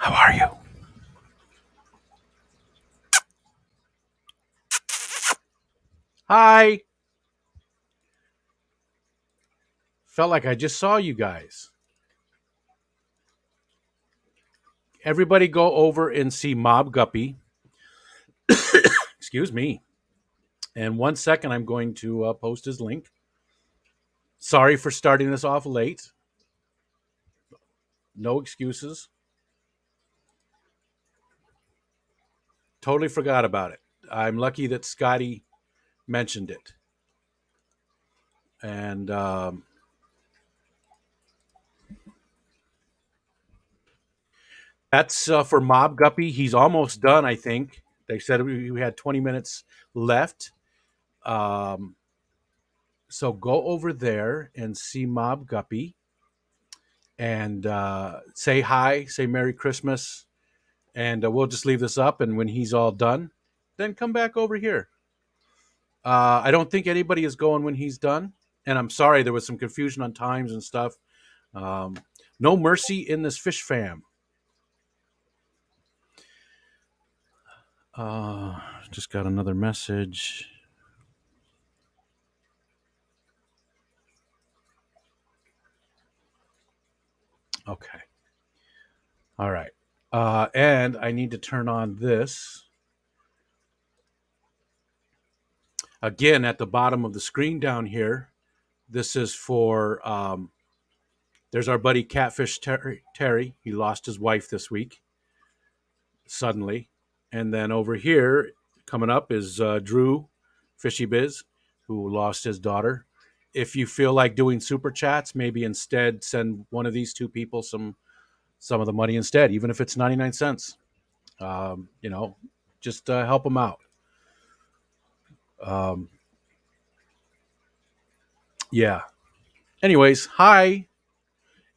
How are you? Hi. Felt like I just saw you guys. Everybody go over and see Mob Guppy. Excuse me. And 1 second, I'm going to post his link. Sorry for starting this off late. No excuses. Totally forgot about it. I'm lucky that Scotty mentioned it. And that's for Mob Guppy. He's almost done, I think. They said we had 20 minutes left. Um, so go over there and see Mob Guppy and say hi, say Merry Christmas, and we'll just leave this up. And when he's all done, then come back over here. I don't think anybody is going when he's done. And I'm sorry, there was some confusion on times and stuff. Um, no mercy in this fish fam. Just got another message. Okay. All right. And I need to turn on this. Again, at the bottom of the screen down here, this is for there's our buddy Catfish Terry. He lost his wife this week suddenly. And then over here, coming up is Drew Fishy Biz, who lost his daughter. If you feel like doing super chats, maybe instead send one of these two people some of the money instead, even if it's 99 cents. You know, just help them out. Um, yeah. Anyways, hi.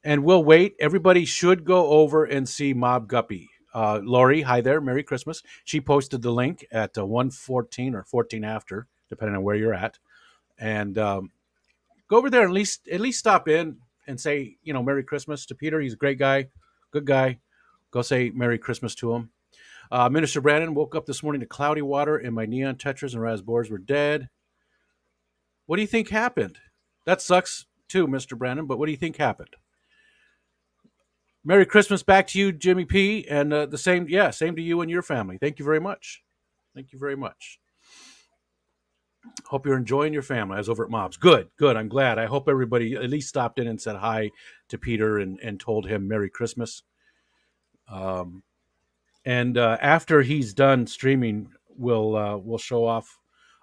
And we'll wait. Everybody should go over and see Mob Guppy. Lori, hi there. Merry Christmas. She posted the link at 1:14 or 14 after, depending on where you're at. And go over there and at least stop in and say, Merry Christmas to Peter. He's a great guy, good guy. Go say Merry Christmas to him. Minister Brandon woke up this morning to cloudy water, and my neon tetras and raspberries were dead. What do you think happened? That sucks too, Mr. Brandon. But what do you think happened? Merry Christmas back to you, Jimmy P. And the same, yeah, same to you and your family. Thank you very much. Thank you very much. Hope you're enjoying your family. I was over at Mob's. Good, good. I'm glad. I hope everybody at least stopped in and said hi to Peter and told him Merry Christmas. And after he's done streaming, we'll show off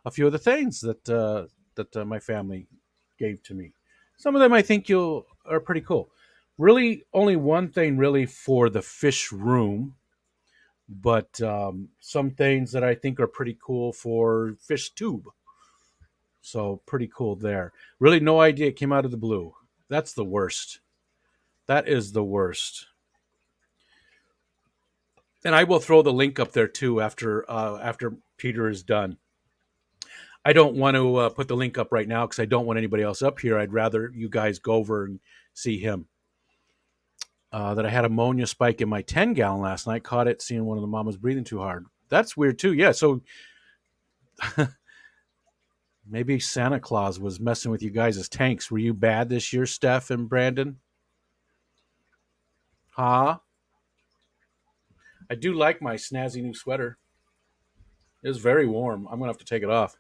a few of the things that my family gave to me. Some of them I think you'll are pretty cool. Really, only one thing really for the fish room, but some things that I think are pretty cool for fish tube. So pretty cool there. Really, no idea it came out of the blue. That's the worst. That is the worst. And I will throw the link up there too after Peter is done. I don't want to put the link up right now because I don't want anybody else up here. I'd rather you guys go over and see him. That I had ammonia spike in my 10-gallon last night. Caught it seeing one of the mamas breathing too hard. That's weird too. Yeah, so maybe Santa Claus was messing with you guys' tanks. Were you bad this year, Steph and Brandon? Huh? I do like my snazzy new sweater. It's very warm. I'm going to have to take it off.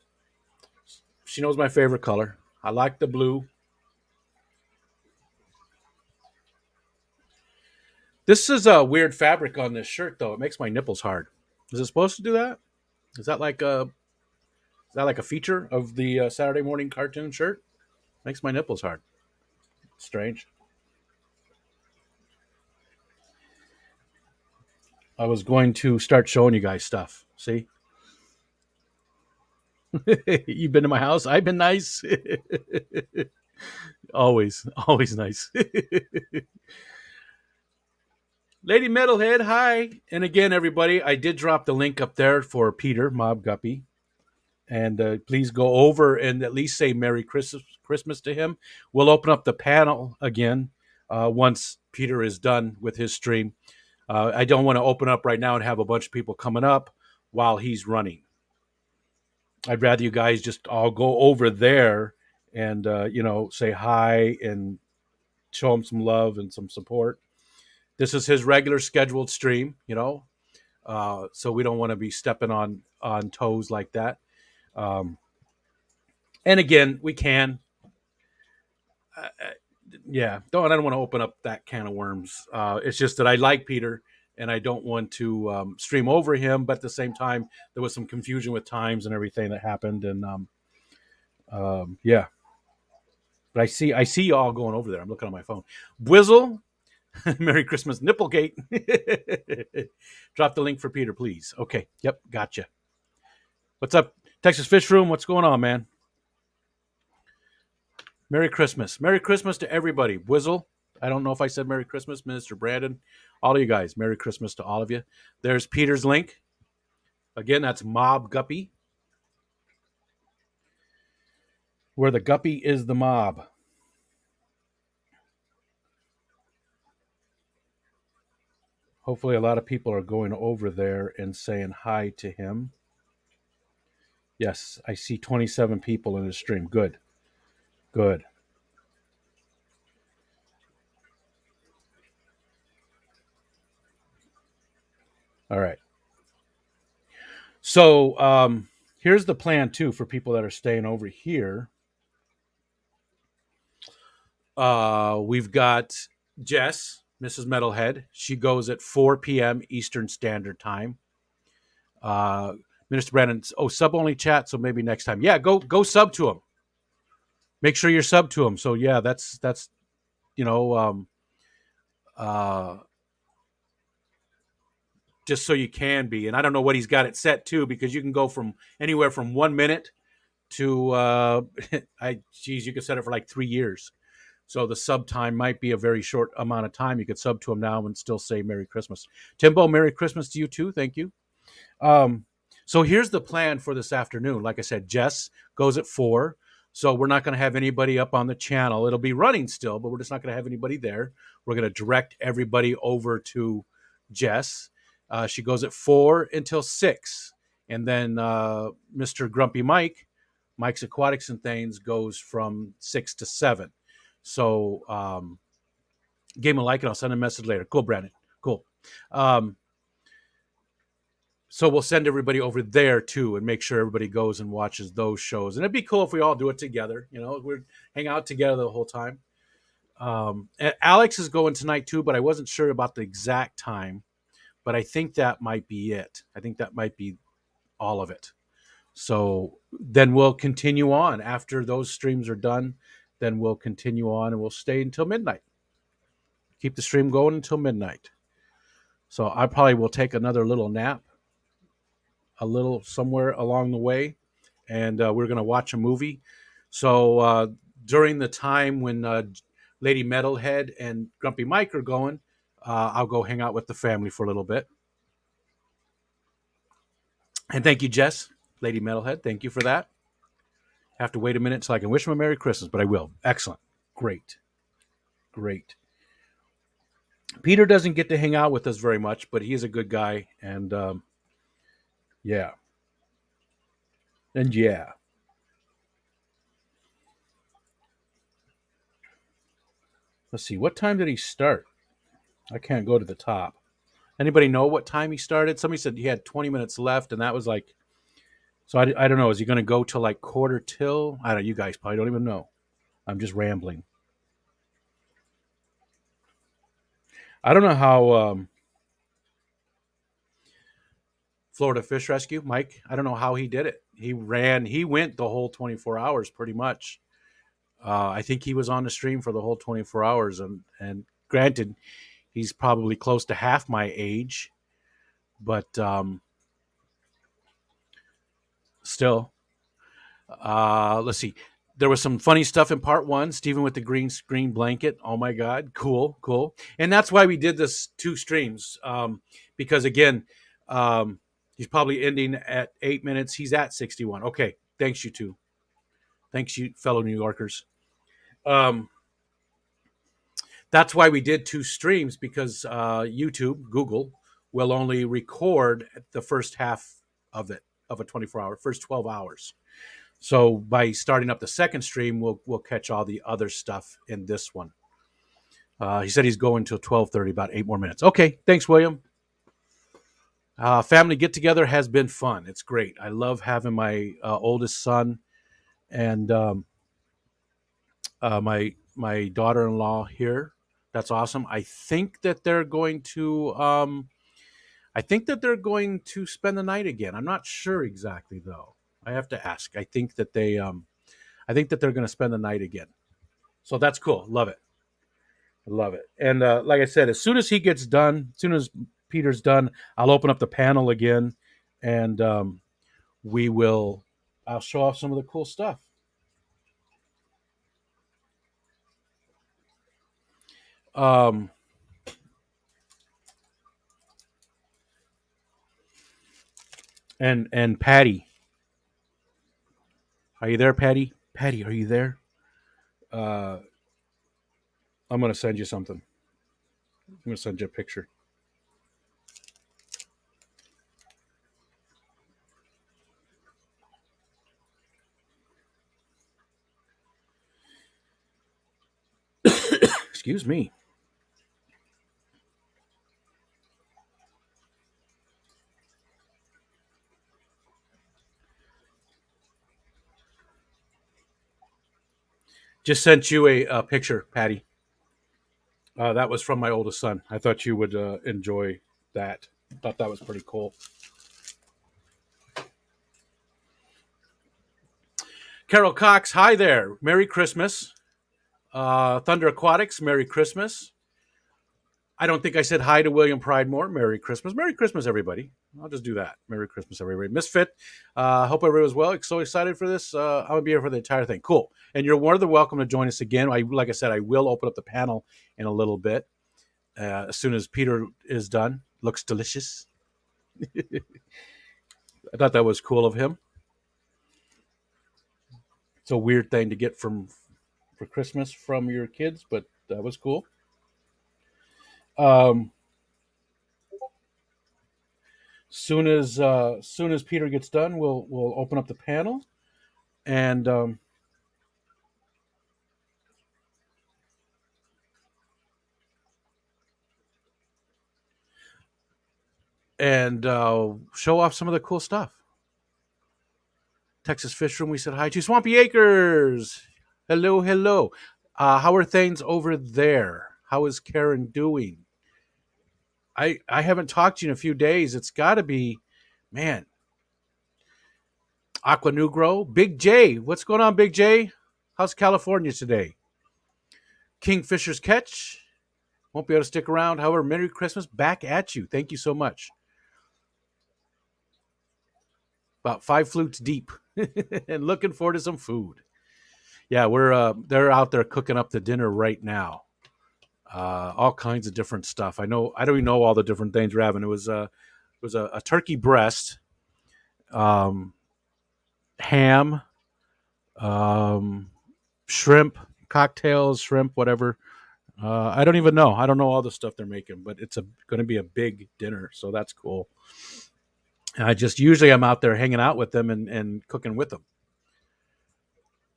She knows my favorite color. I like the blue. This is a weird fabric on this shirt, though. It makes my nipples hard. Is it supposed to do that? Is that like a feature of the Saturday morning cartoon shirt? Makes my nipples hard. Strange. I was going to start showing you guys stuff. See? You've been to my house. I've been nice. Always, always nice. Lady Metalhead, hi. And again, everybody, I did drop the link up there for Peter, Mob Guppy. And please go over and at least say Merry Christmas to him. We'll open up the panel again once Peter is done with his stream. I don't want to open up right now and have a bunch of people coming up while he's running. I'd rather you guys just all go over there and say hi and show him some love and some support. This is his regular scheduled stream, so we don't want to be stepping on toes like that. Um, and again, we can, yeah. I don't want to open up that can of worms. It's just that I like Peter, and I don't want to stream over him. But at the same time, there was some confusion with times and everything that happened, and yeah. But I see you all going over there. I'm looking on my phone. Whizzle, Merry Christmas, Nipplegate. Drop the link for Peter, please. Okay. Yep. Gotcha. What's up, Texas Fish Room? What's going on, man? Merry Christmas. Merry Christmas to everybody. Whizzle. I don't know if I said Merry Christmas, Minister Brandon. All of you guys, Merry Christmas to all of you. There's Peter's link. Again, that's Mob Guppy, where the guppy is the mob. Hopefully, a lot of people are going over there and saying hi to him. Yes, I see 27 people in the stream. Good. Good. All right. So here's the plan, too, for people that are staying over here. We've got Jess, Mrs. Metalhead. She goes at 4 p.m. Eastern Standard Time. Minister Brandon, sub only chat, so maybe next time. Yeah, go sub to him. Make sure you're sub to him. So yeah, that's uh, just so you can be. And I don't know what he's got it set to, because you can go from anywhere from 1 minute to you could set it for like 3 years. So the sub time might be a very short amount of time. You could sub to him now and still say Merry Christmas. Timbo, Merry Christmas to you too. Thank you. Um, so here's the plan for this afternoon. Like I said, Jess goes at 4. So we're not going to have anybody up on the channel. It'll be running still, but we're just not going to have anybody there. We're going to direct everybody over to Jess. She goes at 4 until 6. And then Mr. Grumpy Mike's Aquatics and Things, goes from 6 to 7. So game a like, and I'll send a message later. Cool, Brandon. Cool. So we'll send everybody over there too, and make sure everybody goes and watches those shows. And it'd be cool if we all do it together. We'd hang out together the whole time. And Alex is going tonight too, but I wasn't sure about the exact time. But I think that might be it. I think that might be all of it. So then we'll continue on after those streams are done. Then we'll continue on, and we'll stay until midnight. Keep the stream going until midnight. So I probably will take another little nap, a little somewhere along the way, and we're going to watch a movie. So during the time when Lady Metalhead and Grumpy Mike are going, I'll go hang out with the family for a little bit. And thank you, Jess, Lady Metalhead. Thank you for that. Have to wait a minute so I can wish him a Merry Christmas, but I will. Excellent. Great. Peter doesn't get to hang out with us very much, but he is a good guy. And yeah. And yeah. Let's see. What time did he start? I can't go to the top. Anybody know what time he started? Somebody said he had 20 minutes left, and that was like, so I don't know. Is he going to go to like quarter till? I don't know. You guys probably don't even know. I'm just rambling. I don't know how Florida Fish Rescue, Mike, I don't know how he did it. He went the whole 24 hours pretty much. I think he was on the stream for the whole 24 hours. And granted, he's probably close to half my age, but still. Let's see. There was some funny stuff in part 1. Stephen with the green screen blanket. Oh my God. Cool. And that's why we did this 2 streams. Because again, he's probably ending at 8 minutes. He's at 61. Okay. Thanks, you two. Thanks, you fellow New Yorkers. That's why we did two streams because YouTube, Google, will only record the first half of it of a 24-hour, first 12 hours. So by starting up the second stream, we'll catch all the other stuff in this one. He said he's going till 12:30, about 8 more minutes. Okay, thanks, William. Family get together has been fun. It's great. I love having my oldest son and my daughter-in-law here. That's awesome. I think that they're going to spend the night again. I'm not sure exactly though. I have to ask. I think that they're going to spend the night again. So that's cool. Love it. Love it. And like I said, as soon as he gets done, as soon as Peter's done, I'll open up the panel again, and we will. I'll show off some of the cool stuff. Um, and Patty, are you there, Patty? Patty, are you there? Uh, I'm gonna send you something. I'm gonna send you a picture. Excuse me. Just sent you a picture, Patty. That was from my oldest son. I thought you would enjoy that. Thought that was pretty cool. Carol Cox, hi there. Merry Christmas. Thunder Aquatics, Merry Christmas. I don't think I said hi to William Pridemore. Merry Christmas. Merry Christmas, everybody. I'll just do that. Merry Christmas, everybody. Misfit, hope everybody was well. So excited for this. I'm going to be here for the entire thing. Cool. And you're more than welcome to join us again. Like I said, I will open up the panel in a little bit as soon as Peter is done. Looks delicious. I thought that was cool of him. It's a weird thing to get for Christmas from your kids, but that was cool. Um, soon as Peter gets done, we'll open up the panel and show off some of the cool stuff. Texas Fish Room, we said hi to. Swampy Acres. Hello, hello. How are things over there? How is Karen doing? I haven't talked to you in a few days. It's got to be, man. Aqua Negro, Big J. What's going on, Big J? How's California today? Kingfisher's Catch. Won't be able to stick around. However, Merry Christmas back at you. Thank you so much. About 5 flutes deep and looking forward to some food. Yeah, they're out there cooking up the dinner right now. All kinds of different stuff. I don't even know all the different things we're having. It was a turkey breast, ham, shrimp, cocktails, shrimp, whatever. I don't even know. I don't know all the stuff they're making, but it's going to be a big dinner, so that's cool. And I'm out there hanging out with them and cooking with them.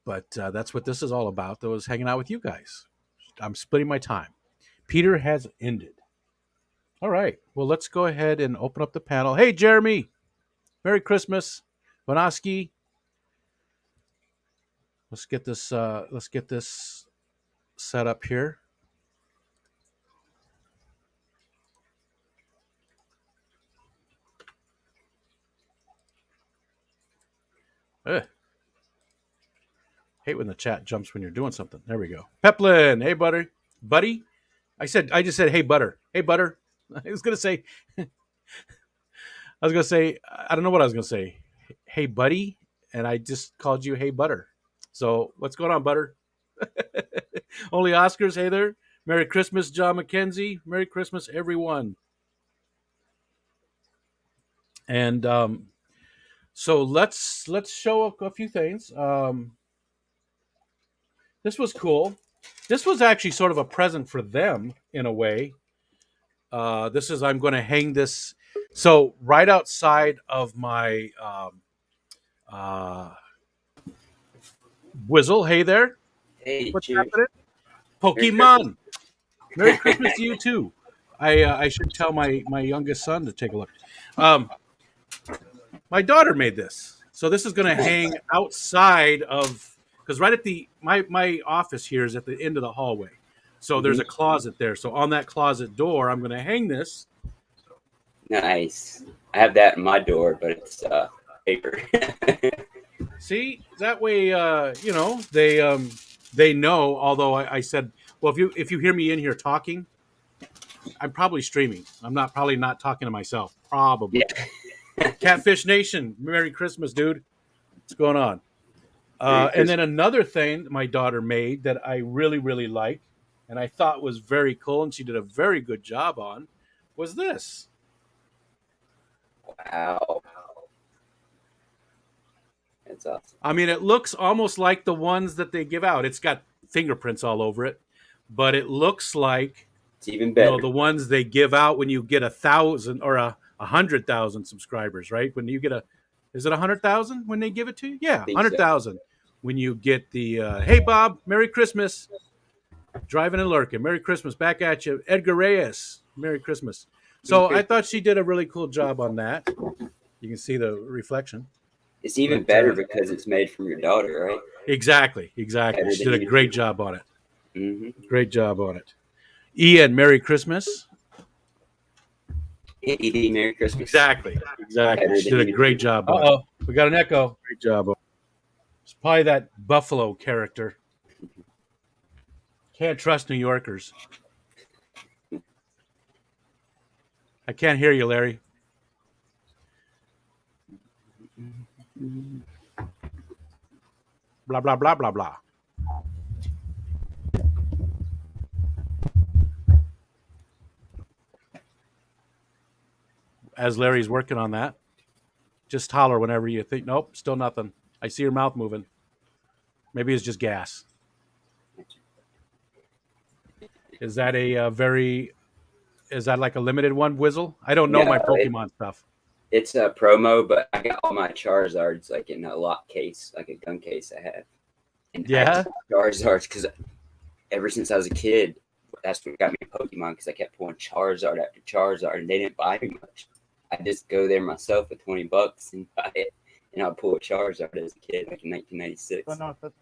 But that's what this is all about. Though, is hanging out with you guys. I'm splitting my time. Peter has ended. All right. Well, let's go ahead and open up the panel. Hey, Jeremy. Merry Christmas. Bonoski. Let's get this set up here. Ugh. Hate when the chat jumps when you're doing something. There we go. Peplin. Hey, buddy. I just said, hey, butter. Hey, butter. I was gonna say, I don't know what I was gonna say. Hey, buddy, and I just called you, hey, butter. So what's going on, butter? Only Oscars. Hey there. Merry Christmas, John McKenzie. Merry Christmas, everyone. And so let's show a few things. This was cool. This was actually sort of a present for them in a way. This is I'm going to hang this. So right outside of my uh, Whizzle, hey there, Hey, what's cheers. happening? Merry Christmas. Pokemon. Merry Christmas to you too. I should tell my youngest son to take a look. Um, my daughter made this, so this is going to hang Nice. outside of because right at the my office here is at the end of the hallway, so there's Hmm. a closet there. So on that closet door, I'm going to hang this. Nice. I have that in my door, but it's paper. See, that way, they know. Although I said, well, if you hear me in here talking, I'm probably streaming. I'm not probably not talking to myself. Yeah. Probably. Catfish Nation, Merry Christmas, dude. What's going on? Merry And then Christmas. another thing my daughter made that I really, really like, and I thought was very cool, and she did a very good job on, was this. Wow. That's awesome. I mean, it looks almost like the ones that they give out. It's got fingerprints all over it, but it looks like It's even better. the ones they give out when you get 1,000 or 100,000 subscribers, right? When you get is it 100,000 when they give it to you? I Yeah, think so. 100,000. When you get the hey Bob, Merry Christmas, driving and lurking, Merry Christmas, back at you, Edgar Reyes, Merry Christmas. Merry So I Christmas. thought she did a really cool job on that. You can see the reflection, It's even but better because it's made from your daughter, right? exactly. Better She than did a you. great job on it. Mm-hmm. Great job on it. Ian, Merry Christmas. ED, Merry Christmas. Exactly. Better She than did a you. great job on it. Uh-oh. We got an echo. Great job. It's probably that Buffalo character. Can't trust New Yorkers. I can't hear you, Larry. Blah, blah, blah, blah, blah. As Larry's working on that, just holler whenever you think, nope, still nothing. I see your mouth moving. Maybe it's just gas. Is that is that like a limited one, Whizzle? I don't know No, my Pokemon stuff. it's a promo, but I got all my Charizards like in a lock case, like a gun case I have. And I Yeah? have Charizards because ever since I was a kid, that's what got me a Pokemon because I kept pulling Charizard after Charizard, and they didn't buy me much. I just go there myself for $20 and buy it, and I'll pull a Charizard as a kid, like in 1996. Oh, no, that's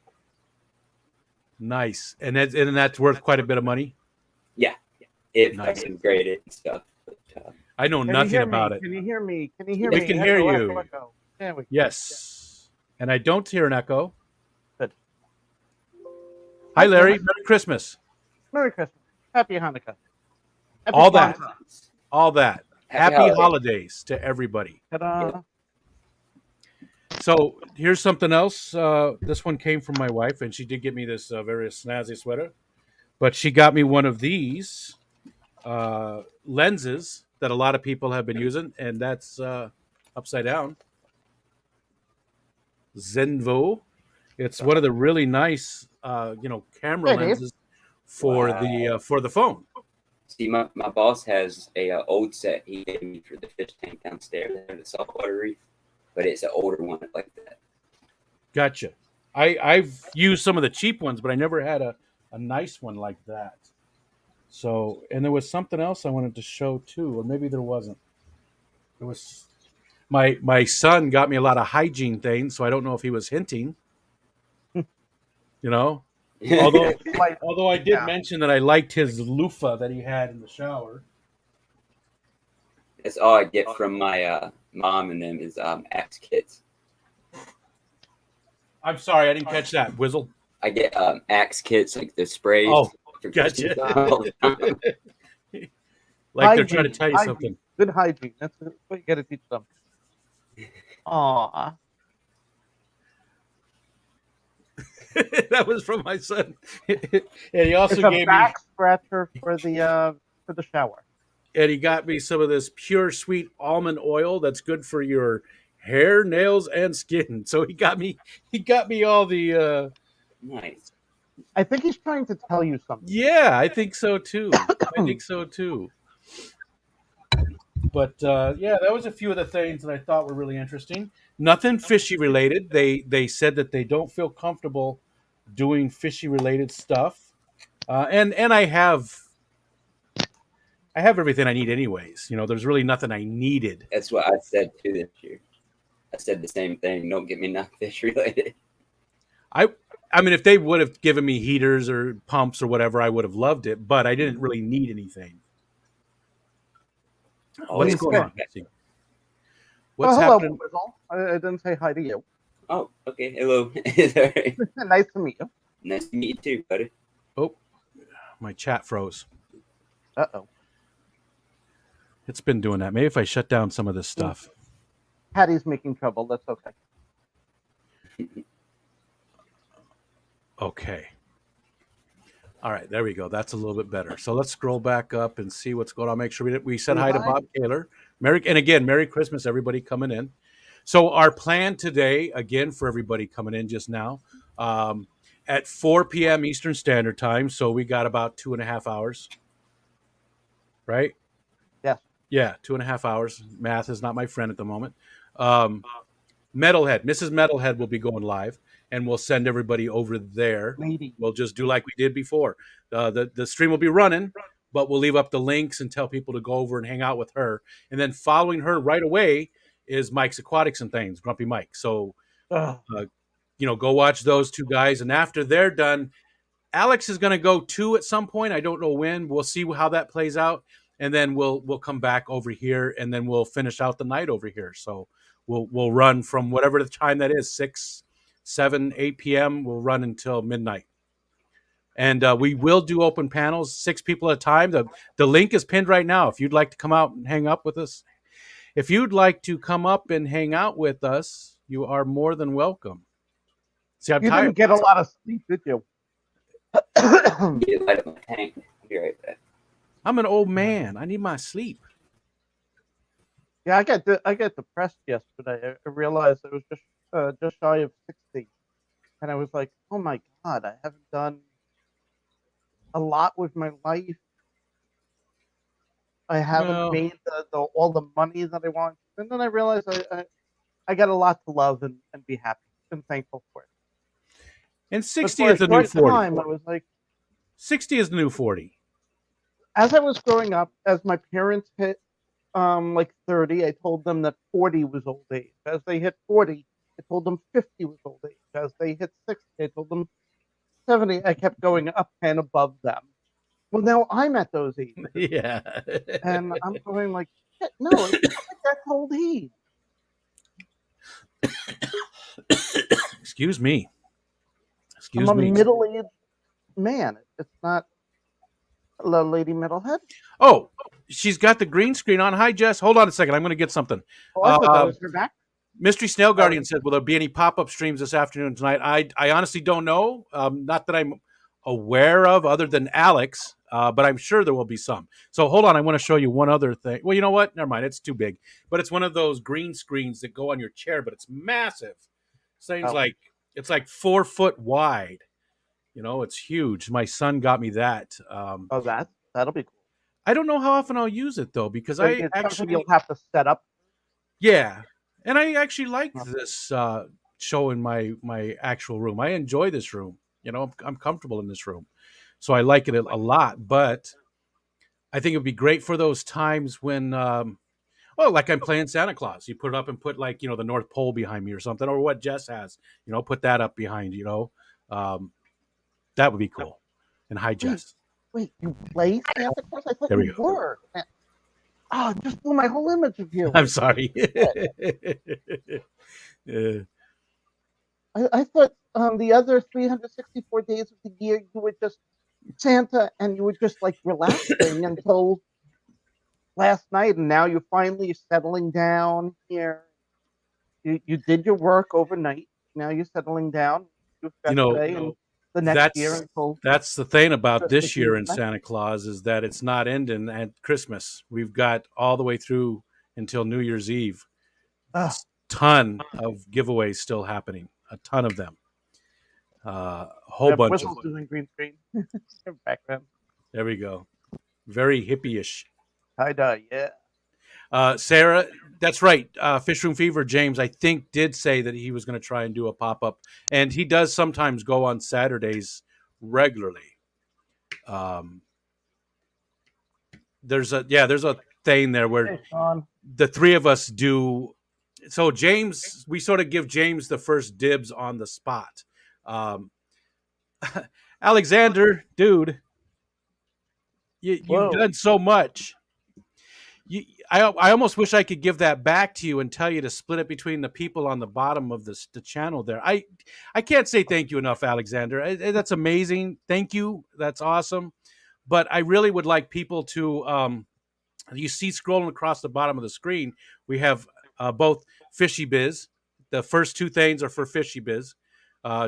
Nice. And that's worth quite a bit of money. Yeah, if Nice. I can grade it and stuff. But, I know Can you nothing hear about me? it. Can you hear me? Can you hear We me? can hear Echo, you. echo, echo. There we go. Yes. And I don't hear an echo. Good. Hi, Larry. Merry Christmas. Merry Christmas. Happy Hanukkah. Happy All that. Kwanzaa. All that. Happy Happy holidays. holidays to everybody. Ta-da. Yeah. So here's something else. This one came from my wife, and she did get me this very snazzy sweater. But she got me one of these lenses that a lot of people have been using, and that's upside down. Zenvo. It's one of the really nice, camera Hey, Dave. lenses for the phone. See, my boss has a old set he gave me for the fish tank downstairs. They have the saltwater reef, but it's an older one like that. Gotcha. I've used some of the cheap ones, but I never had a nice one like that. So, and there was something else I wanted to show too, or maybe there wasn't. It was my son got me a lot of hygiene things, so I don't know if he was hinting. You know, although Like, although I did Yeah. mention that I liked his loofah that he had in the shower. That's all I get from my mom and them is Axe kits. I'm sorry, I didn't catch that. Whizzle. I get Axe kits like the sprays. Oh, for gotcha. Christmas all the time. Like they're trying to Hygiene, tell you hygiene. something. Good hygiene. That's what you got to teach them. Aw. That was from my son, and he also It's a gave me back scratcher for the shower. and he got me some of this pure sweet almond oil that's good for your hair, nails, and skin. So he got me all the Nice. I think he's trying to tell you something. Yeah, I think so too. I think so too. But yeah, that was a few of the things that I thought were really interesting. Nothing fishy related. They said that they don't feel comfortable doing fishy related stuff. And I have everything I need anyways. There's really nothing I needed. That's what I said too this year. I said the same thing. Don't get me nothing fish related. I I mean, if they would have given me heaters or pumps or whatever, I would have loved it. But I didn't really need anything. What's Always going Okay. on? Let's see. Oh, What's hello, happening? Wizzle. I didn't say hi to you. Oh, okay. Hello. Sorry. Nice to meet you. Nice to meet you too, buddy. Oh, my chat froze. Uh-oh. It's been doing that. Maybe if I shut down some of this stuff. Patty's making trouble. That's okay. Okay. All right, there we go. That's a little bit better. So let's scroll back up and see what's going on. Make sure we said hi to Hi. Bob Kaler. Merry Christmas, everybody coming in. So our plan today, again, for everybody coming in just now, at 4 p.m. Eastern Standard Time. So we got about 2.5 hours, right? Yes. Yeah, 2.5 hours. Math is not my friend at the moment. Mrs. Metalhead will be going live, and we'll send everybody over there. Lady. We'll just do like we did before. The stream will be running, but we'll leave up the links and tell people to go over and hang out with her. And then following her right away is Mike's Aquatics and Things, Grumpy Mike. So, Ugh. go watch those two guys. And after they're done, Alex is going to go too at some point. I don't know when. We'll see how that plays out, and then we'll come back over here, and then we'll finish out the night over here. So we'll run from whatever the time that is, 6, 7, 8 p.m. We'll run until midnight, and we will do open panels, 6 people at a time. The link is pinned right now. If you'd like to come out and hang up with us, if you'd like to come up and hang out with us, you are more than welcome. See, I'm You tired. didn't get a lot of sleep, did you? Get light up my tank. I'll be right back. I'm an old man. I need my sleep. Yeah, I got depressed yesterday. I realized I was just shy of 60, and I was like, oh my god, I haven't done a lot with my life. I haven't Well, made all the money that I want, and then I realized I got a lot to love and be happy and thankful for it. and But 60 for a is the new short 40. time, I was like, 60 is the new 40. as I was growing up, as my parents hit like 30, I told them that 40 was old age. As they hit 40, I told them 50 was old age. As they hit 60, I told them 70. I kept going up and above them. Well, now I'm at those ages, Yeah. and I'm going like, shit, no, it's not like that's old age. Excuse me. I'm a middle-aged man. It's not a lady metalhead. Oh, she's got the green screen on. Hi, Jess. Hold on a second. I'm going to get something. Oh, I thought that was her back. Mystery Snail Guardian said, will there be any pop-up streams this afternoon tonight? I honestly don't know. Not that I'm aware of other than Alex, but I'm sure there will be some. So hold on. I want to show you one other thing. Well, you know what? Never mind. It's too big. But it's one of those green screens that go on your chair, but it's massive. Things like it's like 4 foot wide. It's huge. My son got me that. That'll be cool. I don't know how often I'll use it though, because So it's something you'll have to set up. Yeah, and I actually like this show in my actual room. I enjoy this room. I'm comfortable in this room, so I like it a lot. But I think it would be great for those times when, like I'm playing Santa Claus. You put it up and put like the North Pole behind me or something, or what Jess has. Put that up behind. That would be cool. And hi, Jess. Wait, you play Santa Claus? I thought There we you go. were. Oh, just blew my whole image of you. I'm sorry. I thought the other 364 days of the year you were just Santa and you were just like relaxing until last night, and now you're finally settling down here. You did your work overnight. Now you're settling down. Today and the next year until that's the thing about this year in Santa Claus is that it's not ending at Christmas. We've got all the way through until New Year's Eve. A ton of giveaways still happening. A ton of them. A whole Jeff bunch Whistle's of. doing green screen background. There we go. Very hippie-ish. Tie-dye, yeah. Sarah, that's right. Fish Room Fever, James, I think, did say that he was going to try and do a pop-up. And he does sometimes go on Saturdays regularly. There's a thing there where Hey, Sean. the three of us do. So James, we sort of give James the first dibs on the spot. Um, Alexander, dude, you've Whoa. done so much. I almost wish I could give that back to you and tell you to split it between the people on the bottom of the channel there. I can't say thank you enough, Alexander. That's amazing. Thank you. That's awesome. But I really would like people to. You see scrolling across the bottom of the screen, we have both Fishy Biz. The first two things are for Fishy Biz.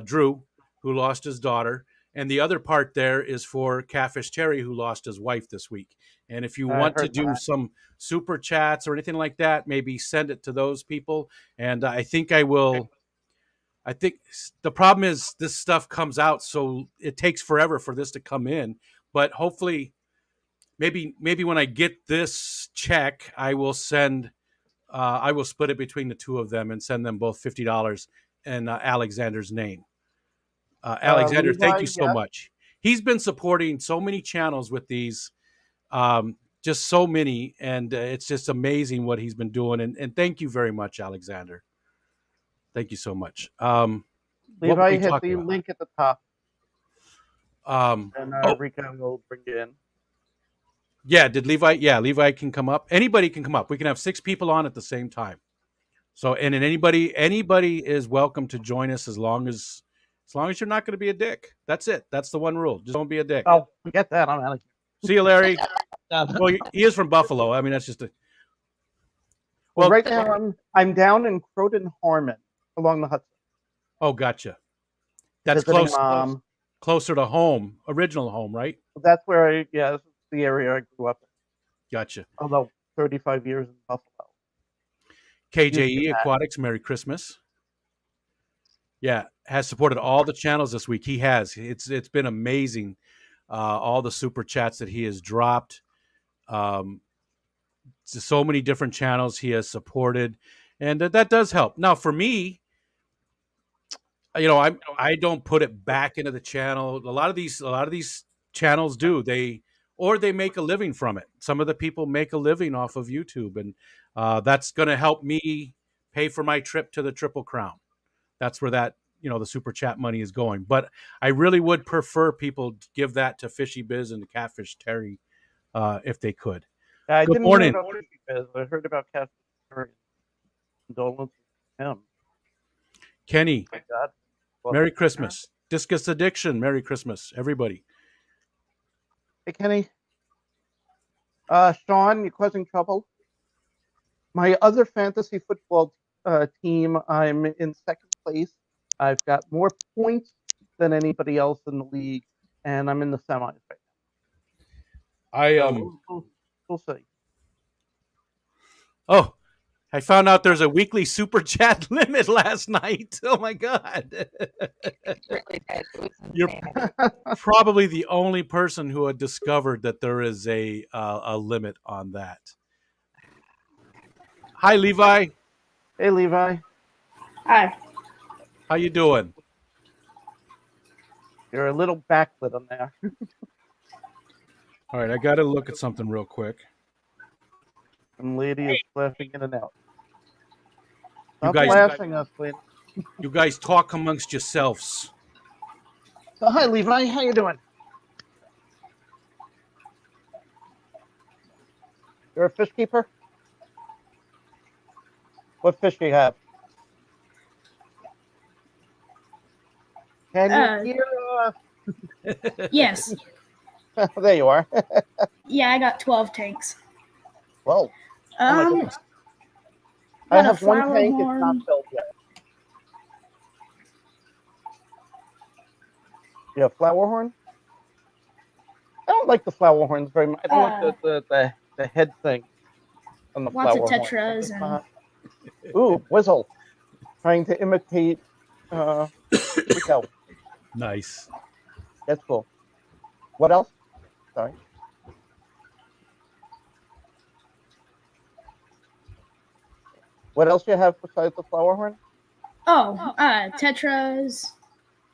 Drew, who lost his daughter. And the other part there is for Catfish Terry, who lost his wife this week. And if you I want to heard do that. some super chats or anything like that, maybe send it to those people. And I think I will. I think the problem is this stuff comes out, so it takes forever for this to come in. But hopefully, maybe when I get this check, I will send. I will split it between the two of them and send them both $50 in Alexander's name. Alexander, thank Levi, you so yeah. much. He's been supporting so many channels with these, just so many, and it's just amazing what he's been doing. And thank you very much, Alexander. Thank you so much. What were Levi, we hit talking the about? link at the top, and Oh, Rika will bring you in. yeah. Did Levi? Yeah, Levi can come up. Anybody can come up. We can have 6 people on at the same time. So, and then anybody is welcome to join us as long as you're not going to be a dick. That's it. That's the one rule. Just don't be a dick. Oh, forget that. I'm out of See you, Larry. here. Well, he is from Buffalo. I mean, that's just a. Well, Well, right now I'm down in Croton Harmon along the Hudson. oh, gotcha. That's visiting close, closer to home, original home, right? That's where this is the area I grew up in. Gotcha. Although 35 years in Buffalo. KJE Aquatics, Merry Christmas. Yeah, has supported all the channels this week. He has. It's been amazing. All the super chats that he has dropped. So many different channels he has supported, and that does help. Now, for me, I don't put it back into the channel. A lot of these channels do. They make a living from it. Some of the people make a living off of YouTube, and that's going to help me pay for my trip to the Triple Crown. That's where that the super chat money is going. But I really would prefer people give that to Fishy Biz and Catfish Terry if they could. I Good didn't morning. hear about Fishy Biz. I heard about Catfish Terry. Condolences to him. Kenny, My God. Well, Merry Christmas. Discus Addiction, Merry Christmas, everybody. Hey, Kenny. Sean, you're causing trouble. My other fantasy football team, I'm in second place. I've got more points than anybody else in the league, and I'm in the semis right now. We'll see. Oh, I found out there's a weekly super chat limit last night. Oh my God. You're probably the only person who had discovered that there is a limit on that. Hi, Levi. Hey, Levi. Hi. How you doing? You're a little backlit on there. All right, I got to look at something real quick. And lady is flashing in and out. You Stop guys- flashing us, Quinn. You guys talk amongst yourselves. So, hi, Levi. How you doing? You're a fish keeper? What fish do you have? Can you hear? Yes. There you are. Yeah, I got 12 tanks. Whoa. my Um, goodness. I got a have one flower tank. It's horn. not filled yet. You have flower horn? I don't like the flower horns very much. I don't like the head thing on the Lots flower of tetras horn. Ooh, Whizzle. Trying to imitate Rico. Nice. That's cool. What else? Sorry. What else do you have besides the flower horn? Oh, tetras,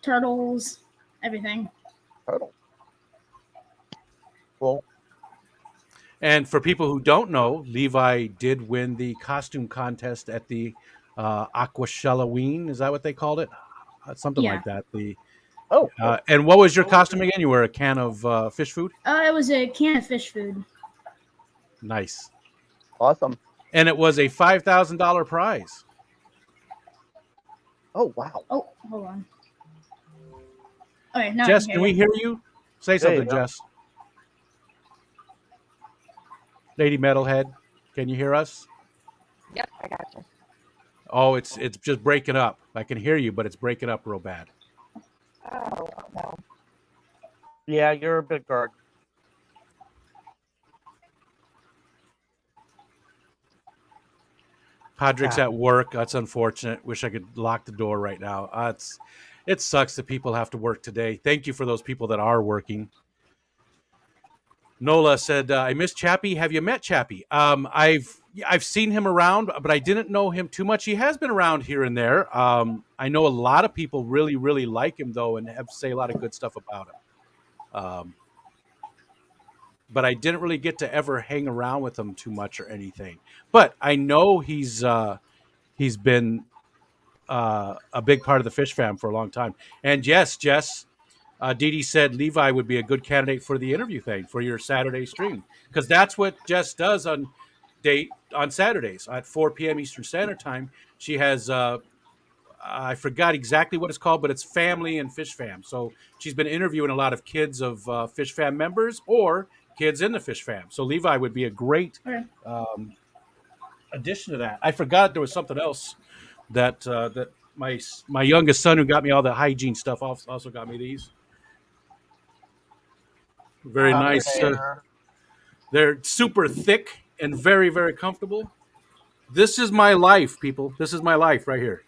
turtles, everything. Turtle. Cool. And for people who don't know, Levi did win the costume contest at the Aqua Shalloween. Is that what they called it? Something Yeah. like that. The Oh, cool. and what was your costume again? You were a can of fish food. It was a can of fish food. Nice. Awesome. And it was a $5,000 prize. Oh, wow. Oh, hold on. Okay, now Jess, I can we hear you? Say There you something, go. Jess. Lady Metalhead, can you hear us? Yep, I got you. Oh, it's just breaking up. I can hear you, but it's breaking up real bad. Oh, no. Yeah, you're a big guard. Podrick's Ah. at work. That's unfortunate. Wish I could lock the door right now. It sucks that people have to work today. Thank you for those people that are working. Nola said, "I miss Chappie. Have you met Chappie? I've seen him around, but I didn't know him too much. He has been around here and there. I know a lot of people really, really like him though, and have say a lot of good stuff about him. But I didn't really get to ever hang around with him too much or anything. But I know he's been a big part of the Fish Fam for a long time. And yes, Jess, Dee Dee said Levi would be a good candidate for the interview thing for your Saturday stream, because that's what Jess does on Saturdays at 4 p.m. Eastern Standard Time. She has I forgot exactly what it's called, but it's Family and Fish Fam. So she's been interviewing a lot of kids of Fish Fam members or kids in the Fish Fam. So Levi would be a great Okay. addition to that. I forgot there was something else that my youngest son, who got me all the hygiene stuff, also got me these. Very nice. They're super thick and very, very comfortable. This is my life, people. This is my life right here.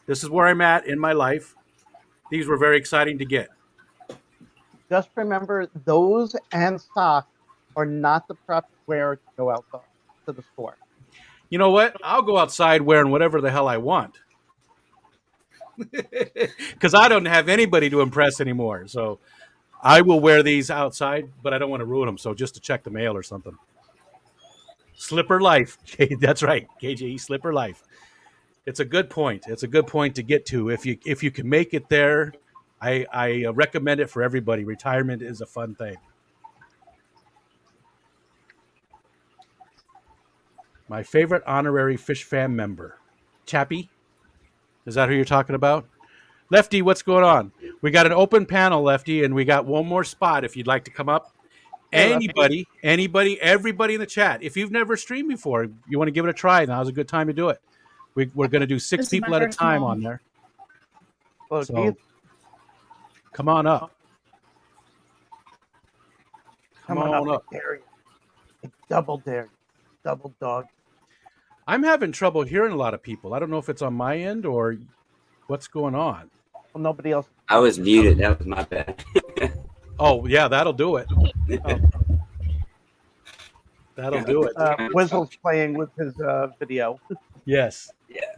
This is where I'm at in my life. These were very exciting to get. Just remember, those and socks are not the proper wear to go outside to the store. You know what? I'll go outside wearing whatever the hell I want. Because I don't have anybody to impress anymore. So I will wear these outside, but I don't want to ruin them. So just to check the mail or something. Slipper life. That's right. KJE slipper life. It's a good point. It's a good point to get to. If you can make it there, I recommend it for everybody. Retirement is a fun thing. My favorite honorary Fish Fam member, Chappie. Is that who you're talking about? Lefty, what's going on? We got an open panel, Lefty, and we got one more spot if you'd like to come up. Hey, Lefty. Anybody, everybody in the chat. If you've never streamed before, you want to give it a try, now's a good time to do it. We're going to do 6 This is my people at a first time one. on there. Oh, So geez. come on up. Come on up. I dare you. I double dare you. Double dog. I'm having trouble hearing a lot of people. I don't know if it's on my end or what's going on. Well, nobody else. I was muted. That was my bad. Oh, yeah, that'll do it. That'll do it. Wizzle's playing with his video. Yes. Yeah.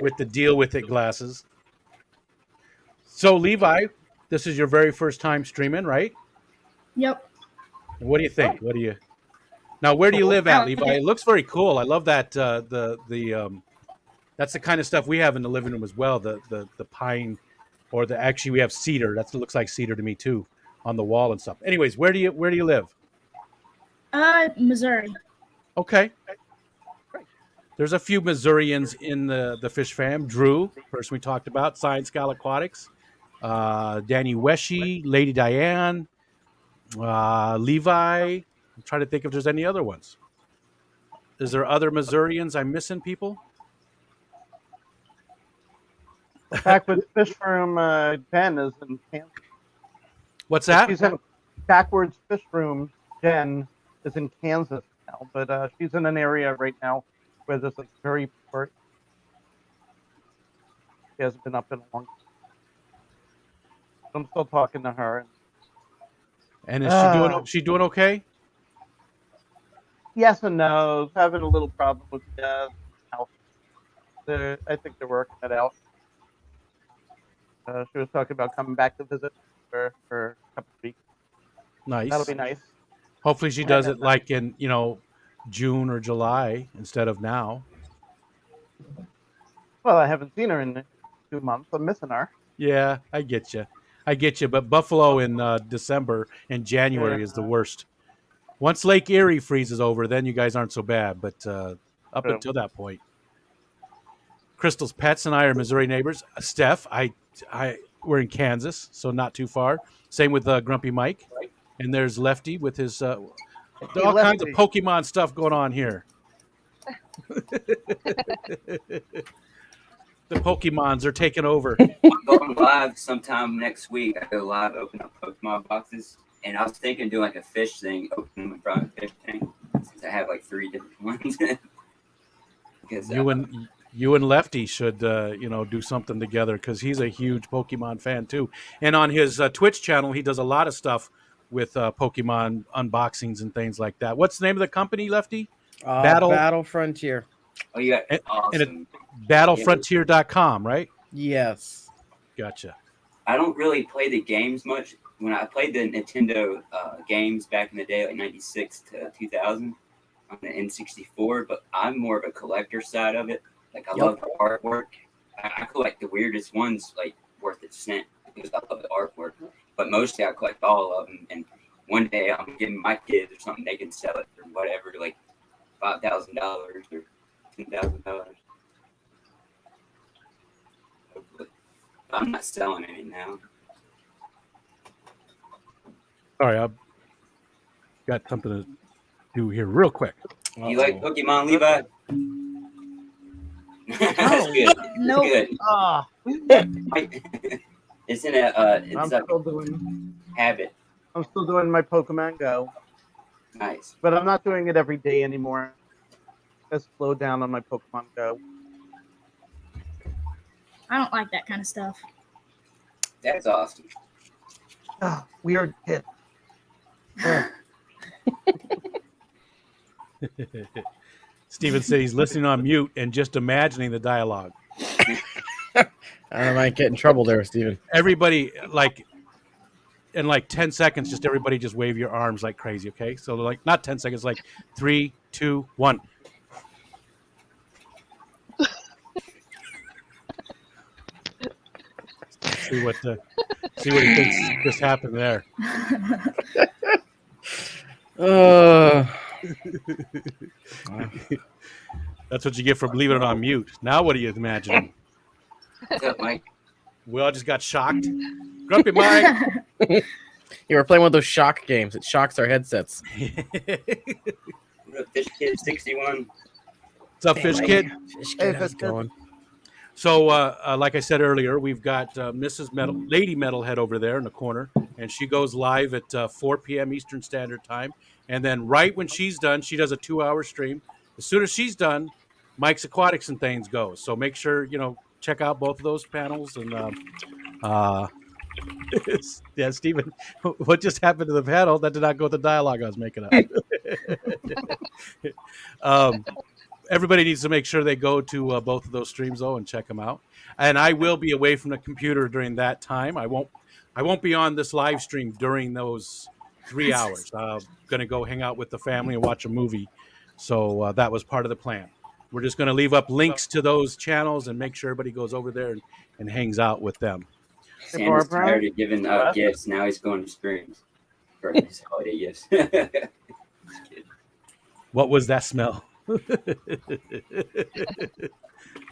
With the deal with it glasses. So, Levi, this is your very first time streaming, right? Yep. What do you think? What do you now? Where do you live at, Levi? It looks very cool. I love that. That's the kind of stuff we have in the living room as well. The pine, or actually we have cedar. That looks like cedar to me too, on the wall and stuff. Anyways, where do you live? Missouri. Okay. There's a few Missourians in the Fish Fam. Drew, person we talked about, Science Gal Aquatics, Danny Weshy, Lady Diane, Levi. I'm trying to think if there's any other ones. Is there other Missourians I'm missing, people? Backwards Fish Room Jen is in Kansas. What's that? She's in Backwards Fish Room Jen is in Kansas now, but she's in an area right now where there's a very short. She hasn't been up in a long time. I'm still talking to her. And is Ah. she doing okay? Yes and no. Having a little problem with health. I think they're working it out. She was talking about coming back to visit for a couple of weeks. Nice. That'll be nice. Hopefully she I does know it that. like in, June or July instead of now. Well, I haven't seen her in 2 months. I'm missing her. Yeah, I get you. But Buffalo in December and January is the worst. Once Lake Erie freezes over, then you guys aren't so bad. But up True. until that point, Crystal's pets and I are Missouri neighbors. Steph, we're in Kansas, so not too far. Same with Grumpy Mike, and there's Lefty with his all kinds of Lefty. Pokemon stuff going on here. The Pokemons are taking over. I'm going live sometime next week. I go live, open up Pokemon boxes, and I was thinking of doing like a fish thing, open them in front of a fish tank, since I have like 3 different ones. Because You and Lefty should do something together because he's a huge Pokemon fan too. And on his Twitch channel, he does a lot of stuff with Pokemon unboxings and things like that. What's the name of the company, Lefty? Battle Frontier. oh, you got And awesome. Battlefrontier.com, right? Yes. Gotcha. I don't really play the games much. When I played the Nintendo games back in the day, like 96 to 2000 on the N64, but I'm more of a collector side of it. Like, I love the artwork. I collect the weirdest ones, like, worth a cent, because I love the artwork. But mostly I collect all of them. And one day I'm giving my kids or something, they can sell it for whatever, like $5,000 or $10,000. Hopefully. I'm not selling any now. Sorry, I've got something to do here real quick. You like Pokemon, Levi? That's good. Nope. Good. Ah, It's in a I'm it's a still doing. habit. I'm still doing my Pokemon Go, Nice. but I'm not doing it every day anymore. I slowed down on my Pokemon Go. I don't like that kind of stuff. That's awesome. Ah, weird kid. Steven said he's listening on mute and just imagining the dialogue. I might get in trouble there, Steven. Everybody, in 10 seconds, everybody just wave your arms like crazy, okay? So, not 10 seconds, 3, 2, 1. See what he thinks just happened there. That's what you get for leaving it on mute. Now, what are you imagining? What's up, Mike? We all just got shocked. Grumpy Mike. You were playing one of those shock games. It shocks our headsets. What up, Fish Kid 61? What's up, Fish Kid? Fish Hey, Kid, how's Fish it Kid. going? So, like I said earlier, we've got Mrs. Lady Metalhead over there in the corner, and she goes live at 4 p.m. Eastern Standard Time. And then right when she's done, she does a 2-hour stream. As soon as she's done, Mike's Aquatics and Things goes. So make sure, check out both of those panels. And, yeah, Steven, what just happened to the panel? That did not go with the dialogue I was making up. Everybody needs to make sure they go to both of those streams though and check them out. And I will be away from the computer during that time. I won't be on this live stream during those 3 hours. I'm going to go hang out with the family and watch a movie. So that was part of the plan. We're just going to leave up links to those channels and make sure everybody goes over there and hangs out with them. Santa's tired of giving gifts. Now he's going to Springs for his holiday gifts. What was that smell? It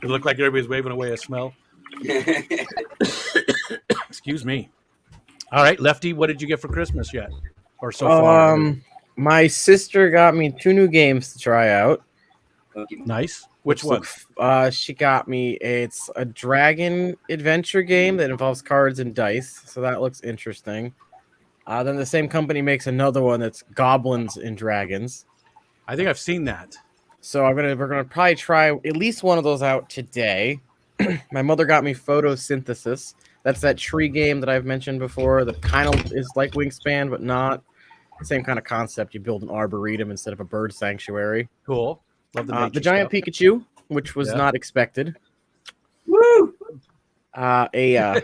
looked like everybody's waving away a smell. Excuse me. All right, Lefty, what did you get for Christmas yet? Or so far? My sister got me 2 new games to try out. Nice. Which one? She got me. It's a dragon adventure game that involves cards and dice, so that looks interesting. Then the same company makes another one that's goblins and dragons. I think I've seen that. So we're gonna probably try at least one of those out today. My mother got me photosynthesis. That's that tree game that I've mentioned before that kind of is like Wingspan, but not. Same kind of concept. You build an arboretum instead of a bird sanctuary. Cool. Love the nature The giant stuff. Pikachu, which was Yeah. not expected. Woo! A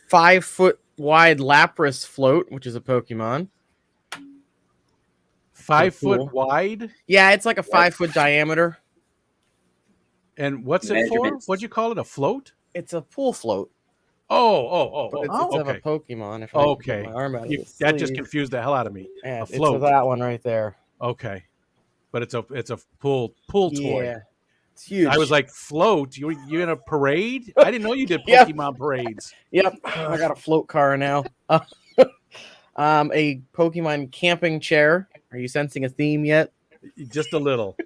5 foot wide Lapras float, which is a Pokemon. 5 Pretty foot cool. wide. Yeah, it's like a 5 foot diameter. And what's it for? Measurements. What'd you call it? A float? It's a pool float. Oh, It's oh, of a okay. Pokemon. If I can Okay. get my arm out of the That just sleeve. confused the hell out of me. Yeah, a it's float. that one right there. Okay. But it's a pool toy. Yeah, it's huge. I was like, float? You in a parade? I didn't know you did Yep. Pokemon parades. yep, I got a float car now. A Pokemon camping chair. Are you sensing a theme yet? Just a little.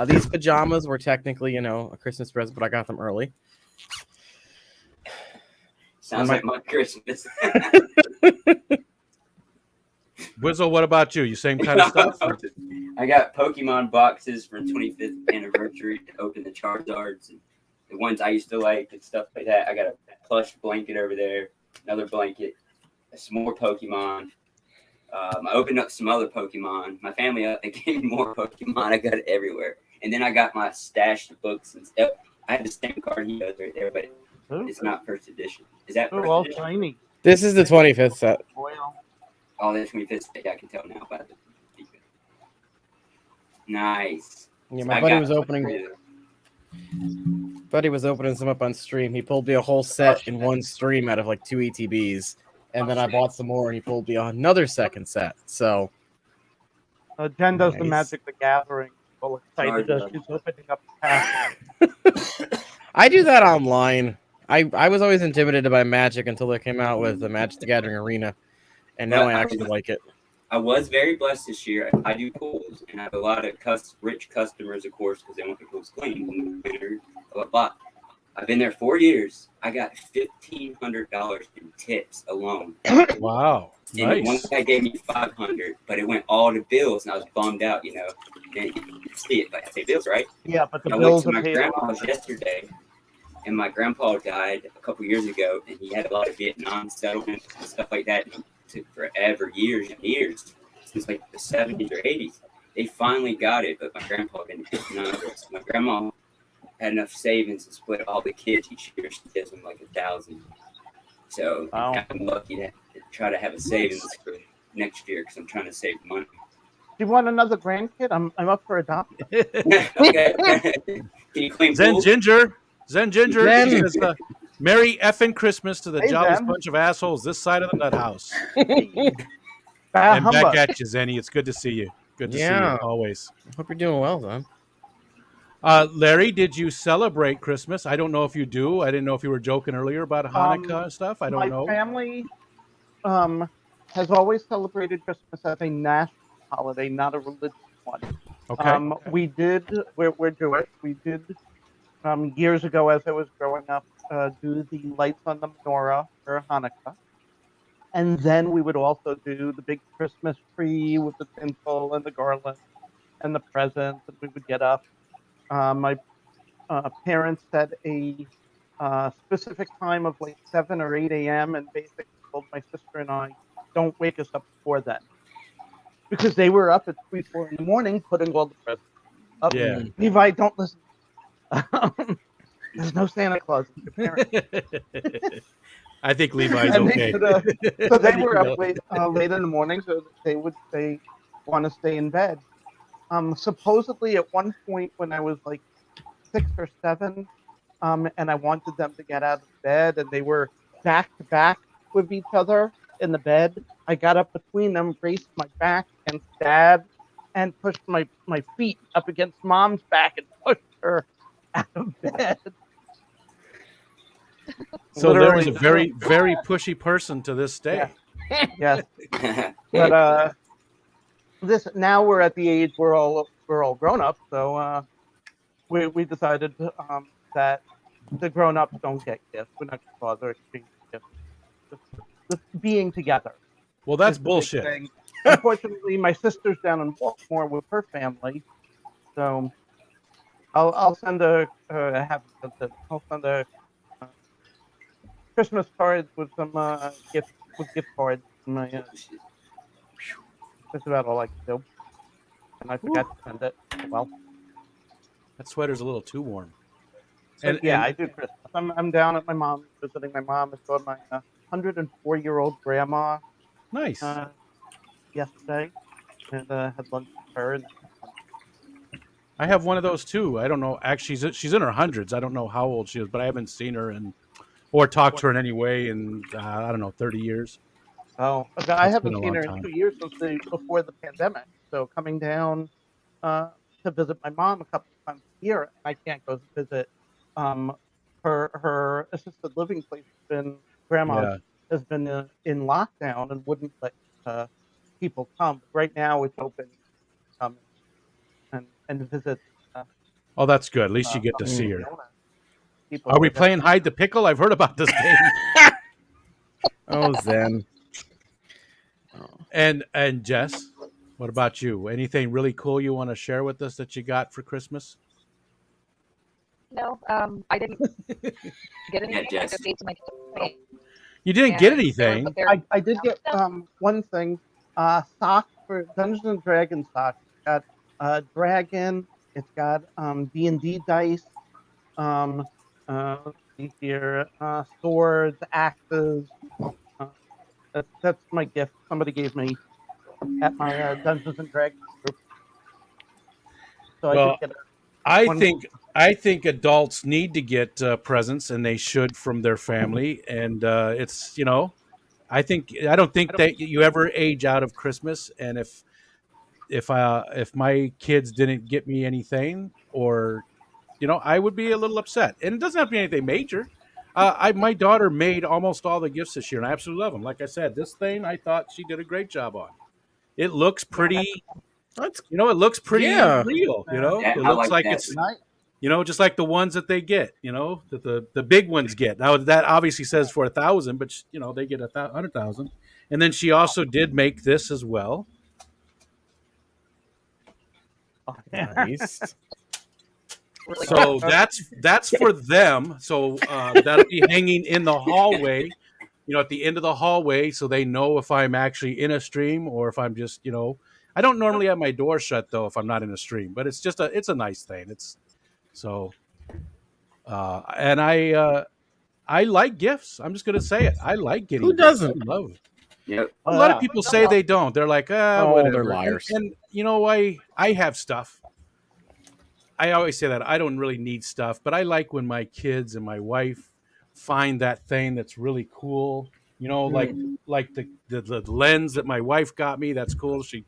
These pajamas were technically, a Christmas present, but I got them early. Sounds like my Christmas. Wizzle, what about you? You same kind of stuff? I got Pokemon boxes for 25th anniversary to open the Charizards and the ones I used to like and stuff like that. I got a plush blanket over there, another blanket, some more Pokemon. I opened up some other Pokemon. My family they gave me more Pokemon. I got it everywhere. And then I got my stash of books and stuff. I have the same card he does right there, but it's not first edition. Is that first all edition? shiny. This is the 25th set. Well, Oh, that's 25th. Yeah, I can tell now. But nice. Yeah, So my I buddy got was opening some up on stream. He pulled me a whole set in one stream out of like 2 ETBs, and then I bought some more, and he pulled me another second set. So Jen does the Nice. Magic the Gathering. Well, excited as she's opening up the pack. I do that online. I was always intimidated by Magic until they came out with the Magic the Gathering Arena, and now I actually like it. I was very blessed this year. I do pools, and I have a lot of rich customers, of course, because they want the pools clean. Blah, blah, blah. I've been there 4 years. I got $1,500 in tips alone. Wow. And one Nice. guy gave me $500, but it went all to bills, and I was bummed out. And you see it, but I say bills, right? Yeah, but the I went bills to are my paid. grandma's yesterday, and my grandpa died a couple years ago, and he had a lot of Vietnam settlements and stuff like that. And it took forever, years and years, since like the 70s or 80s. They finally got it, but my grandpa didn't get none of it. So my grandma had enough savings to split all the kids each year. She gives them like $1,000. So Wow. I'm lucky to try to have a savings for next year because I'm trying to save money. Do you want another grandkid? I'm up for adoption. Okay. Can you clean Zen pool? Ginger. Zen Ginger. Zen. She says, Merry effing Christmas to the Hey, jolliest Zen. bunch of assholes this side of the nut house. Bah, And humbug. back at you, Zenny. It's good to see you. Good to see Yeah. you always. Hope you're doing well, son. Larry, did you celebrate Christmas? I don't know if you do. I didn't know if you were joking earlier about Hanukkah and stuff. I don't My know. family has always celebrated Christmas as a national holiday, not a religious one. Okay. We did. We're Jewish. We did years ago, as I was growing up, do the lights on the menorah for Hanukkah, and then we would also do the big Christmas tree with the tinsel and the garland and the presents, and we would get up. My parents set a specific time of like 7 or 8 a.m. and basically told my sister and I, don't wake us up before then. Because they were up at 3, 4 in the morning putting all the presents up. Yeah. Levi, don't listen. There's no Santa Claus. It's your parents. I think Levi's And okay. so they were up late in the morning, so they want to stay in bed. Supposedly at one point when I was like 6 or 7, and I wanted them to get out of bed, and they were back to back with each other in the bed. I got up between them, braced my back against Dad, and pushed my feet up against Mom's back and pushed her out of bed. So there was a Literally. very, very pushy person to this day. Yes, but now we're at the age we're all grown up, so we decided that the grown ups don't get gifts. We're not going to bother exchanging gifts. Just being together. Well, that's is the big bullshit. thing. Unfortunately, my sister's down in Baltimore with her family, so I'll send a Christmas cards with some gift cards. That's about all I can do. And I forgot to send it. Well, That sweater's a little too warm. so yeah, I do Christmas. I'm down at my mom's, visiting my mom. I saw my 104-year-old grandma Nice. yesterday, and had lunch with her. And I have one of those too. I don't know. Actually, she's in her hundreds. I don't know how old she is, but I haven't seen her or talked to her in any way in I don't know 30 years. I It's been haven't a seen long her in time. 2 years since before the pandemic. So coming down to visit my mom a couple of times a year, I can't go visit. Her assisted living place grandma's Yeah. has been in lockdown and wouldn't let people come. But right now it's open. Come and visit. Oh, that's good. At least you get to some of see the her. owners. People Are we that- playing hide the pickle? I've heard about this game. Oh, Zen. And Jess, what about you? Anything really cool you want to share with us that you got for Christmas? No, I didn't get anything. I Jess. just gave to my family. You didn't get anything. But they're- I did get one thing, socks for Dungeons and Dragons socks. It's got dragon. It's got D&D dice. Let's see here, swords, axes. That's my gift. Somebody gave me at my Dungeons and Dragons group. So I Well, did get I think adults need to get presents, and they should from their family. And it's I don't think that you ever age out of Christmas. And if my kids didn't get me anything, or I would be a little upset. And it doesn't have to be anything major. My daughter made almost all the gifts this year, and I absolutely love them. Like I said, this thing I thought she did a great job on. It looks pretty. That's It looks pretty Yeah. real. Yeah, It I looks like like that. it's nice. just like the ones that they get. That the big ones get. Now that obviously says for 1,000, but they get 100,000. And then she also did make this as well. nice. really So that's for them. So that'll be hanging in the hallway, at the end of the hallway, so they know if I'm actually in a stream or if I'm just, I don't normally have my door shut though if I'm not in a stream, but it's a nice thing. It's so, and I like gifts. I'm just gonna say it. I like getting. Who gifts. doesn't? I love it. Yep. A lot of people say they don't. They're like, whatever. they're liars. And I have stuff. I always say that I don't really need stuff, but I like when my kids and my wife find that thing that's really cool. Like the lens that my wife got me. That's cool. She,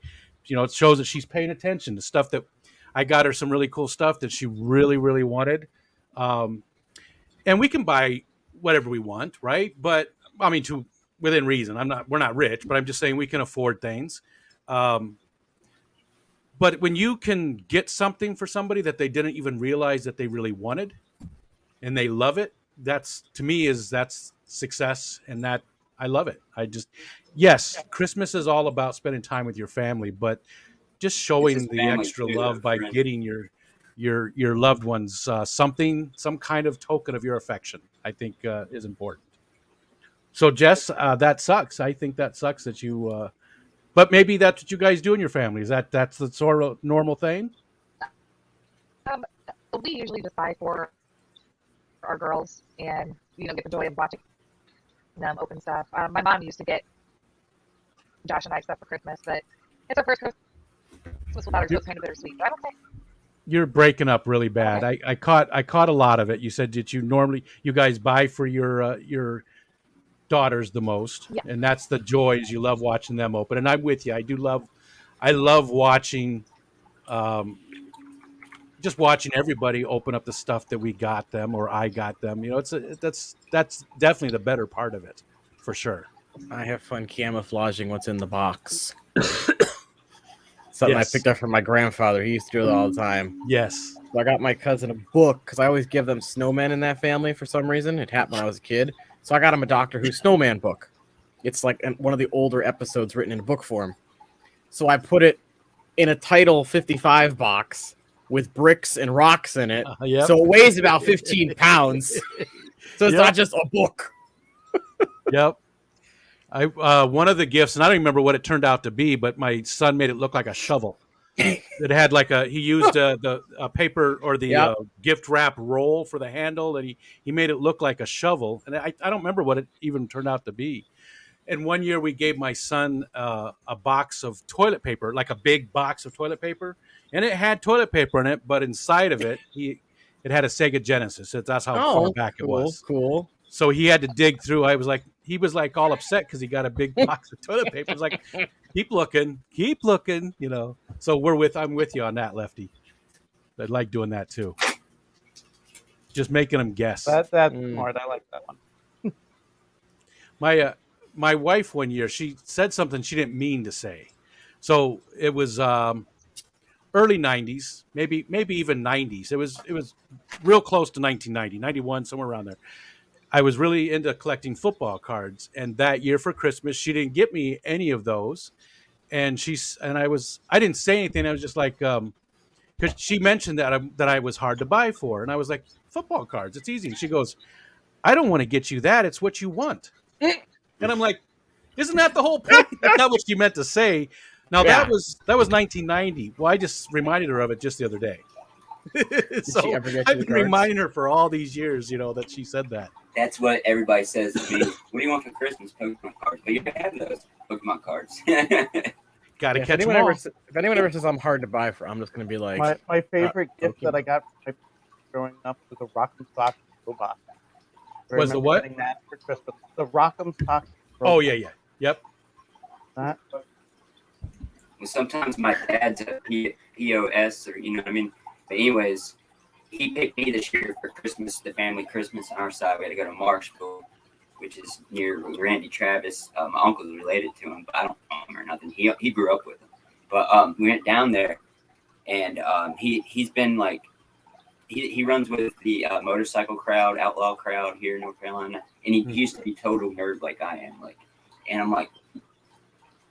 it shows that she's paying attention to stuff that I got her some really cool stuff that she really, really wanted. And we can buy whatever we want, right? But I mean, within reason. We're not rich, but I'm just saying we can afford things. But when you can get something for somebody that they didn't even realize that they really wanted, and they love it, that's success, and that I love it. Yes, Christmas is all about spending time with your family, but just showing just the family extra too, love though, by friend. getting your loved ones some kind of token of your affection, I think is important. So Jess, that sucks. I think that sucks that you. But maybe that's what you guys do in your family. That's the sort of normal thing? we usually just buy for our girls and get the joy of watching them open stuff. My mom used to get Josh and I stuff for Christmas, but it's our first Christmas without her, so it's kind of bittersweet. But I don't think You're breaking up really bad. I caught a lot of it. You said that you guys buy for your daughters the most, Yeah. and that's the joys. You love watching them open, and I'm with you. I love watching, just watching everybody open up the stuff that we got them or I got them. That's definitely the better part of it, for sure. I have fun camouflaging what's in the box. Something Yes. I picked up from my grandfather. He used to do it all the time. Yes. So I got my cousin a book because I always give them snowmen in that family for some reason. It happened when I was a kid. So I got him a Doctor Who snowman book. It's like one of the older episodes written in book form. So I put it in a Title 55 box with bricks and rocks in it. Yep. So it weighs about 15 pounds. So it's Yep. not just a book. Yep. I one of the gifts, and I don't remember what it turned out to be, but my son made it look like a shovel. It had like he used the paper or the Yep. gift wrap roll for the handle, and he made it look like a shovel. And I don't remember what it even turned out to be. And one year we gave my son a box of toilet paper, like a big box of toilet paper, and it had toilet paper in it, but inside of it, it had a Sega Genesis. That's how far Oh, back it cool, was. cool. So he had to dig through. He was like all upset because he got a big box of toilet paper. It's like, keep looking, you know. So I'm with you on that, Lefty. I like doing that too. Just making them guess. That's Mm. smart. I like that one. My wife one year, she said something she didn't mean to say. So it was early 90s, maybe even 90s. It was real close to 1990, 91, somewhere around there. I was really into collecting football cards, and that year for Christmas, she didn't get me any of those. And I didn't say anything. I was just like, because she mentioned that I was hard to buy for, and I was like, football cards, it's easy. And she goes, I don't want to get you that. It's what you want. And I'm like, isn't that the whole point? That's not what she meant to say. Now Yeah. that was 1990. Well, I just reminded her of it just the other day. So she ever get you I've the been cards? reminding her for all these years, you know, that she said that. That's what everybody says to me. What do you want for Christmas? Pokemon cards. But you have those Pokemon cards. Got to If catch them anyone all. if anyone ever says I'm hard to buy for, I'm just gonna be like, My favorite gift that Pokemon. I got from my growing up was a Rock'em Sock robot. I Was the remember what? getting that for Christmas. The Rock'em Sock robot. Oh yeah. Yep. That- Well, sometimes my dad's a POS, or you know what I mean. But anyways, he picked me this year for Christmas, the family Christmas on our side. We had to go to Marshville, which is near Randy Travis. My uncle's related to him, but I don't know him or nothing. He grew up with him. But we went down there, and he's been like he runs with the motorcycle crowd, outlaw crowd here in North Carolina, and he used to be total nerd like I am, like, and I'm like,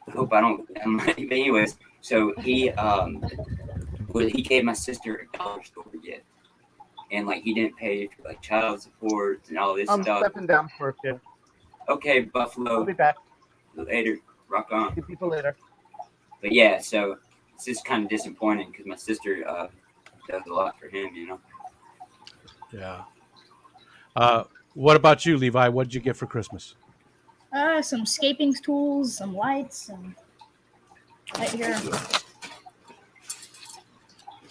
I hope I don't. I'm like, but anyways, so he gave my sister a dollar store gift, and like he didn't pay for like child support and all this I'm stuff. stepping down for a few. Okay, I'll Buffalo, be back. later, rock on. See people later. But yeah, so it's just kind of disappointing because my sister does a lot for him, you know. Yeah. What about you, Levi? What did you get for Christmas? Some scaping tools, some lights, and right here.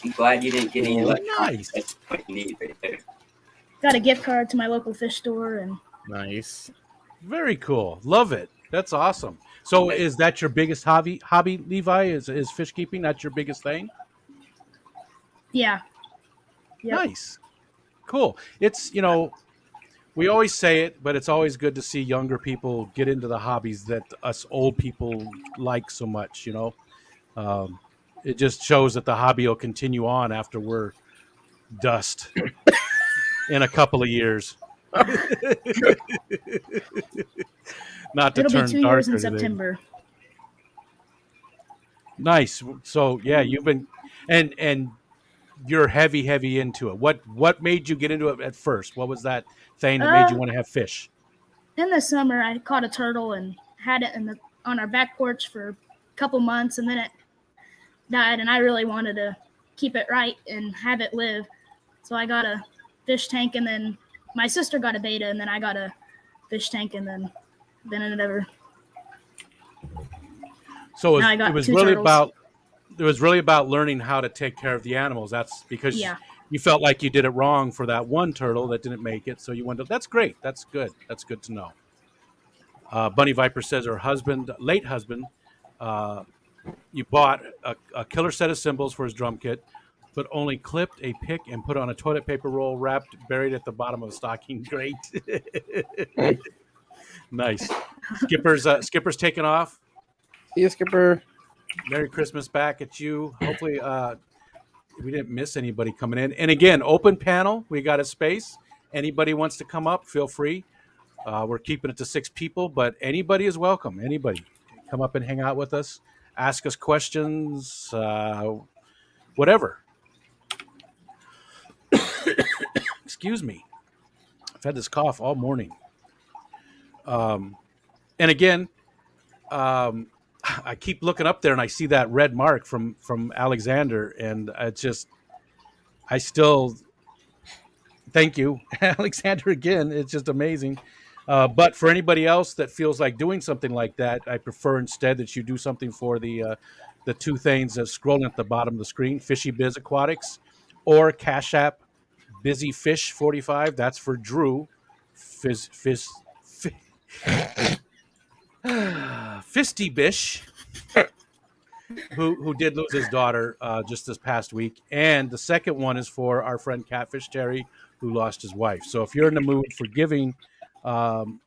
I'm glad you didn't get any Nice. electronics. That's what you need right there. Got a gift card to my local fish store, and nice. Very cool. Love it. That's awesome. So is that your biggest hobby, Levi? Is fish keeping? That's your biggest thing? yeah. Yep. Nice. Cool. It's, you know, we always say it, but it's always good to see younger people get into the hobbies that us old people like so much, you know. It just shows that the hobby will continue on after we're dust in a couple of years. Not to It'll turn be 2 dark years or in anything. September. Nice. So yeah, you've been and you're heavy into it. What made you get into it at first? What was that thing that made you want to have fish? In the summer, I caught a turtle and had it on our back porch for a couple months, and then it died, and I really wanted to keep it right and have it live. So I got a fish tank, and then my sister got a beta, and then I got a fish tank, and then it never. So Now I got it was two really turtles. about learning how to take care of the animals. That's because Yeah. you felt like you did it wrong for that one turtle that didn't make it. So you went to, that's great. That's good. That's good to know. Bunny Viper says her late husband, you bought a killer set of cymbals for his drum kit, but only clipped a pick and put on a toilet paper roll, wrapped, buried at the bottom of a stocking. Great. Nice. Skipper's taking off. See you, Skipper. Merry Christmas back at you. Hopefully we didn't miss anybody coming in. And again, open panel. We got a space. Anybody wants to come up, feel free. We're keeping it to 6 people, but anybody is welcome. Anybody. Come up and hang out with us. Ask us questions. Whatever. Excuse me. I've had this cough all morning. And again, I keep looking up there and I see that red mark from Alexander, and it's just I still thank you, Alexander. Again, it's just amazing. But for anybody else that feels like doing something like that, I prefer instead that you do something for the two things that's scrolling at the bottom of the screen: Fishy Biz Aquatics or Cash App Busy Fish 45. That's for Drew. Fisty Bish, who did lose his daughter just this past week, and the second one is for our friend Catfish Terry, who lost his wife. So if you're in the mood for giving, um,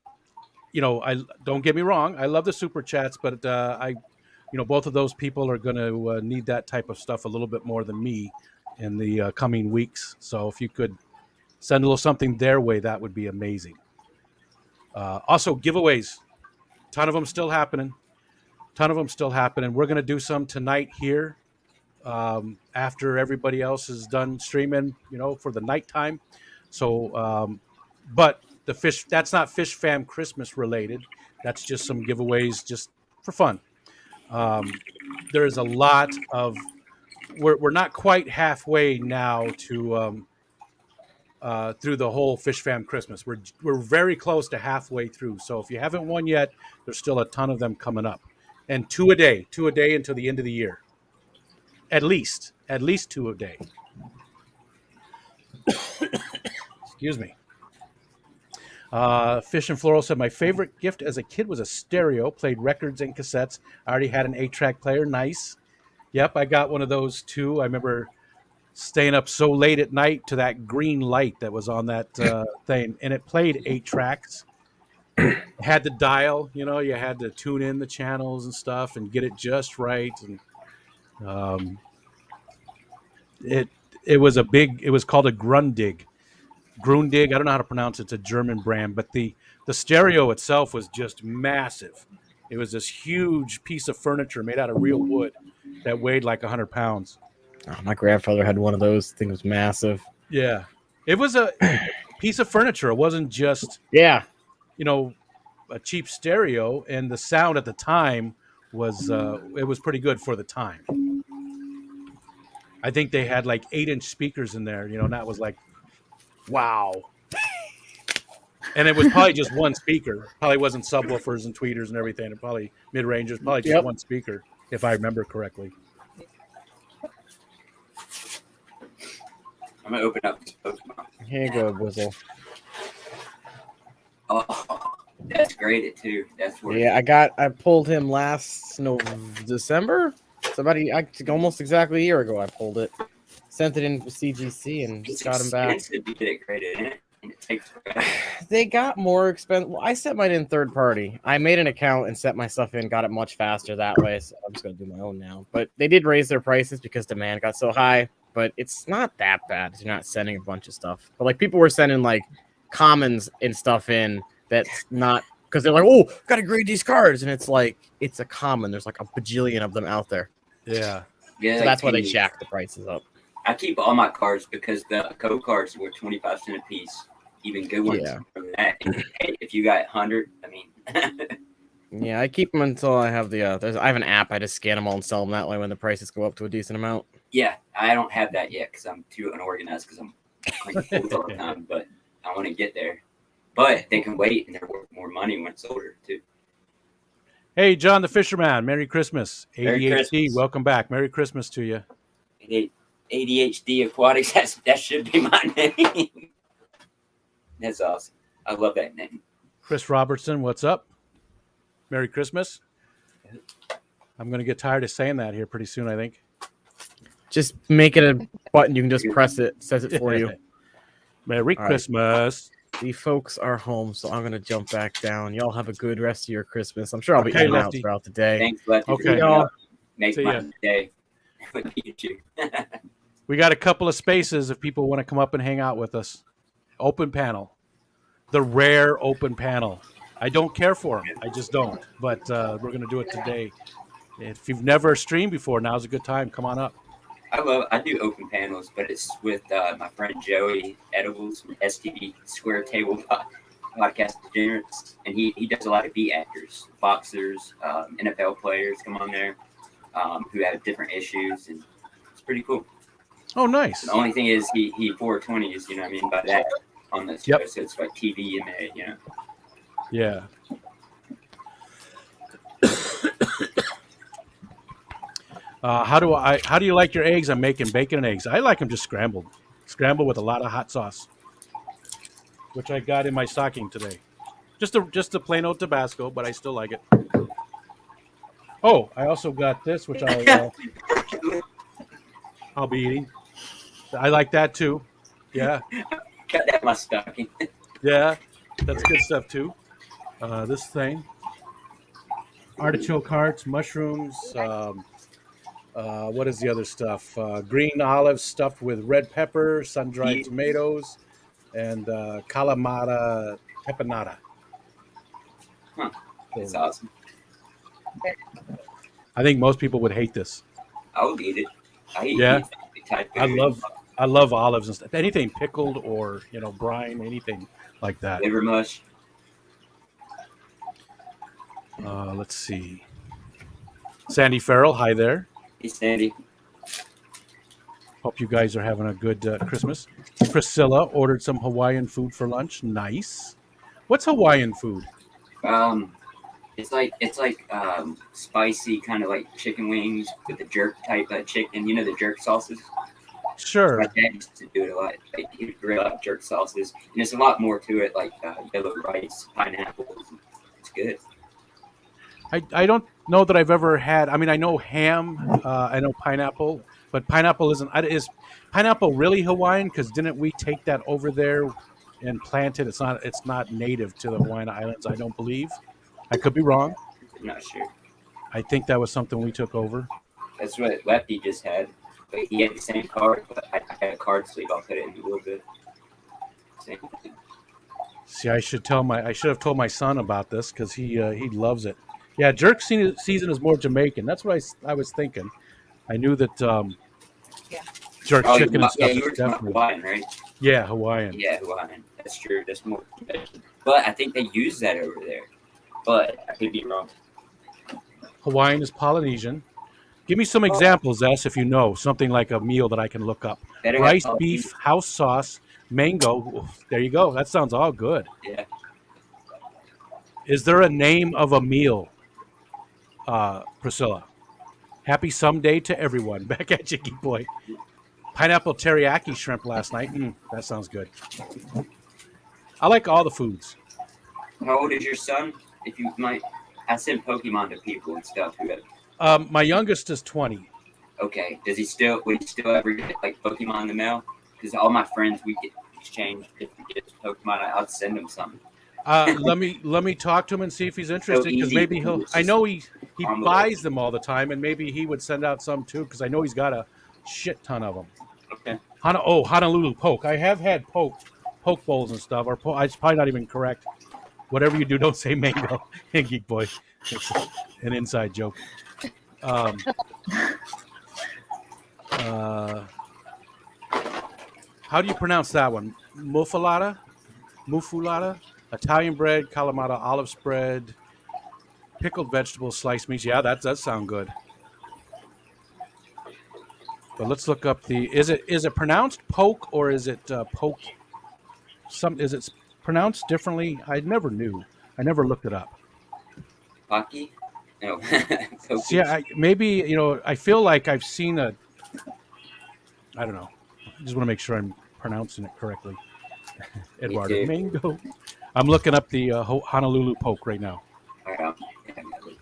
I don't get me wrong, I love the super chats, but both of those people are going to need that type of stuff a little bit more than me in the coming weeks. So if you could send a little something their way, that would be amazing. Also, giveaways, ton of them still happening. We're going to do some tonight here after everybody else is done streaming, for the nighttime. So, but that's not Fish Fam Christmas related. That's just some giveaways just for fun. There is a lot of, we're not quite halfway now to through the whole Fish Fam Christmas. We're very close to halfway through. So if you haven't won yet, there's still a ton of them coming up, and two a day until the end of the year. At least two a day. Excuse me. Fish and Floral said, my favorite gift as a kid was a stereo, played records and cassettes. I already had an 8-track player. Nice. Yep, I got one of those too. I remember staying up so late at night to that green light that was on that thing, and it played 8 tracks. It had the dial, you had to tune in the channels and stuff and get it just right. And it was called a Grundig. I don't know how to pronounce it. It's a German brand, but the stereo itself was just massive. It was this huge piece of furniture made out of real wood that weighed like 100 pounds. Oh, my grandfather had one of those. Thing was massive. Yeah, it was a piece of furniture. It wasn't just a cheap stereo, and the sound at the time was it was pretty good for the time. I think they had like 8-inch speakers in there, and that was like, wow. And it was probably just one speaker. Probably wasn't subwoofers and tweeters and everything. And probably mid-rangers. Probably just one speaker, if I remember correctly. I'm gonna open up this Pokemon. Here you go, Whizzle. Oh, that's graded too. That's worth I pulled him last December. It's about almost exactly a year ago. I pulled it, sent it in for CGC, and it's got him back. To get it graded in, and it takes forever. They got more expensive. Well, I set mine in third party. I made an account and set my stuff in, got it much faster that way. So I'm just gonna do my own now. But they did raise their prices because demand got so high. But it's not that bad. You're not sending a bunch of stuff. But like people were sending like commons and stuff in that's not, because they're like, oh, gotta grade these cards, and it's like it's a common. There's like a bajillion of them out there. Yeah. So that's why they jack the prices up. I keep all my cards because the code cards were 25 cents a piece. Even good ones from that. And hey, if you got 100, I mean. Yeah, I keep them until I have the. I have an app. I just scan them all and sell them that way when the prices go up to a decent amount. Yeah, I don't have that yet because I'm too unorganized because I'm like all the time. But I want to get there. But they can wait and they're worth more money when it's older too. Hey, John the Fisherman, Merry Christmas. Merry ADHD, Christmas. Welcome back. Merry Christmas to you. ADHD Aquatics, that should be my name. That's awesome. I love that name. Chris Robertson, what's up? Merry Christmas. I'm going to get tired of saying that here pretty soon, I think. Just make it a button. You can just press it. It says it for you. Merry Christmas. The folks are home, so I'm going to jump back down. Y'all have a good rest of your Christmas. I'm sure I'll be in and out throughout the day. Thanks, Lefty. Okay. Y'all. Makes my day. We got a couple of spaces if people want to come up and hang out with us. Open panel. The rare open panel. I don't care for them. I just don't. But we're going to do it today. If you've never streamed before, now's a good time. Come on up. I do open panels, but it's with my friend Joey Edibles from STV Square Table podcast Degenerates, and he does a lot of beat actors, boxers, NFL players come on there who have different issues, and it's pretty cool. Oh, nice. The only thing is he 420s, you know what I mean, by that on the show, Yep. so it's like TV in there, you know. Yeah. How do you like your eggs? I'm making bacon and eggs. I like them just scrambled with a lot of hot sauce, which I got in my stocking today. Just a plain old Tabasco, but I still like it. Oh, I also got this, which I'll be eating. I like that too. Yeah, Got that in my stocking. yeah, that's good stuff too. This thing, artichoke hearts, mushrooms. What is the other stuff? Green olives stuffed with red pepper, sun-dried tomatoes, and calamata pepanada. Huh. That's awesome. I think most people would hate this. I would eat it. I eat Yeah. Thai I food. love olives and stuff. Anything pickled or brine, anything like that. Liver mush. Let's see. Sandy Farrell, hi there. Hey, Sandy. Hope you guys are having a good Christmas. Priscilla ordered some Hawaiian food for lunch. Nice. What's Hawaiian food? It's like spicy, kind of like chicken wings with the jerk type of chicken. You know the jerk sauces. Sure. My dad used to do it a lot. Like, he would grill up jerk sauces, and there's a lot more to it, like yellow rice, pineapples. It's good. I don't know that I've ever had. I mean, I know ham. I know pineapple, but pineapple isn't. Is pineapple really Hawaiian? Because didn't we take that over there and plant it? It's not native to the Hawaiian Islands. I don't believe. I could be wrong. I'm not sure. I think that was something we took over. That's what Lefty just had. But he had the same card, but I had a card sleeve. I'll put it in a little bit. Same thing. See, I should have told my son about this because he loves it. Yeah, jerk season is more Jamaican. That's what I was thinking. I knew that jerk chicken and stuff you were is talking definitely Hawaiian, right? Yeah, Hawaiian. Yeah, Hawaiian. That's true. That's more. But I think they use that over there. But I could be wrong. Hawaiian is Polynesian. Give me some examples, S, if you know something like a meal that I can look up. Better Rice, have beef, house sauce, mango. Ooh, there you go. That sounds all good. Yeah. Is there a name of a meal, Priscilla? Happy someday to everyone. Back at you, Geek Boy. Pineapple teriyaki shrimp last night. That sounds good. I like all the foods. How old is your son? If you might, I send Pokemon to people and stuff. My youngest is 20. Okay. Would he still ever get like Pokemon in the mail? Because all my friends, we get exchange different gifts Pokemon. I'll send him some. Let me talk to him and see if he's interested, because maybe he'll. I know he buys them all the time, and maybe he would send out some too, because I know he's got a shit ton of them. Okay. Honolulu poke. I have had poke bowls and stuff. Or it's probably not even correct. Whatever you do, don't say mango. Hey, Geek Boy, it's an inside joke. How do you pronounce that one? Muffuletta? Italian bread, Kalamata olive spread, pickled vegetables, sliced meats. Yeah, that does sound good. But let's look up is it pronounced poke or is it poke? Is it pronounced differently? I never knew. I never looked it up. Pocky? No. Yeah, maybe, I feel like I've seen I don't know. I just want to make sure I'm pronouncing it correctly. Eduardo Mango. I'm looking up the Honolulu poke right now.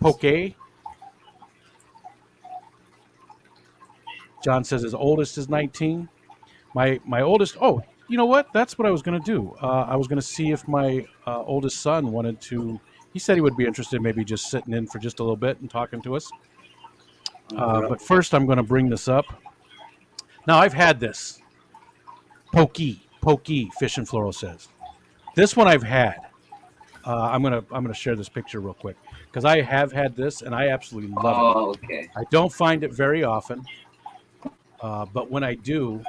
Poke. John says his oldest is 19. My oldest. Oh, you know what? That's what I was going to do. I was going to see if my oldest son wanted to. He said he would be interested, maybe just sitting in for just a little bit and talking to us. But first, I'm going to bring this up. Now, I've had this. Pokey, Fish and Floral says. This one I've had. I'm gonna share this picture real quick because I have had this and I absolutely love it. Okay. I don't find it very often, but when I do,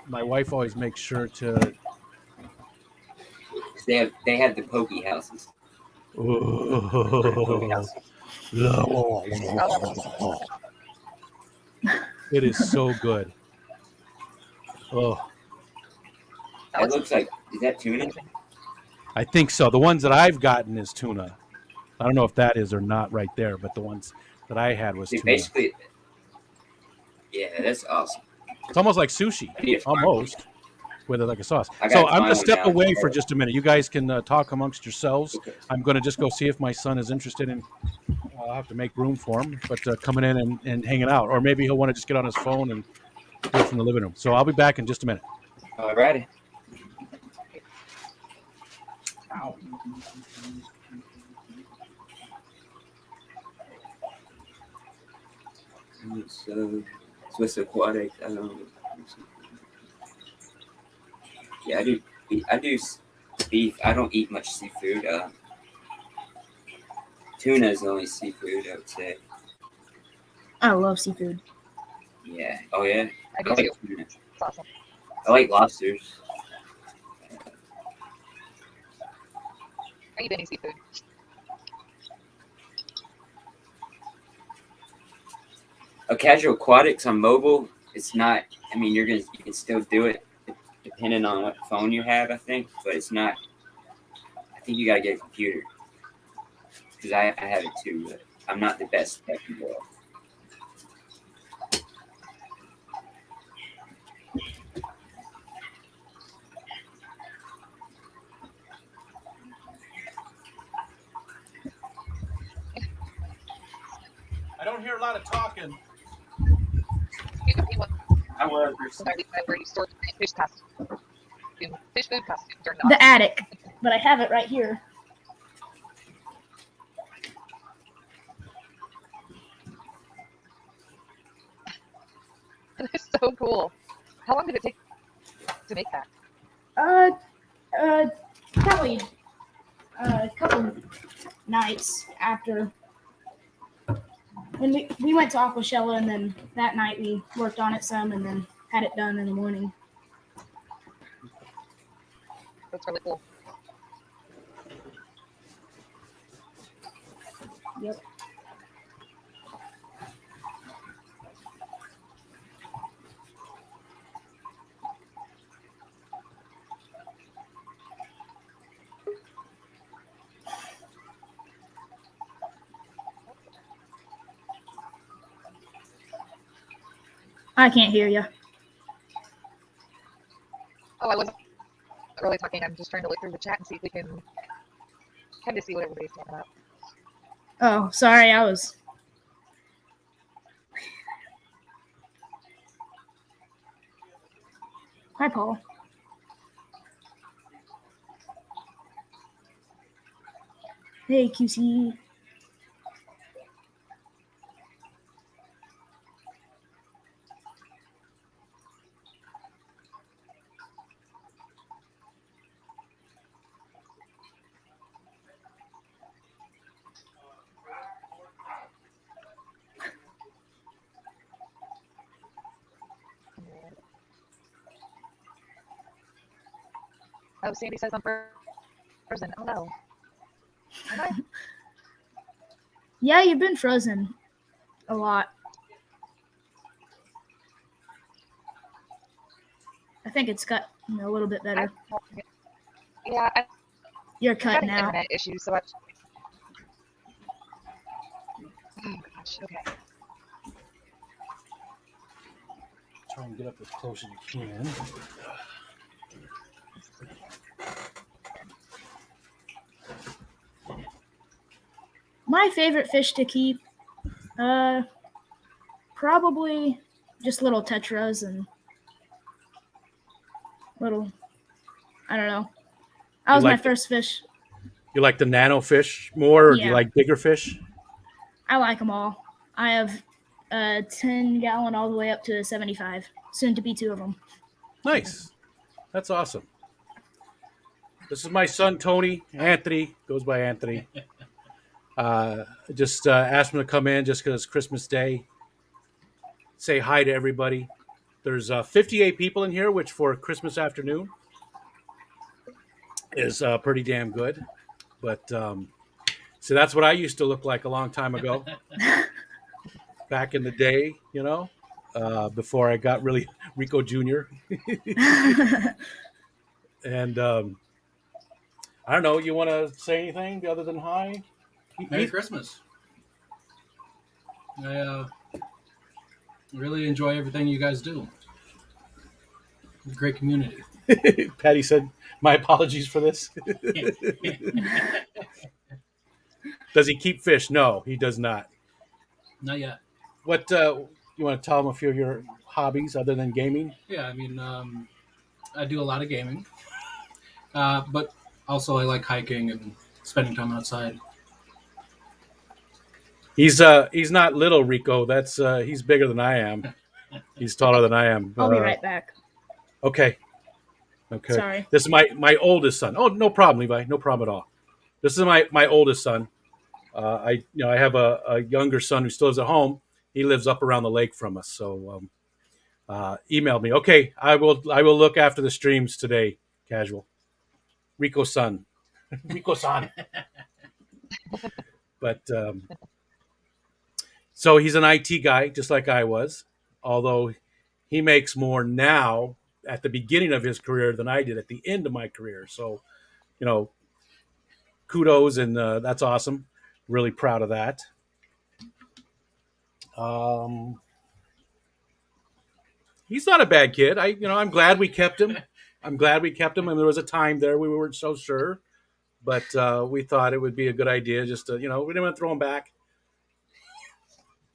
my wife always makes sure to They have the pokey houses. It is so good. Oh, It looks like, is that tuna? I think so. The ones that I've gotten is tuna. I don't know if that is or not right there, but the ones that I had was Dude, tuna. basically, yeah, that's awesome. It's almost like sushi, I need to find almost, with it like a sauce. I So gotta I'm find going to one step now. away for just a minute. You guys can talk amongst yourselves. Okay. I'm going to just go see if my son is interested in. I'll have to make room for him, but coming in and hanging out, or maybe he'll want to just get on his phone and do it from the living room. So I'll be back in just a minute. Alrighty. Ow. So Swiss aquatic. Yeah, I do beef. I don't eat much seafood. Tuna is the only seafood I would say. I love seafood. Yeah. Oh yeah. I do I like too. tuna. It's awesome. I like lobsters. I eat any seafood. A casual aquatics on mobile. It's not. I mean, you can still do it depending on what phone you have. I think, but it's not. I think you gotta get a computer because I have it too. But I'm not the best tech in the world. I don't hear a lot of talking. You can be one I was. where you store fish costumes. Fish food costumes are not. The attic, but I have it right here. It's so cool. How long did it take to make that? Probably a couple nights after. When we went to Aquashella, and then that night we worked on it some, and then had it done in the morning. That's really cool. Yep. I can't hear you. Oh, I wasn't really talking. I'm just trying to look through the chat and see if we can kind of see what everybody's talking about. Oh, sorry, I was. Hi, Paul. Hey, QC. Oh, Sandy says I'm frozen. Oh no. Am I? Yeah, you've been frozen a lot. I think it's got a little bit better. Yeah, I You're got cutting an out. internet issue, so I. Oh gosh. Okay. Try and get up as close as you can. My favorite fish to keep, probably just little tetras and little. I don't know. That was my first fish. You like the nano fish more, or do you Yeah. like bigger fish? I like them all. I have a 10-gallon all the way up to a 75. Soon to be 2 of them. Nice. That's awesome. This is my son, Tony. Anthony. Goes by Anthony. Just asked him to come in just because it's Christmas Day. Say hi to everybody. There's 58 people in here, which for Christmas afternoon. is pretty damn good. But so that's what I used to look like a long time ago, back in the day, before I got really Rico Jr. And I don't know. You want to say anything other than hi? Merry Christmas. I really enjoy everything you guys do. It's a great community. Patty said, "My apologies for this." Does he keep fish? No, he does not. Not yet. What you want to tell him a few of your hobbies other than gaming? Yeah, I mean, I do a lot of gaming, but also I like hiking and spending time outside. He's not little Rico. That's he's bigger than I am. He's taller than I am. I'll be right back. Okay. Okay. Sorry. This is my oldest son. Oh, no problem, Levi. No problem at all. This is my oldest son. I have a younger son who still lives at home. He lives up around the lake from us. So email me. Okay, I will look after the streams today. Casual. Rico son. Rico san. But so he's an IT guy, just like I was. Although he makes more now at the beginning of his career than I did at the end of my career. So, kudos, and that's awesome. Really proud of that. He's not a bad kid. I'm glad we kept him. I'm glad we kept him. And there was a time there we weren't so sure, but we thought it would be a good idea just to, we didn't want to throw him back.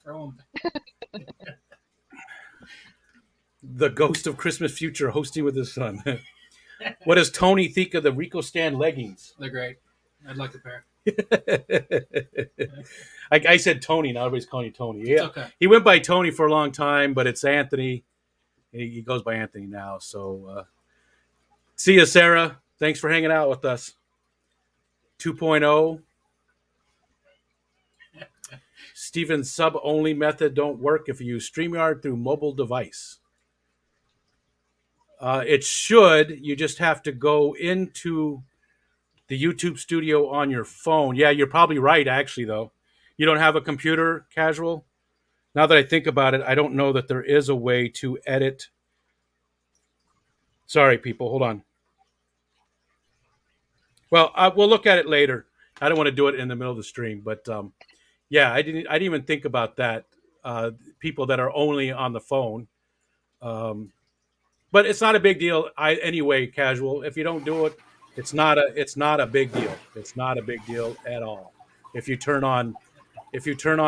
Throw 'em. The ghost of Christmas future hosting with his son. What does Tony think of the Rico Stand leggings? They're great. I'd like a pair. I said Tony. Now everybody's calling you Tony. Yeah, It's okay. he went by Tony for a long time, but it's Anthony. He goes by Anthony now. So see you, Sarah. Thanks for hanging out with us. 2.0. Steven's sub-only method don't work if you use StreamYard through mobile device. It should. You just have to go into the YouTube studio on your phone. Yeah, you're probably right, actually, though. You don't have a computer, Casual? Now that I think about it, I don't know that there is a way to edit. Sorry, people. Hold on. Well, we'll look at it later. I don't want to do it in the middle of the stream, but yeah, I didn't even think about that. People that are only on the phone. But it's not a big deal. Anyway, Casual. If you don't do it, it's not a big deal. It's not a big deal at all. If you turn on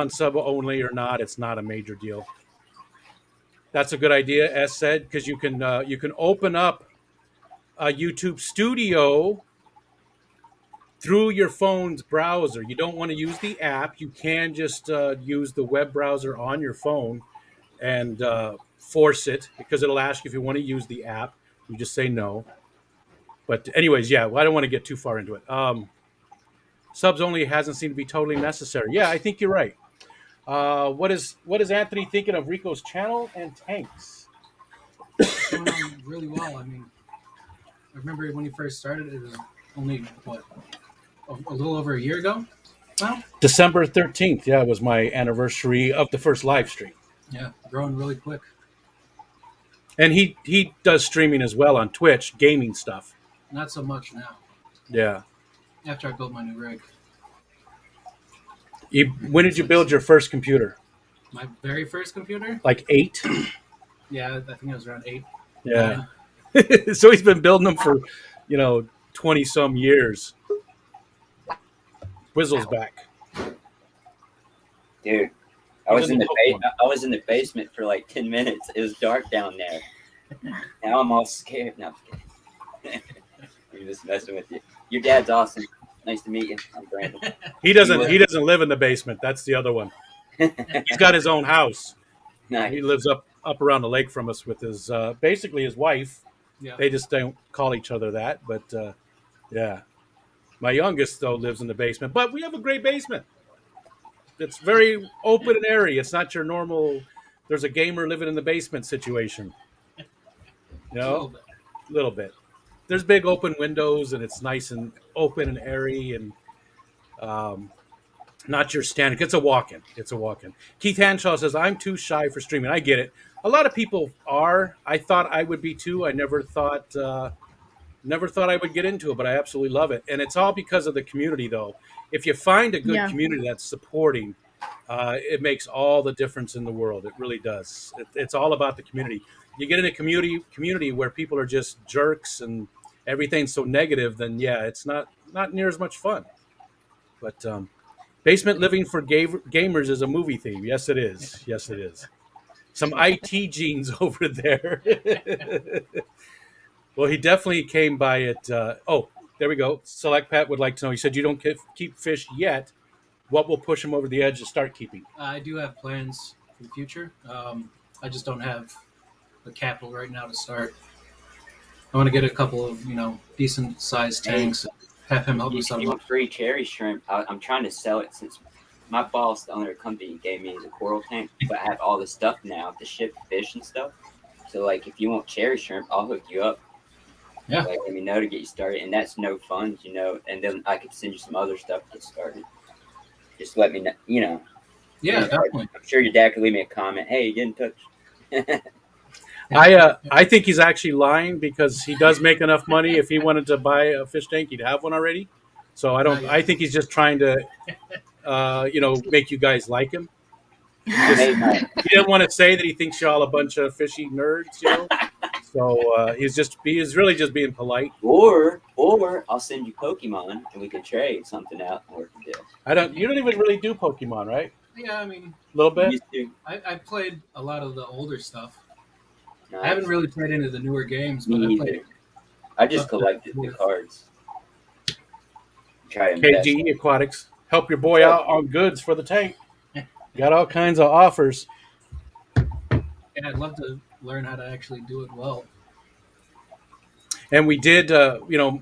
sub only or not, it's not a major deal. That's a good idea, as said, because you can open up a YouTube Studio through your phone's browser. You don't want to use the app. You can just use the web browser on your phone and force it, because it'll ask you if you want to use the app. You just say no. But anyways, yeah, I don't want to get too far into it. Subs only hasn't seemed to be totally necessary. Yeah, I think you're right. What is Anthony thinking of Rico's channel and tanks? It's going on really well. I mean, I remember when he first started, it was only, a little over a year ago now? December 13th, yeah, was my anniversary of the first live stream. Yeah, growing really quick. And he does streaming as well on Twitch, gaming stuff. Not so much now. Yeah. After I built my new rig. When did you build your first computer? My very first computer? Like 8? Yeah, I think it was around 8. Yeah. So he's been building them for, 20 some years. Whizzle's back. Dude, I was in the basement for like 10 minutes. It was dark down there. Now I'm all scared. No, I'm kidding. I'm just messing with you. Your dad's awesome. Nice to meet you. I'm Brandon. He doesn't live in the basement. That's the other one. He's got his own house. Nice. He lives up around the lake from us with his basically his wife. Yeah. They just don't call each other that, but yeah. My youngest though lives in the basement, but we have a great basement. It's very open and airy. It's not your normal there's a gamer living in the basement situation. A little bit. Little bit. there's big open windows, and it's nice and open and airy, and um, not your standard. It's a walk-in. It's a walk-in. Keith Hanshaw says, "I'm too shy for streaming." I get it. A lot of people are. I thought I would be too. I never thought I would get into it, but I absolutely love it. And it's all because of the community, though. If you find a good Yeah. community that's supporting, it makes all the difference in the world. It really does. It's all about the community. You get in a community where people are just jerks and everything's so negative, then yeah, it's not near as much fun. But Basement Living for Gamers is a movie theme. Yes, it is. Yes, it is. Some IT genes over there. Well, he definitely came by it. Oh, there we go. Select Pat would like to know. He said, "You don't keep fish yet. What will push him over the edge to start keeping?" I do have plans for the future. I just don't have the capital right now to start. I want to get a couple of decent sized tanks and have him help me You set you them up. want free cherry shrimp? I'm trying to sell it since my boss, the owner of the company, gave me the coral tank, but I have all the stuff now to ship fish and stuff. So like, if you want cherry shrimp, I'll hook you up. Yeah. Like, let me know to get you started, and that's no funds, and then I could send you some other stuff to get started. Just let me know, Yeah, definitely. I'm sure your dad could leave me a comment. Hey, get in touch. I think he's actually lying because he does make enough money. If he wanted to buy a fish tank, he'd have one already. So I don't. I think he's just trying to, make you guys like him. I made my He didn't want to say that he thinks y'all a bunch of fishy nerds. So he's really just being polite. or I'll send you Pokemon and we can trade something out and work together. You don't even really do Pokemon, right? Yeah, I mean, A little bit. Used to. I played a lot of the older stuff. No, I haven't really played any of the newer games, but Me I played. either. I just collected the cards. Try to invest. KGE Aquatics, help your boy out on goods for the tank. Got all kinds of offers. And I'd love to learn how to actually do it well. And we did,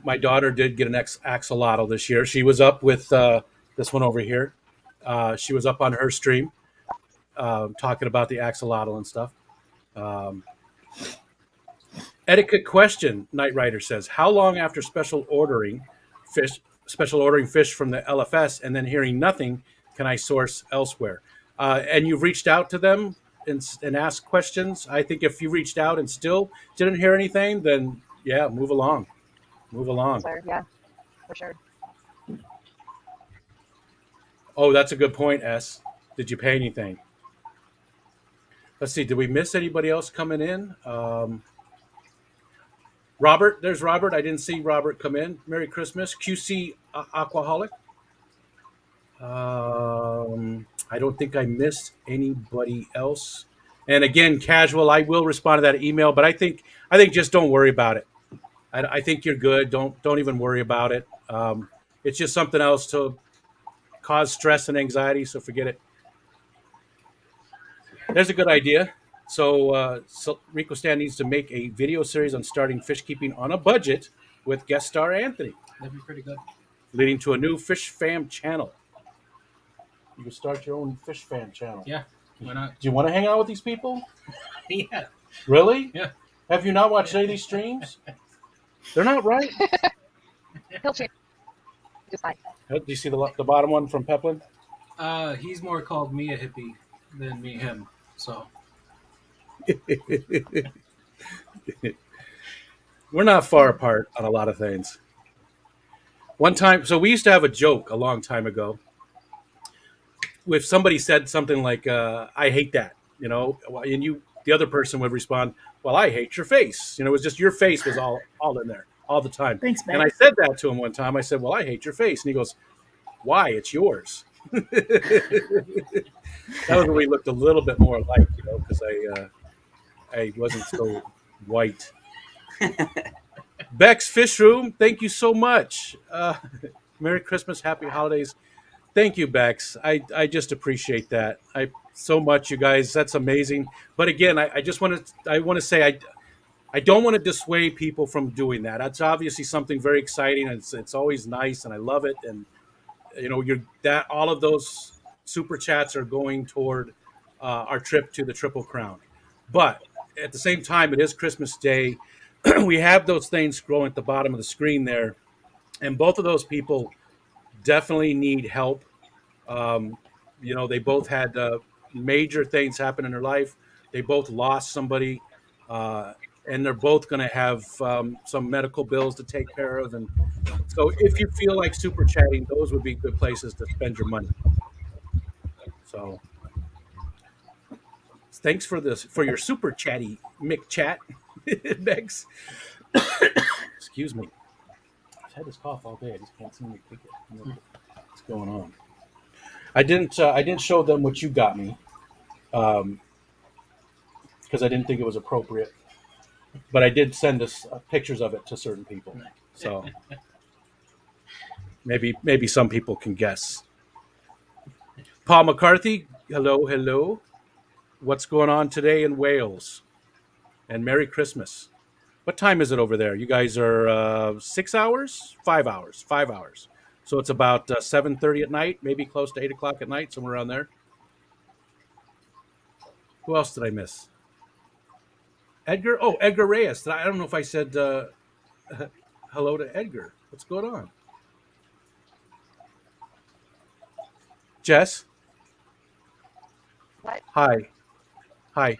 my daughter did get an axolotl this year. She was up with this one over here. She was up on her stream talking about the axolotl and stuff. Etiquette question, Knight Rider says, how long after special ordering fish from the LFS and then hearing nothing can I source elsewhere? And you've reached out to them and asked questions. I think if you reached out and still didn't hear anything, then yeah, move along. So, yeah, for sure. Oh, that's a good point, S. Did you pay anything? Let's see. Did we miss anybody else coming in? Robert, there's Robert. I didn't see Robert come in. Merry Christmas. QC Aquaholic. I don't think I missed anybody else. And again, casual, I will respond to that email, but I think just don't worry about it. I think you're good. Don't even worry about it. It's just something else to cause stress and anxiety, so forget it. There's a good idea. So Rico Stan needs to make a video series on starting fish keeping on a budget with guest star Anthony, That'd be pretty good. leading to a new Fish Fam channel. You can start your own Fish Fam channel. Yeah, why not? Do you want to hang out with these people? Yeah. Really? Yeah. Have you not watched any of these streams? They're not right. He'll change. Just fine. Do you see the bottom one from Peplin? He's more called me a hippie than me him. So We're not far apart on a lot of things. One time, so we used to have a joke a long time ago. If somebody said something like, I hate that, and the other person would respond, well, I hate your face. It was just your face was all in there all the time. Thanks, And man. I said that to him one time. I said, well, I hate your face. And he goes, why? It's yours. That was when we looked a little bit more alike, because I wasn't so white. Beck's Fish Room, thank you so much. Merry Christmas, Happy Holidays. Thank you, Bex. I just appreciate that. So much, you guys. That's amazing. But again, I want to say I don't want to dissuade people from doing that. That's obviously something very exciting, and it's always nice, and I love it. And all of those super chats are going toward our trip to the Triple Crown. But at the same time, it is Christmas Day. we have those things scrolling at the bottom of the screen there, and both of those people definitely need help. Um, they both had major things happen in their life. They both lost somebody, uh, and they're both going to have some medical bills to take care of. And so, if you feel like super chatting, those would be good places to spend your money. So, thanks for your super chatty Mick chat, Megs. Excuse me. I've had this cough all day. I just can't seem to kick it. What's going on? I didn't show them what you got me, because I didn't think it was appropriate. But I did send us pictures of it to certain people, so maybe some people can guess. Paul McCarthy, hello. What's going on today in Wales? And Merry Christmas. What time is it over there? You guys are 6 hours, 5 hours, 5 hours. So it's about 7:30 at night, maybe close to 8 o'clock at night, somewhere around there. Who else did I miss? Edgar? Oh, Edgar Reyes. I don't know if I said hello to Edgar. What's going on? Jess? What? Hi. Hi.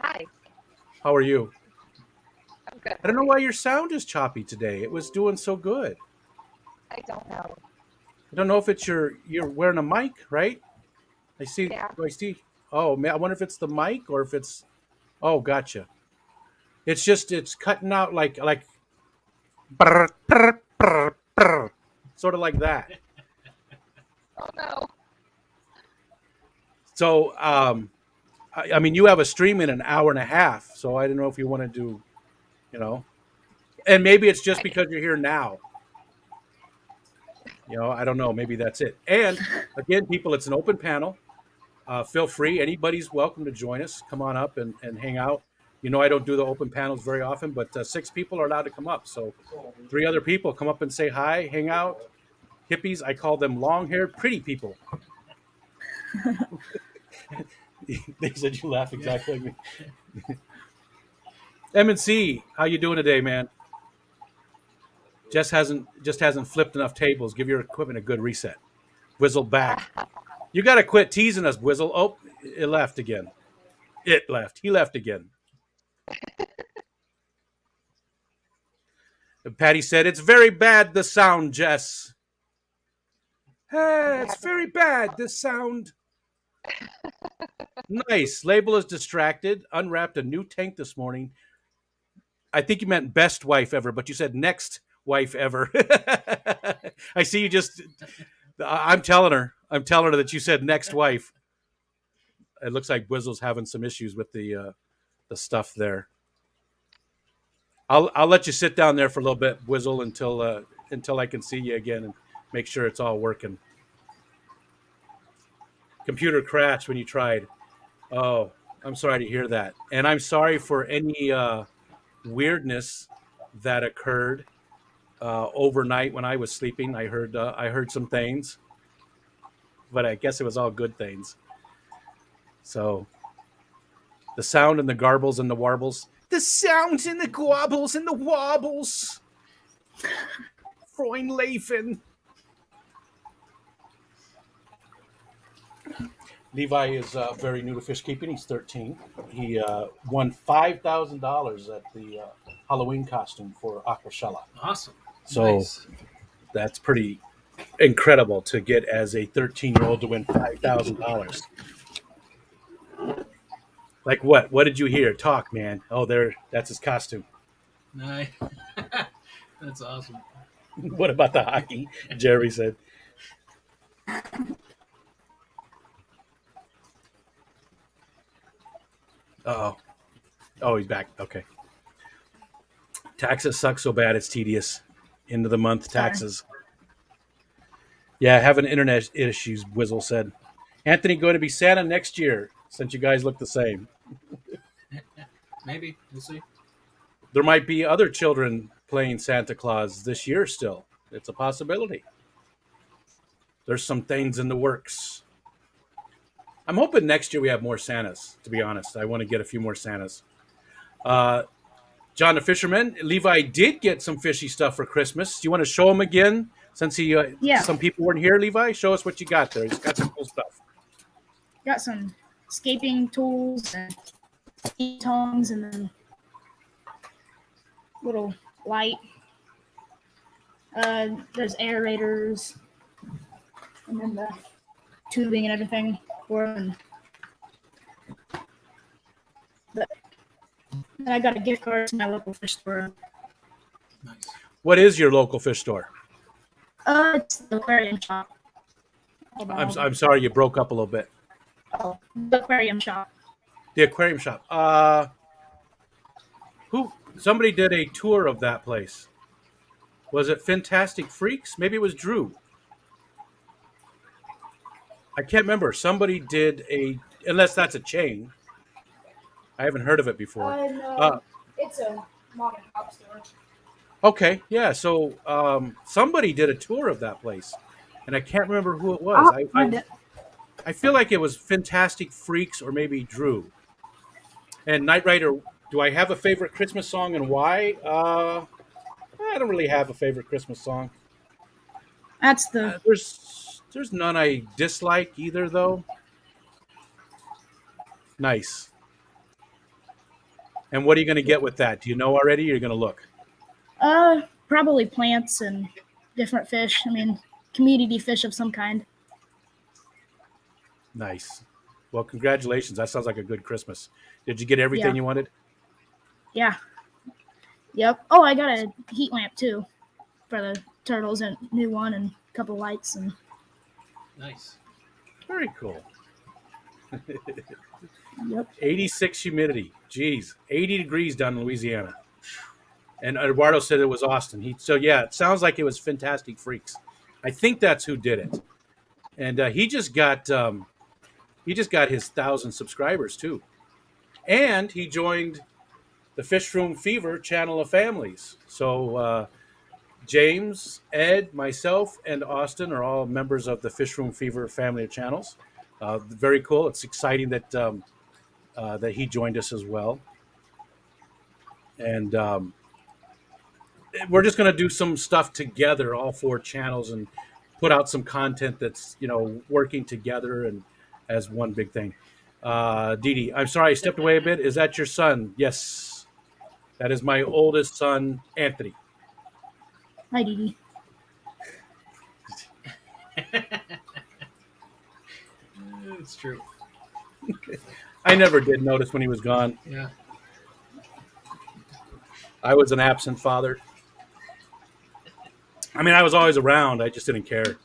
How are you? I'm good. I don't know why your sound is choppy today. It was doing so good. I don't know. I don't know if it's you're wearing a mic, right? I see. Yeah. Do I see? Oh, man, I wonder if it's the mic or if it's. Oh, gotcha. It's cutting out like brr, brr, brr, brr, sort of like that. Oh no. So, I mean, you have a stream in an hour and a half, so I don't know if you want to do, and maybe it's just because you're here now. I don't know. Maybe that's it. And again, people, it's an open panel. Feel free. Anybody's welcome to join us. Come on up and hang out. I don't do the open panels very often, but 6 people are allowed to come up. So 3 other people come up and say hi, hang out. Hippies, I call them long-haired, pretty people. They said you laugh exactly like me. M&C, how you doing today, man? Just hasn't flipped enough tables. Give your equipment a good reset. Whizzle back. You got to quit teasing us, Whizzle. Oh, it left again. It left. He left again. And Patty said, "It's very bad, the sound, Jess." Hey, it's very bad, the sound. Nice. Label is distracted. Unwrapped a new tank this morning. I think you meant best wife ever, but you said next wife ever. I see you just. I'm telling her that you said next wife. It looks like Whizzle's having some issues with the stuff there. I'll let you sit down there for a little bit, Whizzle, until I can see you again and make sure it's all working. Computer crashed when you tried. Oh, I'm sorry to hear that, and I'm sorry for any weirdness that occurred overnight when I was sleeping. I heard some things, but I guess it was all good things. So the sound and the garbles and the warbles. The sounds and the gwobbles and the wobbles. Freund Leifen. Levi is very new to fish keeping. He's 13. He won $5,000 at the Halloween costume for Aquashella. Awesome. So Nice. that's pretty incredible to get as a 13-year-old to win $5,000. Like what? What did you hear? Talk, man. Oh, that's his costume. Nice. That's awesome. What about the hockey? Jerry said. Uh-oh. Oh, he's back. Okay. Taxes suck so bad it's tedious. End of the month taxes. Yeah, having internet issues, Whizzle said. Anthony going to be Santa next year, since you guys look the same. Maybe. We'll see. There might be other children playing Santa Claus this year still. It's a possibility. There's some things in the works. I'm hoping next year we have more Santas, to be honest. I want to get a few more Santas. John the Fisherman. Levi did get some fishy stuff for Christmas. Do you want to show him again? Since Yeah. some people weren't here, Levi, show us what you got there. He's got some cool stuff. Got some escaping tools and tongs, and then little light. There's aerators, and then the tubing and everything for them. But then I got a gift card to my local fish store. Nice. What is your local fish store? It's the aquarium shop. I'm sorry, you broke up a little bit. Oh, the aquarium shop. The aquarium shop. Somebody did a tour of that place. Was it Fantastic Freaks? Maybe it was Drew. I can't remember. Somebody did unless that's a chain. I haven't heard of it before. No, it's a mom and pop store. Okay, yeah. So somebody did a tour of that place, and I can't remember who it was. I feel like it was Fantastic Freaks or maybe Drew. And Knight Rider, do I have a favorite Christmas song and why? I don't really have a favorite Christmas song. That's the There's none I dislike either, though. Nice. And what are you going to get with that? Do you know already? Or you're going to look? probably plants and different fish. I mean, community fish of some kind. Nice. Well, congratulations. That sounds like a good Christmas. Did you get everything you wanted? Yeah. Yep. Oh, I got a heat lamp too for the turtles, and new one, and a couple lights. And Nice. Very cool. yep. 86 humidity. Jeez. 80 degrees down in Louisiana. And Eduardo said it was Austin. It sounds like it was Fantastic Freaks. I think that's who did it. And he just got his 1,000 subscribers too. And he joined the Fish Room Fever channel of families. So James, Ed, myself, and Austin are all members of the Fish Room Fever family of channels. Very cool. It's exciting that that he joined us as well. And we're just going to do some stuff together, all four channels, and put out some content that's, working together and as one big thing. Dee Dee, I'm sorry I stepped away a bit. Is that your son? Yes. That is my oldest son, Anthony. Hi, Dee Dee. It's true. I never did notice when he was gone. Yeah. I was an absent father. I mean, I was always around. I just didn't care.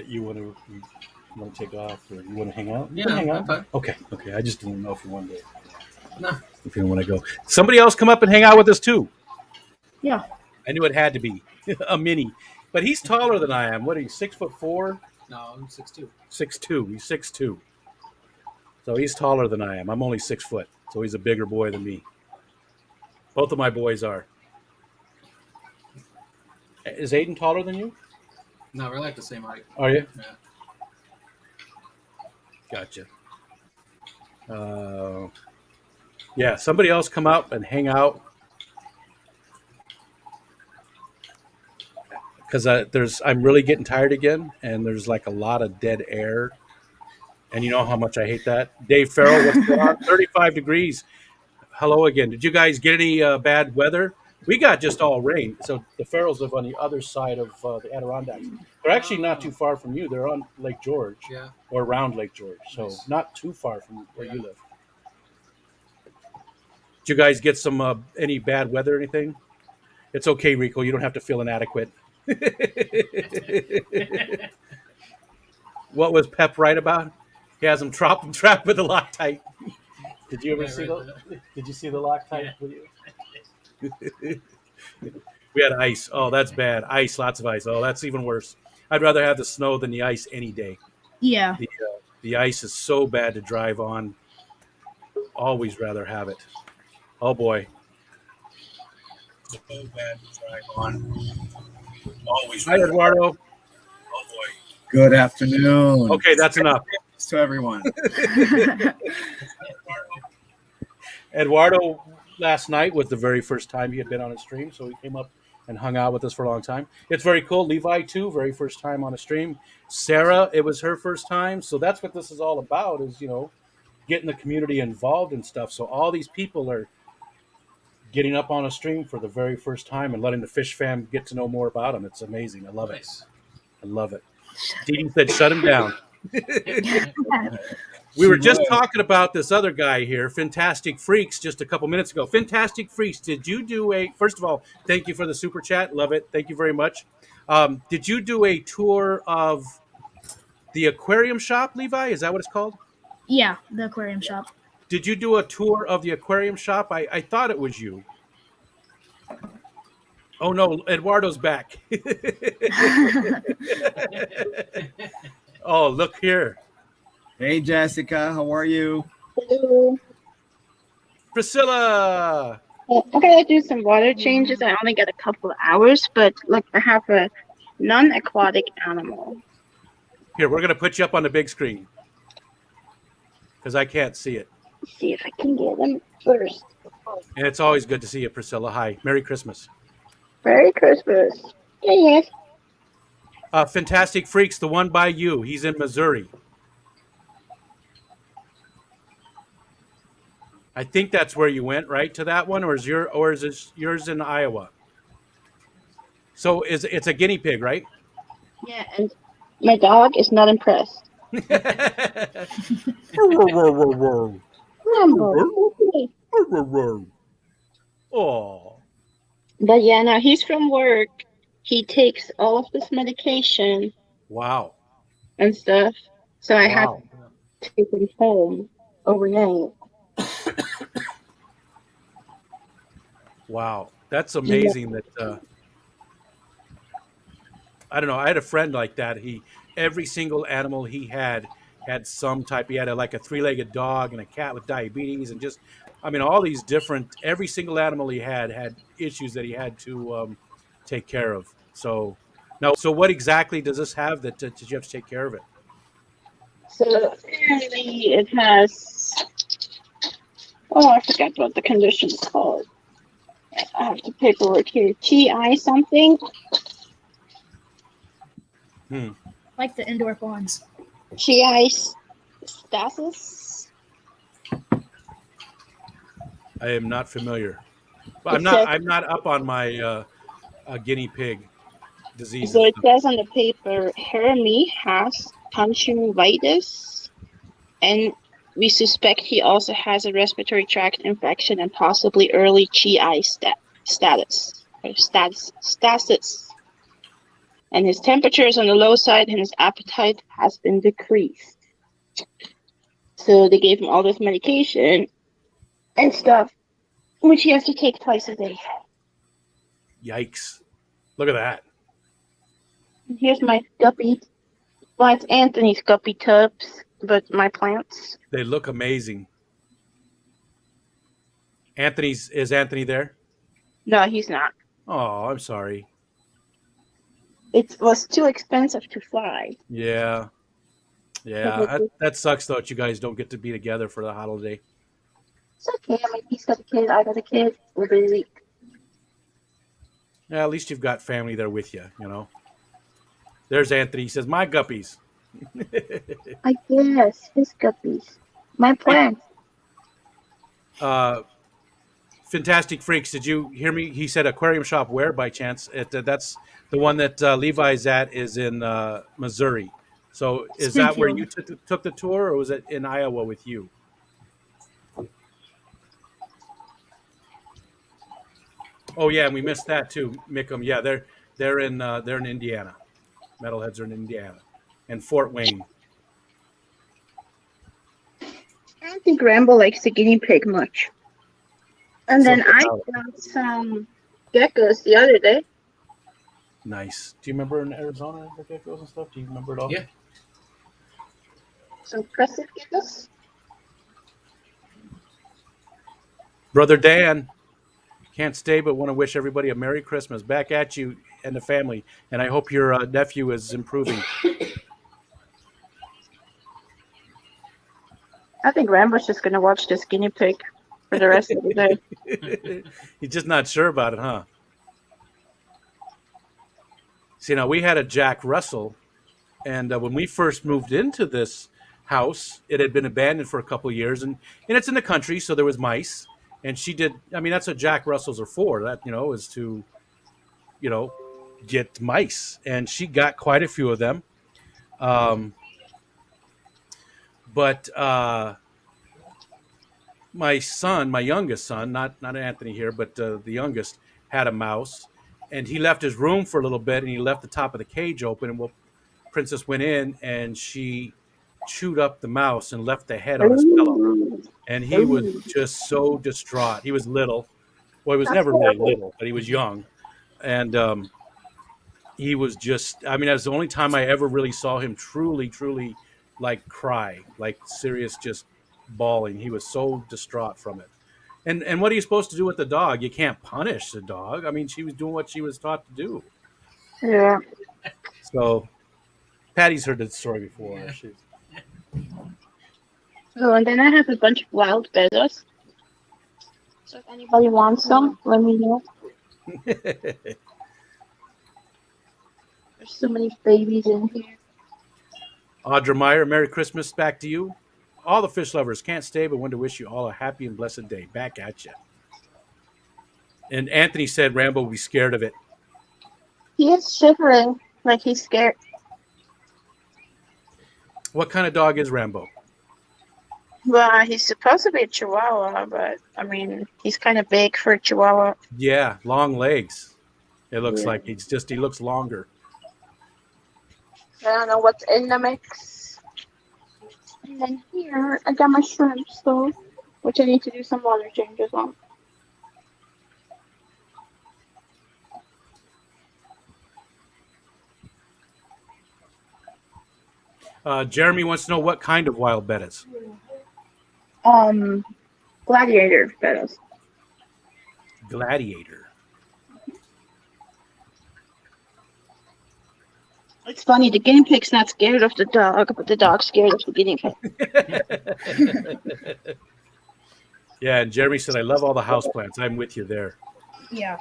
You want to take off, or you want to hang out? You Yeah, can hang out. I'm fine. Okay. I just didn't know if you wanted to. No. If you want to go, somebody else come up and hang out with us too. Yeah. I knew it had to be a mini, but he's taller than I am. What are you, 6'4"? No, I'm 6'2". 6'2". He's 6'2". So he's taller than I am. I'm only 6 foot, so he's a bigger boy than me. Both of my boys are. Is Aiden taller than you? No, we're like the same height. Are you? Yeah. Gotcha. Yeah, somebody else come up and hang out. Because I'm really getting tired again, and there's like a lot of dead air. And you know how much I hate that. Dave Farrell, what's going on? 35 degrees. Hello again. Did you guys get any bad weather? We got just all rain. So the Farrells live on the other side of the Adirondacks. They're actually not too far from you. They're on Lake George, Yeah. or around Lake George. So Nice. not too far from where you live. Did you guys get some any bad weather or anything? It's okay, Rico. You don't have to feel inadequate. What was Pep right about? He has them trapped with the Loctite. Did you ever Yeah, see right. Did you see the Loctite video? We had ice. Oh, that's bad. Ice, lots of ice. Oh, that's even worse. I'd rather have the snow than the ice any day. Yeah. The ice is so bad to drive on. Always rather have it. Oh boy. So bad to drive on. Always. Hi, Eduardo. Good afternoon. Okay, that's enough. to everyone. Eduardo last night was the very first time he had been on a stream, so he came up and hung out with us for a long time. It's very cool. Levi too, very first time on a stream. Sarah, it was her first time, so that's what this is all about. Is getting the community involved and stuff. So all these people are getting up on a stream for the very first time and letting the fish fam get to know more about them. It's amazing. I love it. Nice. I love it. Dee said, "Shut him down." We were just talking about this other guy here, Fantastic Freaks, just a couple minutes ago. Fantastic Freaks, did you do first of all, thank you for the super chat. Love it. Thank you very much. Did you do a tour of the aquarium shop, Levi? Is that what it's called? Yeah, the aquarium shop. Did you do a tour of the aquarium shop? I thought it was you. Oh, no, Eduardo's back. Oh, look here. Hey, Jessica, how are you? Hello. Priscilla. I gotta do some water changes. I only got a couple of hours, but look, I have a non-aquatic animal. Here, we're going to put you up on the big screen because I can't see it. Let's see if I can get him first. And it's always good to see you, Priscilla. Hi. Merry Christmas. Merry Christmas. Yes. Fantastic Freaks, the one by you. He's in Missouri. I think that's where you went, right? To that one, or is yours in Iowa? So it's a guinea pig, right? Yeah, and my dog is not impressed. Oh. But yeah, now he's from work. He takes all of this medication Wow. and stuff. So I have Wow. to take him home overnight. Wow. That's amazing that I don't know. I had a friend like that. Every single animal he had some type. He had like a three-legged dog and a cat with diabetes and just, all these different. Every single animal he had issues that he had to take care of. So now, so what exactly does this have that did you have to take care of it? So apparently it has, I forgot what the condition is called. I have the paperwork here. GI something. Like the indoor ponds. GI stasis. I am not familiar. But I'm not up on my guinea pig disease. So it says on the paper, Hermie has conjunctivitis, and we suspect he also has a respiratory tract infection and possibly early GI status. And his temperature is on the low side and his appetite has been decreased. So they gave him all this medication and stuff, which he has to take twice a day. Yikes. Look at that. And here's my guppy. Well, it's Anthony's guppy tubs, but my plants. They look amazing. Is Anthony there? No, he's not. Oh, I'm sorry. It was too expensive to fly. Yeah. That sucks though that you guys don't get to be together for the holiday. It's okay. He's got a kid. I got a kid. We're busy. Yeah, at least you've got family there with you, There's Anthony. He says, "My guppies." I guess his guppies. My plants. Fantastic Freaks, did you hear me? He said aquarium shop where by chance? That's the one that Levi's at is in Missouri. So is that where you took the tour, or was it in Iowa with you? Oh yeah, and we missed that too, Mickham. Yeah, they're in Indiana. Metalheads are in Indiana, and Fort Wayne. I don't think Rambo likes the guinea pig much. And then I got some geckos the other day. Nice. Do you remember in Arizona the geckos and stuff? Do you remember it all? Yeah. Some crescent geckos. Brother Dan, can't stay but want to wish everybody a Merry Christmas. Back at you and the family, and I hope your nephew is improving. I think Rambo's just gonna watch this guinea pig for the rest of the day. He's just not sure about it, huh? See, now we had a Jack Russell, and when we first moved into this house, it had been abandoned for a couple of years, and it's in the country, so there was mice. And she did. I mean, that's what Jack Russells are for. That is to, you know, get mice, and she got quite a few of them. But my son, my youngest son, not Anthony here, but the youngest, had a mouse, and he left his room for a little bit, and he left the top of the cage open, and Princess went in, and she chewed up the mouse and left the head on his pillow, and he was just so distraught. He was little. Well, he was never really little, but he was young, and he was just. I mean, that's the only time I ever really saw him truly, like cry, like serious, just bawling. He was so distraught from it. And what are you supposed to do with the dog? You can't punish the dog. I mean, she was doing what she was taught to do. Yeah. So, Patty's heard the story before. Yeah. Oh, and then I have a bunch of wild feathers. So if anybody wants some, let me know. There's so many babies in here. Audra Meyer, Merry Christmas back to you. All the fish lovers can't stay, but want to wish you all a happy and blessed day. Back at you. And Anthony said Rambo will be scared of it. He is shivering like he's scared. What kind of dog is Rambo? Well, he's supposed to be a Chihuahua, but I mean, he's kind of big for a Chihuahua. Yeah, long legs. It looks like he looks longer. I don't know what's in the mix. And then here, I got my shrimp stove, which I need to do some water changes on. Jeremy wants to know what kind of wild bettas. Gladiator bettas. Gladiator. It's funny, the guinea pig's not scared of the dog, but the dog's scared of the guinea pig. Yeah, and Jeremy said, I love all the houseplants. I'm with you there. Yeah.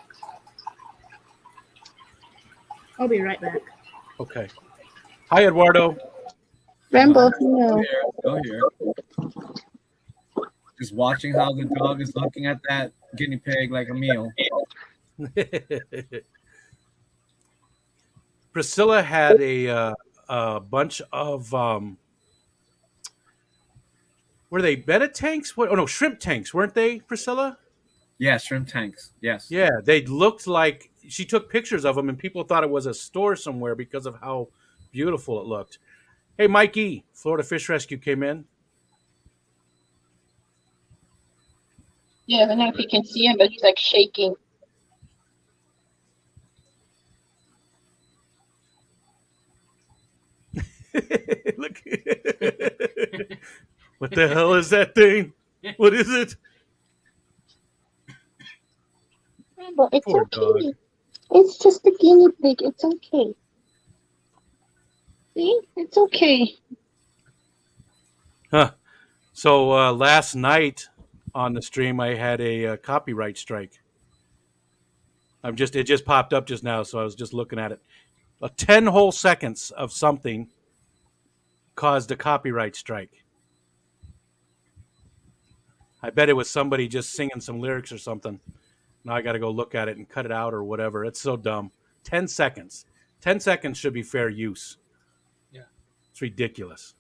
I'll be right back. Okay. Hi, Eduardo. Rambo, Go here. Just watching how the dog is looking at that guinea pig like a meal. Priscilla had a bunch of were they betta tanks? What? Oh no, shrimp tanks, weren't they, Priscilla? Yeah, shrimp tanks. Yes. Yeah, they looked like she took pictures of them, and people thought it was a store somewhere because of how beautiful it looked. Hey, Mikey, Florida Fish Rescue came in. Yeah, I don't know if you can see him, but he's like shaking. Look. What the hell is that thing? What is it? Rambo, it's Poor okay. dog. It's just a guinea pig. It's okay. See? It's okay. Huh. So last night on the stream, I had a copyright strike. It just popped up just now, so I was just looking at it. 10 whole seconds of something caused a copyright strike. I bet it was somebody just singing some lyrics or something. Now I got to go look at it and cut it out or whatever. It's so dumb. 10 seconds. 10 seconds should be fair use. Yeah. It's ridiculous.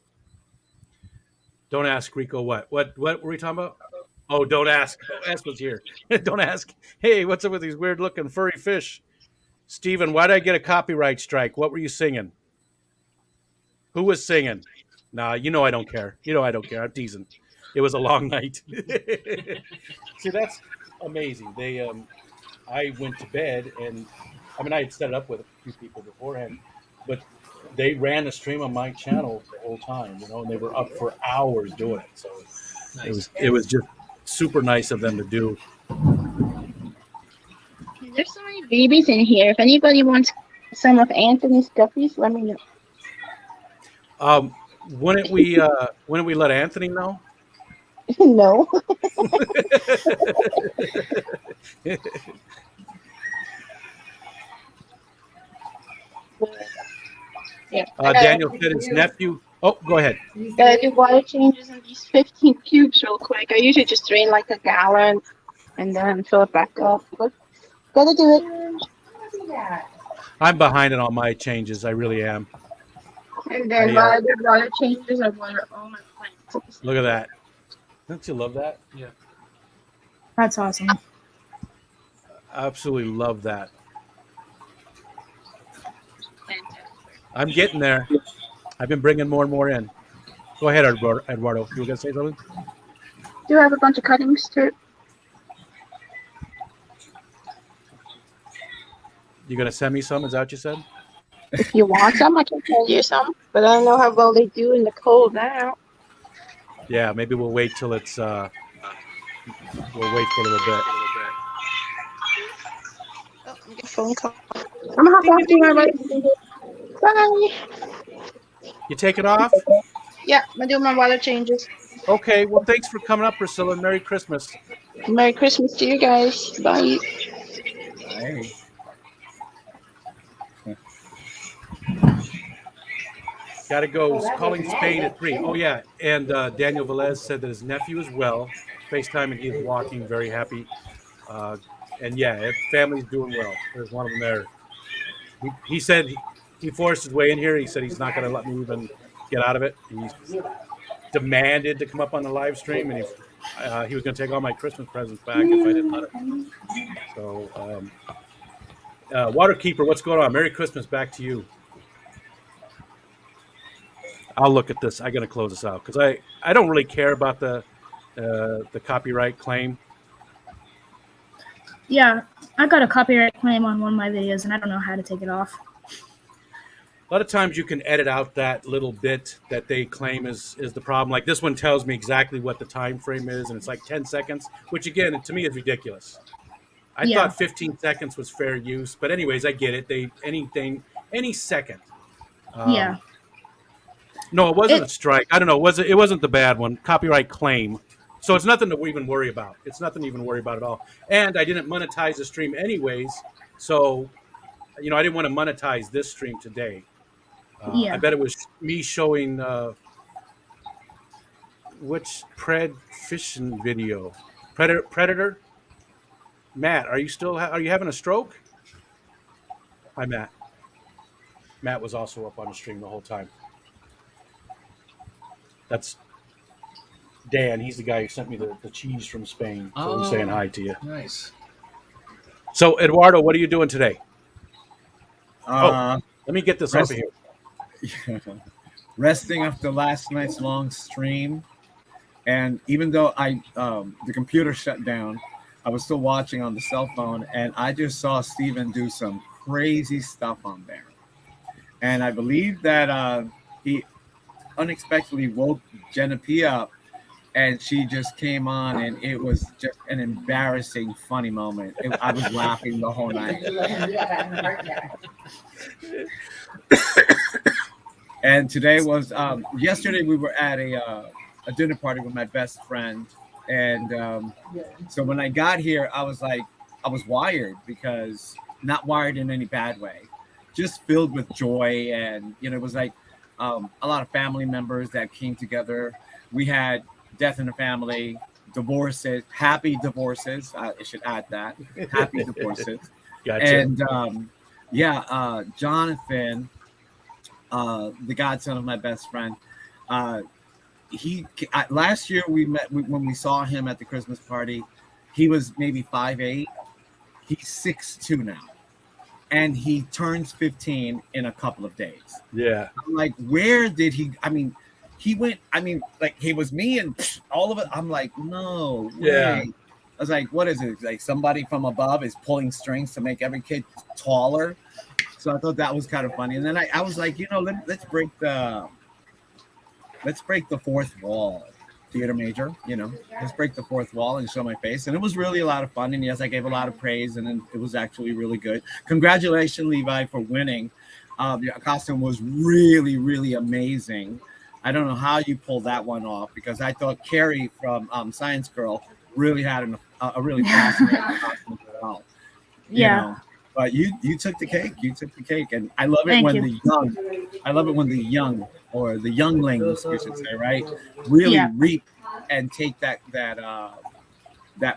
Don't ask, Rico, what? What were we talking about? Oh, don't ask. Don't ask what's here. Don't ask. Hey, what's up with these weird looking furry fish? Steven, why did I get a copyright strike? What were you singing? Who was singing? Nah, you know I don't care. You know I don't care. I'm teasing. It was a long night. See, that's amazing. I went to bed, and I mean, I had set it up with a few people beforehand, but they ran a stream on my channel the whole time, and they were up for hours doing it. So Nice. it was just super nice of them to do. There's so many babies in here. If anybody wants some of Anthony's guppies, let me know. Wouldn't we let Anthony know? No. Yeah. Daniel said his nephew. Oh, go ahead. Gotta do water changes in these 15 cubes real quick. I usually just drain like a gallon and then fill it back up. But gotta do it. I'm behind on all my changes. I really am. And then I, while I do water changes, I water all my plants. Look at that. Don't you love that? Yeah. That's awesome. Absolutely love that. I'm getting there. I've been bringing more and more in. Go ahead, Eduardo. You were going to say something? Do you have a bunch of cuttings too? You going to send me some? Is that what you said? If you want some, I can send you some. But I don't know how well they do in the cold now. Yeah, maybe we'll wait till it's. We'll wait for a little bit. Oh, I'm getting a phone call. I'm gonna have to do my water. Bye. You take it off? Yeah, I'm gonna do my water changes. Okay. Well, thanks for coming up, Priscilla, and Merry Christmas. Merry Christmas to you guys. Bye. Hey. Got to go. Calling Spain at 3. Oh, yeah. And Daniel Velez said that his nephew is well. FaceTime and he's walking, very happy. And yeah, family's doing well. There's one of them there. He said he forced his way in here. He said he's not going to let me even get out of it. He demanded to come up on the live stream, and he was going to take all my Christmas presents back if I didn't let him. So, Waterkeeper, what's going on? Merry Christmas back to you. I'll look at this. I got to close this out because I don't really care about the copyright claim. Yeah, I got a copyright claim on one of my videos, and I don't know how to take it off. A lot of times you can edit out that little bit that they claim is the problem. Like this one tells me exactly what the time frame is, and it's like 10 seconds, which again, to me is ridiculous. I thought 15 seconds was fair use, but anyways, I get it. Any second. Yeah. No, it wasn't a strike. I don't know. It wasn't the bad one. Copyright claim. So it's nothing to even worry about. It's nothing to even worry about at all. And I didn't monetize the stream anyways. So, I didn't want to monetize this stream today. I bet it was me showing which fishing video. Predator? Matt, are you having a stroke? Hi, Matt. Matt was also up on the stream the whole time. That's Dan. He's the guy who sent me the cheese from Spain. So he's saying hi to you. Nice. So, Eduardo, what are you doing today? Let me get this off of here. Resting after last night's long stream. And even though the computer shut down, I was still watching on the cell phone, and I just saw Steven do some crazy stuff on there. And I believe that he unexpectedly woke Genevieve up, and she just came on, and it was just an embarrassing, funny moment. I was laughing the whole night. And today was yesterday we were at a dinner party with my best friend, and so when I got here, I was wired, because not wired in any bad way, just filled with joy. And it was like a lot of family members that came together. We had death in the family, divorces, happy divorces. I should add that, happy divorces. Gotcha. And Jonathan, the godson of my best friend, last year we met when we saw him at the Christmas party. He was maybe 5'8". He's 6'2" now, and he turns 15 in a couple of days. Yeah. I'm like, where did he? I mean, he went. I mean, like, he was me and all of it. I'm like, no way. Yeah. I was like, what is it? Like somebody from above is pulling strings to make every kid taller. So I thought that was kind of funny. And then I was like, let's break the fourth wall, theater major. Let's break the fourth wall and show my face. And it was really a lot of fun. And yes, I gave a lot of praise, and it was actually really good. Congratulations, Levi, for winning. Your costume was really, really amazing. I don't know how you pulled that one off, because I thought Carrie from Science Girl really had a really fascinating costume as well. You Yeah. know, but you took the cake. You took the cake, and I love it Thank when you. the young, I love it when the young, or the younglings, you should say, right, really Yeah. reap and take that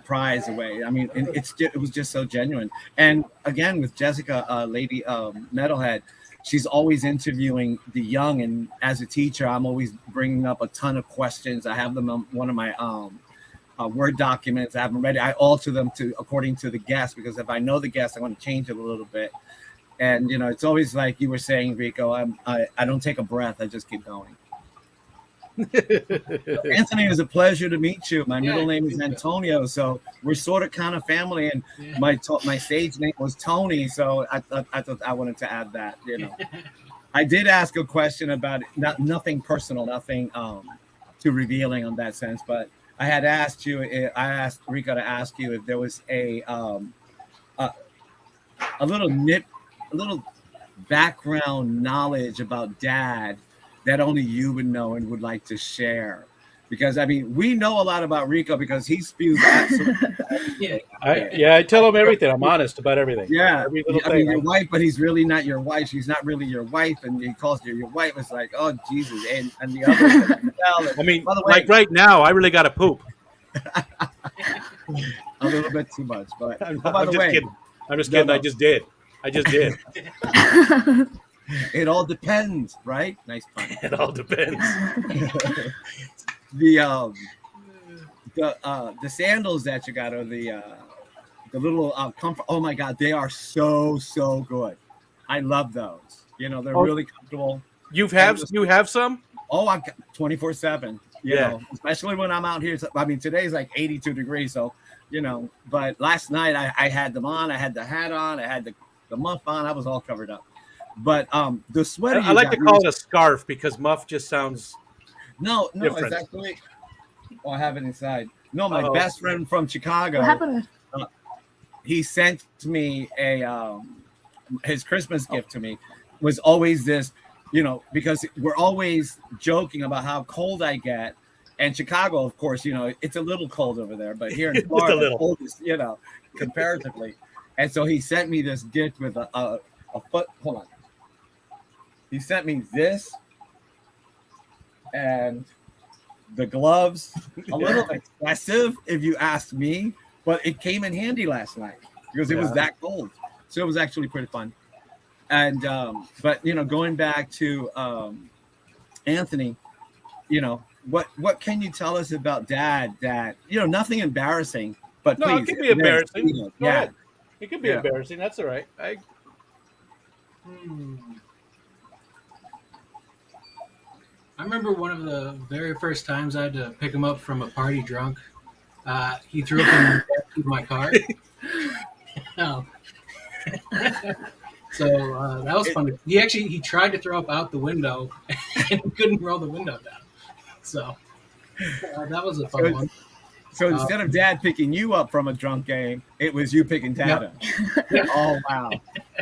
prize away. I mean, it was just so genuine. And again, with Jessica, Lady Metalhead, she's always interviewing the young, and as a teacher, I'm always bringing up a ton of questions. I have them on one of my Word documents. I have them ready. I alter them according to the guest, because if I know the guest, I want to change it a little bit. And it's always like you were saying, Rico. I don't take a breath. I just keep going. Anthony, it was a pleasure to meet you. My middle name is Antonio, so we're sort of kind of family. And my stage name was Tony, so I thought I wanted to add that. I did ask a question about it, nothing personal, nothing too revealing on that sense, but I had asked you. I asked Rico to ask you if there was a little background knowledge about Dad that only you would know and would like to share. Because I mean, we know a lot about Rico because he spews absolutely. I tell him everything. I'm honest about everything. Yeah, Every little I thing. mean, your wife, but he's really not your wife. She's not really your wife, and he calls her your wife. It's like, oh Jesus, and the other. I mean, by the way, like right now, I really got to poop. A little bit too much, but I'm by the just way, kidding. I'm just kidding. No. I just did. It all depends, right? Nice pun. It all depends. The sandals that you got are the little comfort. Oh my God, they are so good. I love those. They're really comfortable. You have some? Oh, I'm 24/7. You Yeah. know, especially when I'm out here. I mean, today's like 82 degrees, so But last night I had them on. I had the hat on. I had the muff on. I was all covered up. But the sweater. I like to call it a scarf because muff just sounds. No, different. it's actually. Oh, I have it inside. No, my Uh-oh. best friend from Chicago. What happened? He sent me his Christmas gift to me was always this, because we're always joking about how cold I get. And Chicago, of course, it's a little cold over there, but here in Florida, cold is, comparatively. And so he sent me this gift with a foot. Hold on. He sent me this and the gloves. A little excessive, if you ask me, but it came in handy last night because it was that cold. So it was actually pretty fun. And but going back to Anthony, what can you tell us about Dad? That nothing embarrassing, but No, please, it could be embarrassing. Go yeah, ahead. It could be embarrassing. That's all right. I remember one of the very first times I had to pick him up from a party drunk. He threw up in the back of my car. So that was fun. He tried to throw up out the window and couldn't roll the window down. So that was a fun one. So instead of Dad picking you up from a drunk game, it was you picking Dad up. Oh wow,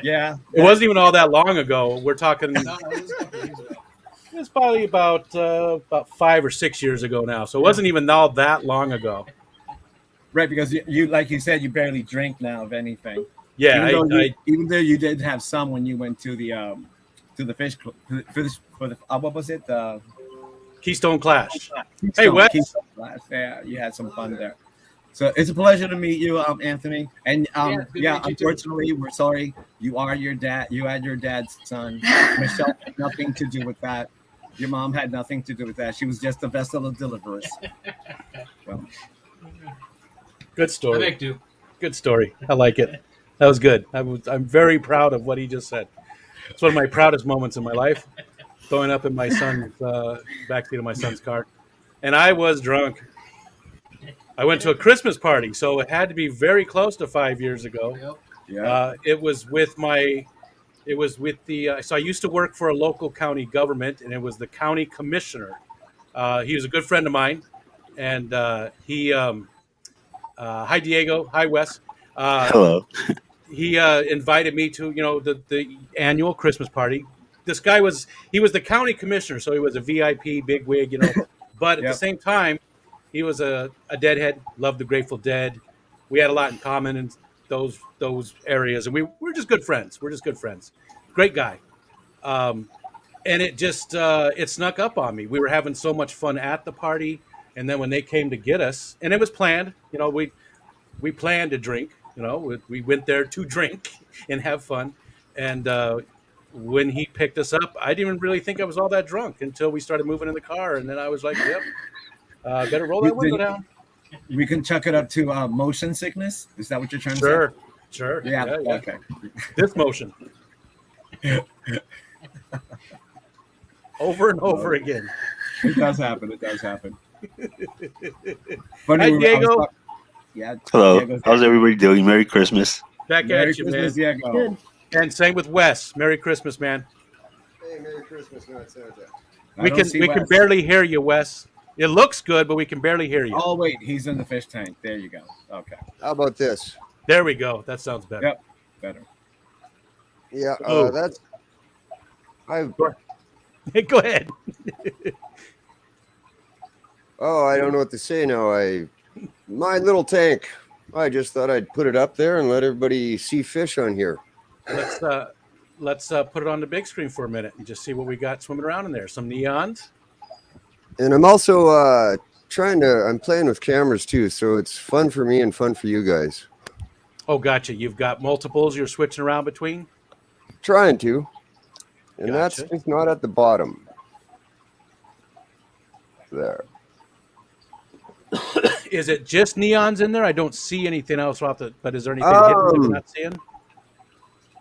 yeah. It wasn't even all that long ago. We're talking. No, it was a couple years ago. It's probably about 5 or 6 years ago now. So it wasn't even all that long ago. Right, because you like you said, you barely drink now, if anything. Yeah, even though you did have some when you went to the fish club for the what was it? Keystone Clash. Keystone, Hey, Wes. Keystone Clash. Yeah, you had some fun there. So it's a pleasure to meet you, Anthony. And unfortunately, we're sorry. You are your dad. You had your dad's son. Michelle had nothing to do with that. Your mom had nothing to do with that. She was just a vessel of deliverance. So. Good story. I make do. Good story. I like it. That was good. I'm very proud of what he just said. It's one of my proudest moments in my life. Throwing up in my son's backseat of my son's car, and I was drunk. I went to a Christmas party, so it had to be very close to 5 years ago. Yep. Yeah. It was with the. So I used to work for a local county government, and it was the county commissioner. He was a good friend of mine, and he. Hi Diego. Hi Wes. Hello. He invited me to the annual Christmas party. this guy was the county commissioner, so he was a VIP bigwig, you know. But at the Yep. same time, he was a deadhead. Loved the Grateful Dead. We had a lot in common in those areas, and we're just good friends. We're just good friends. Great guy. And it just it snuck up on me. We were having so much fun at the party, and then when they came to get us, and it was planned. You know, we planned to drink. You know, we went there to drink and have fun. And when he picked us up, I didn't even really think I was all that drunk until we started moving in the car, and then I was like, "Yep, better roll that window down." We can chuck it up to motion sickness. Is that what you're trying to Sure, say? sure. Yeah. Yeah. Okay. This motion. Over and over again. It does happen. It does happen. Hi, Diego. Yeah. Hello. Diego's How's everybody doing? Merry Christmas. Back Merry at you, Christmas, man. Diego. Good. And same with Wes. Merry Christmas, man. Hey, Merry Christmas, not Santa. I We don't can see we can Wes. barely hear you, Wes. It looks good, but we can barely hear you. Oh wait, he's in the fish tank. There you go. Okay, How about this? There we go. That sounds better. Yep. better. Yeah, Oh. that's. I Go ahead. I don't know what to say now. My little tank. I just thought I'd put it up there and let everybody see fish on here. Let's put it on the big screen for a minute and just see what we got swimming around in there. Some neons. And I'm also I'm playing with cameras too, so it's fun for me and fun for you guys. Oh, gotcha. You've got multiples you're switching around between. Trying to. And that's Gotcha. just not at the bottom. There. Is it just neons in there? I don't see anything else off the. But is there anything hidden that we're not seeing?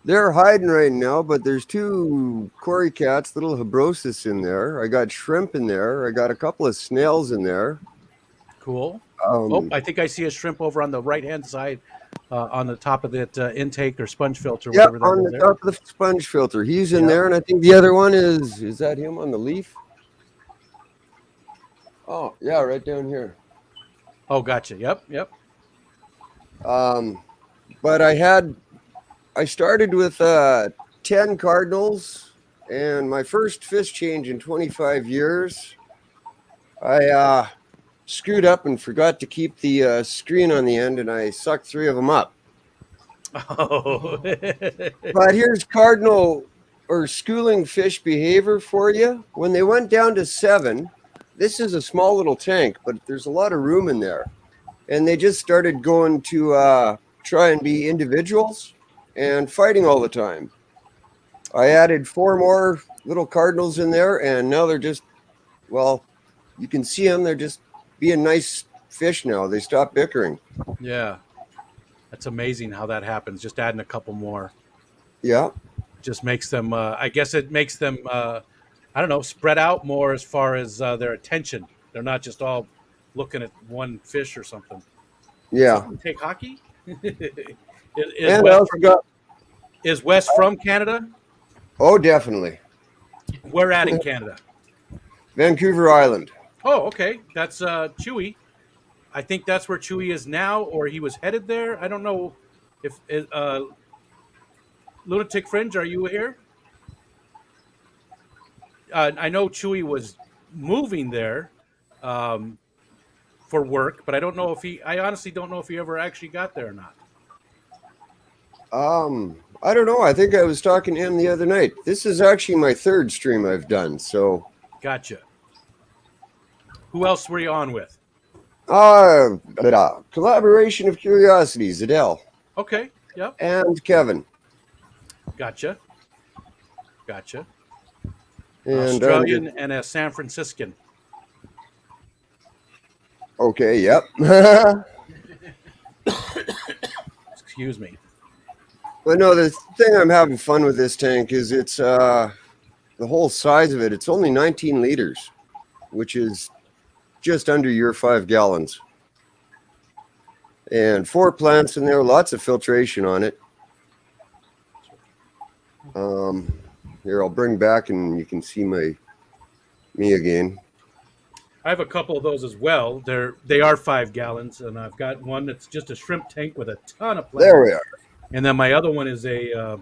They're hiding right now, but there's two Cory cats, little Habrosis in there. I got shrimp in there. I got a couple of snails in there. Cool. I think I see a shrimp over on the right hand side, on the top of that intake or sponge filter. Yeah, Whatever that on is the there. top of the sponge filter. He's in Yeah. there, and I think the other one is that him on the leaf? Oh, yeah, right down here. Oh, gotcha. Yep. But I started with 10 cardinals, and my first fish change in 25 years, I screwed up and forgot to keep the screen on the end, and I sucked 3 of them up. Oh. But here's cardinal or schooling fish behavior for you. When they went down to 7, this is a small little tank, but there's a lot of room in there. And they just started going to try and be individuals and fighting all the time. I added 4 more little cardinals in there, and now they're just, well, you can see them. They're just being nice fish now. They stopped bickering. Yeah. That's amazing how that happens. Just adding a couple more Yeah. just makes them. I guess it makes them. I don't know, spread out more as far as their attention. They're not just all looking at one fish or something. Yeah. Take hockey. And I also got, Is Wes from Canada? oh, definitely. Where at in Canada? Vancouver Island. Oh, okay. That's Chewy. I think that's where Chewy is now, or he was headed there. I don't know if Lunatic Fringe, are you here? I know Chewy was moving there for work, but I don't know if I honestly don't know if he ever actually got there or not. I don't know. I think I was talking to him the other night. This is actually my 3rd stream I've done. So, Gotcha. Who else were you on with? collaboration of curiosities, Adele Okay. Yep. and Kevin. Gotcha. And Australian and a San Franciscan. okay, yep. Excuse me. But no, the thing I'm having fun with this tank is it's the whole size of it. It's only 19 liters, which is just under your 5 gallons. And 4 plants in there, lots of filtration on it. Here, I'll bring back and you can see me again. I have a couple of those as well. They are 5 gallons, and I've got one that's just a shrimp tank with a ton of plants. There we are. And then my other one is a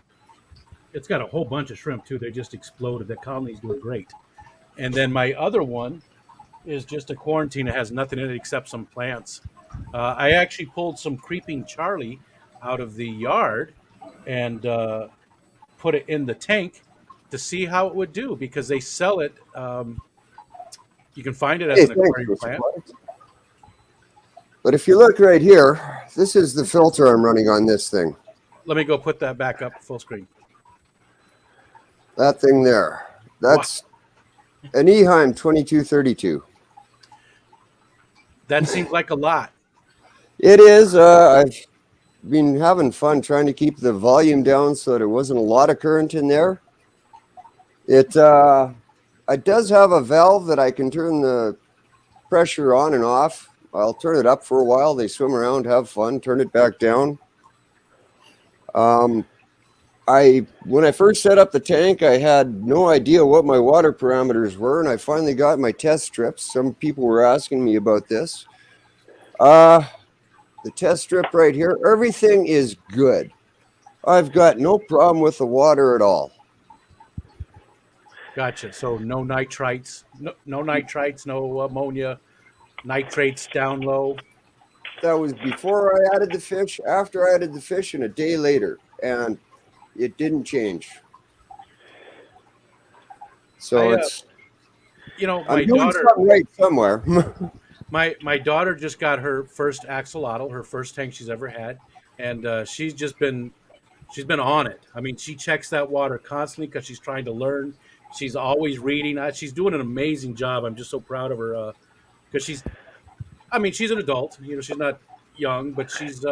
It's got a whole bunch of shrimp too. They just exploded. The colony's doing great. And then my other one is just a quarantine. It has nothing in it except some plants. I actually pulled some creeping Charlie out of the yard and put it in the tank to see how it would do because they sell it. You can find it as Hey, an thanks, aquarium Mr. plant. Clark. But if you look right here, this is the filter I'm running on this thing. Let me go put that back up full screen. That thing there. That's an Eheim 2232. That seems like a lot. It is. I've been having fun trying to keep the volume down so there wasn't a lot of current in there. It does have a valve that I can turn the pressure on and off. I'll turn it up for a while. They swim around, have fun, turn it back down. When I first set up the tank, I had no idea what my water parameters were, and I finally got my test strips. Some people were asking me about this. The test strip right here, everything is good. I've got no problem with the water at all. Gotcha. So no nitrites, no nitrites, no ammonia, nitrates down low. That was before I added the fish, after I added the fish, and a day later, and it didn't change. So it's, my I'm doing daughter, something right somewhere. my daughter just got her first axolotl, her first tank she's ever had, and she's been on it. I mean, she checks that water constantly because she's trying to learn. She's always reading. She's doing an amazing job. I'm just so proud of her because she's an adult. She's not young, but she's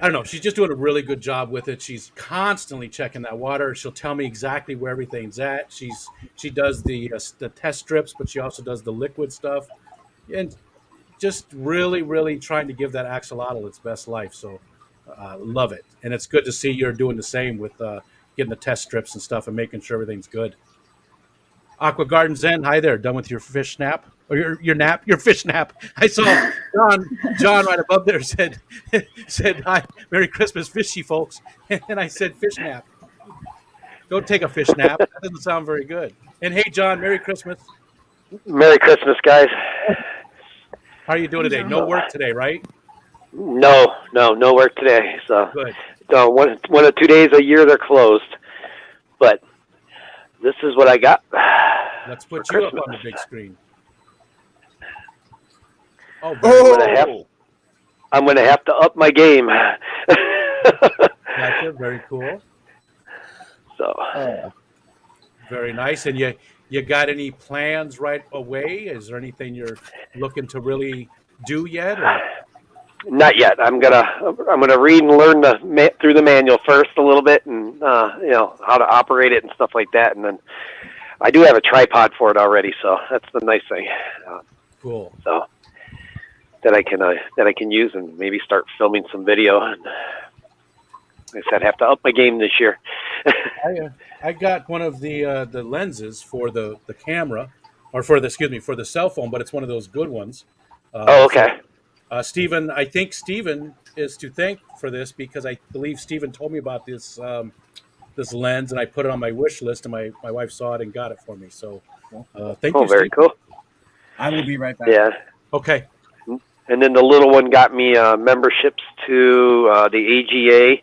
I don't know. She's just doing a really good job with it. She's constantly checking that water. She'll tell me exactly where everything's at. She does the test strips, but she also does the liquid stuff, and just really, really trying to give that axolotl its best life. So love it, and it's good to see you're doing the same with getting the test strips and stuff and making sure everything's good. Aqua Garden Zen, hi there. Done with your fish nap or your fish nap? I saw John right above there said hi, Merry Christmas, fishy folks, and I said fish nap. Don't take a fish nap. That doesn't sound very good. And hey, John, Merry Christmas. Merry Christmas, guys. How are you doing today? No work today, right? No work today. So good. One of 2 days a year they're closed, but this is what I got. Let's put you up on the big screen. I'm gonna have to up my game. Gotcha. Very cool. So very nice. And you got any plans right away? Is there anything you're looking to really do yet? Or? Not yet. I'm gonna read and learn through the manual first a little bit, and how to operate it and stuff like that. And then I do have a tripod for it already, so that's the nice thing. Cool. So that I can use and maybe start filming some video. And like I said, I have to up my game this year. I got one of the lenses for the camera, or for the cell phone, but it's one of those good ones. Okay. Stephen, I think Stephen is to thank for this because I believe Stephen told me about this this lens, and I put it on my wish list, and my wife saw it and got it for me. So thank you, very Stephen. cool. I will be right back. Yeah. Okay. And then the little one got me memberships to the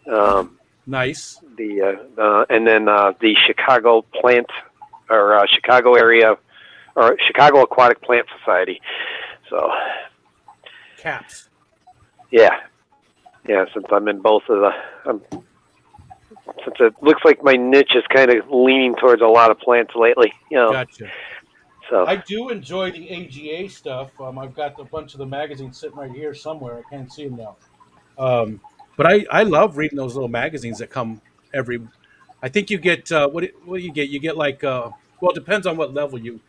AGA. Nice. And then the Chicago Plant or Chicago area or Chicago Aquatic Plant Society. So. Caps. Yeah. Since I'm in both of since it looks like my niche is kind of leaning towards a lot of plants lately. Gotcha. So I do enjoy the AGA stuff. I've got a bunch of the magazines sitting right here somewhere. I can't see them now. But I love reading those little magazines that come every. I think you get what do you get? You get like it depends on what level you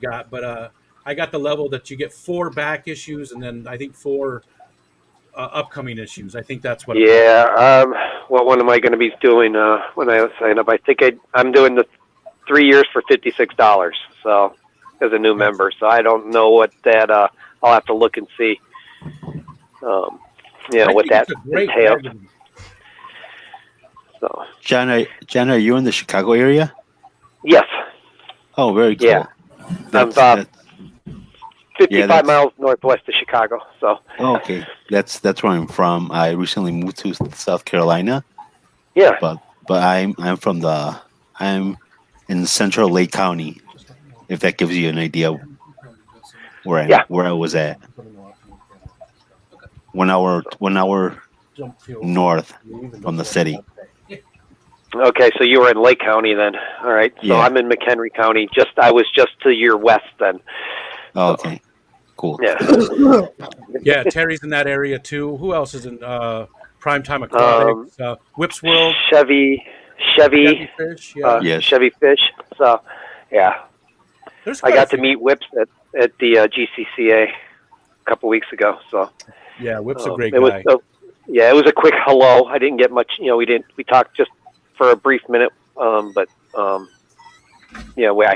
got, but I got the level that you get 4 back issues and then I think 4 upcoming issues. I think that's what. Yeah. What one am I going to be doing when I sign up? I think I'm doing the 3 years for $56. So as a new member, so I don't know what that. I'll have to look and see. What that entails. So John, are you in the Chicago area? yes, Oh, very cool. Yeah. I'm That's 55 miles northwest of Chicago. So okay. That's where I'm from. I recently moved to South Carolina, yeah. but I'm in Central Lake County. If that gives you an idea where I was at. 1 hour north from the city. Okay, so you were in Lake County then. All right. So Yeah. I'm in McHenry County. I was just to your west then. Oh, okay. Cool. Yeah. Yeah, Terry's in that area too. Who else is in Primetime Aquatics? Whips World. Chevy Fish. Yeah. Yes. Chevy Fish. So yeah. There's I quite a got to few. meet Whips at the GCCA a couple weeks ago. So Yeah, Whip's a great it was guy. it was a quick hello. I didn't get much. We talked just for a brief minute. But I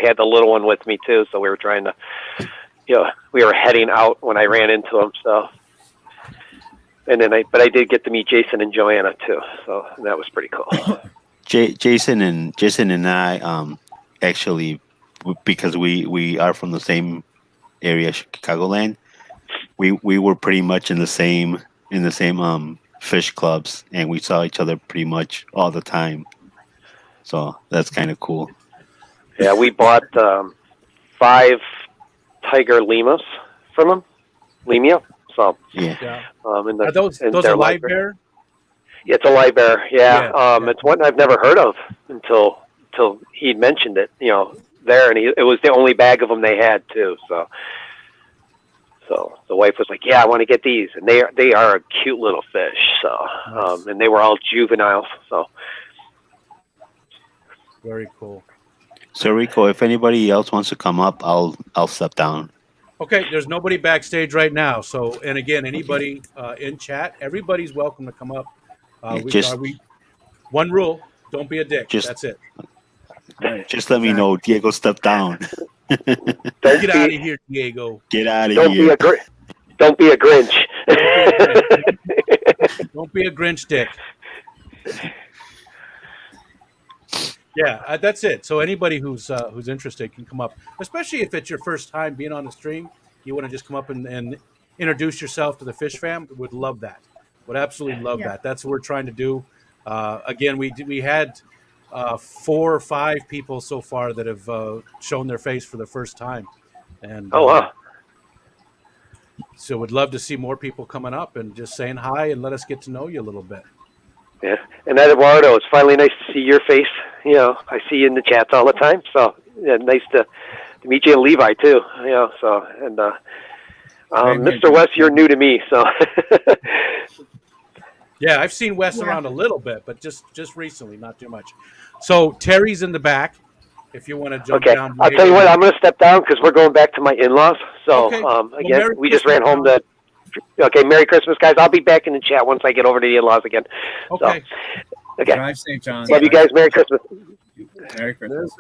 had the little one with me too, so we were trying to. We were heading out when I ran into him. So, and then I did get to meet Jason and Joanna too. So that was pretty cool. Jason and I actually, because we are from the same area, Chicagoland, we were pretty much in the same fish clubs, and we saw each other pretty much all the time. So that's kind of cool. Yeah, we bought 5 tiger lemurs from him. Lemia. So yeah. Are those a live bear? Yeah, it's a live bear. Yeah. Yeah. It's one I've never heard of until he mentioned it. There, and it was the only bag of them they had too. So the wife was like, "Yeah, I want to get these," and they are a cute little fish. So Nice. and they were all juveniles. So Very cool. So Rico, if anybody else wants to come up, I'll step down. Okay, there's nobody backstage right now. So, and again, anybody in chat, everybody's welcome to come up. One rule: don't be a dick. That's it. Just let me know. Diego, step down. Get out of here, Diego. Get out of don't here. Don't be a Grinch. Don't be a Grinch dick. Yeah, that's it. So anybody who's interested can come up, especially if it's your first time being on the stream. You want to just come up and introduce yourself to the Fish Fam. Would love that. Would absolutely love that. That's what we're trying to do. Again, we had 4 or 5 people so far that have shown their face for the first time, and wow. So would love to see more people coming up and just saying hi and let us get to know you a little bit. Yeah, and Eduardo, it's finally nice to see your face. I see you in the chats all the time. So yeah, nice to meet you and Levi too. So and Mr. West, you're new to me. So yeah, I've seen Wes around a little bit, but just recently, not too much. So Terry's in the back. If you want to jump down, I'll tell you what. I'm going to step down because we're going back to my in-laws. So again, we just ran home to. Okay, Merry Christmas, guys. I'll be back in the chat once I get over to the in-laws again. Okay. So, okay. Drive safe, John. Love you guys. Merry Christmas. Merry Christmas.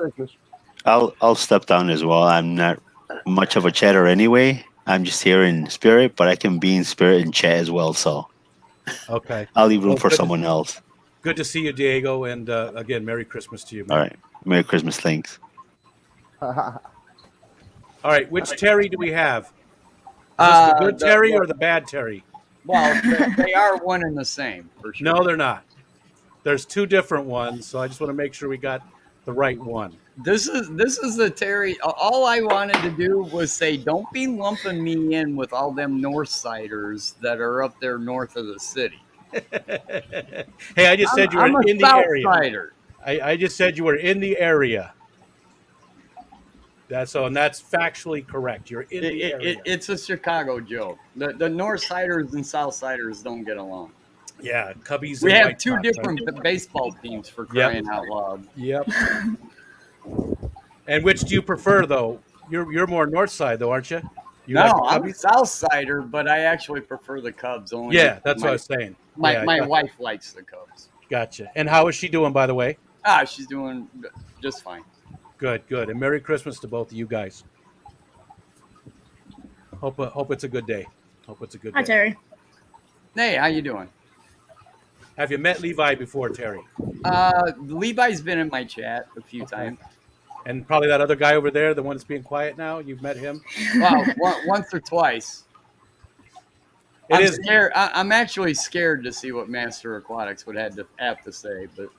I'll step down as well. I'm not much of a chatter anyway. I'm just here in spirit, but I can be in spirit and chat as well. So okay, I'll leave room for someone else. Good to see you, Diego, and again, Merry Christmas to you, man. All right, Merry Christmas. Thanks. All right, which Terry do we have? The good Terry or the bad Terry? Well, they are one and the same, for sure. No, they're not. There's 2 different ones, so I just want to make sure we got the right one. This is the Terry. All I wanted to do was say, don't be lumping me in with all them Northsiders that are up there north of the city. Hey, I just said you were in the area. Southsider. I just said you were in the area. That's factually correct. You're in the area. It's a Chicago joke. The Northsiders and Southsiders don't get along. Yeah, Cubbies. We have 2 different baseball teams for crying out loud. Yep. And which do you prefer, though? You're more North Side, though, aren't you? No, I'm a Southsider, but I actually prefer the Cubs. Only. Yeah, that's what I was saying. My wife likes the Cubs. Gotcha. And how is she doing, by the way? She's doing just fine. Good. And Merry Christmas to both of you guys. Hope it's a good day. Hope it's a good day. Hi, Terry. Hey, how you doing? Have you met Levi before, Terry? Levi's been in my chat a few times. And probably that other guy over there, the one that's being quiet now. You've met him. Wow, once or twice. It is scared. I'm actually scared to see what Master Aquatics would have to say, but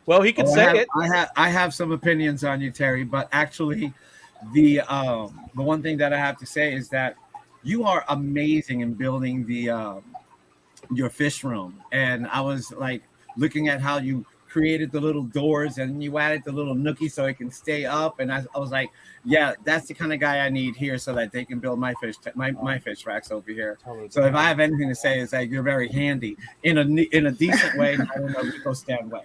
well, he can say it. I have some opinions on you, Terry, but actually, the one thing that I have to say is that you are amazing in building the your fish room, and I was like looking at how you created the little doors and you added the little nookie so it can stay up, and I was like, yeah, that's the kind of guy I need here so that they can build my fish my fish racks over here. So if I have anything to say, is that you're very handy in a decent way, not in a Rico Stan way.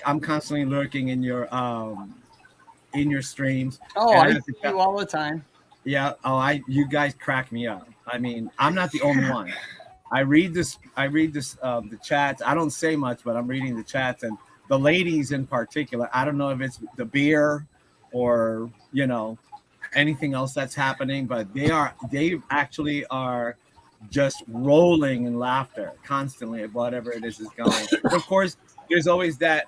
I'm constantly lurking in your streams. Oh, I see you all the time. Yeah. Oh, you guys crack me up. I mean, I'm not the only one. I read this the chats. I don't say much, but I'm reading the chats, and the ladies in particular. I don't know if it's the beer or anything else that's happening, but they actually are just rolling in laughter constantly at whatever it is going. Of course, there's always that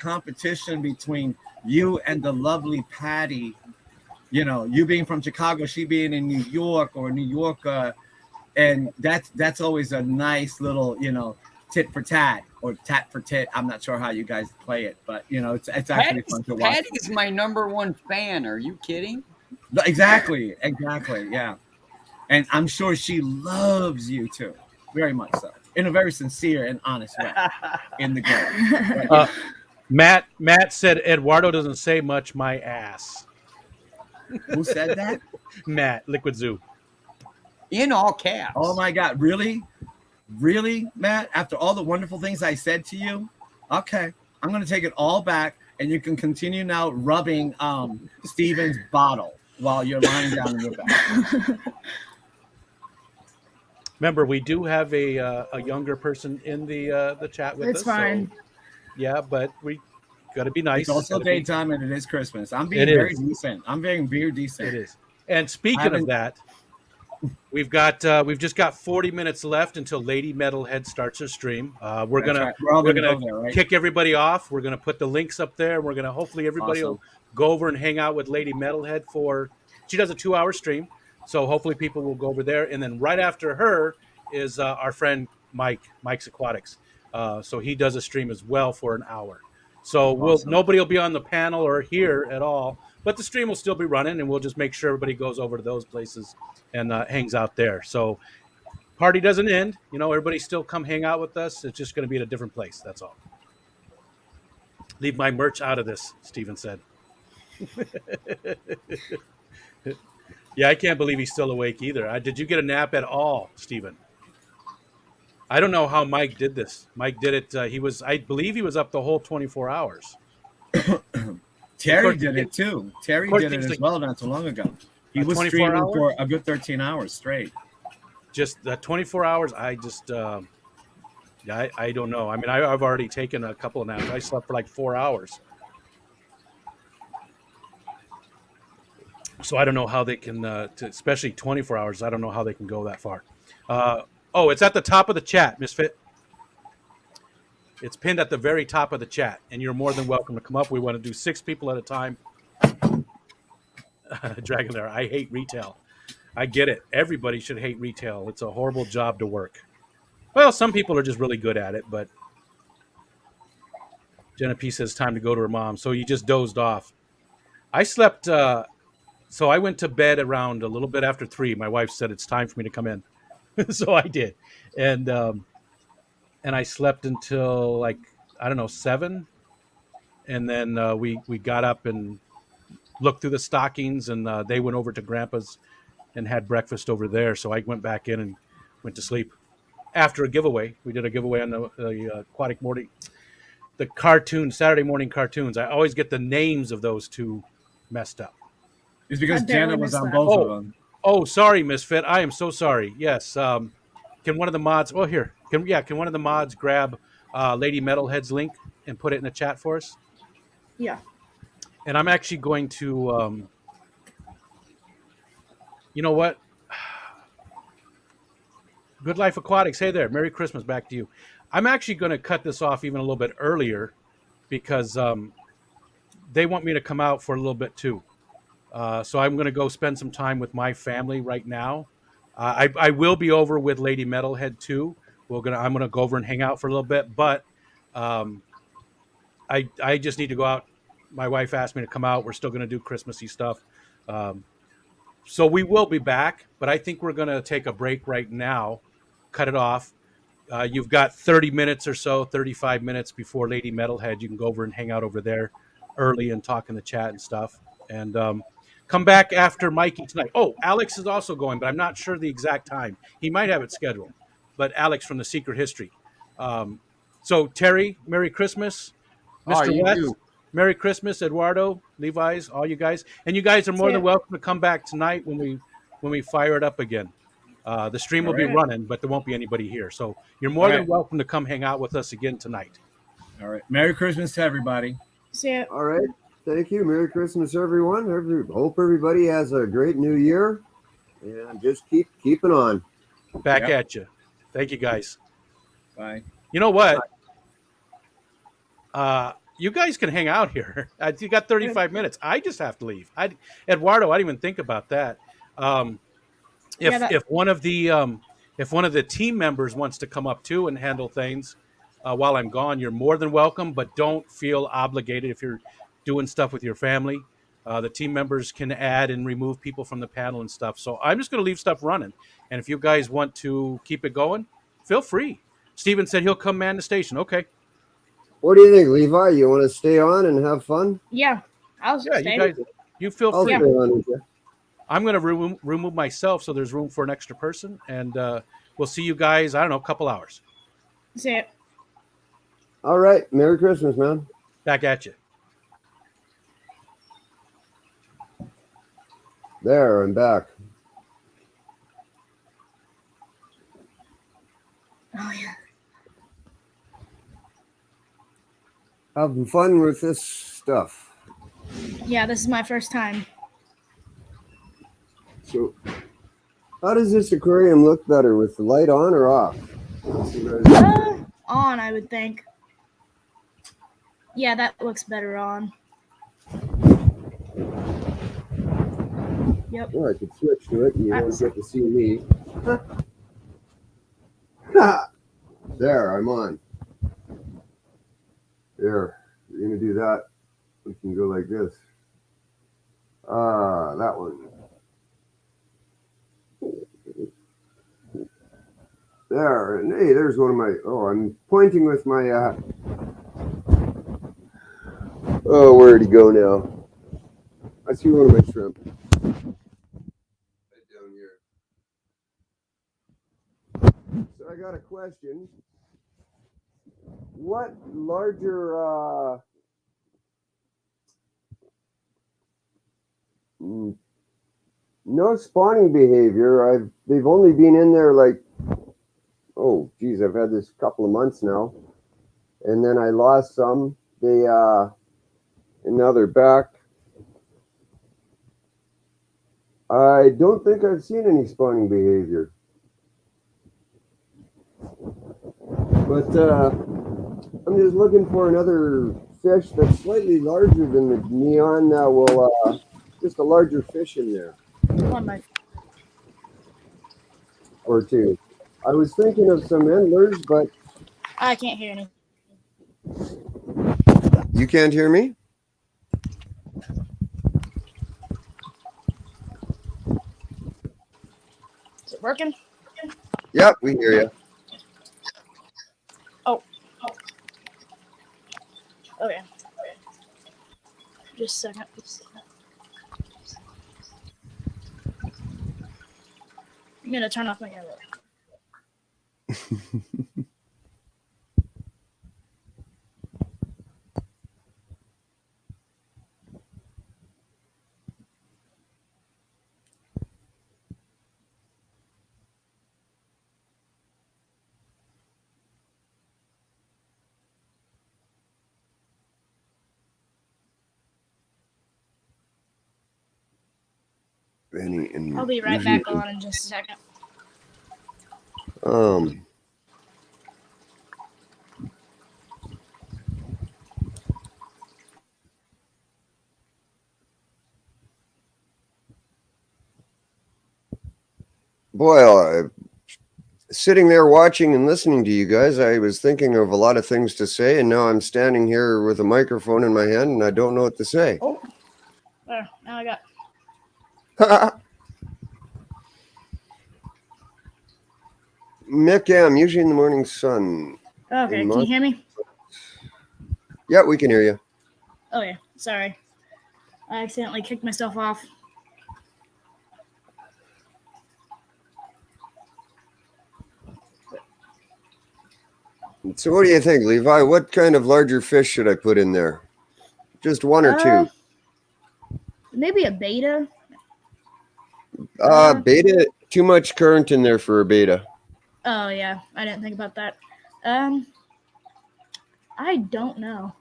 competition between you and the lovely Patty. You being from Chicago, she being in New York or New York, and that's always a nice little tit for tat or tat for tit. I'm not sure how you guys play it, but it's actually fun to watch. Patty's my #1 fan. Are you kidding? Exactly, yeah. And I'm sure she loves you too, very much so, in a very sincere and honest way. In the game. Right? Matt said Eduardo doesn't say much. My ass. Who said that? Matt, Liquid Zoo. In all caps. Oh my God! Really, Matt? After all the wonderful things I said to you, okay, I'm going to take it all back, and you can continue now rubbing Steven's bottle while you're lying down in your back. Remember, we do have a younger person in the chat with us. It's fine. So, yeah, but we got to be nice. It's also daytime, and it is Christmas. I'm being very decent. I'm being very decent. It is. And speaking of that, we've just got 40 minutes left until Lady Metalhead starts her stream. We're gonna kick everybody off. We're gonna put the links up there. We're gonna hopefully everybody will go over and hang out with Lady Metalhead she does a 2-hour stream. So hopefully people will go over there. And then right after her is our friend Mike's Aquatics. So he does a stream as well for an hour. So nobody will be on the panel or here at all, but the stream will still be running, and we'll just make sure everybody goes over to those places and hangs out there. So party doesn't end. Everybody still come hang out with us. It's just going to be at a different place. That's all. Leave my merch out of this, Steven said. Yeah, I can't believe he's still awake either. Did you get a nap at all, Steven? I don't know how Mike did this. Mike did it. I believe he was up the whole 24 hours. Terry did it too. Terry did it as well not too long ago. He was streaming for a good 13 hours straight. Just 24 hours. I just, I don't know. I mean, I've already taken a couple of naps. I slept for like 4 hours. So I don't know how they can, especially 24 hours. I don't know how they can go that far. It's at the top of the chat, Misfit. It's pinned at the very top of the chat, and you're more than welcome to come up. We want to do 6 people at a time. Dragon there. I hate retail. I get it. Everybody should hate retail. It's a horrible job to work. Well, some people are just really good at it, but Jenna P says time to go to her mom. So you just dozed off. I slept. So I went to bed around a little bit after 3. My wife said it's time for me to come in. So I did. And I slept until 7. And then we got up and looked through the stockings, and they went over to Grandpa's and had breakfast over there. So I went back in and went to sleep after a giveaway. We did a giveaway on the Aquatic Morning, the Saturday morning cartoons. I always get the names of those two messed up. It's because Janet was on both of them. Oh, sorry, Misfit. I am so sorry. Yes. Can one of the mods? Oh, here. Can one of the mods grab Lady Metalhead's link and put it in the chat for us? Yeah. and I'm actually going to. You know what? Good Life Aquatics. Hey there. Merry Christmas. Back to you. I'm actually going to cut this off even a little bit earlier because they want me to come out for a little bit too. So I'm going to go spend some time with my family right now. I will be over with Lady Metalhead too. I'm gonna go over and hang out for a little bit, but um, I just need to go out. My wife asked me to come out. We're still going to do Christmassy stuff. Um, so we will be back, but I think we're going to take a break right now, cut it off. You've got 30 minutes or so, 35 minutes before Lady Metalhead. You can go over and hang out over there early and talk in the chat and stuff. And come back after Mikey tonight. Oh, Alex is also going, but I'm not sure the exact time. He might have it scheduled. But Alex from the Secret History. Um, so Terry, Merry Christmas. Oh, Mr. you West, too. Merry Christmas. Eduardo, Levi's, all you guys. And you guys are more than welcome to come back tonight when we fire it up again. The stream All will be right. running, but there won't be anybody here. So you're more All than right. welcome to come hang out with us again tonight. All right. Merry Christmas to everybody. See ya. All right. Thank you. Merry Christmas, everyone. Hope everybody has a great new year. And just keep keeping on. Back at you. Thank you, guys. Bye. You know what? You guys can hang out here. You got 35 minutes. I just have to leave. Eduardo, I didn't even think about that. If one of the team members wants to come up too and handle things while I'm gone, you're more than welcome. But don't feel obligated if you're doing stuff with your family. The team members can add and remove people from the panel and stuff. So I'm just going to leave stuff running. And if you guys want to keep it going, feel free. Steven said he'll come man the station. Okay. What do you think, Levi? You want to stay on and have fun? Yeah, I'll stay. You guys, you feel I'll free. stay on with you. I'm going to remove myself so there's room for an extra person. And we'll see you guys, I don't know, a couple hours. See ya. All right. Merry Christmas, man. Back at you. There, I'm back. Oh, yeah. Having fun with this stuff. Yeah, this is my first time. So, how does this aquarium look better, with the light on or off? On, I would think. Yeah, that looks better on. Yep. Oh, I could switch to it and you won't get to see me. There, I'm on. There, you're going to do that. We can go like this. That one. There, and hey, there's one of my, I'm pointing with my, where'd he go now? I see one of my shrimp. Right down here. So I got a question. What larger, no spawning behavior. They've only been in there like, oh geez, I've had this a couple of months now, and then I lost some. And now they're back. I don't think I've seen any spawning behavior, but I'm just looking for another fish that's slightly larger than the neon. That will just a larger fish in there. On my. Or two. I was thinking of some endlers, but I can't hear any. you can't hear me? Is it working? Yep, we hear you. Oh. Okay. Just a second. I'm gonna turn off my camera. I'll be right back on in just a second. Boy, sitting there watching and listening to you guys, I was thinking of a lot of things to say, and now I'm standing here with a microphone in my hand, and I don't know what to say. Oh, there. Now I got. Mick, yeah, I'm usually in the morning sun. Okay, can you hear me? Yeah, we can hear you. Oh yeah, sorry. I accidentally kicked myself off. So what do you think, Levi? What kind of larger fish should I put in there? Just one or two? Maybe a beta. Beta, too much current in there for a beta. Oh yeah, I didn't think about that. I don't know.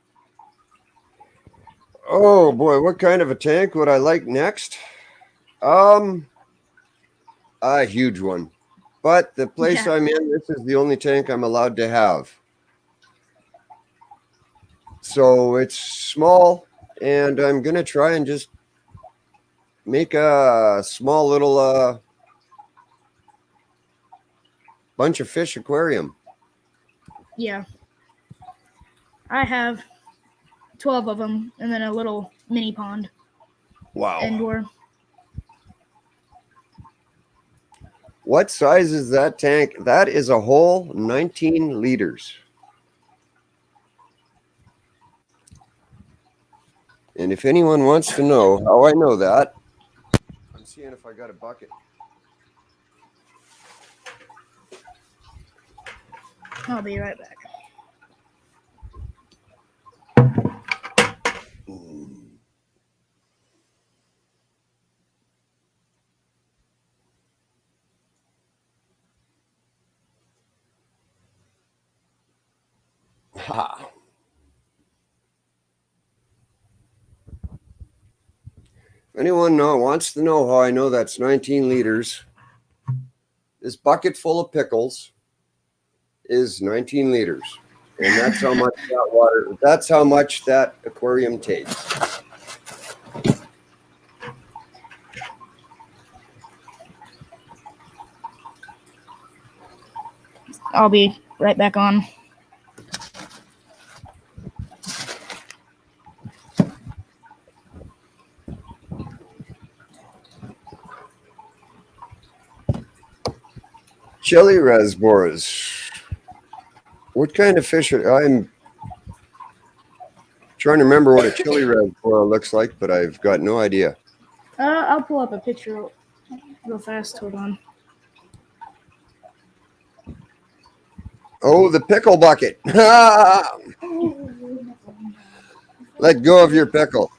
Oh boy, what kind of a tank would I like next? A huge one. But the place I'm in, this is the only tank I'm allowed to have. So it's small, and I'm gonna try and just make a small little bunch of fish aquarium. Yeah. I have 12 of them, and then a little mini pond. Wow. Indoor. What size is that tank? That is a whole 19 liters. And if anyone wants to know how I know that, I'm seeing if I got a bucket. I'll be right back. Ha. If anyone wants to know how I know that's 19 liters, this bucket full of pickles is 19 liters. And that's how much that water, that's how much that aquarium takes. I'll be right back on. Chili rasboras. What kind of fish I'm trying to remember what a chili rasbora looks like, but I've got no idea. I'll pull up a picture real fast. Hold on. Oh, the pickle bucket. Let go of your pickle.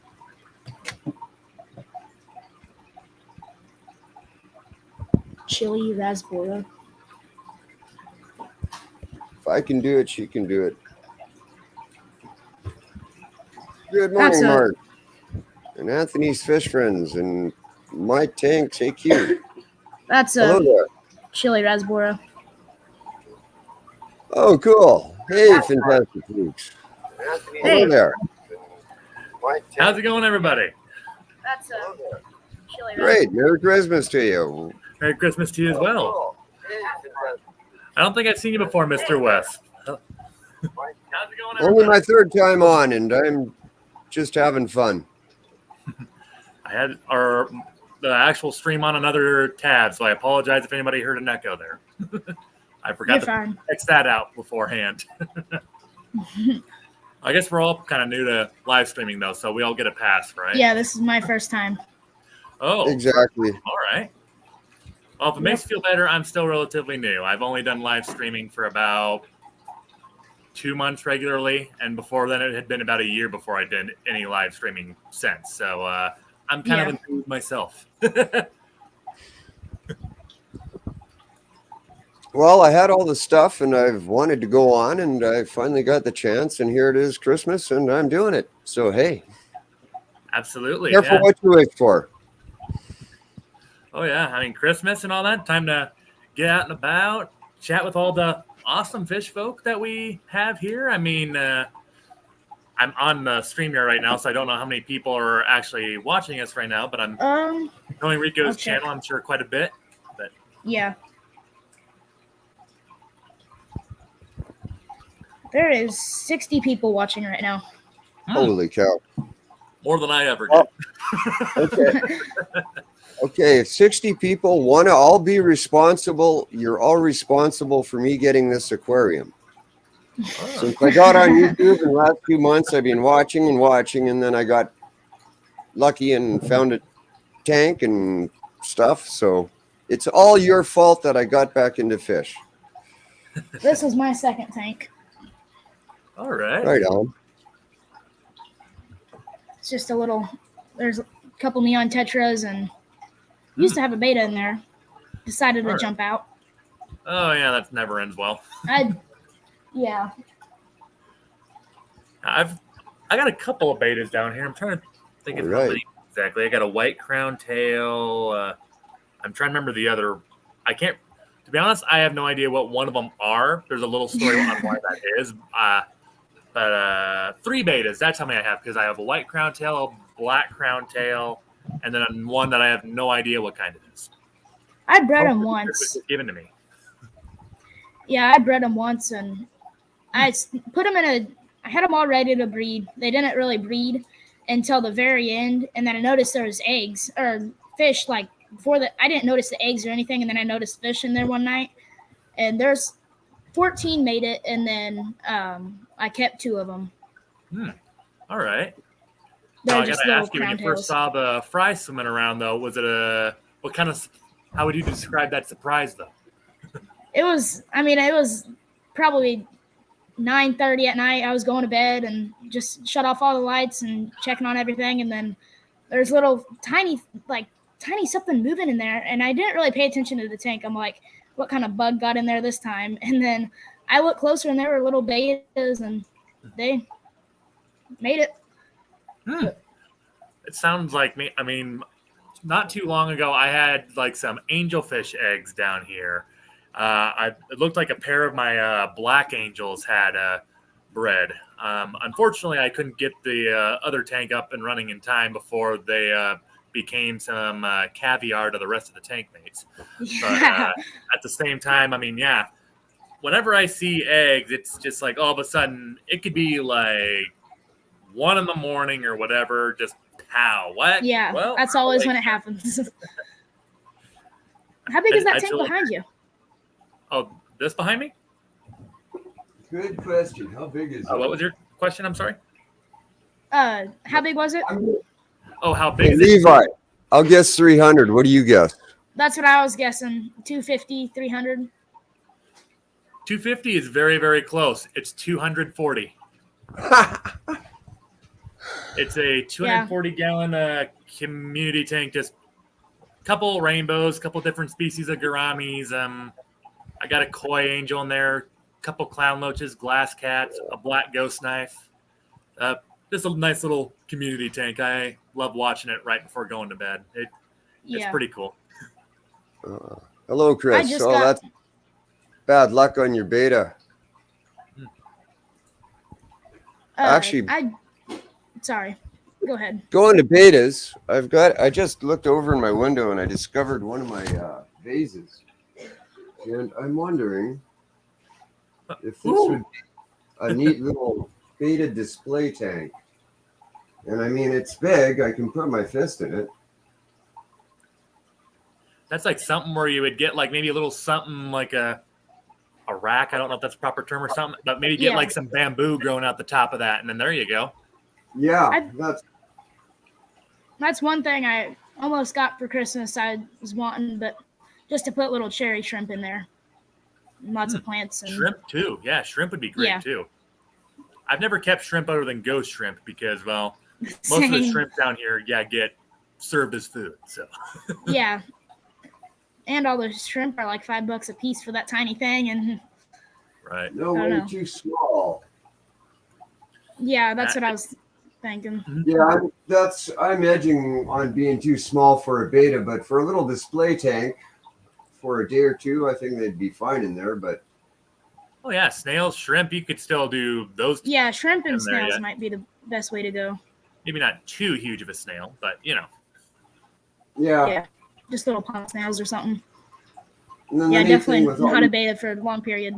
Chili rasbora. If I can do it, she can do it. Good morning, Mark. And Anthony's Fish Friends and my tank AQ. That's Hello there. Chili rasbora. Oh, cool. Hey, fantastic folks. Hello there. How's it going, everybody? That's chili rasbora. Great. Merry Christmas to you. Merry Christmas to you as well. I don't think I've seen you before, Mr. West. How's it going, everybody? Only my third time on, and I'm just having fun. I had the actual stream on another tab, so I apologize if anybody heard an echo there. I forgot to X that out beforehand. I guess we're all kind of new to live streaming, though, so we all get a pass, right? Yeah, this is my first time. Oh, exactly. All right. Well, if it makes you feel better, I'm still relatively new. I've only done live streaming for about 2 months regularly, and before then it had been about a year before I did any live streaming since. So I'm kind of improved myself. Well, I had all the stuff, and I've wanted to go on, and I finally got the chance, and here it is, Christmas, and I'm doing it. So, hey. Absolutely. Careful what you wish for. Oh yeah, I mean Christmas and all that. Time to get out and about, chat with all the awesome fish folk that we have here. I mean, I'm on the stream here right now, so I don't know how many people are actually watching us right now. But I'm knowing Rico's channel, I'm sure quite a bit. But yeah, there is 60 people watching right now. Holy cow! More than I ever did. Okay. Okay, if 60 people want to all be responsible, you're all responsible for me getting this aquarium. Since I got on YouTube in the last few months, I've been watching, and then I got lucky and found a tank and stuff. So it's all your fault that I got back into fish. This is my second tank. All right. Right on. It's just a little, there's a couple neon tetras and used to have a beta in there. Decided to jump out. Oh yeah, that never ends well. Yeah. I got a couple of betas down here. I'm trying to think of how many exactly. I got a white crown tail. I'm trying to remember the other. I can't. To be honest, I have no idea what one of them are. There's a little story on why that is. But 3 betas. That's how many I have because I have a white crown tail, a black crown tail, and then one that I have no idea what kind it is. I bred them once. It was given to me. Yeah, I bred them once, and I put them I had them all ready to breed. They didn't really breed until the very end, and then I noticed there was eggs or fish like before that. I didn't notice the eggs or anything, and then I noticed fish in there one night, and there's 14 made it, and then I kept 2 of them. All right. They're Now, I just gotta little ask you, when you crown first tails. saw the fry swimming around, though, was it how would you describe that surprise, though? It was probably 9:30 at night. I was going to bed and just shut off all the lights and checking on everything. And then there's little tiny something moving in there. And I didn't really pay attention to the tank. I'm like, what kind of bug got in there this time? And then I looked closer and there were little betas and they made it. It sounds like me. I mean, not too long ago, I had like some angelfish eggs down here. It looked like a pair of my black angels had bred. Unfortunately, I couldn't get the other tank up and running in time before they became some caviar to the rest of the tank mates. But at the same time, I mean, yeah, whenever I see eggs, it's just like all of a sudden it could be like 1 a.m. or whatever. Just how? What? Yeah, well, that's always when it happens. How big is that tank Actually- behind you? Oh, this behind me? Good question. How big is it? What was your question? I'm sorry. How big was it? Oh, how big Hey, is it? Levi, I'll guess 300. What do you guess? That's what I was guessing. 250, 300. 250 is very, very close. It's 240. It's a 240-gallon community tank. Just a couple rainbows, couple different species of gouramis. I got a koi angel in there, a couple clown loaches, glass cats, a black ghost knife. Just a nice little community tank. I love watching it right before going to bed. It's pretty cool. Hello, Chris. That's bad luck on your beta. Actually, sorry. Go ahead. going to betas, I just looked over in my window and I discovered one of my vases. And I'm wondering if this would be a neat little beta display tank. And I mean, it's big. I can put my fist in it. That's like something where you would get like maybe a little something like a rack. I don't know if that's a proper term or something, but maybe get like some bamboo growing out the top of that. And then there you go. Yeah, that's one thing I almost got for Christmas. I was wanting, but just to put little cherry shrimp in there. Lots of plants. And shrimp too. Yeah, shrimp would be great too. I've never kept shrimp other than ghost shrimp because, well, most of the shrimp down here, get served as food. So yeah. And all those shrimp are like $5 a piece for that tiny thing. And right. No way, too small. Yeah, that's what I was thinking. Yeah, I'm edging on being too small for a beta, but for a little display tank for a day or two, I think they'd be fine in there. But Oh yeah, snails, shrimp. You could still do those. Yeah, shrimp and in there snails yet. might be the best way to go. Maybe not too huge of a snail, but you know. yeah, Just little pond snails or something. and then Yeah, the neat definitely thing with all not a beta for a long period.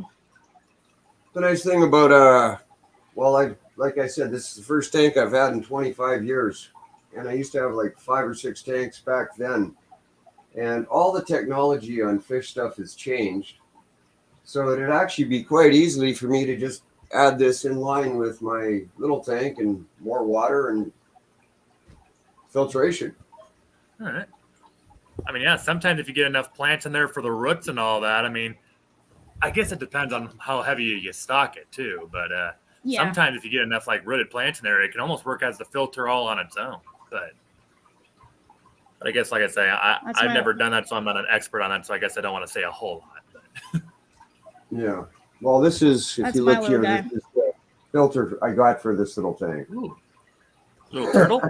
the nice thing about like I said, this is the first tank I've had in 25 years, and I used to have like 5 or 6 tanks back then, and all the technology on fish stuff has changed, so it'd actually be quite easily for me to just add this in line with my little tank and more water and filtration. All right. I mean, yeah. Sometimes if you get enough plants in there for the roots and all that, I mean, I guess it depends on how heavy you stock it too. But Yeah. sometimes if you get enough like rooted plants in there, it can almost work as the filter all on its own. But I guess, like I say, I've never done that, so I'm not an expert on that. So I guess I don't want to say a whole lot. But. Yeah. Well, this is, if That's you my look here, little this is the filter I got for this little tank. Ooh. Little turtle?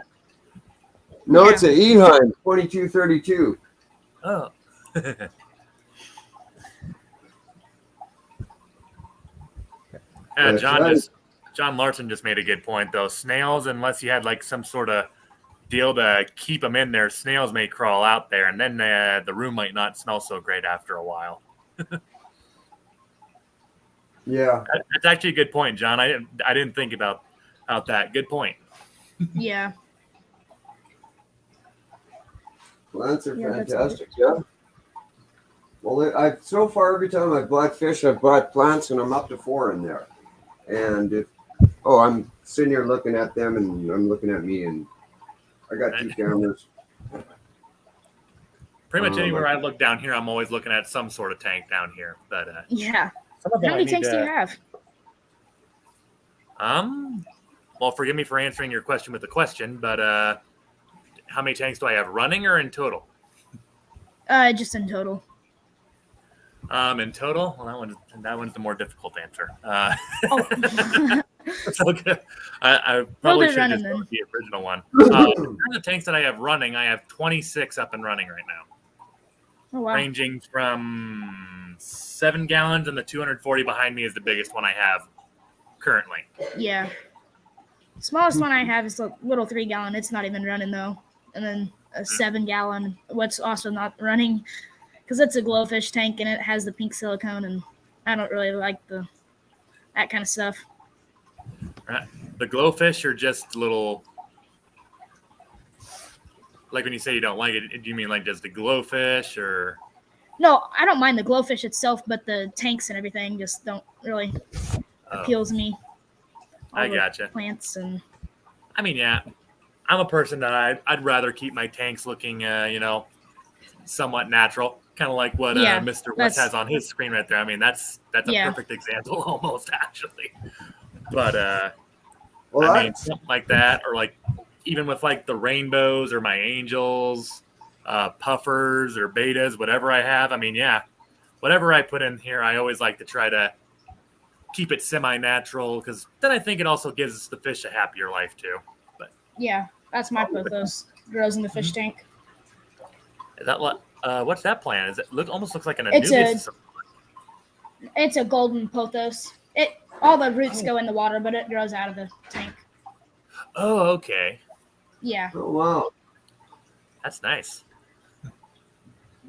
No, Yeah. it's an Eheim 2232. Oh. John Larson just made a good point though. Snails, unless you had like some sort of deal to keep them in there, snails may crawl out there, and then the room might not smell so great after a while. Yeah. That's actually a good point, John. I didn't think about that. Good point. Yeah. Plants are Yeah, that's fantastic. Yeah. Well, I so far every time I've bought fish, I've bought plants, and I'm up to 4 in there. And I'm sitting here looking at them, and I'm looking at me, and I got 2 cameras. Pretty much anywhere I look down here, I'm always looking at some sort of tank down here. But Yeah. some of them How I many need tanks do you to- have? Well, forgive me for answering your question with a question, but how many tanks do I have running or in total? Just in total. In total, well, that one's the more difficult answer. Oh. So good. I probably they're should have running just gone with then. the original one. The tanks that I have running, I have 26 up and running right now, Oh wow. ranging from 7 gallons, and the 240 behind me is the biggest one I have currently. Yeah. Smallest one I have is a little 3-gallon. It's not even running though. And then a 7-gallon, what's also not running, because it's a glowfish tank and it has the pink silicone, and I don't really like that kind of stuff. The glowfish are just little. Like when you say you don't like it, do you mean like just the glowfish or? No, I don't mind the glowfish itself, but the tanks and everything just don't really appeal to me. I gotcha. Plants and. I mean, yeah, I'm a person that I'd rather keep my tanks looking, somewhat natural, kind of like what Mr. West has on his screen right there. I mean, that's a perfect example, almost actually. But I mean, something like that, or like even with like the rainbows or my angels, puffers or betas, whatever I have. I mean, yeah, whatever I put in here, I always like to try to keep it semi-natural, because then I think it also gives the fish a happier life too. But yeah, that's my pothos. Grows in the fish tank. is that what? What's that plant? Is it almost looks like an It's Anubis? It's a golden pothos. All the roots go in the water, but it grows out of the tank. Oh, okay. Yeah. Oh wow. That's nice.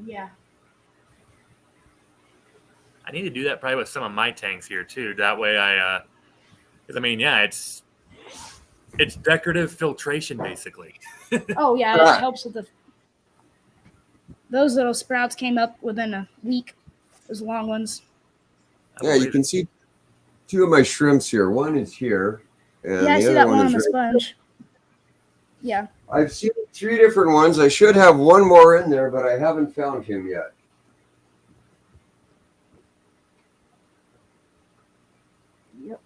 Yeah. I need to do that probably with some of my tanks here too. That way because I mean, yeah, it's decorative filtration basically. Oh yeah, it helps with those little sprouts came up within a week. Those long ones. Yeah, you can see 2 of my shrimps here. One is here, and Yeah, I the see other that one one on is the right. sponge. Yeah. I've seen 3 different ones. I should have one more in there, but I haven't found him yet. Yep.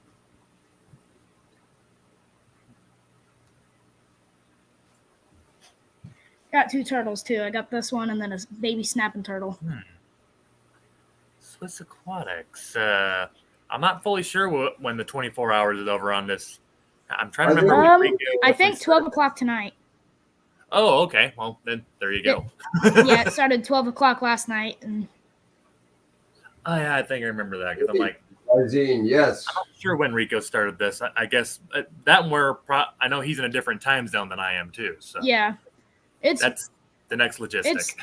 Got 2 turtles too. I got this one and then a baby snapping turtle. Swiss Aquatics. I'm not fully sure when the 24 hours is over on this I'm trying to remember. when Rico I think started. 12 o'clock tonight. Oh, okay. Well, then there you go. Yeah, it started 12 o'clock last night. And Oh, yeah, I think I remember that because I'm like, Arzine, yes. I'm not sure when Rico started this. I guess that where I know he's in a different time zone than I am too. So yeah, that's the next logistic. It's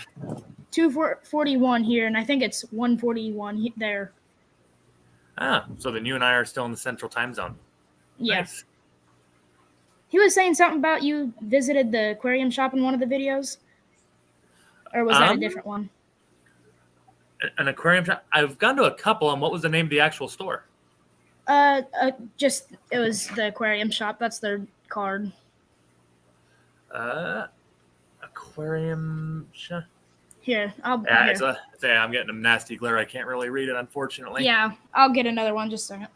2:41 here, and I think it's 1:41 there. So then you and I are still in the central time zone. Yeah. Nice. He was saying something about you visited the aquarium shop in one of the videos, or was that a different one? An aquarium shop. I've gone to a couple. And what was the name of the actual store? Just it was the aquarium shop. That's their card. Aquarium shop. Here, I'm getting a nasty glare. I can't really read it, unfortunately. Yeah, I'll get another one. Just a second.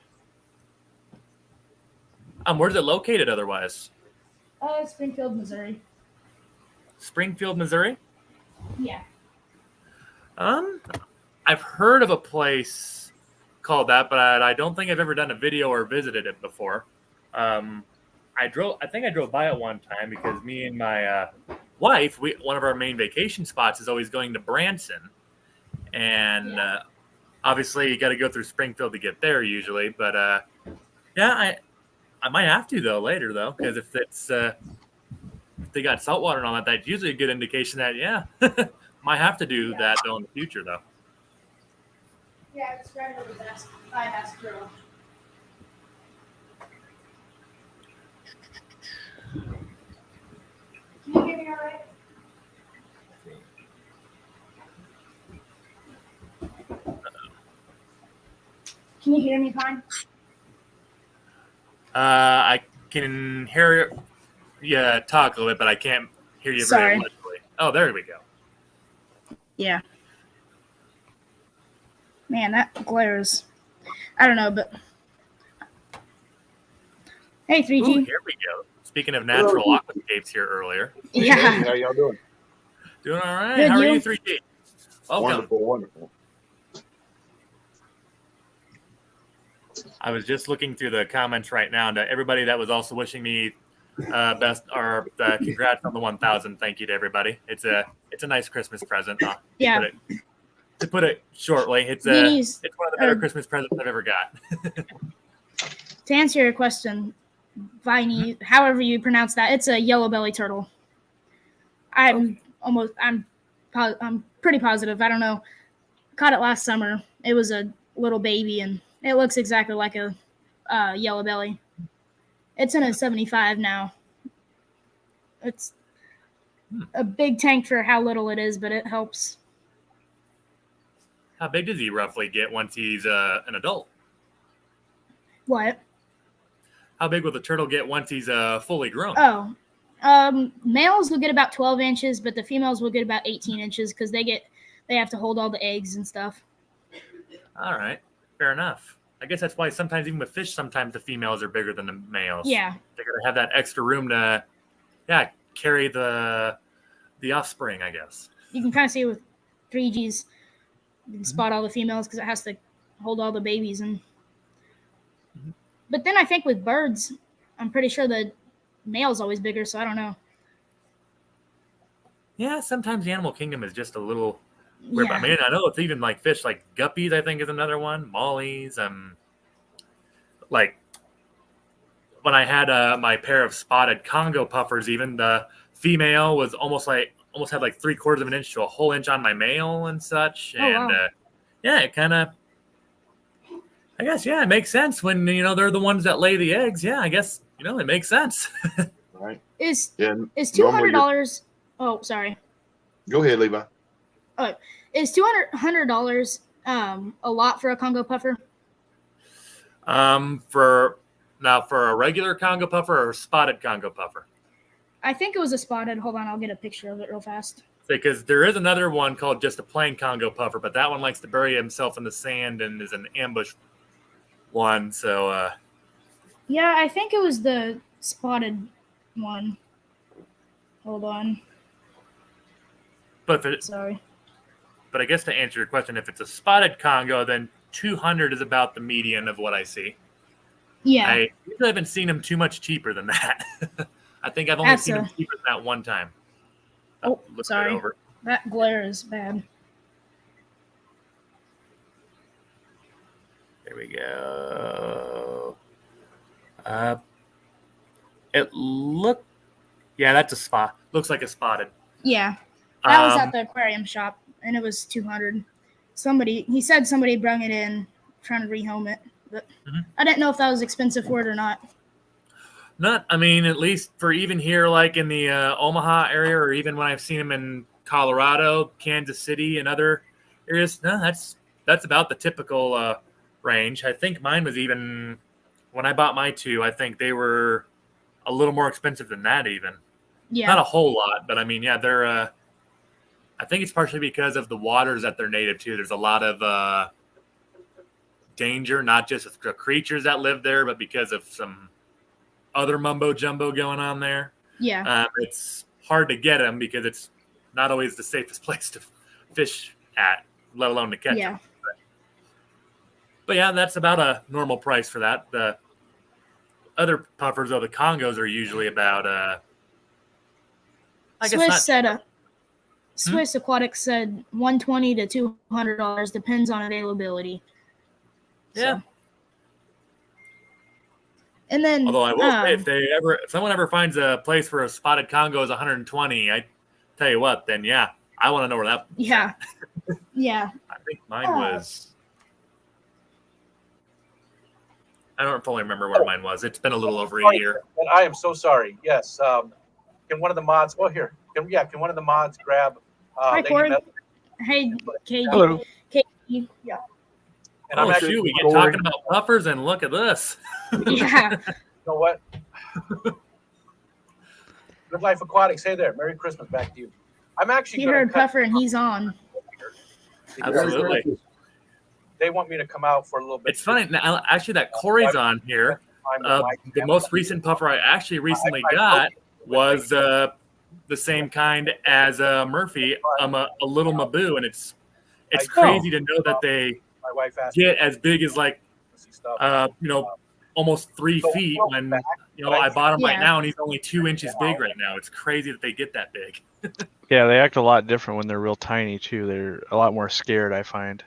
Where's it located otherwise? Springfield, Missouri. Springfield, Missouri? Yeah. I've heard of a place called that, but I don't think I've ever done a video or visited it before. I think I drove by it one time because me and my wife, one of our main vacation spots is always going to Branson. And obviously you got to go through Springfield to get there usually, but I might have to though later though, because if it's if they got saltwater and all that, that's usually a good indication that might have to do that though in the future though. Yeah, it's right over the Bass Grill. Can you hear me all right? Can you hear me fine? I can hear you talk a little bit, but I can't hear you very much. Oh, there we go. Yeah. Man, that glares. I don't know, but hey, 3G. Ooh, here we go. Speaking of natural aquascapes here earlier. Yeah. Hey, how y'all doing? Doing all right. Good, How are you? you, 3G? Welcome. Wonderful. I was just looking through the comments right now, and to everybody that was also wishing me best or congrats on the 1,000. Thank you to everybody. It's a nice Christmas present. Yeah. To put it shortly, it's one of the better Christmas presents I've ever got. To answer your question, Viney, however you pronounce that, it's a yellow belly turtle. I'm pretty positive. I don't know. Caught it last summer. It was a little baby, and it looks exactly like a yellow belly. It's in a 75 now. It's a big tank for how little it is, but it helps. How big does he roughly get once he's an adult? What? How big will the turtle get once he's fully grown? Males will get about 12 inches, but the females will get about 18 inches because they have to hold all the eggs and stuff. All right, fair enough. I guess that's why sometimes even with fish, sometimes the females are bigger than the males. Yeah. They're gonna have that extra room to, carry the offspring, I guess. You can kind of see with 3Gs, you can spot all the females because it has to hold all the babies. But then I think with birds, I'm pretty sure the male's always bigger, so I don't know. Yeah, sometimes the animal kingdom is just a little weird. Yeah. I mean, I know it's even like fish, like guppies, I think is another one. Mollies, like when I had my pair of spotted Congo puffers, even the female was almost had like 3/4 of an inch to a whole inch on my male and such. Oh, and wow. it kind of, I guess, it makes sense when they're the ones that lay the eggs. Yeah, I guess it makes sense. Right. Is normally $200? Oh, sorry. Go ahead, Levi. Oh, is $200 a lot for a Congo puffer? For a regular Congo puffer or a spotted Congo puffer? I think it was a spotted. Hold on, I'll get a picture of it real fast. Because there is another one called just a plain Congo puffer, but that one likes to bury himself in the sand and is an ambush one. So, yeah, I think it was the spotted one. Hold on. Sorry. But I guess to answer your question, if it's a spotted Congo, then 200 is about the median of what I see. Yeah. I usually haven't seen them too much cheaper than that. I think I've only seen them cheaper than that one time. Oh, look sorry. it over. That glare is bad. There we go. Yeah, that's a spot. Looks like a spotted. Yeah, that was at the aquarium shop, and it was 200. He said somebody brung it in, trying to rehome it, but I didn't know if that was expensive for it or not. I mean, at least for even here, like in the Omaha area, or even when I've seen them in Colorado, Kansas City, and other areas, no, that's about the typical range. I think mine was even, when I bought my two, I think they were a little more expensive than that even. Yeah. Not a whole lot, but I mean, yeah, they're, I think it's partially because of the waters that they're native to. There's a lot of danger, not just with the creatures that live there, but because of some other mumbo jumbo going on there. Yeah. It's hard to get them because it's not always the safest place to fish at, let alone to catch them. But yeah, that's about a normal price for that. The other puffers, though, the Congos are usually about Swiss Aquatics said $120 to $200, depends on availability. Yeah. So. And then, although I will say, if someone ever finds a place where a spotted Congo is 120, I tell you what, then yeah, I want to know where that. Yeah. Yeah. I think mine was. I don't fully remember where mine was. It's been a little over a year. And I am so sorry. Yes. Can one of the mods? Oh, here. Can one of the mods grab? Hi, Corey. Hey, Katie. Hello. Katie. Yeah. And I'm actually we get talking about puffers, and look at this. Yeah. You know what? Good Life Aquatics. Hey there. Merry Christmas. Back to you. I'm actually. He heard puffer, and he's on. Absolutely. They want me to come out for a little bit. It's funny. Now, actually, that Corey's on here. The most recent puffer I actually recently got was the same kind as Murphy, a little Maboo, and it's crazy to know that they get as big as almost 3 feet when I bought him right now and he's only 2 inches big right now. It's crazy that they get that big. Yeah, they act a lot different when they're real tiny too. They're a lot more scared, I find.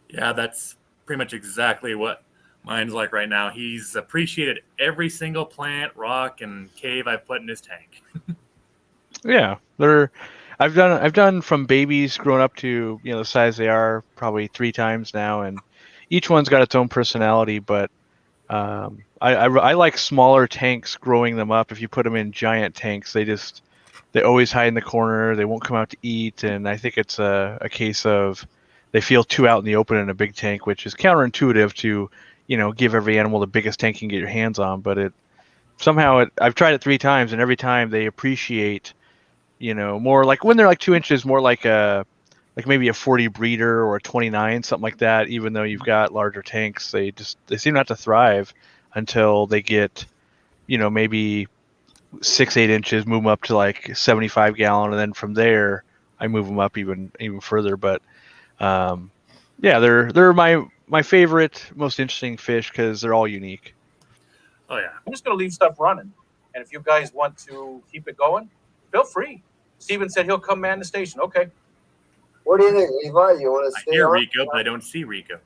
Yeah, that's pretty much exactly what mine's like right now. He's appreciated every single plant, rock, and cave I've put in his tank. Yeah, I've done from babies growing up to the size they are probably 3 times now, and each one's got its own personality. But I like smaller tanks growing them up. If you put them in giant tanks, they always hide in the corner. They won't come out to eat, and I think it's a case of they feel too out in the open in a big tank, which is counterintuitive to give every animal the biggest tank you can get your hands on. But I've tried it 3 times, and every time they appreciate more, like when they're like 2 inches, more like maybe a 40 breeder or a 29, something like that. Even though you've got larger tanks, they seem not to thrive until they get maybe 6-8 inches, move them up to like 75 gallon, and then from there I move them up even further. But they're my favorite, most interesting fish because they're all unique. Oh yeah. I'm just gonna leave stuff running, and if you guys want to keep it going, feel free. Steven said he'll come man the station. Okay. What do you think, Levi? You want to stay I hear on? Rico, but I don't see Rico.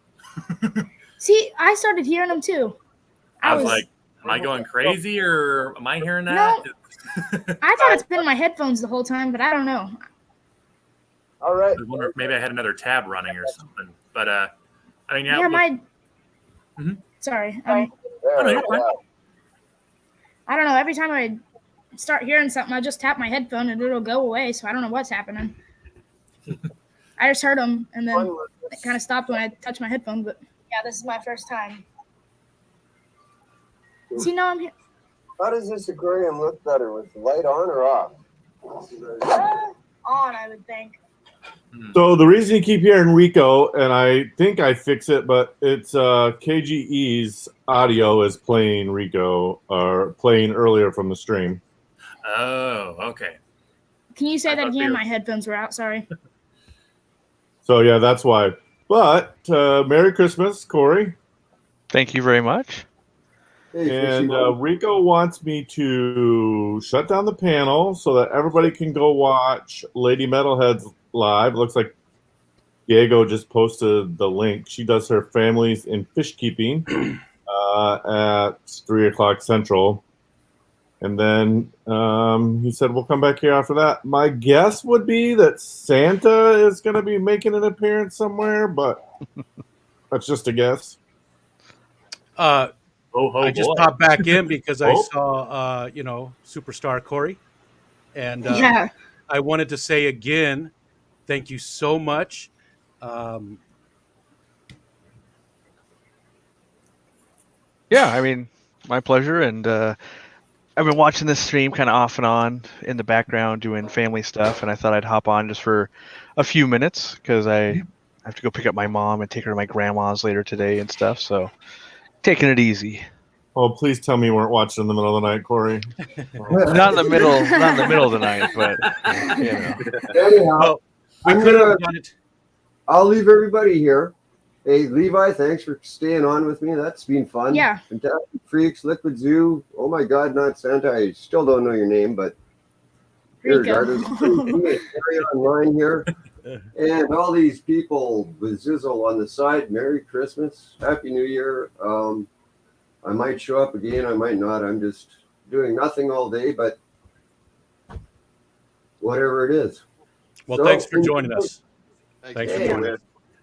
See, I started hearing him too. I was like, am I going crazy or am I hearing that? No. I thought it's been in my headphones the whole time, but I don't know. All right. I wonder if maybe I had another tab running or something. But I mean, yeah. Sorry. There, I don't know. Every time I start hearing something, I just tap my headphone and it'll go away. So I don't know what's happening. I just heard them, and then it kind of stopped when I touched my headphone. But yeah, this is my first time. See, now I'm here. How does this aquarium look better, with the light on or off? On, I would think. So the reason you keep hearing Rico, and I think I fix it, but it's KGE's audio is playing Rico, or playing earlier from the stream. Oh, okay. Can you say that again? My headphones were out. Sorry. So yeah, that's why. But Merry Christmas, Corey. Thank you very much. And Rico wants me to shut down the panel so that everybody can go watch Lady Metalheads live. Looks like Diego just posted the link. She does her families in fish keeping at 3 o'clock Central. And then he said, we'll come back here after that. My guess would be that Santa is going to be making an appearance somewhere, but that's just a guess. I just boy. popped back in because I Oh. saw, superstar Corey. And Yeah. I wanted to say again, thank you so much. Yeah, I mean, my pleasure. And I've been watching this stream kind of off and on in the background doing family stuff. And I thought I'd hop on just for a few minutes because I have to go pick up my mom and take her to my grandma's later today and stuff. So taking it easy. Oh, please tell me you weren't watching in the middle of the night, Corey. Not in the middle of the night, but you know. Anyhow, we I'm could have gonna- done it. I'll leave everybody here. Hey, Levi, thanks for staying on with me. That's been fun. Yeah. Fantastic Freaks, Liquid Zoo. Oh my God, not Santa. I still don't know your name, but regardless, carry online here. And all these people with Zizzle on the side, Merry Christmas, Happy New Year. I might show up again, I might not. I'm just doing nothing all day, but whatever it is. Well, So, thanks for joining us. Thanks for joining us.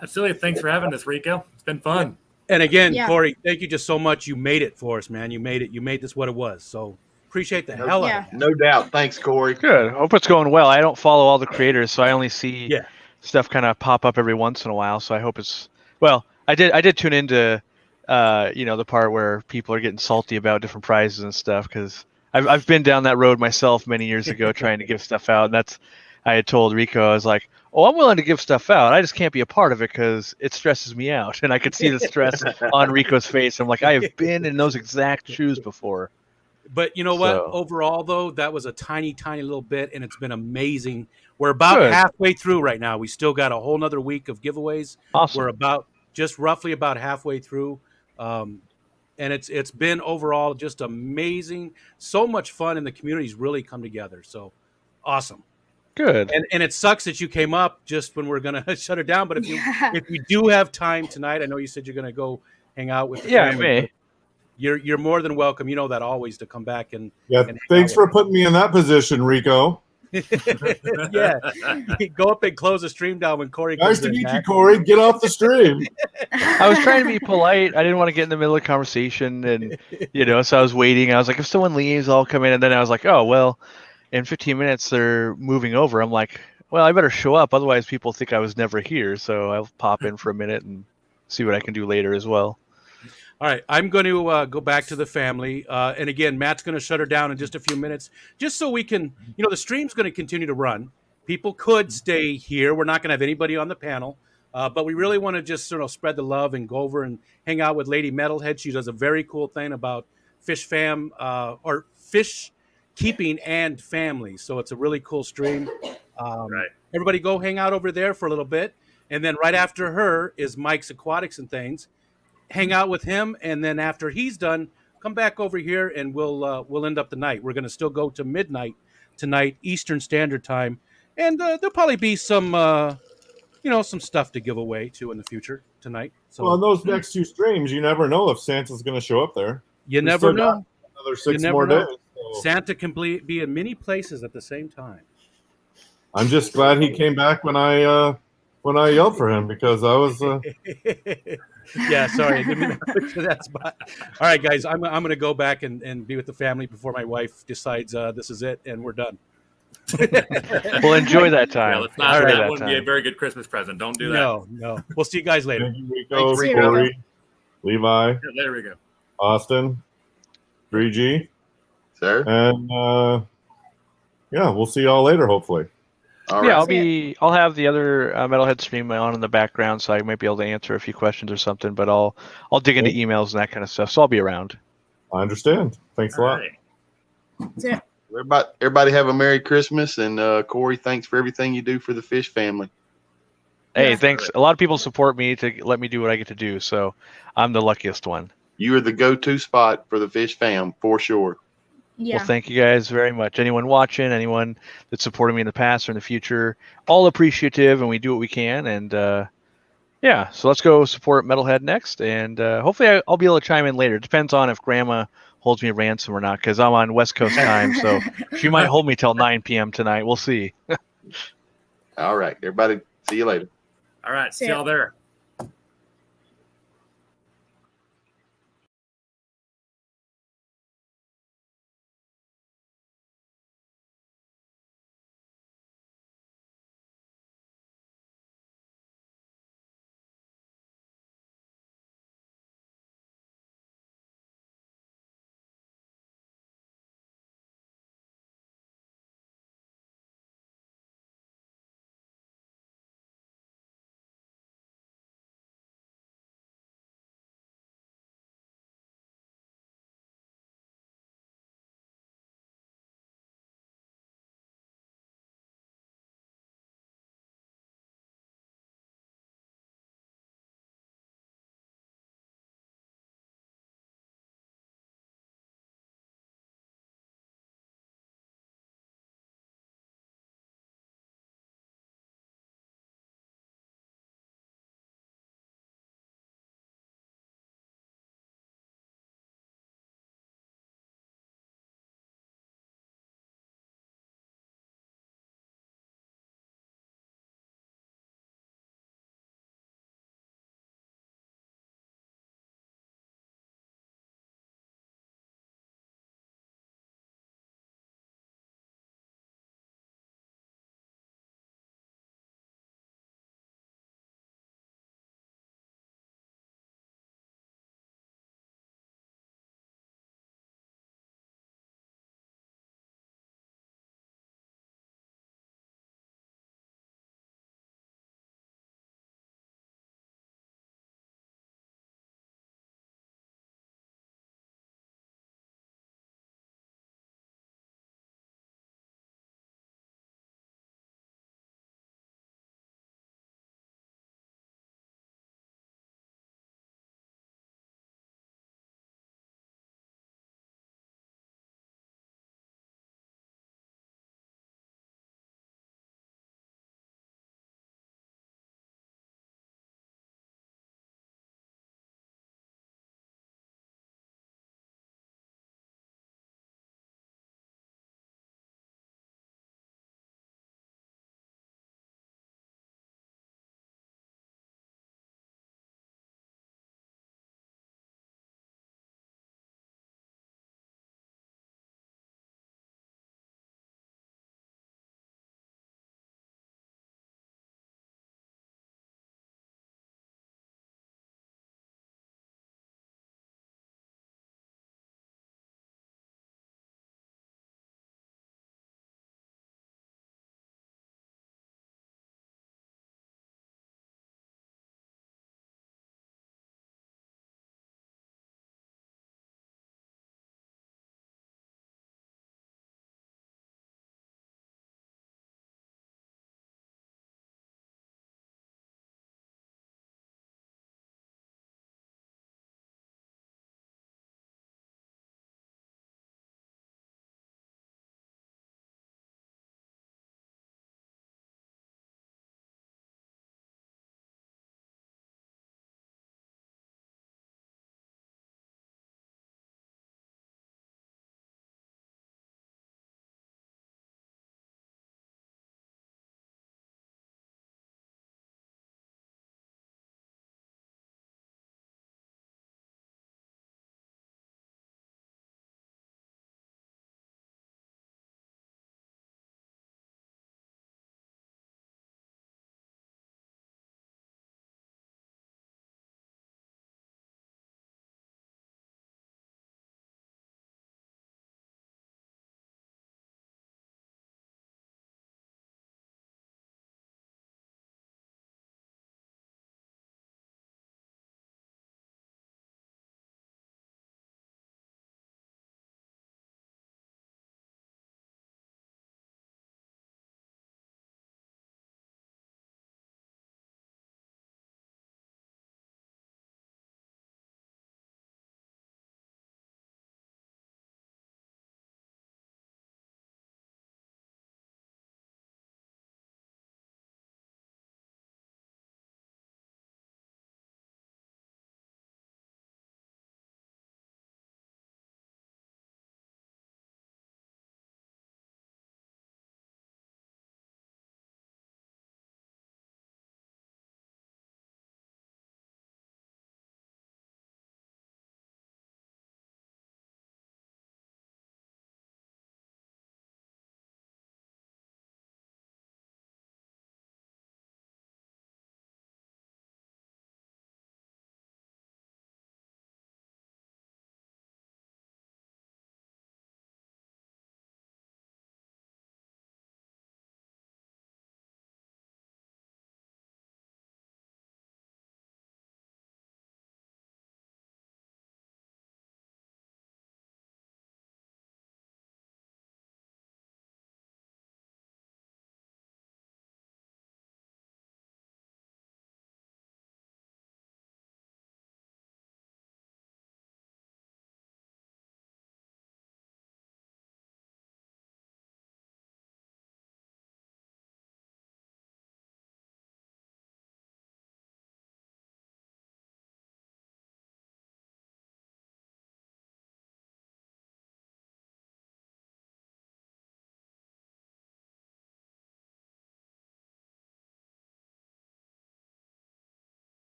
Absolutely. Thanks for having us, Rico. It's been fun. And again, Yeah. Corey, thank you just so much. You made it for us, man. You made it. You made this what it was. So appreciate the hell out of it. No doubt. Thanks, Corey. Good. Hope it's going well. I don't follow all the creators, so I only see stuff kind of pop up every once in a while. So I hope it's well. I did tune into the part where people are getting salty about different prizes and stuff because I've been down that road myself many years ago trying to give stuff out, and I had told Rico, I was like, oh, I'm willing to give stuff out. I just can't be a part of it because it stresses me out. And I could see the stress on Rico's face. I'm like, I have been in those exact shoes before. But you know what? So- Overall, though, that was a tiny, tiny little bit, and it's been amazing. We're about Good. halfway through right now. We still got a whole nother week of giveaways. Awesome. We're roughly about halfway through. And it's been overall just amazing. So much fun, and the community's really come together. So awesome. Good. And it sucks that you came up just when we're gonna shut it down. But if you do have time tonight, I know you said you're gonna go hang out with the Yeah, I family, may. but You're more than welcome. You know that always to come back and hang Thanks out for putting me in that position, Rico. yeah, go up and close the stream down when Corey Nice comes to in, meet you, Matt. Corey. Get off the stream. I was trying to be polite. I didn't want to get in the middle of the conversation, and so I was waiting. I was like, if someone leaves, I'll come in. And then I was like, oh well, in 15 minutes they're moving over. I'm like, well, I better show up, otherwise people think I was never here. So I'll pop in for a minute and see what I can do later as well. All right, I'm going to go back to the family. And again, Matt's going to shut her down in just a few minutes, just so we can, the stream's going to continue to run. People could stay here. We're not going to have anybody on the panel, but we really want to just sort of spread the love and go over and hang out with Lady Metalhead. She does a very cool thing about fish keeping and family. So it's a really cool stream. Everybody go hang out over there for a little bit. And then right after her is Mike's Aquatics and Things. Hang out with him, and then after he's done, come back over here, and we'll end up the night. We're going to still go to midnight tonight, Eastern Standard Time, and there'll probably be some some stuff to give away too in the future tonight. So Well, on those next two streams, you never know if Santa's going to show up there. you We never still got know. Another You 6 never more know. days. So Santa can be in many places at the same time. I'm just glad he came back when I yelled for him because I was. Yeah, sorry, I didn't mean to put you in that spot. All right, guys, I'm going to go back and be with the family before my wife decides this is it and we're done. Well, enjoy that time. Yeah, let's not. Enjoy That that wouldn't be a time. very good Christmas present. Don't do that. No. We'll see you guys later. Thank you, Rico, Thanks, Rico. Corey, Levi, Yeah, there we go. Austin, 3G, sir, and we'll see y'all later. Hopefully. All Yeah, right. I'll have the other Metalhead stream on in the background, so I might be able to answer a few questions or something. But I'll dig into emails and that kind of stuff. So I'll be around. I understand. Thanks a lot. That's it. Everybody have a Merry Christmas, and Corey, thanks for everything you do for the fish family. Hey, thanks. A lot of people support me to let me do what I get to do, so I'm the luckiest one. you are the go-to spot for the Fish fam for sure. Yeah. Well, thank you guys very much. Anyone watching, anyone that's supported me in the past or in the future, all appreciative, and we do what we can. And yeah, so let's go support Metalhead next, and hopefully I'll be able to chime in later. It depends on if Grandma holds me ransom or not, because I'm on West Coast time, so she might hold me till 9 p.m. tonight. We'll see. All right, everybody, see you later. All right, see ya. y'all there.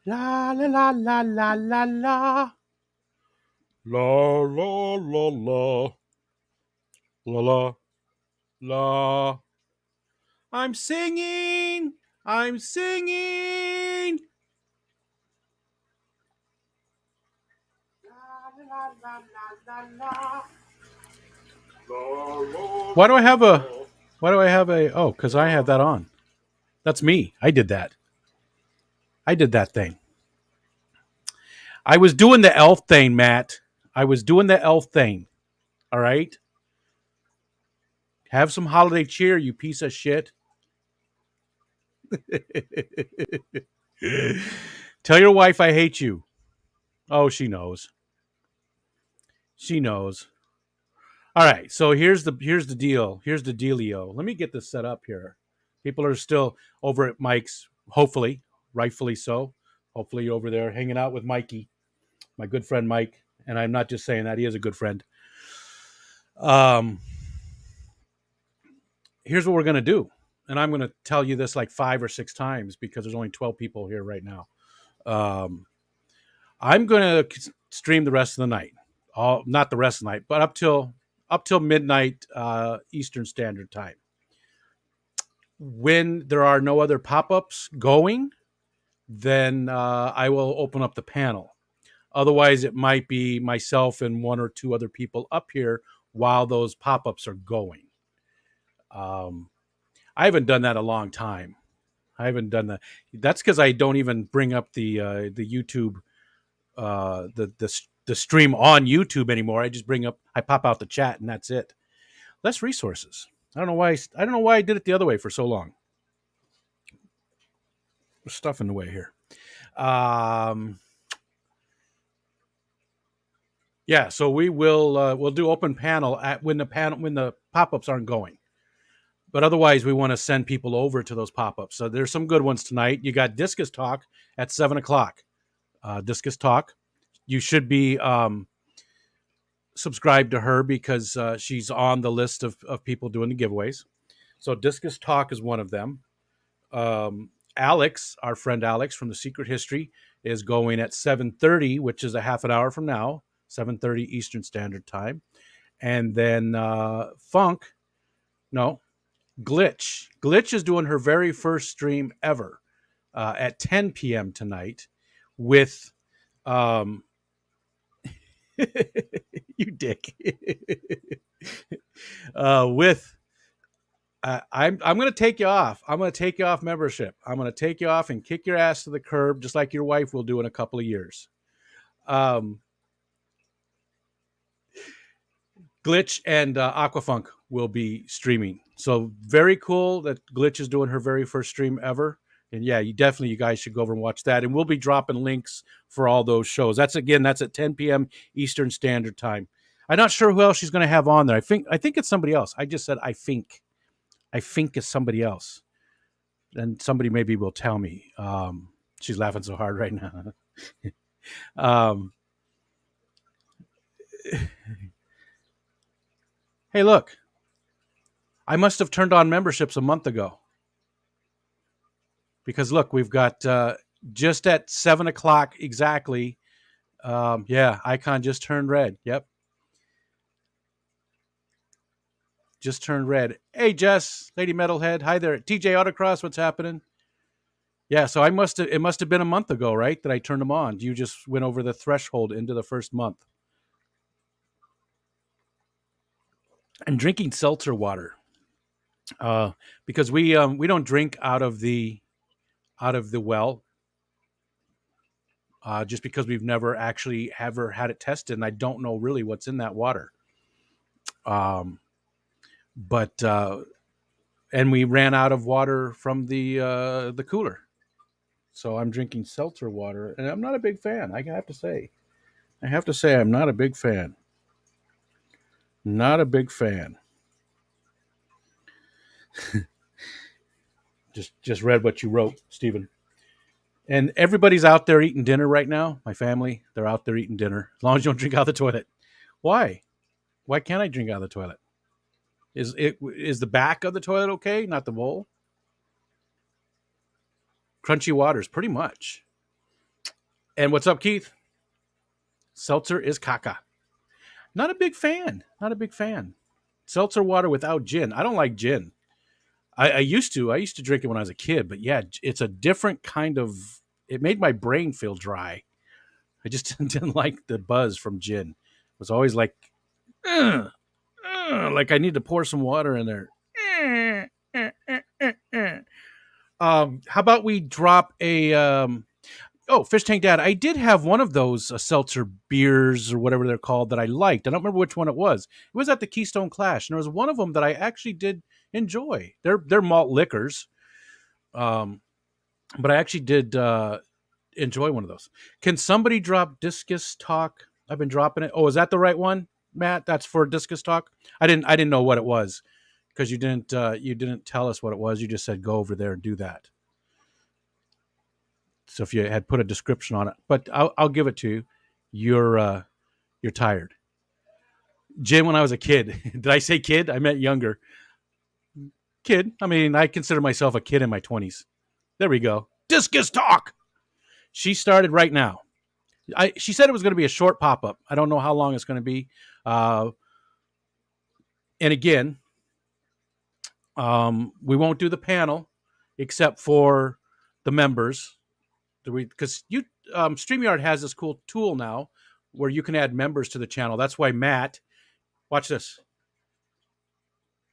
La la la la la la la. La la la la. La la la. I'm singing. I'm singing. Why do I have a? Why do I have a? Oh, because I have that on. That's me. I did that. I did that thing. I was doing the elf thing, Matt. I was doing the elf thing. All right. Have some holiday cheer, you piece of shit. Tell your wife I hate you. Oh, she knows. She knows. All right. So here's the deal. Here's the dealio. Let me get this set up here. People are still over at Mike's, hopefully, rightfully so. Hopefully over there hanging out with Mikey, my good friend Mike. And I'm not just saying that, he is a good friend. Here's what we're going to do. And I'm going to tell you this like 5 or 6 times because there's only 12 people here right now. I'm going to stream the rest of the night. Not the rest of the night, but up till midnight Eastern Standard Time. When there are no other pop-ups going, then I will open up the panel. Otherwise, it might be myself and 1 or 2 other people up here while those pop-ups are going. I haven't done that a long time. I haven't done that. That's because I don't even bring up the YouTube, the stream on YouTube anymore. I pop out the chat and that's it. Less resources. I don't know why I did it the other way for so long. There's stuff in the way here. Yeah, so we'll do open panel when the pop-ups aren't going. But otherwise, we want to send people over to those pop-ups. So there's some good ones tonight. You got Discus Talk at 7:00. Discus Talk. You should be subscribed to her because she's on the list of people doing the giveaways. So Discus Talk is one of them. Alex, our friend Alex from the Secret History, is going at 7:30, which is a half an hour from now, 7:30 Eastern Standard Time. And then Glitch is doing her very first stream ever at 10 p.m. tonight with you dick. I'm going to take you off. I'm going to take you off membership. I'm going to take you off and kick your ass to the curb, just like your wife will do in a couple of years. Glitch and Aquafunk will be streaming. So very cool that Glitch is doing her very first stream ever. And yeah, you guys should go over and watch that. And we'll be dropping links for all those shows. That's at 10 p.m. Eastern Standard Time. I'm not sure who else she's going to have on there. I think it's somebody else. I just said I think it's somebody else. And somebody maybe will tell me. She's laughing so hard right now. Hey, look. I must have turned on memberships a month ago. Because look, we've got just at 7:00 exactly. Icon just turned red. Yep. Just turned red. Hey, Jess, Lady Metalhead. Hi there. TJ Autocross, what's happening? Yeah, so it must have been a month ago, right, that I turned them on. You just went over the threshold into the first month. And drinking seltzer water. Because we don't drink out of the well. Just because we've never actually ever had it tested, and I don't know really what's in that water. And we ran out of water from the cooler, so I'm drinking seltzer water, and I'm not a big fan. I have to say, I'm not a big fan. Not a big fan. just read what you wrote, Stephen. And everybody's out there eating dinner right now. My family, they're out there eating dinner. As long as you don't drink out of the toilet. Why? Why can't I drink out of the toilet? Is the back of the toilet okay, not the bowl? Crunchy waters, pretty much. And what's up, Keith? Seltzer is caca. Not a big fan. Not a big fan. Seltzer water without gin. I don't like gin. I used to. I used to drink it when I was a kid, but yeah, it's a different kind of. It made my brain feel dry. I just didn't like the buzz from gin. It was always like, like I need to pour some water in there. How about we drop a Fish Tank Dad? I did have one of those seltzer beers or whatever they're called that I liked. I don't remember which one it was. It was at the Keystone Clash, and there was one of them that I actually did enjoy. They're malt liquors, but I actually did enjoy one of those. Can somebody drop Discus Talk? I've been dropping it. Oh, is that the right one, Matt? That's for Discus Talk. I didn't know what it was because you didn't tell us what it was. You just said go over there and do that. So if you had put a description on it, but I'll give it to you. You're tired. Jim, when I was a kid, did I say kid? I meant younger. Kid. I mean, I consider myself a kid in my 20s. There we go. Discus Talk. She started right now. She said it was going to be a short pop-up. I don't know how long it's going to be. And again, we won't do the panel except for the members. Because StreamYard has this cool tool now where you can add members to the channel. That's why Matt, watch this.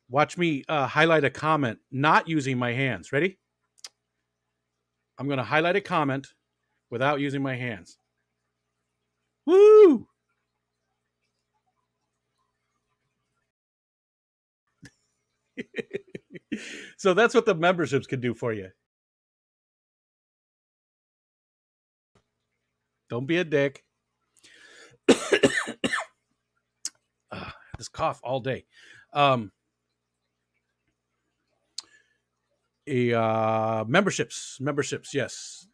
Watch me highlight a comment not using my hands. Ready? I'm going to highlight a comment without using my hands. Woo! So that's what the memberships can do for you. Don't be a dick. This cough all day. Memberships, yes.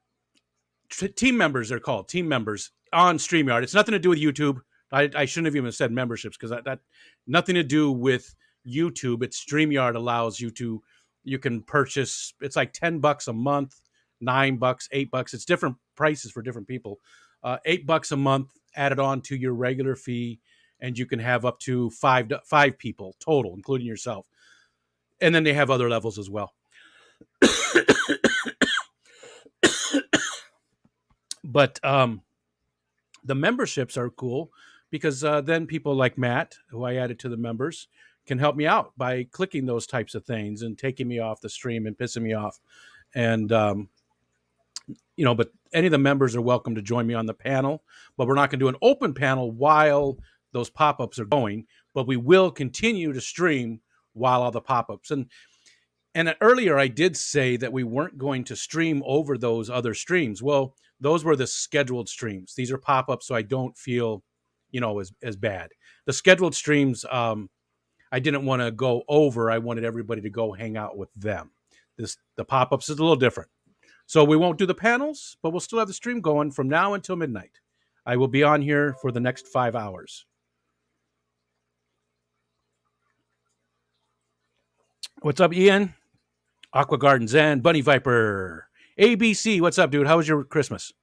Team members are called. Team members on StreamYard. It's nothing to do with YouTube. I shouldn't have even said memberships because that nothing to do with YouTube. It's StreamYard allows you can purchase. It's like $10 a month, $9, $8. It's different prices for different people. $8 a month added on to your regular fee, and you can have up to five people total, including yourself. And then they have other levels as well. But the memberships are cool because then people like Matt, who I added to the members, can help me out by clicking those types of things and taking me off the stream and pissing me off. And, but any of the members are welcome to join me on the panel. But we're not going to do an open panel while those pop-ups are going. But we will continue to stream while all the pop-ups. And earlier I did say that we weren't going to stream over those other streams. Well, those were the scheduled streams. These are pop-ups, so I don't feel, as bad. The scheduled streams, I didn't want to go over. I wanted everybody to go hang out with them. The pop-ups is a little different. So we won't do the panels, but we'll still have the stream going from now until midnight. I will be on here for the next 5 hours. What's up, Ian? Aqua Garden Zen, Bunny Viper, ABC. What's up, dude? How was your Christmas?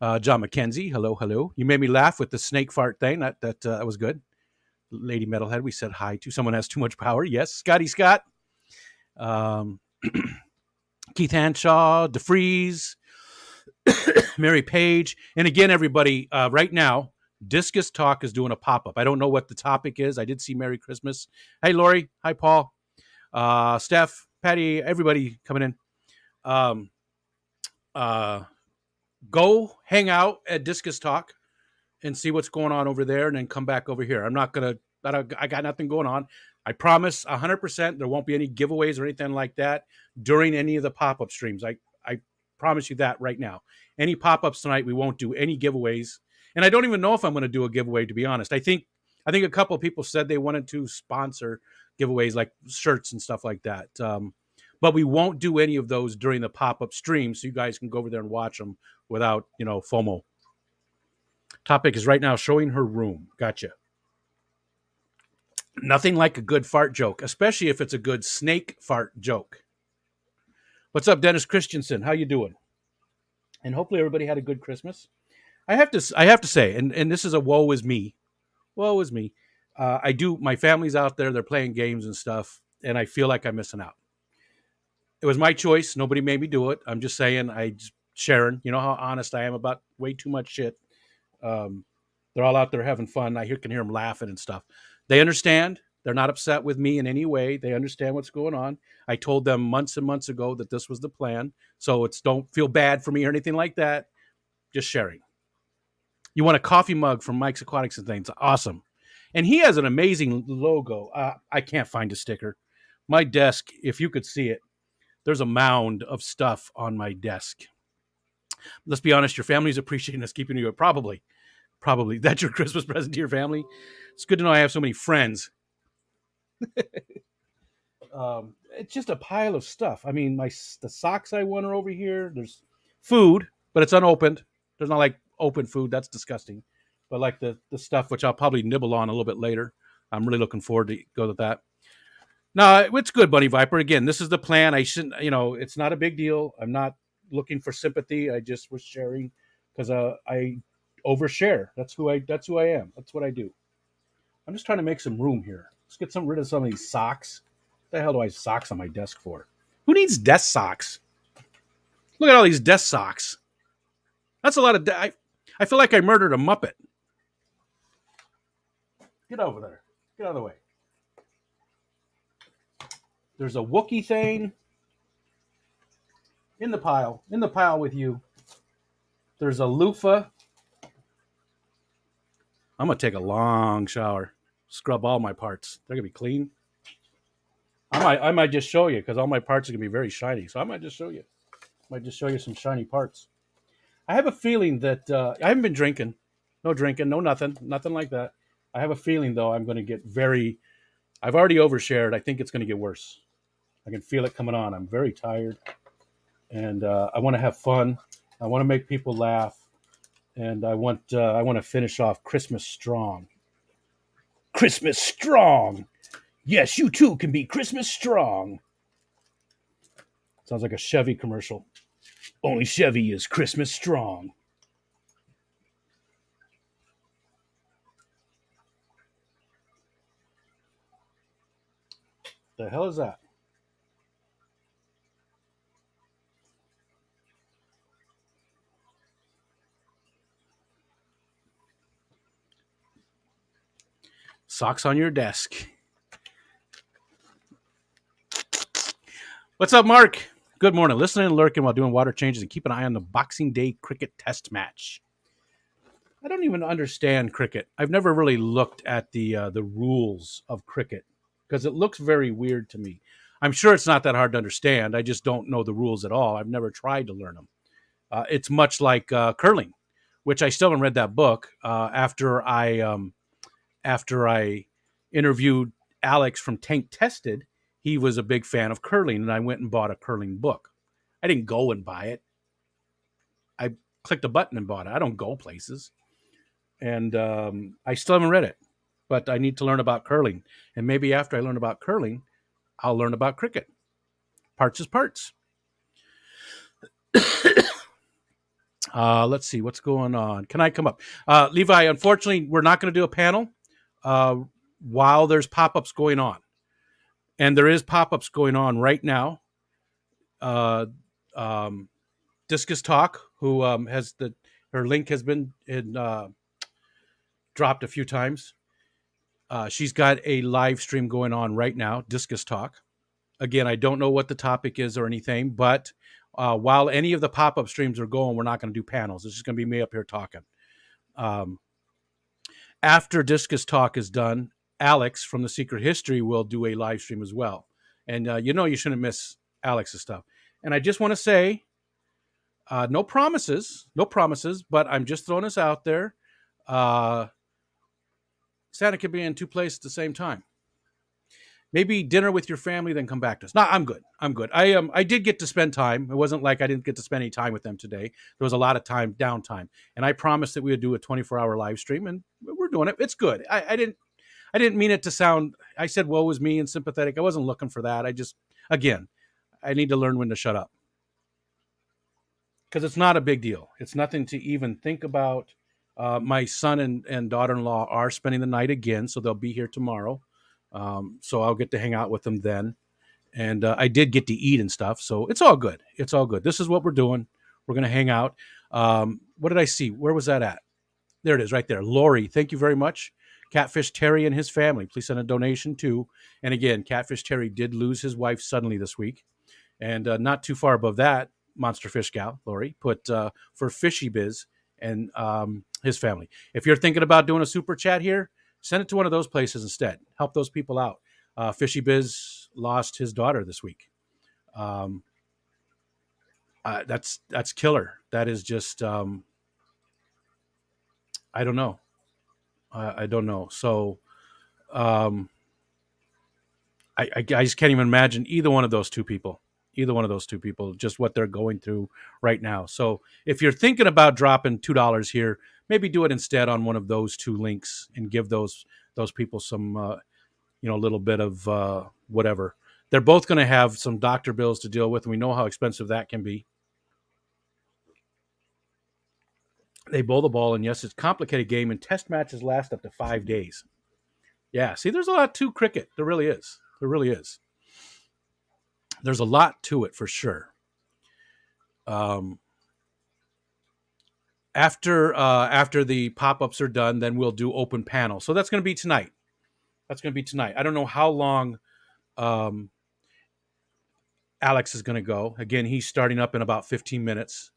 John McKenzie. Hello. You made me laugh with the snake fart thing. That was good. Lady Metalhead, we said hi to. Someone has too much power. Yes. Scotty Scott. Keith Hanshaw, DeFreeze, Mary Page. And again, everybody, right now, Discus Talk is doing a pop-up. I don't know what the topic is. I did see Merry Christmas. Hey, Lori. Hi, Paul. Steph, Patty, everybody coming in. Go hang out at Discus Talk and see what's going on over there and then come back over here. I got nothing going on. I promise 100% there won't be any giveaways or anything like that during any of the pop-up streams. I promise you that right now. Any pop-ups tonight, we won't do any giveaways. And I don't even know if I'm going to do a giveaway, to be honest. I think a couple of people said they wanted to sponsor giveaways like shirts and stuff like that. But we won't do any of those during the pop-up stream, so you guys can go over there and watch them without, FOMO. Topic is right now showing her room. Gotcha. Nothing like a good fart joke, especially if it's a good snake fart joke. What's up, Dennis Christensen? How you doing? and hopefully everybody had a good Christmas. I have to say, and this is a woe is me. Woe is me. I do. My family's out there. They're playing games and stuff, and I feel like I'm missing out. It was my choice. Nobody made me do it. I'm just saying. Sharon, you know how honest I am about way too much shit. They're all out there having fun. Can hear them laughing and stuff. They understand. They're not upset with me in any way. They understand what's going on. I told them months and months ago that this was the plan. So don't feel bad for me or anything like that. Just sharing. You want a coffee mug from Mike's Aquatics and things. Awesome. And he has an amazing logo. I can't find a sticker. My desk, if you could see it, there's a mound of stuff on my desk. Let's be honest, your family's appreciating us keeping you. Probably. That's your Christmas present to your family. It's good to know I have so many friends. It's just a pile of stuff. I mean, the socks I won are over here. There's food, but it's unopened. There's not like open food. That's disgusting. But like the stuff which I'll probably nibble on a little bit later. I'm really looking forward to go with that. No, it's good, Bunny Viper. Again, this is the plan. I shouldn't, it's not a big deal. I'm not looking for sympathy. I just was sharing because I overshare. That's who I am. That's what I do. I'm just trying to make some room here. Let's get rid of some of these socks. What the hell do I have socks on my desk for? Who needs desk socks? Look at all these desk socks. That's a lot of. I feel like I murdered a Muppet. Get over there. Get out of the way. There's a Wookiee thing. In the pile. In the pile with you. There's a loofah. I'm going to take a long shower. Scrub all my parts. They're going to be clean. I might just show you because all my parts are going to be very shiny. So I might just show you. Some shiny parts. I have a feeling that I haven't been drinking. No drinking, no nothing like that. I have a feeling, though, I'm going to get I've already overshared. I think it's going to get worse. I can feel it coming on. I'm very tired. And I want to have fun. I want to make people laugh. And I want to finish off Christmas strong. Christmas strong. Yes, you too can be Christmas strong. Sounds like a Chevy commercial. Only Chevy is Christmas strong. The hell is that? Socks on your desk. What's up, Mark? Good morning. Listening and lurking while doing water changes and keep an eye on the Boxing Day cricket test match. I don't even understand cricket. I've never really looked at the rules of cricket because it looks very weird to me. I'm sure it's not that hard to understand. I just don't know the rules at all. I've never tried to learn them. It's much like curling, which I still haven't read that book. After I interviewed Alex from Tank Tested, he was a big fan of curling, and I went and bought a curling book. I didn't go and buy it. I clicked a button and bought it. I don't go places. And I still haven't read it, but I need to learn about curling. And maybe after I learn about curling, I'll learn about cricket. Parts is parts. Let's see what's going on. Can I come up? Levi, unfortunately, we're not going to do a panel while there's pop-ups going on. And there is pop-ups going on right now. Discus Talk, who her link has been dropped a few times. She's got a live stream going on right now, Discus Talk. Again, I don't know what the topic is or anything, but while any of the pop-up streams are going, we're not going to do panels. It's just going to be me up here talking. After Discus Talk is done, Alex from The Secret History will do a live stream as well. And you shouldn't miss Alex's stuff. And I just want to say, no promises, but I'm just throwing this out there. Santa could be in two places at the same time. Maybe dinner with your family, then come back to us. No, I'm good. I did get to spend time. It wasn't like I didn't get to spend any time with them today. There was a lot of downtime. And I promised that we would do a 24-hour live stream, and we're doing it. It's good. I didn't mean it to sound, I said woe was me and sympathetic. I wasn't looking for that. I need to learn when to shut up. because it's not a big deal. It's nothing to even think about. My son and daughter-in-law are spending the night again, so they'll be here tomorrow. So I'll get to hang out with them then. And I did get to eat and stuff, so it's all good. It's all good. This is what we're doing. We're going to hang out. What did I see? Where was that at? There it is right there. Lori, thank you very much. Catfish Terry and his family, please send a donation too. And again, Catfish Terry did lose his wife suddenly this week. And not too far above that, Monster Fish Gal, Lori, put for Fishy Biz and his family. If you're thinking about doing a super chat here, send it to one of those places instead. Help those people out. Fishy Biz lost his daughter this week. That's killer. That is just I don't know. I don't know. So I just can't even imagine either one of those two people. Just what they're going through right now. So if you're thinking about dropping $2 here, maybe do it instead on one of those two links and give those people some little bit of whatever. They're both going to have some doctor bills to deal with, and we know how expensive that can be. They bowl the ball, and yes, it's a complicated game, and test matches last up to 5 days. Yeah, see, there's a lot to cricket. There really is. There really is. There's a lot to it for sure. After the pop-ups are done, then we'll do open panel. So that's going to be tonight. I don't know how long Alex is going to go. Again, he's starting up in about 15 minutes.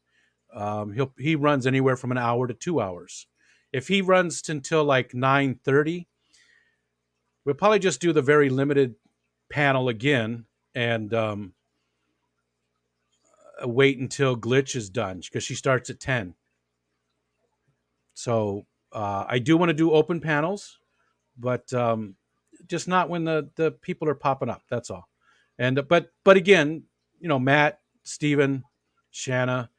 He runs anywhere from an hour to 2 hours. If he runs until like 9:30, we'll probably just do the very limited panel again and wait until Glitch is done because she starts at 10. So I do want to do open panels, but just not when the people are popping up. That's all. And but again, Matt, Steven, Shanna,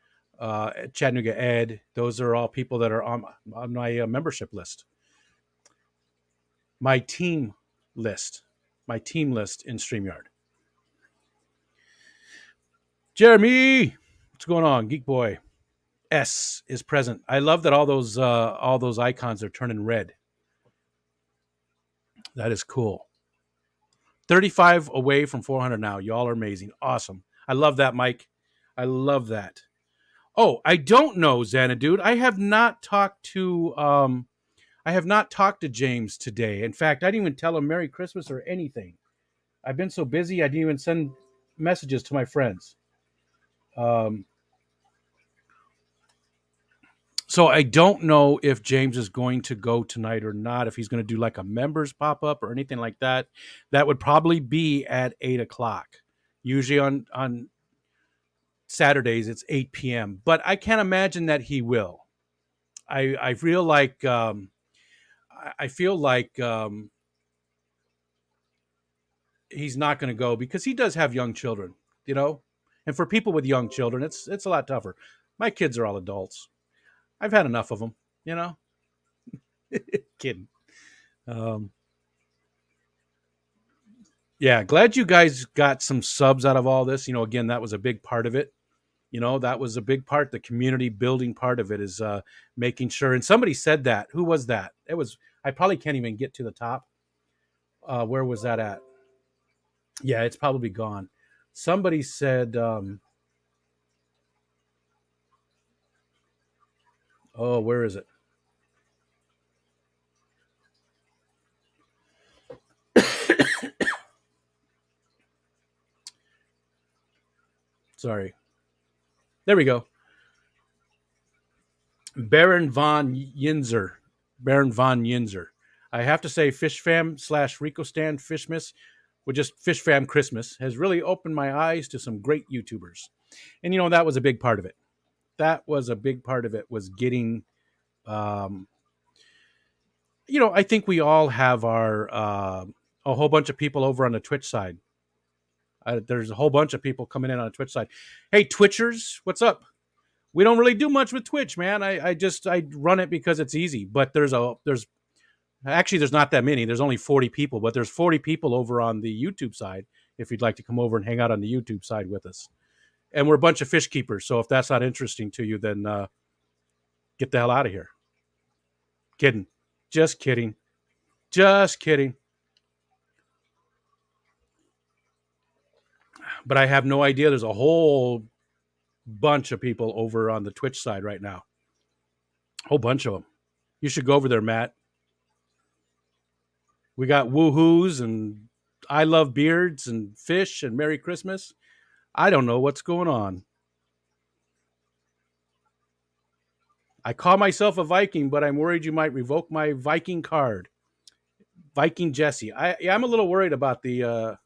Chattanooga Ed, those are all people that are on my membership list. My team list in StreamYard. Jeremy, what's going on? Geek Boy S is present. I love that all those icons are turning red. That is cool. 35 away from 400 now. Y'all are amazing. Awesome. I love that, Mike. I love that. Oh, I don't know, Xanadude. I have not talked to James today. In fact, I didn't even tell him Merry Christmas or anything. I've been so busy I didn't even send messages to my friends. So I don't know if James is going to go tonight or not, if he's going to do like a members pop-up or anything like that. That would probably be at 8 o'clock. Usually on Saturdays, it's 8 p.m. But I can't imagine that he will. I feel like he's not going to go because he does have young children, And for people with young children, it's a lot tougher. My kids are all adults. I've had enough of them, Kidding. Yeah, glad you guys got some subs out of all this. Again, that was a big part of it. That was a big part. The community building part of it is making sure. And somebody said that. Who was that? It was. I probably can't even get to the top. Where was that at? Yeah, it's probably gone. Somebody said. Oh, where is it? Sorry. There we go. Baron von Yinzer. I have to say, Fish Fam / Rico Stand Fishmas, with just Fish Fam Christmas, has really opened my eyes to some great YouTubers. And, that was a big part of it. Was getting, I think we all have our, a whole bunch of people over on the Twitch side. There's a whole bunch of people coming in on the Twitch side. Hey, Twitchers, what's up? We don't really do much with Twitch, man. I run it because it's easy. But there's not that many. There's only 40 people, but there's 40 people over on the YouTube side. If you'd like to come over and hang out on the YouTube side with us, and we're a bunch of fish keepers. So if that's not interesting to you, then get the hell out of here. Kidding. Just kidding. Just kidding. But I have no idea. There's a whole bunch of people over on the Twitch side right now. A whole bunch of them. You should go over there, Matt. We got woohoos and I love beards and fish and Merry Christmas. I don't know what's going on. I call myself a Viking, but I'm worried you might revoke my Viking card. Viking Jesse. I'm a little worried about the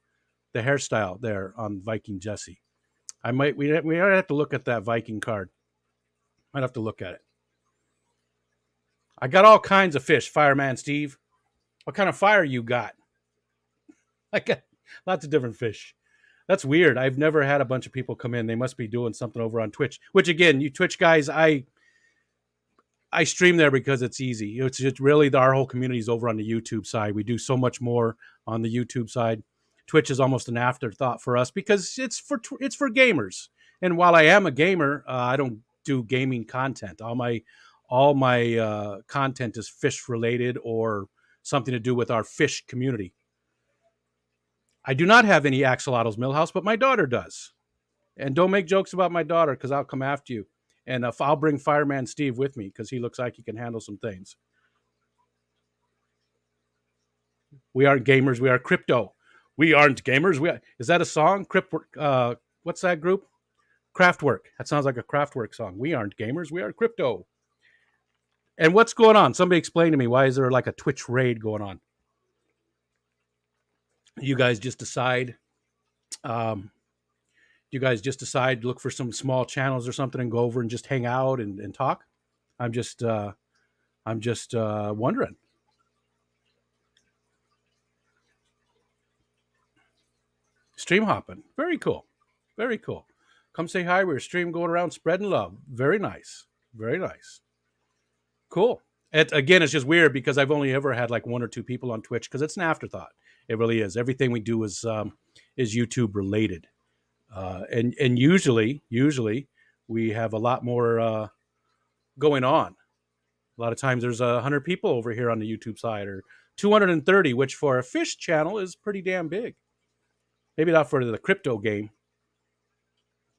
hairstyle there on Viking Jesse. We might have to look at that Viking card. Might have to look at it. I got all kinds of fish, Fireman Steve. What kind of fire you got? I got lots of different fish. That's weird. I've never had a bunch of people come in. They must be doing something over on Twitch. Which again, you Twitch guys, I stream there because it's easy. It's just really our whole community is over on the YouTube side. We do so much more on the YouTube side. Twitch is almost an afterthought for us because it's for gamers. And while I am a gamer, I don't do gaming content. All my content is fish related or something to do with our fish community. I do not have any axolotls Millhouse, but my daughter does. And don't make jokes about my daughter because I'll come after you. And if I'll bring Fireman Steve with me because he looks like he can handle some things. We aren't gamers. We are crypto. We aren't gamers. Is that a song? What's that group? Kraftwerk. That sounds like a Kraftwerk song. We aren't gamers. We are crypto. And what's going on? Somebody explain to me. Why is there like a Twitch raid going on? You guys just decide. You guys just decide to look for some small channels or something and go over and just hang out and talk? I'm just wondering. Stream hopping. Very cool. Very cool. Come say hi. We're stream going around spreading love. Very nice. Very nice. Cool. Again, it's just weird because I've only ever had like one or two people on Twitch because it's an afterthought. It really is. Everything we do is YouTube related. And usually we have a lot more going on. A lot of times there's 100 people over here on the YouTube side or 230, which for a fish channel is pretty damn big. Maybe not for the crypto game.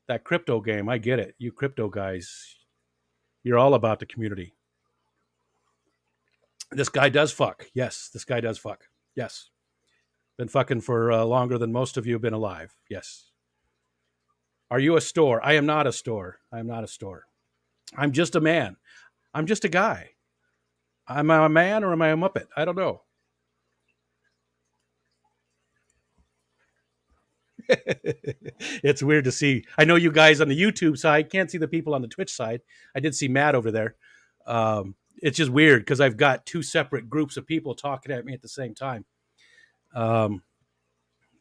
That crypto game, I get it. You crypto guys, you're all about the community. This guy does fuck. Yes, this guy does fuck. Yes. Been fucking for longer than most of you have been alive. Yes. Are you a store? I am not a store. I am not a store. I'm just a man. I'm just a guy. Am I a man or am I a Muppet? I don't know. It's weird to see. I know you guys on the YouTube side can't see the people on the Twitch side. I did see Matt over there. It's just weird because I've got two separate groups of people talking at me at the same time.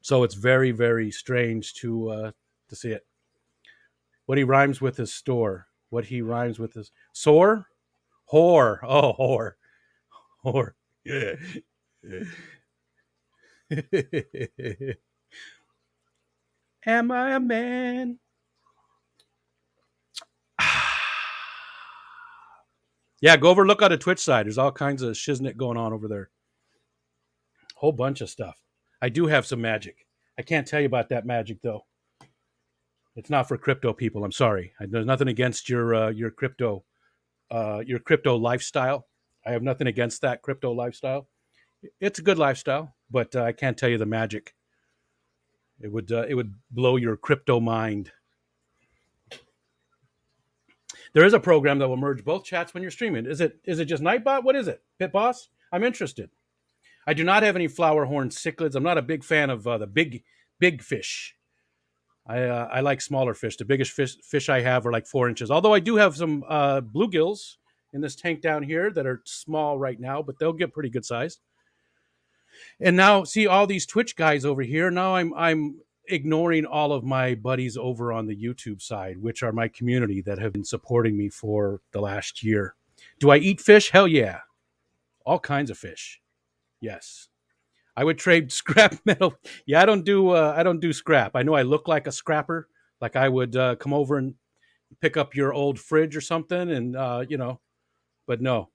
So it's very, very strange to see it. What he rhymes with is store. What he rhymes with is sore? Whore. Oh, whore. Whore. Yeah. Am I a man? Yeah, go over and look on the Twitch side. There's all kinds of shiznit going on over there. Whole bunch of stuff. I do have some magic. I can't tell you about that magic though. It's not for crypto people. I'm sorry. There's nothing against your crypto lifestyle. I have nothing against that crypto lifestyle. It's a good lifestyle, but I can't tell you the magic. It would blow your crypto mind. There is a program that will merge both chats when you're streaming. Is it just Nightbot? What is it? Pit Boss? I'm interested. I do not have any flower horn cichlids. I'm not a big fan of the big fish. I like smaller fish. The biggest fish I have are like 4 inches. Although I do have some bluegills in this tank down here that are small right now, but they'll get pretty good sized. And now, see all these Twitch guys over here. Now I'm ignoring all of my buddies over on the YouTube side, which are my community that have been supporting me for the last year. Do I eat fish? Hell yeah. All kinds of fish. Yes. I would trade scrap metal. Yeah, I don't do scrap. I know I look like a scrapper, Like I would come over and pick up your old fridge or something, and but no.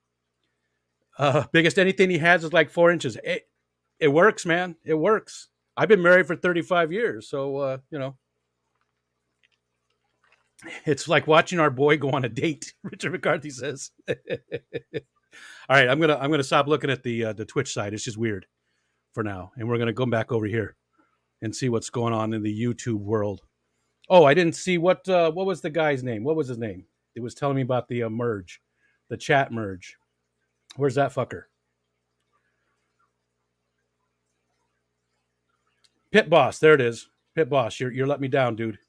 Biggest anything he has is like 4 inches. It works, man. It works. I've been married for 35 years, so it's like watching our boy go on a date. Richard McCarthy says. All right, I'm gonna stop looking at the Twitch side. It's just weird for now, and we're gonna go back over here and see what's going on in the YouTube world. Oh, I didn't see what was the guy's name? What was his name? It was telling me about the merge, the chat merge. Where's that fucker? Pit Boss. There it is. Pit Boss. You're letting me down, dude.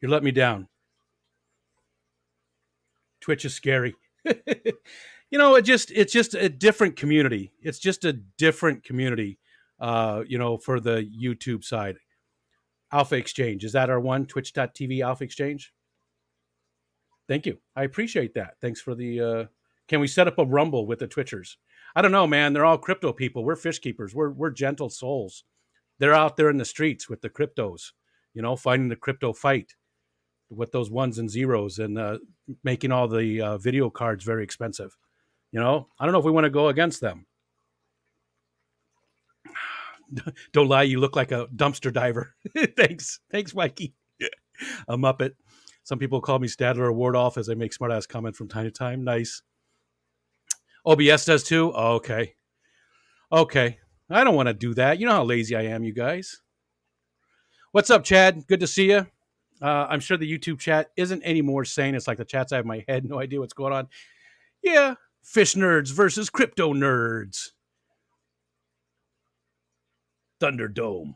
You're letting me down. Twitch is scary. It's just a different community. It's just a different community. For the YouTube side. Alpha Exchange. Is that our one? Twitch.tv Alpha Exchange? Thank you. I appreciate that. Thanks for the can we set up a rumble with the Twitchers? I don't know, man. They're all crypto people. We're fish keepers. We're gentle souls. They're out there in the streets with the cryptos, fighting the crypto fight with those ones and zeros and making all the video cards very expensive. I don't know if we want to go against them. Don't lie, you look like a dumpster diver. Thanks, Mikey. A Muppet. Some people call me Stadler or Wardoff as I make smart-ass comments from time to time. Nice. OBS does too? Oh, okay. I don't want to do that. You know how lazy I am, you guys. What's up, Chad? Good to see you. I'm sure the YouTube chat isn't any more sane. It's like the chats I have in my head. No idea what's going on. Yeah. Fish nerds versus crypto nerds. Thunderdome.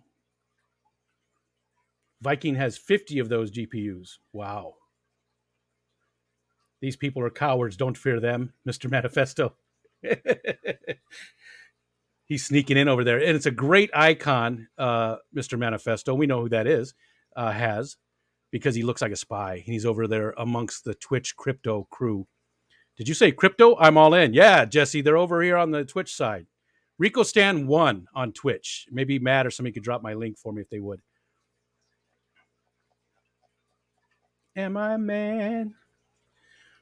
Viking has 50 of those GPUs. Wow. These people are cowards. Don't fear them, Mr. Manifesto. He's sneaking in over there. And it's a great icon, Mr. Manifesto. We know who that is, because he looks like a spy. He's over there amongst the Twitch crypto crew. Did you say crypto? I'm all in. Yeah, Jesse, they're over here on the Twitch side. Rico Stan 1 on Twitch. Maybe Matt or somebody could drop my link for me if they would. Am I man?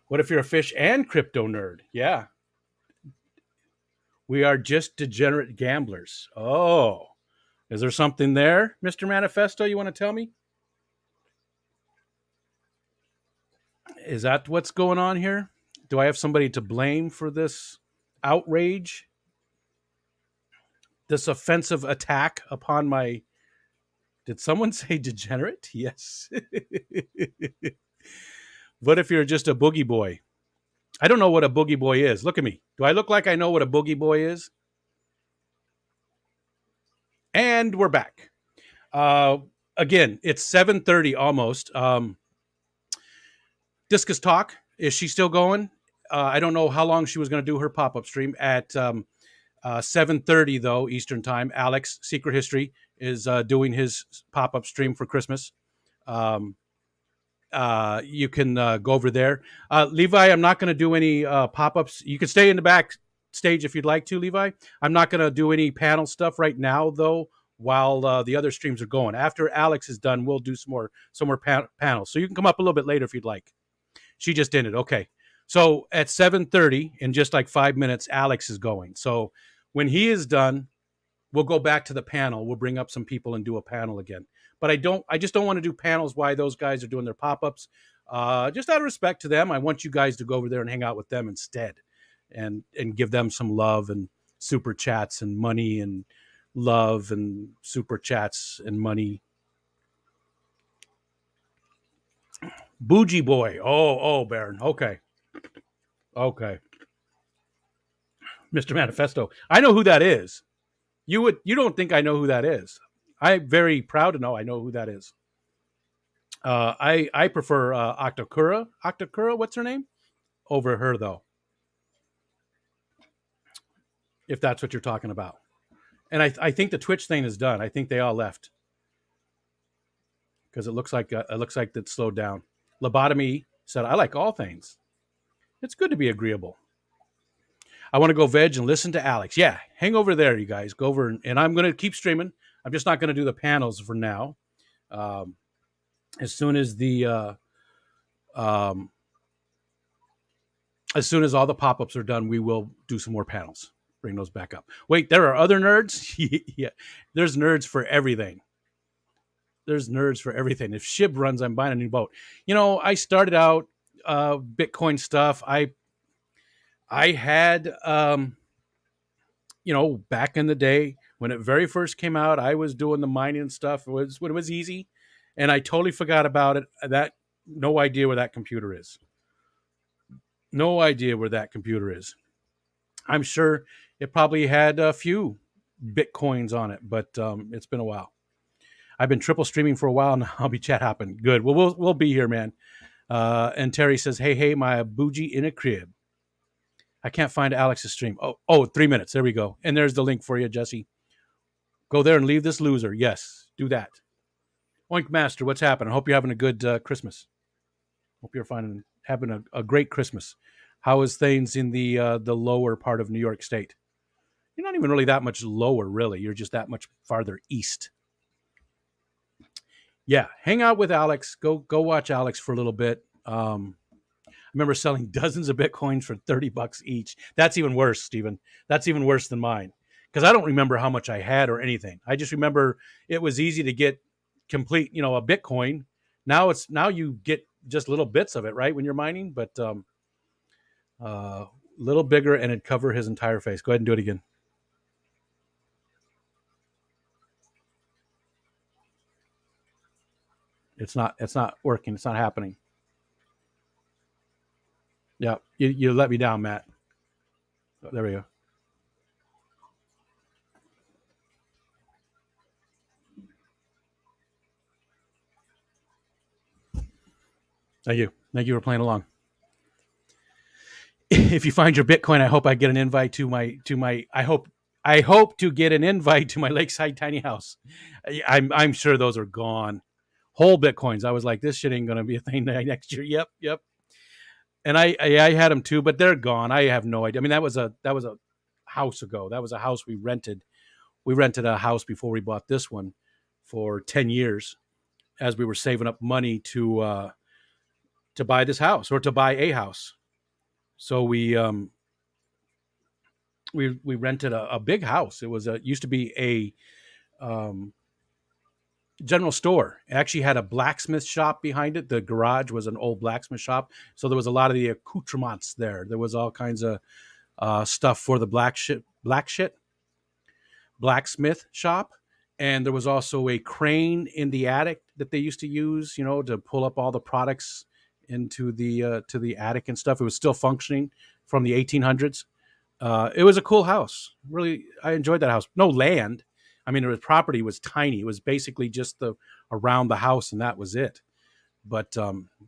What if you're a fish and crypto nerd? Yeah. We are just degenerate gamblers. Oh. Is there something there, Mr. Manifesto, you want to tell me? Is that what's going on here? Do I have somebody to blame for this outrage? This offensive attack upon my... Did someone say degenerate? Yes. What if you're just a boogie boy? I don't know what a boogie boy is. Look at me. Do I look like I know what a boogie boy is? And we're back. Again, it's 7:30 almost. Discus Talk. Is she still going? I don't know how long she was going to do her pop-up stream. At 7:30, though, Eastern Time, Alex, Secret History, is doing his pop-up stream for Christmas. You can go over there. Levi, I'm not going to do any pop-ups. You can stay in the back stage if you'd like to, Levi. I'm not going to do any panel stuff right now, though, while the other streams are going. After Alex is done, we'll do some more panels. So you can come up a little bit later if you'd like. She just ended. Okay. So at 7:30, in just like 5 minutes, Alex is going. So when he is done, we'll go back to the panel. We'll bring up some people and do a panel again. But I just don't want to do panels while those guys are doing their pop-ups. Just out of respect to them, I want you guys to go over there and hang out with them instead and give them some love and super chats and money and love and super chats and money. Bougie boy. Oh, Baron. Okay. Mr. Manifesto. I know who that is. You don't think I know who that is. I'm very proud to know I know who that is. I prefer Octokura. Octokura, what's her name? Over her, though. If that's what you're talking about. And I think the Twitch thing is done. I think they all left. Because it looks like it slowed down. Lobotomy said, I like all things. It's good to be agreeable. I want to go veg and listen to Alex. Yeah, hang over there, you guys. Go over, and I'm going to keep streaming. I'm just not going to do the panels for now. as soon as um, as soon as all the pop-ups are done, we will do some more panels. Bring those back up. Wait, there are other nerds? Yeah, there's nerds for everything. There's nerds for everything. If SHIB runs, I'm buying a new boat. I started out Bitcoin stuff. I had back in the day when it very first came out, I was doing the mining stuff. It was when it was easy, and I totally forgot about it. No idea where that computer is. No idea where that computer is. I'm sure it probably had a few Bitcoins on it, but it's been a while. I've been triple streaming for a while now. I'll be chat hopping. Good. Well, we'll be here, man. And Terry says, hey, my bougie in a crib. I can't find Alex's stream. Oh, 3 minutes. There we go. And there's the link for you, Jesse. Go there and leave this loser. Yes, do that. Oink Master, what's happening? I hope you're having a good Christmas. Hope you're having a great Christmas. How is things in the lower part of New York State? You're not even really that much lower, really. You're just that much farther east. Yeah, hang out with Alex. Go watch Alex for a little bit. I remember selling dozens of Bitcoins for $30 each. That's even worse, Stephen. That's even worse than mine because I don't remember how much I had or anything. I just remember it was easy to get complete, a Bitcoin. Now you get just little bits of it, right, when you're mining, but little bigger and it'd cover his entire face. Go ahead and do it again. It's not working. It's not happening. Yeah, you let me down, Matt. There we go. Thank you. Thank you for playing along. If you find your Bitcoin, I hope I get an invite to my. I hope to get an invite to my lakeside tiny house. I'm sure those are gone. Whole Bitcoins. I was like, this shit ain't gonna be a thing next year. Yep. And I had them too, but they're gone. I have no idea. I mean, that was a house ago. That was a house we rented. We rented a house before we bought this one for 10 years, as we were saving up money to buy this house or to buy a house. So we rented a big house. It used to be a general store. It actually had a blacksmith shop behind it. The garage was an old blacksmith shop. So there was a lot of the accoutrements there. There was all kinds of stuff for the blacksmith shop. And there was also a crane in the attic that they used to use, to pull up all the products into the to the attic and stuff. It was still functioning from the 1800s. It was a cool house. Really, I enjoyed that house. No land. I mean, the property was tiny. It was basically just around the house, and that was it. But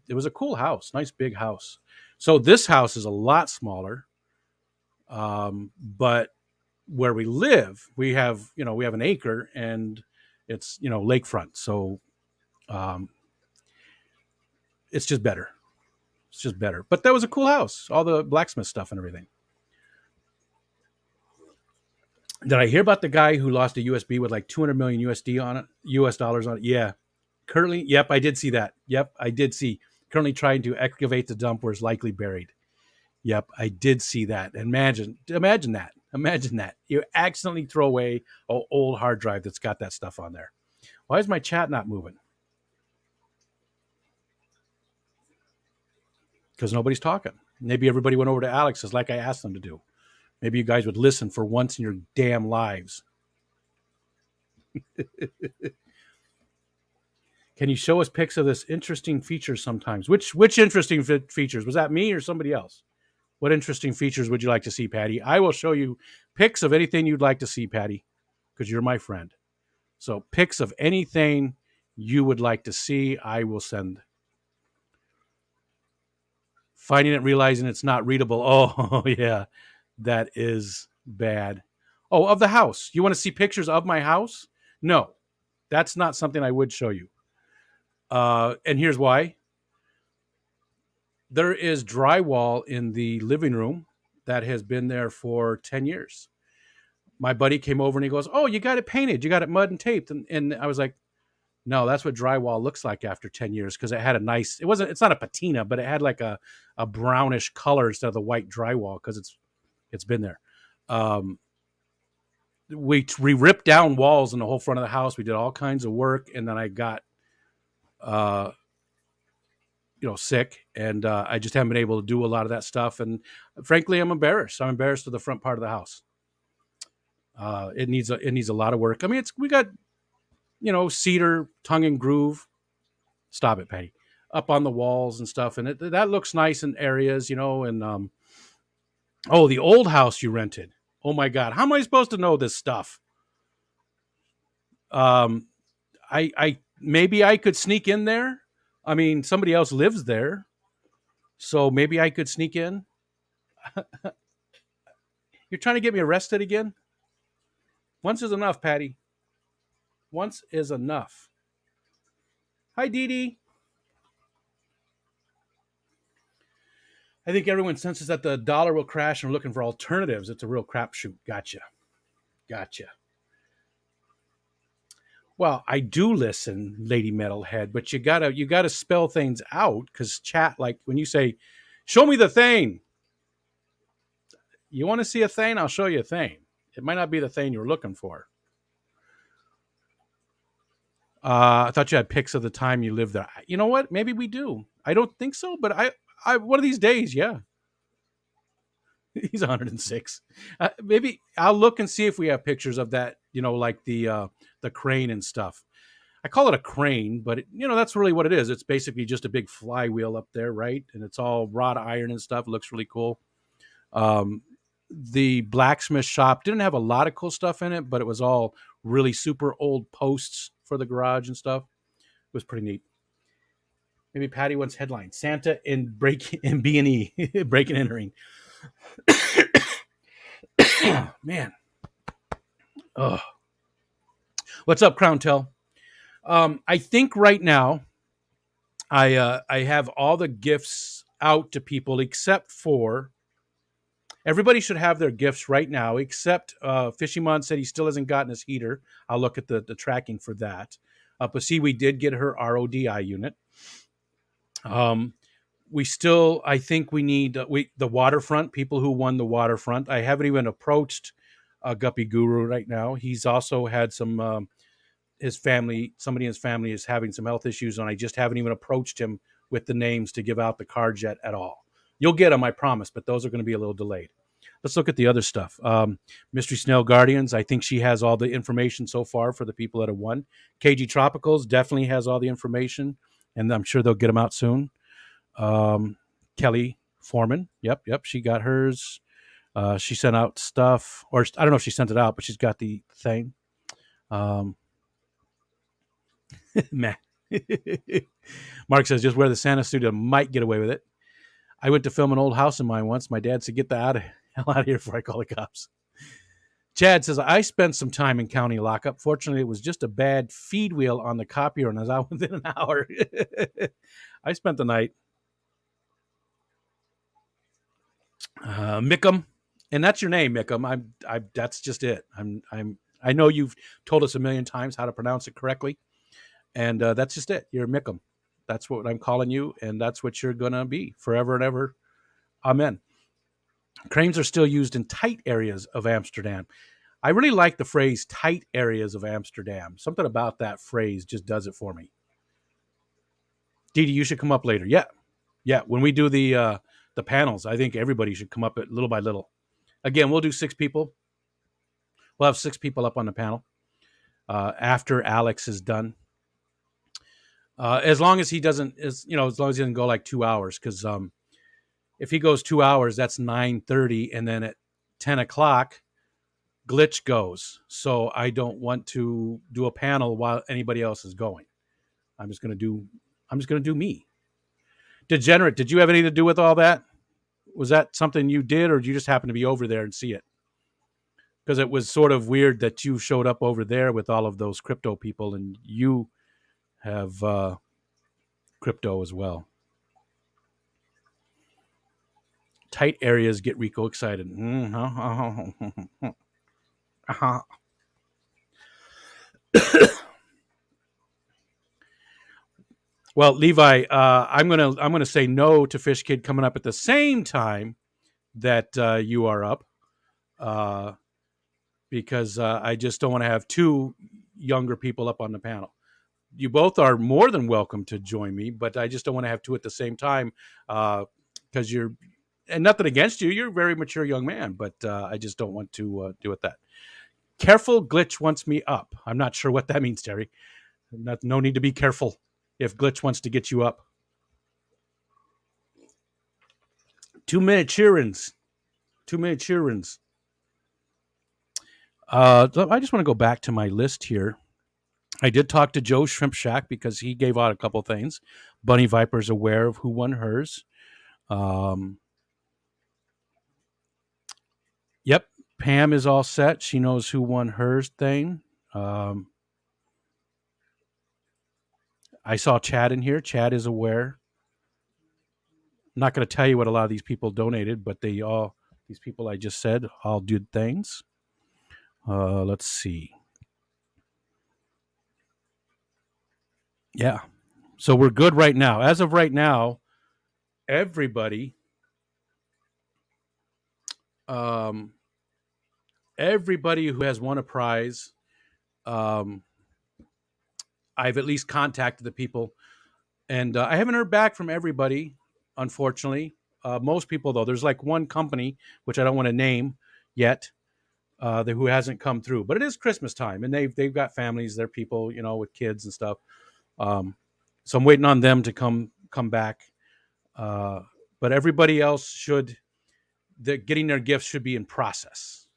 it was a cool house, nice big house. So this house is a lot smaller. But where we live, we have an acre, and it's lakefront. So it's just better. It's just better. But that was a cool house. All the blacksmith stuff and everything. Did I hear about the guy who lost a USB with like 200 million USD on it, US dollars on it? Yeah. Currently, yep, I did see that. Yep, I did see. Currently trying to excavate the dump where it's likely buried. Yep, I did see that. Imagine that. Imagine that. You accidentally throw away an old hard drive that's got that stuff on there. Why is my chat not moving? Because nobody's talking. Maybe everybody went over to Alex's like I asked them to do. Maybe you guys would listen for once in your damn lives. Can you show us pics of this interesting feature sometimes? Which interesting features? Was that me or somebody else? What interesting features would you like to see, Patty? I will show you pics of anything you'd like to see, Patty, because you're my friend. So pics of anything you would like to see, I will send. Finding it, realizing it's not readable. Oh, yeah. That is bad. Oh, of the house. You want to see pictures of my house? No, that's not something I would show you. And here's why. There is drywall in the living room that has been there for 10 years. My buddy came over and he goes, oh, you got it painted. You got it mud and taped. And I was like, No, that's what drywall looks like after 10 years because it had a nice. It's not a patina, but it had like a brownish color instead of the white drywall because it's been there. We ripped down walls in the whole front of the house. We did all kinds of work, and then I got sick, and I just haven't been able to do a lot of that stuff. And frankly, I'm embarrassed. I'm embarrassed of the front part of the house. It needs a lot of work. I mean, we got cedar, tongue and groove. Stop it, Patty. Up on the walls and stuff, and that looks nice in areas, And the old house you rented. Oh my God, how am I supposed to know this stuff? I maybe I could sneak in there. I mean, somebody else lives there, so maybe I could sneak in. You're trying to get me arrested again? Once is enough, Patty. Once is enough. Hi, Dee Dee. I think everyone senses that the dollar will crash and are looking for alternatives. It's a real crapshoot. Gotcha. Well, I do listen, Lady Metalhead, but you gotta spell things out because chat, like when you say, "Show me the thing," you want to see a thing? I'll show you a thing. It might not be the thing you're looking for. I thought you had pics of the time you lived there. You know what? Maybe we do. I don't think so, but I one of these days, yeah. He's 106. Maybe I'll look and see if we have pictures of that. Like the crane and stuff. I call it a crane, but that's really what it is. It's basically just a big flywheel up there, right? And it's all wrought iron and stuff. It looks really cool. The blacksmith shop didn't have a lot of cool stuff in it, but it was all really super old posts for the garage and stuff. It was pretty neat. Maybe Patty wants headline: Santa in B&E breaking and entering. Man. Oh. What's up, Crown Tell? I think right now I have all the gifts out to people except for everybody should have their gifts right now, except Fishymon said he still hasn't gotten his heater. I'll look at the tracking for that. But see, we did get her RODI unit. We still, I think we need the waterfront, people who won the waterfront. I haven't even approached Guppy Guru right now. He's also had some, somebody in his family is having some health issues, and I just haven't even approached him with the names to give out the cards yet at all. You'll get them, I promise, but those are going to be a little delayed. Let's look at the other stuff. Mystery Snail Guardians, I think she has all the information so far for the people that have won. KG Tropicals definitely has all the information, and I'm sure they'll get them out soon. Kelly Foreman, yep, she got hers. She sent out stuff, or I don't know if she sent it out, but she's got the thing. Matt. Mark says, just wear the Santa suit and might get away with it. I went to film an old house of mine once. My dad said, get the hell out of here before I call the cops. Chad says, I spent some time in county lockup. Fortunately, it was just a bad feed wheel on the copier, and I was out within an hour. I spent the night. Mickham, and that's your name, Mickham. That's just it. I know you've told us a million times how to pronounce it correctly, and that's just it. You're Mickham. That's what I'm calling you, and that's what you're gonna be forever and ever. Amen. Cranes are still used in tight areas of Amsterdam. I really like the phrase "tight areas of Amsterdam." Something about that phrase just does it for me. Dee Dee, you should come up later. Yeah. When we do the panels, I think everybody should come up at little by little. Again, we'll do 6 people. We'll have 6 people up on the panel after Alex is done. As long as he doesn't, as long as he doesn't go like 2 hours, because if he goes 2 hours, that's 9:30, and then at 10 o'clock, Glitch goes. So I don't want to do a panel while anybody else is going. I'm just gonna do me. Degenerate, did you have anything to do with all that? Was that something you did, or did you just happen to be over there and see it? Because it was sort of weird that you showed up over there with all of those crypto people, and you have crypto as well. Tight areas get Rico excited. Well, Levi, I'm gonna say no to Fish Kid coming up at the same time that you are up, because I just don't want to have two younger people up on the panel. You both are more than welcome to join me, but I just don't want to have two at the same time, because you're, and nothing against you, you're a very mature young man, but I just don't want to do it that. Careful, Glitch wants me up. I'm not sure what that means, Terry. No need to be careful if Glitch wants to get you up. 2-minute cheerings. 2-minute cheerings. I just want to go back to my list here. I did talk to Joe Shrimp Shack because he gave out a couple things. Bunny Viper's aware of who won hers. Yep, Pam is all set. She knows who won hers thing. I saw Chad in here. Chad is aware. I'm not going to tell you what a lot of these people donated, but these people I just said all did things. Let's see. Yeah. So we're good right now. As of right now, everybody who has won a prize, I've at least contacted the people, and I haven't heard back from everybody, unfortunately. Most people, though, there's like one company, which I don't want to name yet, who hasn't come through. But it is Christmas time, and they've got families, they're people, with kids and stuff. So I'm waiting on them to come back. But everybody else getting their gifts should be in process.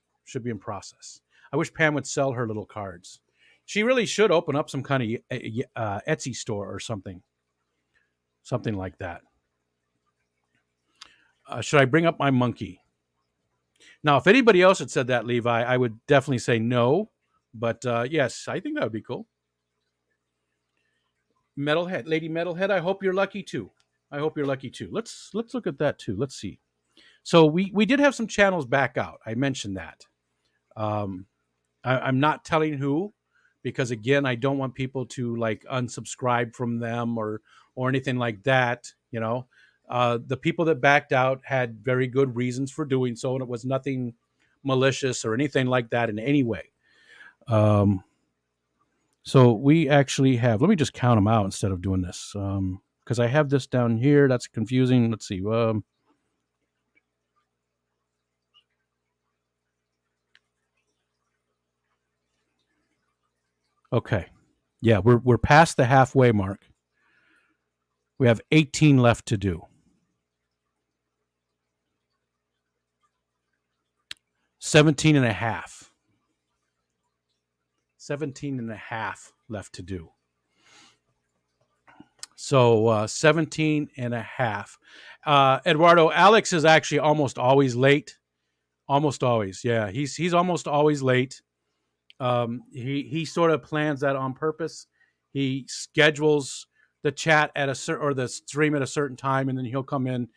I wish Pam would sell her little cards. She really should open up some kind of Etsy store or something like that. Should I bring up my monkey? Now, if anybody else had said that, Levi, I would definitely say no. But yes, I think that would be cool. Metalhead, Lady Metalhead, I hope you're lucky too. Let's look at that too. Let's see. So we did have some channels back out. I mentioned that. I'm not telling who, because again, I don't want people to like unsubscribe from them or anything like that. The people that backed out had very good reasons for doing so, and it was nothing malicious or anything like that in any way. So we actually have, let me just count them out instead of doing this, because I have this down here. That's confusing. Let's see. Okay. Yeah, we're past the halfway mark. We have 18 left to do. 17 and a half. 17 and a half left to do. So 17 and a half. Eduardo, Alex is actually almost always late. Almost always. Yeah, he's almost always late. He sort of plans that on purpose. He schedules the chat at or the stream at a certain time, and then he'll come in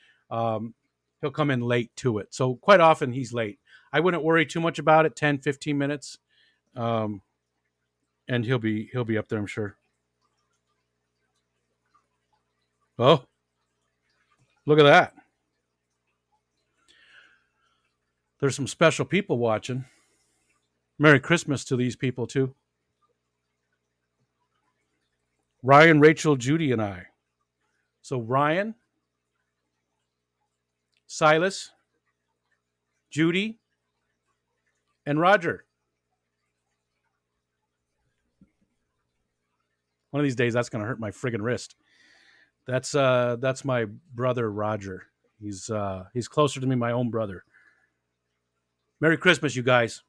late to it. So quite often he's late. I wouldn't worry too much about it. 10, 15 minutes. And he'll be up there, I'm sure. Oh, look at that. There's some special people watching. Merry Christmas to these people too. Ryan, Rachel, Judy, and I. So Ryan, Silas, Judy, and Roger. One of these days, that's going to hurt my friggin' wrist. That's my brother Roger. He's closer to me, my own brother. Merry Christmas, you guys.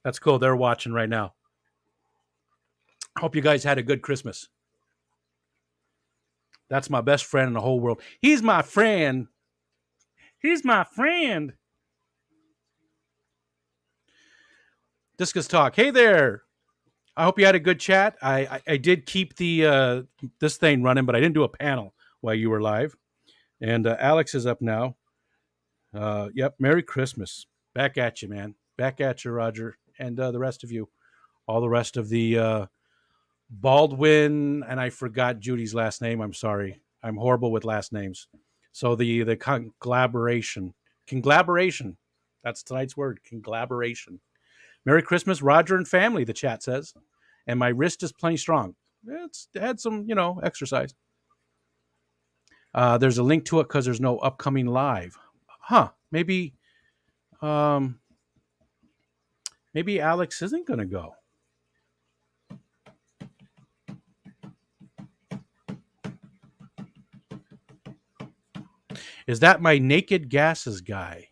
That's cool. They're watching right now. Hope you guys had a good Christmas. That's my best friend in the whole world. He's my friend. Discus Talk. Hey there. I hope you had a good chat. I did keep the this thing running, but I didn't do a panel while you were live. And Alex is up now. Yep. Merry Christmas. Back at you, man. Back at you, Roger, and the rest of you. All the rest of the Baldwin, and I forgot Judy's last name. I'm sorry. I'm horrible with last names. So the conglomeration. That's tonight's word, conglomeration. Merry Christmas, Roger and family, the chat says. And my wrist is plenty strong. It's had some, exercise. There's a link to it because there's no upcoming live. Maybe Alex isn't going to go. Is that my naked gases guy?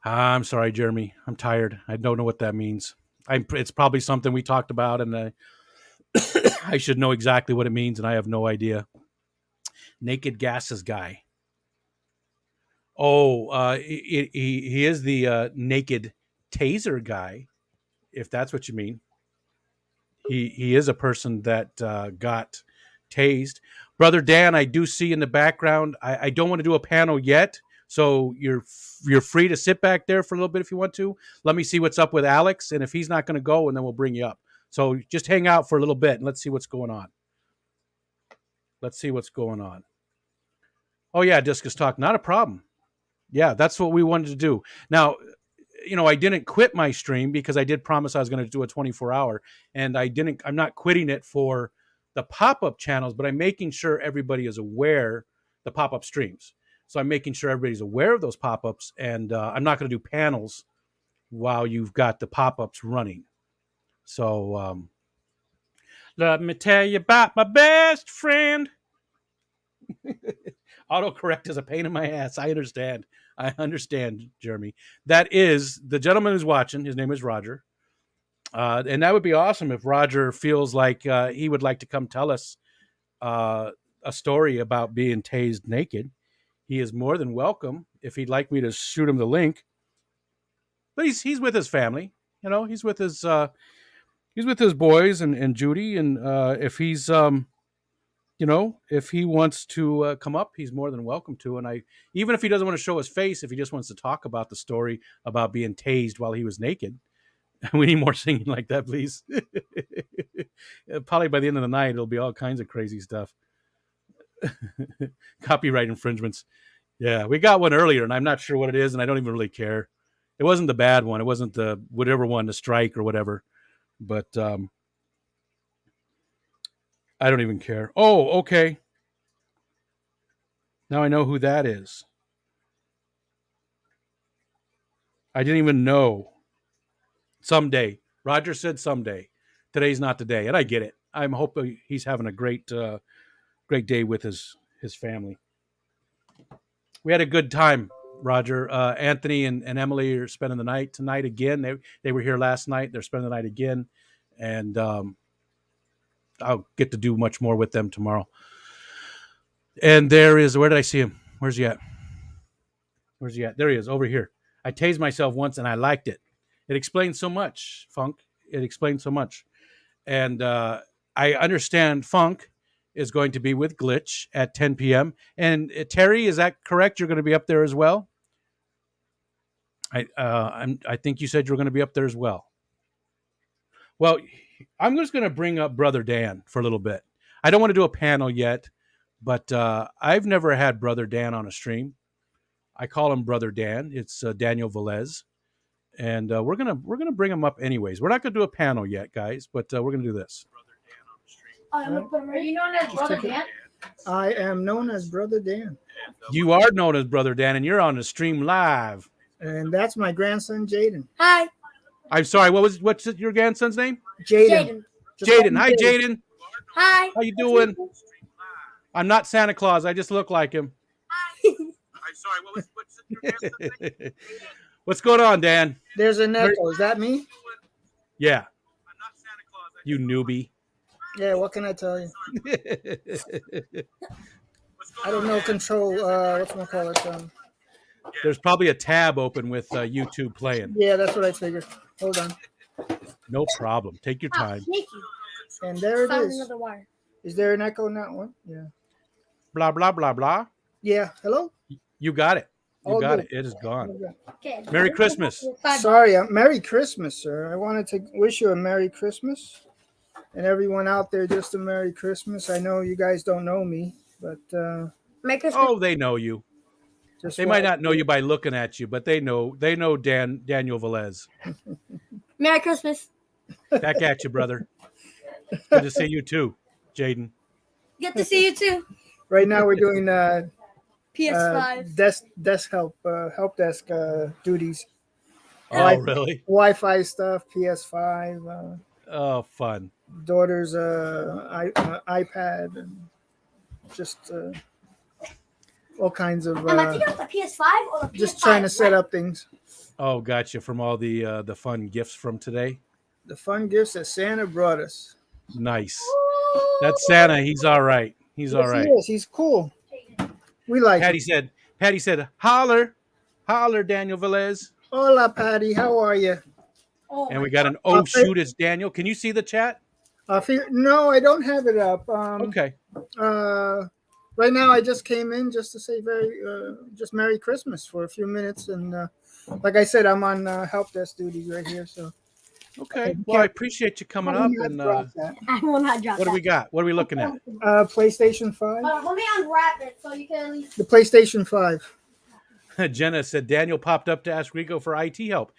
I'm sorry, Jeremy. I'm tired. I don't know what that means. It's probably something we talked about, and I should know exactly what it means, and I have no idea. Naked gases guy. Oh, he is the naked taser guy, if that's what you mean. He is a person that got tased. Brother Dan, I do see in the background. I don't want to do a panel yet, so you're free to sit back there for a little bit if you want to. Let me see what's up with Alex, and if he's not going to go, and then we'll bring you up. So just hang out for a little bit, and let's see what's going on. Oh, yeah, Discus Talk. Not a problem. Yeah, that's what we wanted to do. Now, I didn't quit my stream because I did promise I was going to do a 24-hour, and I'm not quitting it for the pop-up channels, but I'm making sure everybody is aware the pop-up streams. So I'm making sure everybody's aware of those pop-ups, and I'm not going to do panels while you've got the pop-ups running. So let me tell you about my best friend. Autocorrect is a pain in my ass. I understand, Jeremy. That is the gentleman who's watching. His name is Roger. And that would be awesome if Roger feels like he would like to come tell us a story about being tased naked. He is more than welcome if he'd like me to shoot him the link. But he's with his family. He's with his boys and Judy. And if he's if he wants to come up, he's more than welcome to. And even if he doesn't want to show his face, if he just wants to talk about the story about being tased while he was naked, we need more singing like that, please. Probably by the end of the night, it'll be all kinds of crazy stuff. Copyright infringements. Yeah, we got one earlier, and I'm not sure what it is, and I don't even really care. It wasn't the bad one. It wasn't the whatever one, the strike or whatever. But I don't even care. Oh, okay. Now I know who that is. I didn't even know. Someday. Roger said someday. Today's not the day, and I get it. I'm hoping he's having a great day with his family. We had a good time, Roger. Anthony and Emily are spending the night tonight again. They were here last night. They're spending the night again, and I'll get to do much more with them tomorrow. And there is, where did I see him? Where's he at? There he is, over here. I tased myself once, and I liked it. It explains so much, Funk. It explains so much. And I understand Funk is going to be with Glitch at 10 p.m. And Terry, is that correct? You're going to be up there as well? I think you said you were going to be up there as well. Well, I'm just going to bring up Brother Dan for a little bit. I don't want to do a panel yet, but I've never had Brother Dan on a stream. I call him Brother Dan. It's Daniel Velez. And we're gonna bring him up anyways. We're not gonna do a panel yet, guys, but we're gonna do this. Are you known as Brother Dan? I am known as Brother Dan. You are known as Brother Dan, and you're on the stream live. And that's my grandson, Jaden. Hi. I'm sorry. What's your grandson's name? Jaden. Jaden. Hi, Jaden. Hi. How you doing? I'm not Santa Claus. I just look like him. Hi. I'm sorry. What's your grandson's name? What's going on, Dan? There's an echo. Is that me? Yeah. You newbie. Yeah, what can I tell you? I don't know control, whatchamacallit. There's probably a tab open with YouTube playing. Yeah, that's what I figured. Hold on. No problem. Take your time. And there it Found is. another wire. Is there an echo in that one? Yeah. Blah, blah, blah, blah. Yeah. Hello? You got it. You All got good. it. It is gone. Okay. Merry Christmas. Sorry, Merry Christmas, sir. I wanted to wish you a Merry Christmas, and everyone out there just a Merry Christmas. I know you guys don't know me, but Merry Christmas. Oh, they know you. just They might wanted not know to- you by looking at you, but they know Daniel Velez. Merry Christmas. Back at you, brother. Good to see you too, Jaden. Good to see you too. Right now we're doing PS5. desk help desk duties. Oh, really? Wi-Fi stuff, PS5, Oh, fun. daughter's iPad, and just all kinds of Am I thinking about the PS5 or the PS5? just trying to set up things. Oh, gotcha. From all the fun gifts from today. The fun gifts that Santa brought us. Nice. That's Santa. He's all right. He's all right. Yes, he's cool. We like him. Patty said, holler, Daniel Velez. Hola, Patty. How are you? And we got an oh shoot, it's Daniel. Can you see the chat? No, I don't have it up. Okay. Right now, I just came in just to say just Merry Christmas for a few minutes, and like I said, I'm on help desk duties right here. So. Okay. Well, I appreciate you coming up. And I will not drop what do we got? What are we looking at? PlayStation 5. Let me unwrap it so you can at least. The PlayStation 5. Jenna said Daniel popped up to ask Rico for IT help.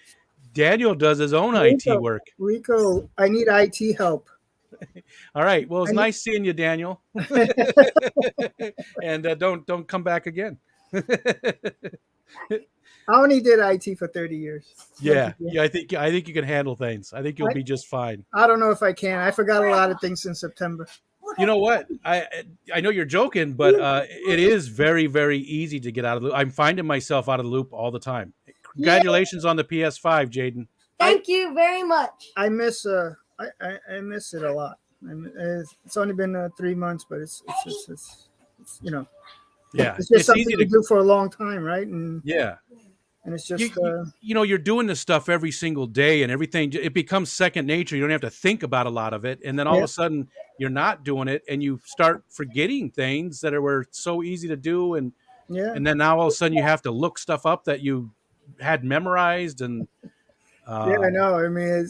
Daniel does his own IT work. Rico, I need IT help. All right. Well, it's nice seeing you, Daniel. And don't come back again. I only did IT for 30 years. Yeah. I think you can handle things. I think you'll be just fine. I don't know if I can. I forgot a lot of things since September. You know what? I know you're joking, but it is very, very easy to get out of the loop. I'm finding myself out of the loop all the time. Congratulations on the PS5, Jaden. Thank you very much. I miss I miss it a lot. It's only been 3 months, but it's you know. Yeah, it's just something to do for a long time, right? And yeah. And it's just you're doing this stuff every single day, and everything. It becomes second nature. You don't have to think about a lot of it, and then all of a sudden you're not doing it, and you start forgetting things that were so easy to do, and then now all of a sudden you have to look stuff up that you had memorized, and yeah, I know. I mean,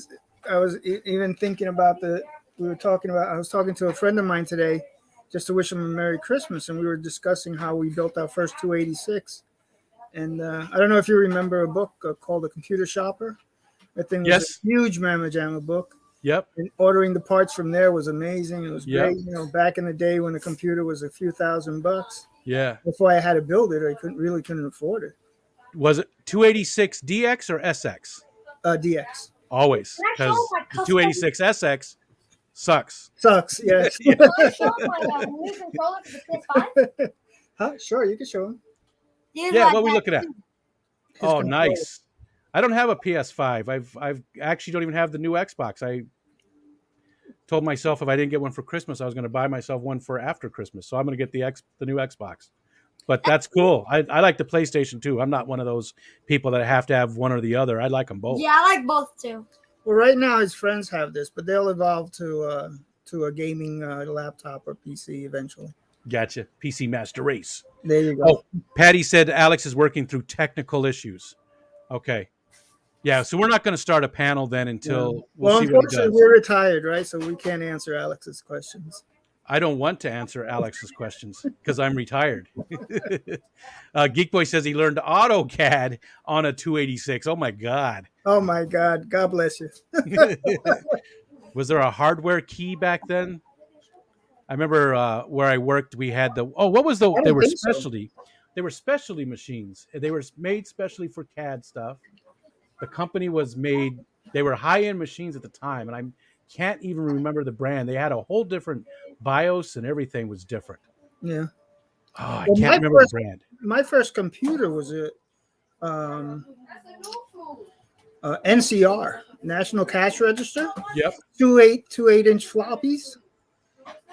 I was even thinking about I was talking to a friend of mine today, just to wish him a Merry Christmas, and we were discussing how we built our first 286. And I don't know if you remember a book called The Computer Shopper. That thing was a huge Mamma Jamma book. Yep. And ordering the parts from there was amazing. It was Yep. great. You know, back in the day when the computer was a few $1,000. Yeah. Before I had to build it, I couldn't afford it. Was it 286 DX or SX? DX. Always, because the 286 SX sucks. Sucks, yes. Yeah. Can I show my new controller for the PS5? Huh? Sure, you can show him. Yeah, what are we looking at? Oh, nice. I don't have a PS5. I've actually don't even have the new Xbox. I told myself if I didn't get one for Christmas, I was going to buy myself one for after Christmas. So I'm going to get the new Xbox. But that's cool. I like the PlayStation too. I'm not one of those people that have to have one or the other. I like them both. Yeah, I like both too. Well, right now his friends have this, but they'll evolve to a gaming laptop or PC eventually. Gotcha. PC Master Race. There you go. Oh, Patty said Alex is working through technical issues. Okay. Yeah, so we're not going to start a panel then until we'll see what he unfortunately, does. we're retired, right? So we can't answer Alex's questions. I don't want to answer Alex's questions because I'm retired. Geek Boy says he learned AutoCAD on a 286. Oh, my God. Oh, my God. God bless you. Was there a hardware key back then? I remember where I worked, we had they were specialty. They were specialty machines. They were made specially for CAD stuff. The company they were high-end machines at the time, and I can't even remember the brand. They had a whole different BIOS, and everything was different. Yeah. Oh, I can't remember the brand. My first computer was a NCR, National Cash Register. Yep. 2.8-inch floppies.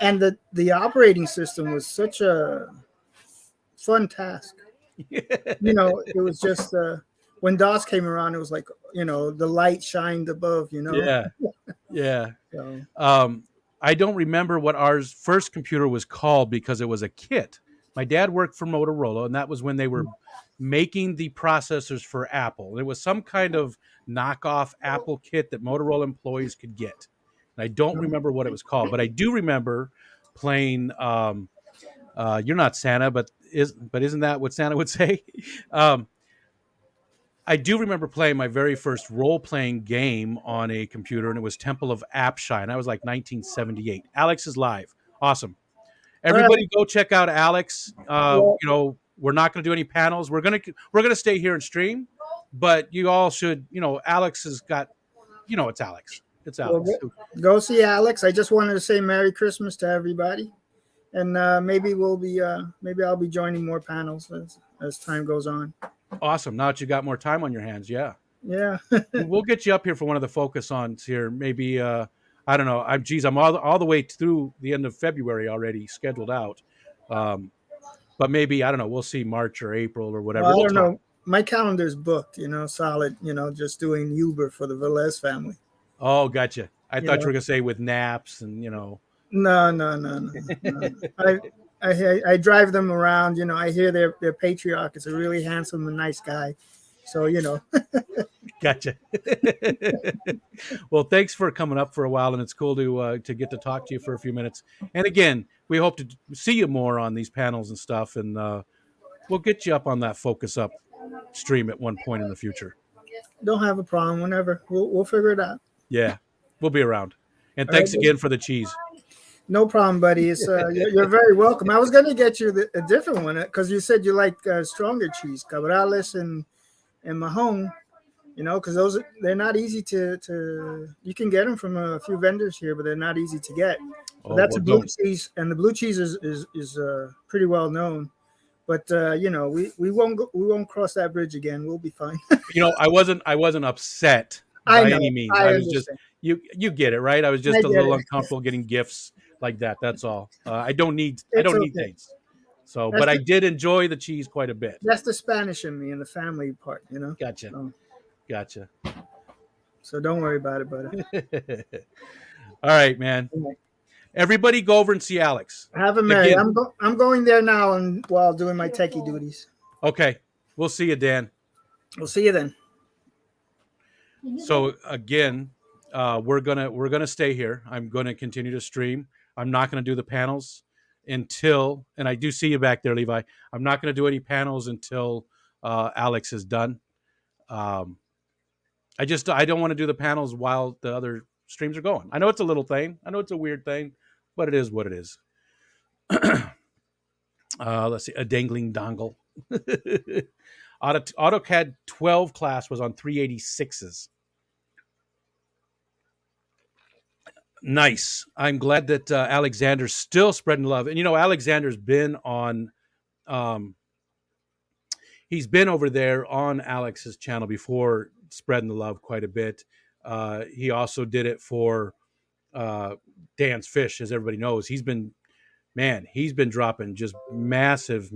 And the operating system was such a fun task. You know, it was just when DOS came around, it was like, you know, the light shined above, you know. Yeah. Yeah. So. I don't remember what our first computer was called because it was a kit. My dad worked for Motorola, and that was when they were making the processors for Apple. It was some kind of knockoff Apple kit that Motorola employees could get. And I don't remember what it was called, but I do remember playing. You're not Santa, but isn't that what Santa would say? I do remember playing my very first role-playing game on a computer, and it was Temple of Apshine. I was like 1978. Alex is live. Awesome. Everybody go check out Alex. We're not going to do any panels. We're gonna stay here and stream, but you all should. Alex has got. It's Alex. It's Alex. Go see Alex. I just wanted to say Merry Christmas to everybody, and maybe maybe I'll be joining more panels as time goes on. Awesome. Now that you got more time on your hands, yeah. Yeah. We'll get you up here for one of the focus-ons here. Maybe I don't know. I'm all the way through the end of February already scheduled out. But maybe I don't know. We'll see March or April or whatever. Well, I don't know. My calendar's booked. Solid. Just doing Uber for the Velez family. Oh, gotcha. I thought you were gonna say with naps and No. I drive them around. I hear they're patriarch. It's a really handsome and nice guy. So Gotcha. Well, thanks for coming up for a while, and it's cool to get to talk to you for a few minutes. And again, we hope to see you more on these panels and stuff, and we'll get you up on that Focus Up stream at one point in the future. Don't have a problem. Whenever we'll figure it out. Yeah, we'll be around. And thanks again for the cheese. No problem, buddy. It's you're very welcome. I was going to get you a different one because you said you like stronger cheese, Cabrales and Mahone. Because they're not easy to. You can get them from a few vendors here, but they're not easy to get. So that's a blue cheese, and the blue cheese is pretty well known. But we won't cross that bridge again. We'll be fine. I wasn't upset by any means. I was just you get it, right? I was just a little uncomfortable getting gifts like that. That's all. I don't need things. So, but I did enjoy the cheese quite a bit. That's the Spanish in me and the family part, Gotcha. Gotcha. So don't worry about it, buddy. All right, man. Everybody go over and see Alex. Have a merry. I'm going there now and while doing my techie duties. Okay. We'll see you, Dan. We'll see you then. So again, we're gonna stay here. I'm gonna continue to stream. I'm not gonna do the panels until, and I do see you back there, Levi. I'm not gonna do any panels until Alex is done. I don't want to do the panels while the other streams are going. I know it's a little thing. I know it's a weird thing, but it is what it is. Let's see, a dangling dongle. AutoCAD 12 class was on 386s. Nice. I'm glad that Alexander's still spreading love. And Alexander's been on he's been over there on Alex's channel before, spreading the love quite a bit. He also did it for Dan's Fish, as everybody knows. He's been dropping just massive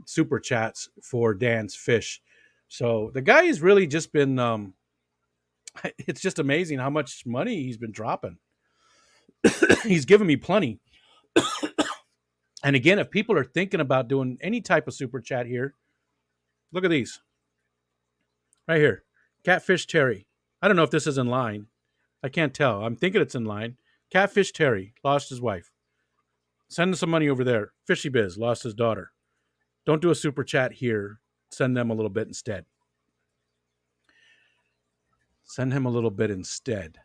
super chats for Dan's Fish. So the guy has really just been it's just amazing how much money he's been dropping. He's given me plenty. And again, if people are thinking about doing any type of super chat here, look at these. Right here. Catfish Terry. I don't know if this is in line. I can't tell. I'm thinking it's in line. Catfish Terry lost his wife. Send him some money over there. Fishy Biz lost his daughter. Don't do a super chat here. Send them a little bit instead. Send him a little bit instead.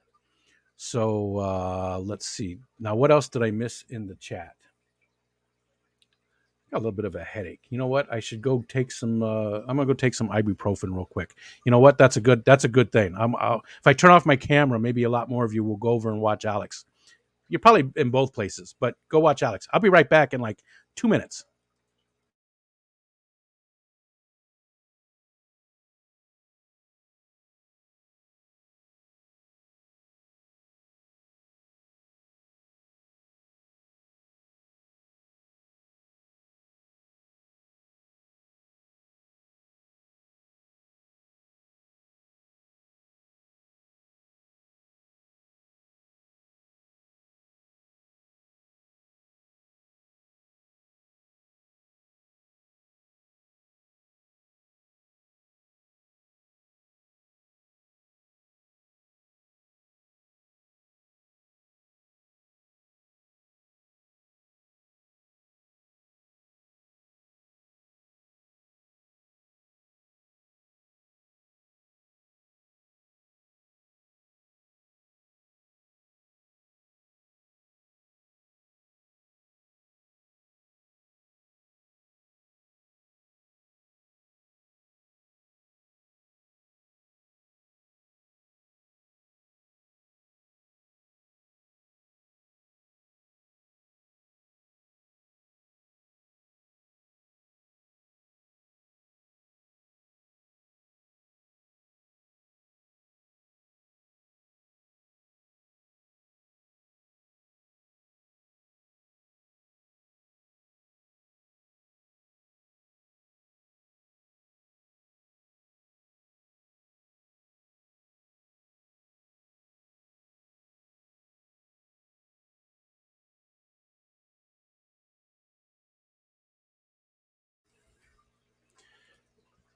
So let's see. Now, what else did I miss in the chat? Got a little bit of a headache. You know what? I should go take some. I'm gonna go take some ibuprofen real quick. You know what? That's a good thing. If I turn off my camera, maybe a lot more of you will go over and watch Alex. You're probably in both places, but go watch Alex. I'll be right back in like 2 minutes.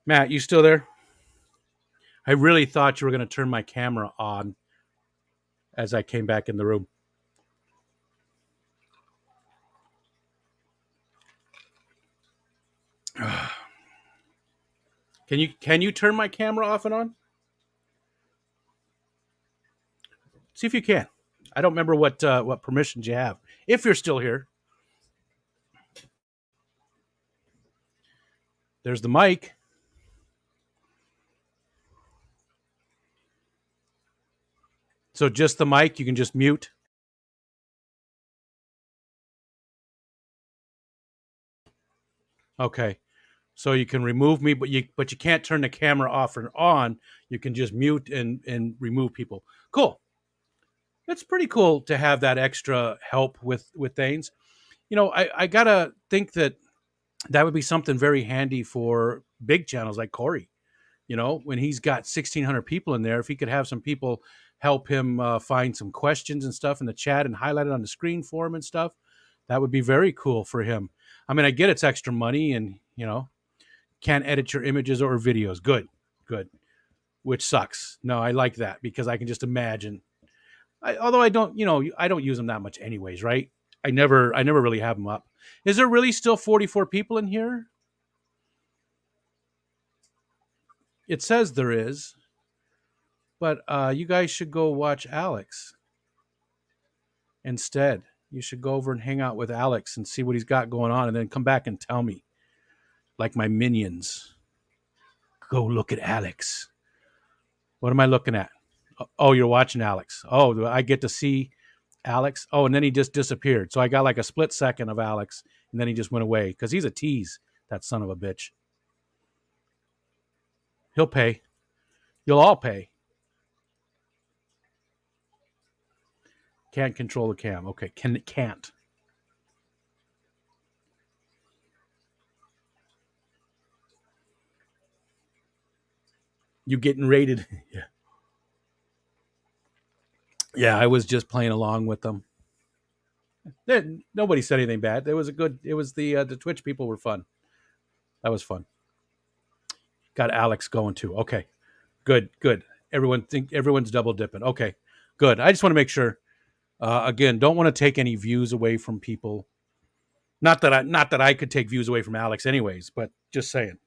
Matt, you still there? I really thought you were going to turn my camera on as I came back in the room. Can you turn my camera off and on? See if you can. I don't remember what permissions you have. If you're still here, there's the mic. So just the mic. You can just mute. Okay. So you can remove me, but you can't turn the camera off or on. You can just mute and remove people. Cool. It's pretty cool to have that extra help with things. You know, I gotta think that would be something very handy for big channels like Corey. You know, when he's got 1,600 people in there, if he could have some people help him find some questions and stuff in the chat and highlight it on the screen for him and stuff, that would be very cool for him. I mean, I get it's extra money and, you know, can't edit your images or videos. Good. Which sucks. No, I like that because I can just imagine. Although I don't, you know, I don't use them that much anyways, right? I never really have them up. Is there really still 44 people in here? It says there is, but you guys should go watch Alex instead. You should go over and hang out with Alex and see what he's got going on and then come back and tell me, like my minions. Go look at Alex. What am I looking at? Oh, you're watching Alex. Oh, I get to see Alex. Oh, and then he just disappeared. So I got like a split second of Alex, and then he just went away because he's a tease, that son of a bitch. He'll pay. You'll all pay. Can't control the cam. Okay, can't. You getting rated? Yeah. Yeah, I was just playing along with them. Nobody said anything bad. It was the Twitch people were fun. That was fun. Got Alex going too. Okay. Good. Everyone's double dipping. Okay. Good. I just want to make sure. Again, don't want to take any views away from people. Not that I could take views away from Alex anyways, but just saying.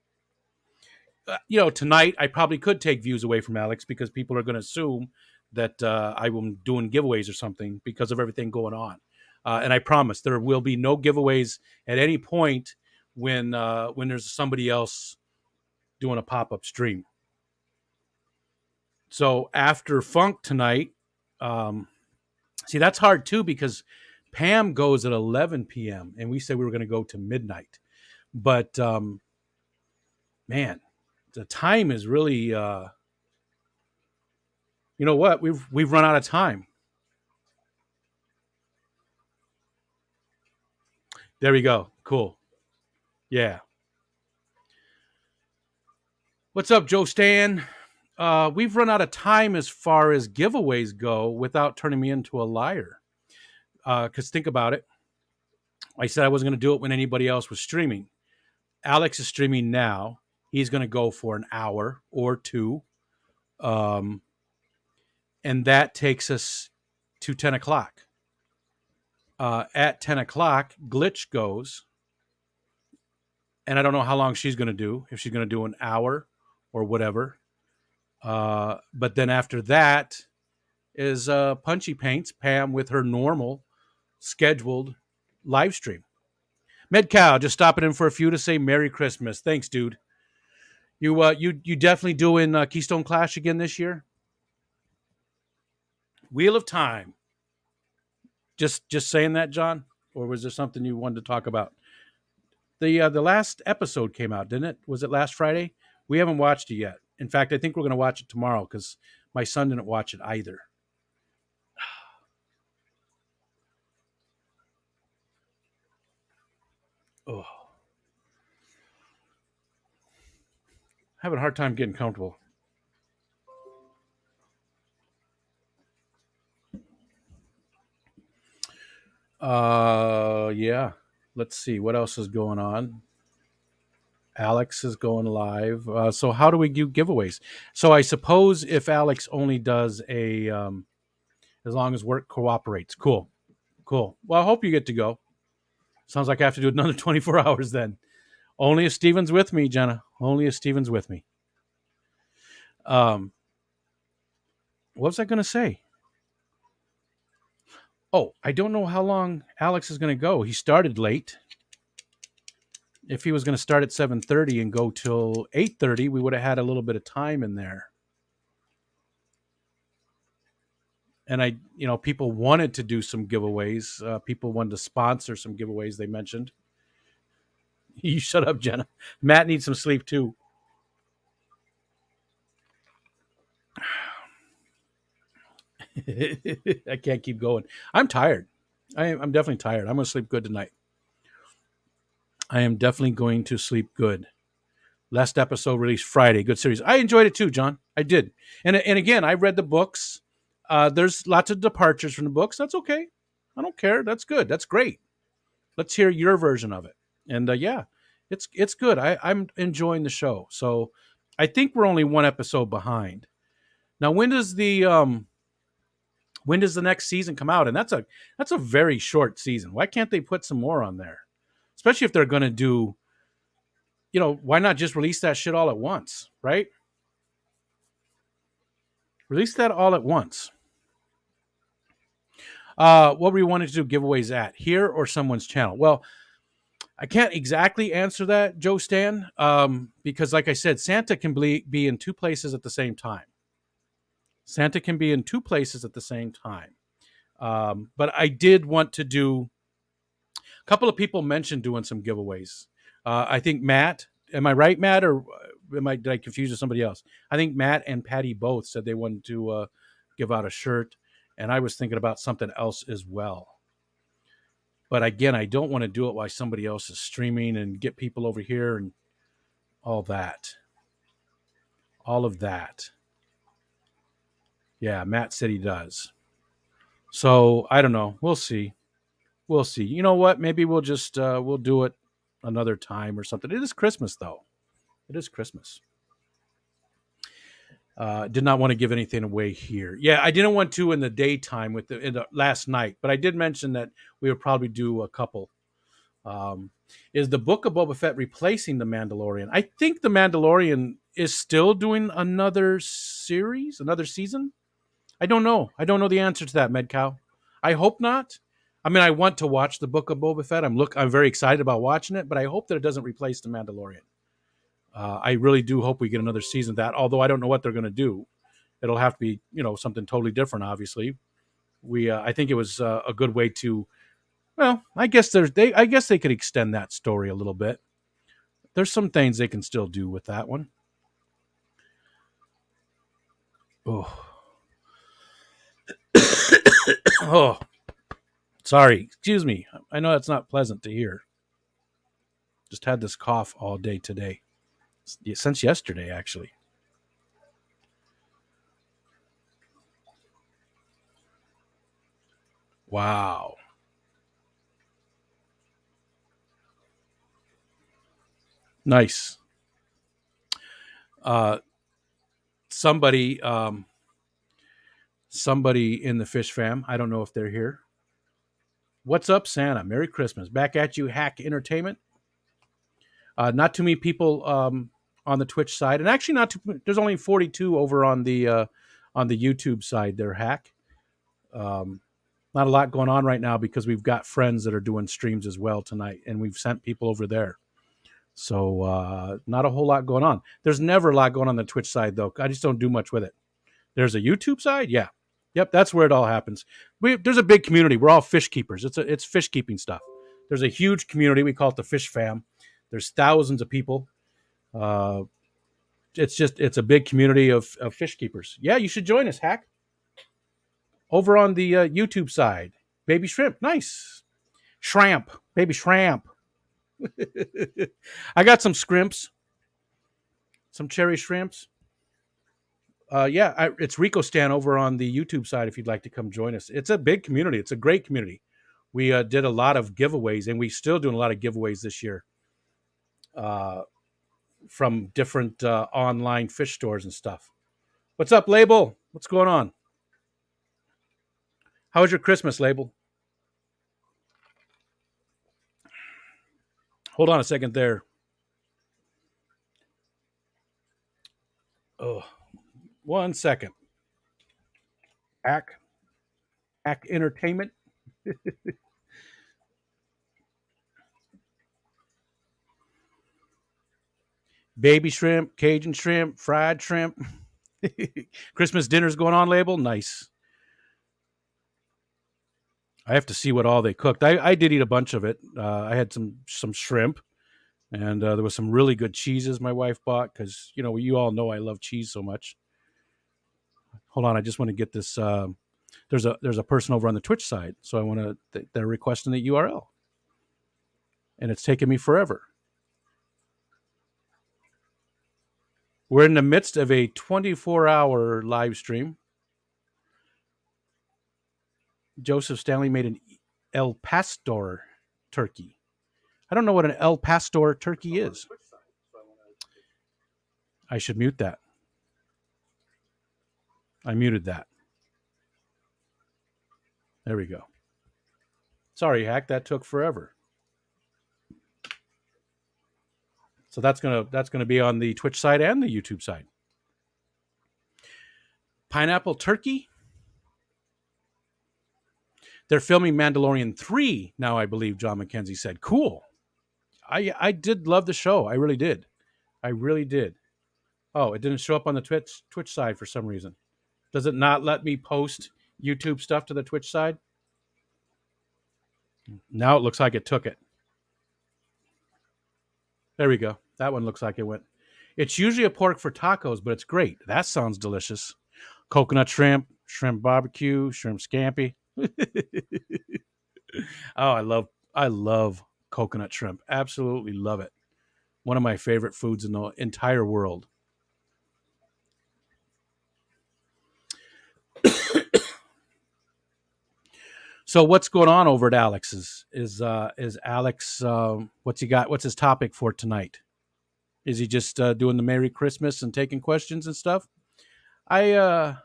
You know, tonight I probably could take views away from Alex because people are going to assume that I'm doing giveaways or something because of everything going on. And I promise there will be no giveaways at any point when there's somebody else doing a pop-up stream. So after Funk tonight, see, that's hard too because Pam goes at 11 p.m. and we said we were going to go to midnight. But man, the time is really you know what? We've run out of time. There we go. Cool. Yeah. What's up, Joe Stan? We've run out of time as far as giveaways go without turning me into a liar. Because think about it. I said I wasn't going to do it when anybody else was streaming. Alex is streaming now. He's going to go for an hour or two. And that takes us to 10 o'clock. At 10 o'clock, Glitch goes. And I don't know how long she's going to do, if she's going to do an hour or whatever. But then after that is Punchy Paints, Pam with her normal scheduled live stream. Medcow, just stopping in for a few to say Merry Christmas. Thanks, dude. You definitely doing Keystone Clash again this year? Wheel of Time. Just saying that, John? Or was there something you wanted to talk about? The last episode came out, didn't it? Was it last Friday? We haven't watched it yet. In fact, I think we're going to watch it tomorrow because my son didn't watch it either. Oh. Having a hard time getting comfortable. Yeah. Let's see what else is going on. Alex is going live. So how do we do giveaways? So I suppose if Alex only does a, as long as work cooperates. Cool. Well, I hope you get to go. Sounds like I have to do another 24 hours then. Only if Steven's with me, Jenna. Only if Steven's with me. What was I going to say? Oh, I don't know how long Alex is going to go. He started late. If he was going to start at 7:30 and go till 8:30, we would have had a little bit of time in there. And people wanted to do some giveaways. People wanted to sponsor some giveaways. They mentioned. You shut up, Jenna. Matt needs some sleep too. I can't keep going. I'm tired. I'm definitely tired. I'm going to sleep good tonight. I am definitely going to sleep good. Last episode released Friday. Good series. I enjoyed it too, John. I did. And again, I read the books. There's lots of departures from the books. That's okay. I don't care. That's good. That's great. Let's hear your version of it. And yeah, it's good. I'm enjoying the show. So I think we're only one episode behind. Now, when does the next season come out? And that's a very short season. Why can't they put some more on there? Especially if they're going to do, why not just release that shit all at once, right? Release that all at once. What we wanted to do giveaways at here or someone's channel? Well, I can't exactly answer that, Joe Stan, because like I said, Santa can be in two places at the same time. Santa can be in two places at the same time. But I did want to do, a couple of people mentioned doing some giveaways. I think Matt, am I right, Matt, or did I confuse with somebody else? I think Matt and Patty both said they wanted to give out a shirt, and I was thinking about something else as well. But again, I don't want to do it while somebody else is streaming and get people over here and all that. All of that. Yeah, Matt said he does. So I don't know. We'll see. You know what? Maybe we'll just we'll do it another time or something. It is Christmas, though. It is Christmas. Did not want to give anything away here. Yeah, I didn't want to in the daytime in the last night, but I did mention that we would probably do a couple. Is the Book of Boba Fett replacing The Mandalorian? I think The Mandalorian is still doing another series, another season. I don't know. I don't know the answer to that, MedCow. I hope not. I mean, I want to watch the Book of Boba Fett. I'm very excited about watching it, but I hope that it doesn't replace The Mandalorian. I really do hope we get another season of that, although I don't know what they're going to do. It'll have to be, something totally different, obviously. I think it was a good way to, well, I guess they could extend that story a little bit. There's some things they can still do with that one. Oh. Oh. Sorry. Excuse me. I know that's not pleasant to hear. Just had this cough all day today. Since yesterday, actually. Wow. Nice. Somebody in the Fish Fam. I don't know if they're here. What's up, Santa? Merry Christmas. Back at you, Hack Entertainment. Not too many people on the Twitch side, and actually there's only 42 over on the YouTube side there, Hack. Not a lot going on right now because we've got friends that are doing streams as well tonight, and we've sent people over there. So not a whole lot going on. There's never a lot going on the Twitch side, though. I just don't do much with it. There's a YouTube side? Yeah. Yep, that's where it all happens. There's a big community. We're all fish keepers. It's fish keeping stuff. There's a huge community. We call it the Fish Fam. There's thousands of people. It's a big community of fish keepers. Yeah, you should join us, Hack. Over on the YouTube side. Baby shrimp. Nice. Shrimp. Baby shrimp. I got some scrimps. Some cherry shrimps. It's Rico Stan over on the YouTube side if you'd like to come join us. It's a big community. It's a great community. We did a lot of giveaways, and we're still doing a lot of giveaways this year. from different online fish stores and stuff. What's up, Label? What's going on? How was your Christmas, Label? Hold on a second there. Oh, 1 second. Hack Entertainment. Baby shrimp, Cajun shrimp, fried shrimp. Christmas dinner's going on, Label. Nice. I have to see what all they cooked. I did eat a bunch of it. I had some shrimp, and there was some really good cheeses my wife bought because you all know I love cheese so much. Hold on, I just want to get this. There's a person over on the Twitch side, so I want to. They're requesting the URL, and it's taken me forever. We're in the midst of a 24-hour live stream. Joseph Stanley made an El Pastor turkey. I don't know what an El Pastor turkey is. I should mute that. I muted that. There we go. Sorry, Hack, that took forever. So that's gonna be on the Twitch side and the YouTube side. Pineapple turkey. They're filming Mandalorian 3 now, I believe John McKenzie said. Cool. I did love the show. I really did. I really did. Oh, it didn't show up on the Twitch side for some reason. Does it not let me post YouTube stuff to the Twitch side? Now it looks like it took it. There we go. That one looks like it went. It's usually a pork for tacos, but it's great. That sounds delicious. Coconut shrimp, shrimp barbecue, shrimp scampi. Oh, I love coconut shrimp. Absolutely love it. One of my favorite foods in the entire world. So what's going on over at Alex's? Is Alex what's he got? What's his topic for tonight? Is he just doing the Merry Christmas and taking questions and stuff? That's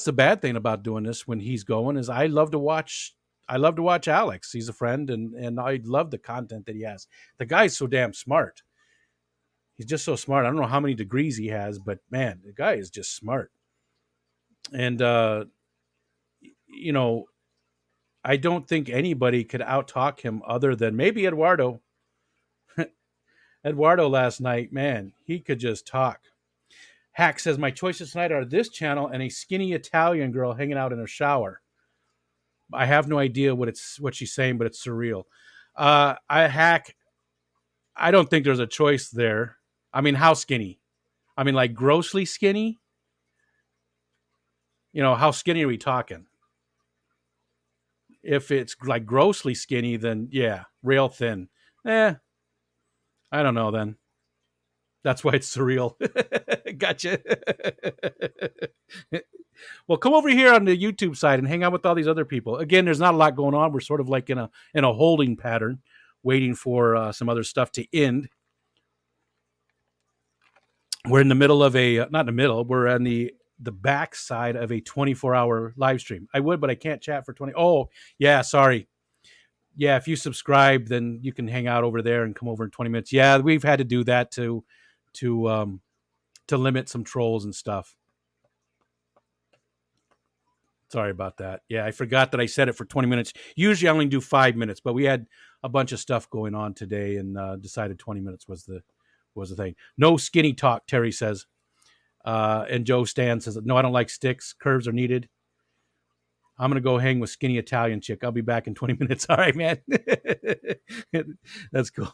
the bad thing about doing this when he's going is I love to watch Alex. He's a friend and I love the content that he has. The guy's so damn smart. He's just so smart. I don't know how many degrees he has, but man, the guy is just smart. And I don't think anybody could out-talk him other than maybe Eduardo. Eduardo last night, man, he could just talk. Hack says, my choices tonight are this channel and a skinny Italian girl hanging out in her shower. I have no idea what she's saying, but it's surreal. I don't think there's a choice there. I mean, how skinny? I mean, like grossly skinny? How skinny are we talking? If it's like grossly skinny, then yeah, real thin. I don't know then. That's why it's surreal. Gotcha. Well, come over here on the YouTube side and hang out with all these other people. Again, there's not a lot going on. We're sort of like in a holding pattern, waiting for some other stuff to end. We're in the middle of not in the middle. We're on the back side of a 24-hour live stream. I would, but I can't chat for 20. Oh, yeah, sorry. Yeah, if you subscribe, then you can hang out over there and come over in 20 minutes. Yeah, we've had to do that to limit some trolls and stuff. Sorry about that. Yeah, I forgot that I said it for 20 minutes. Usually I only do 5 minutes, but we had a bunch of stuff going on today and decided 20 minutes was the thing. No skinny talk, Terry says. And Joe Stan says, no, I don't like sticks. Curves are needed. I'm going to go hang with skinny Italian chick. I'll be back in 20 minutes. All right, man. That's cool.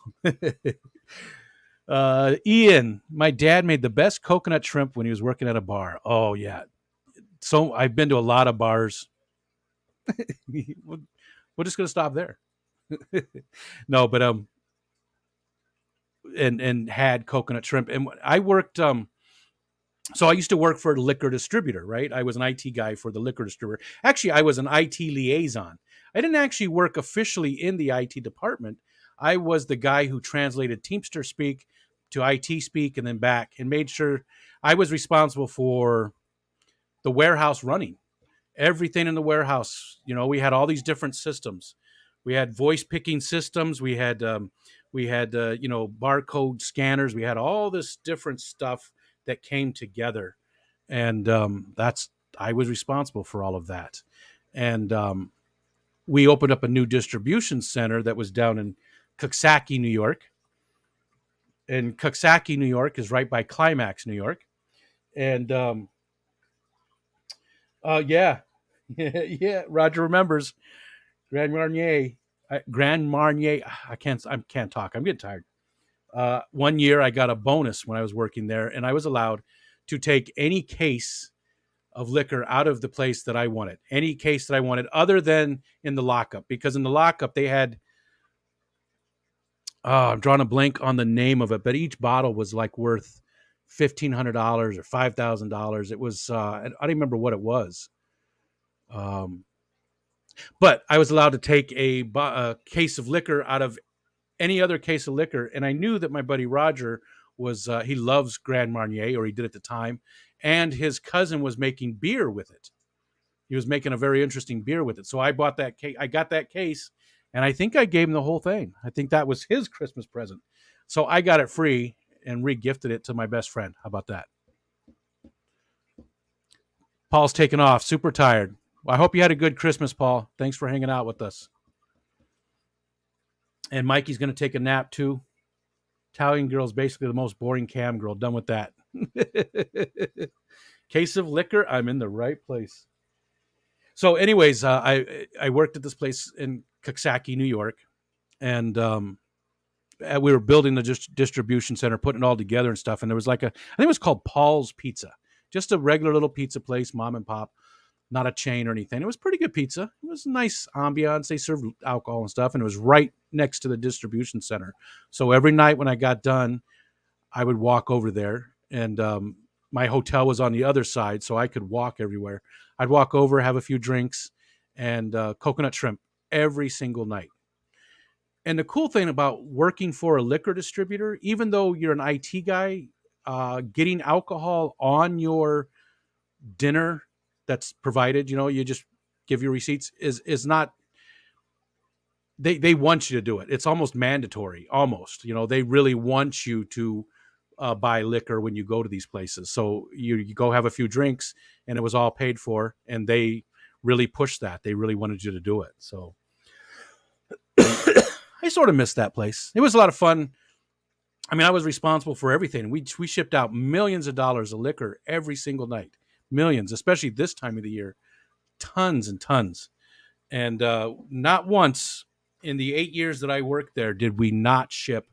Ian, my dad made the best coconut shrimp when he was working at a bar. Oh, yeah. So I've been to a lot of bars. We're just going to stop there. No, but and had coconut shrimp. And I worked so I used to work for a liquor distributor, right? I was an IT guy for the liquor distributor. Actually, I was an IT liaison. I didn't actually work officially in the IT department. I was the guy who translated Teamster speak to IT speak and then back, and made sure I was responsible for the warehouse running. Everything in the warehouse, we had all these different systems. We had voice picking systems. We had barcode scanners. We had all this different stuff that came together, and I was responsible for all of that. And we opened up a new distribution center that was down in Coxsackie, New York. And Coxsackie, New York is right by Climax, New York. And yeah, yeah, Roger remembers Grand Marnier. Grand Marnier. I can't talk. I'm getting tired. One year I got a bonus when I was working there, and I was allowed to take any case of liquor out of the place that I wanted, any case that I wanted, other than in the lockup, because in the lockup they had. I'm drawing a blank on the name of it, but each bottle was like worth $1,500 or $5,000. It was I don't remember what it was. But I was allowed to take a case of liquor out of any other case of liquor, and I knew that my buddy Roger was he loves Grand Marnier, or he did at the time, and his cousin was making beer with it. He was making a very interesting beer with it. So I bought that case. I got that case, and I think I gave him the whole thing. I think that was his Christmas present. So I got it free and re-gifted it to my best friend. How about that? Paul's taking off, super tired. Well, I hope you had a good Christmas, Paul. Thanks for hanging out with us. And Mikey's going to take a nap too. Italian girl's basically the most boring cam girl. Done with that. Case of liquor. I'm in the right place. So anyways, I worked at this place in Coxsackie, New York. And we were building the distribution center, putting it all together and stuff. And there was I think it was called Paul's Pizza. Just a regular little pizza place, mom and pop. Not a chain or anything. It was pretty good pizza. It was a nice ambiance. They served alcohol and stuff, and it was right next to the distribution center. So every night when I got done, I would walk over there, and my hotel was on the other side, so I could walk everywhere. I'd walk over, have a few drinks, and coconut shrimp every single night. And the cool thing about working for a liquor distributor, even though you're an IT guy, getting alcohol on your dinner that's provided, you just give your receipts, is not, they want you to do it. It's almost mandatory, almost, they really want you to buy liquor when you go to these places. So you go have a few drinks, and it was all paid for, and they really pushed that. They really wanted you to do it. So I sort of missed that place. It was a lot of fun. I mean, I was responsible for everything. We shipped out millions of dollars of liquor every single night. Millions, especially this time of the year. Tons and tons. And not once in the 8 years that I worked there did we not ship,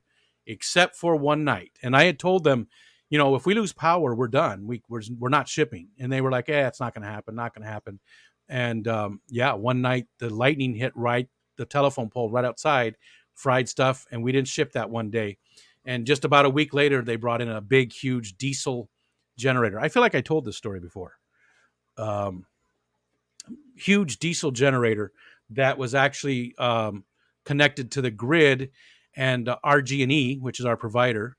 except for one night. And I had told them, if we lose power, we're done. We're not shipping. And they were like, it's not going to happen, not going to happen. And one night the lightning hit the telephone pole right outside, fried stuff, and we didn't ship that one day. And just about a week later, they brought in a big, huge diesel generator. I feel like I told this story before. Huge diesel generator that was actually connected to the grid, and RG&E, which is our provider,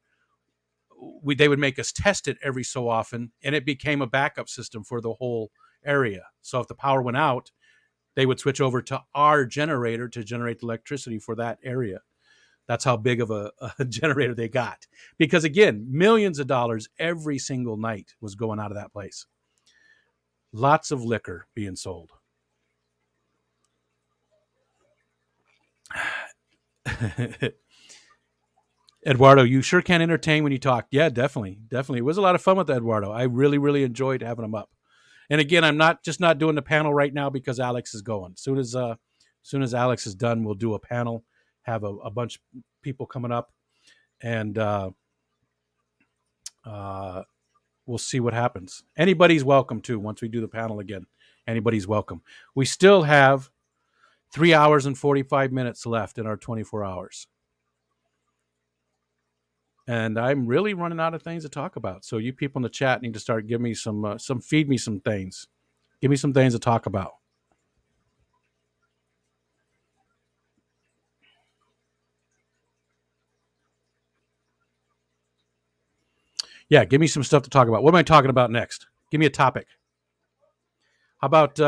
they would make us test it every so often, and it became a backup system for the whole area. So if the power went out, they would switch over to our generator to generate the electricity for that area. That's how big of a generator they got. Because again, millions of dollars every single night was going out of that place. Lots of liquor being sold. Eduardo, you sure can entertain when you talk. Yeah, definitely. Definitely. It was a lot of fun with Eduardo. I really, really enjoyed having him up. And again, I'm not doing the panel right now because Alex is going. As soon as Alex is done, we'll do a panel, have a bunch of people coming up, and we'll see what happens. Anybody's welcome too. Once we do the panel again, anybody's welcome. We still have 3 hours and 45 minutes left in our 24 hours. And I'm really running out of things to talk about. So you people in the chat need to start giving me some feed me some things. Give me some things to talk about. Yeah, give me some stuff to talk about. What am I talking about next? Give me a topic. How about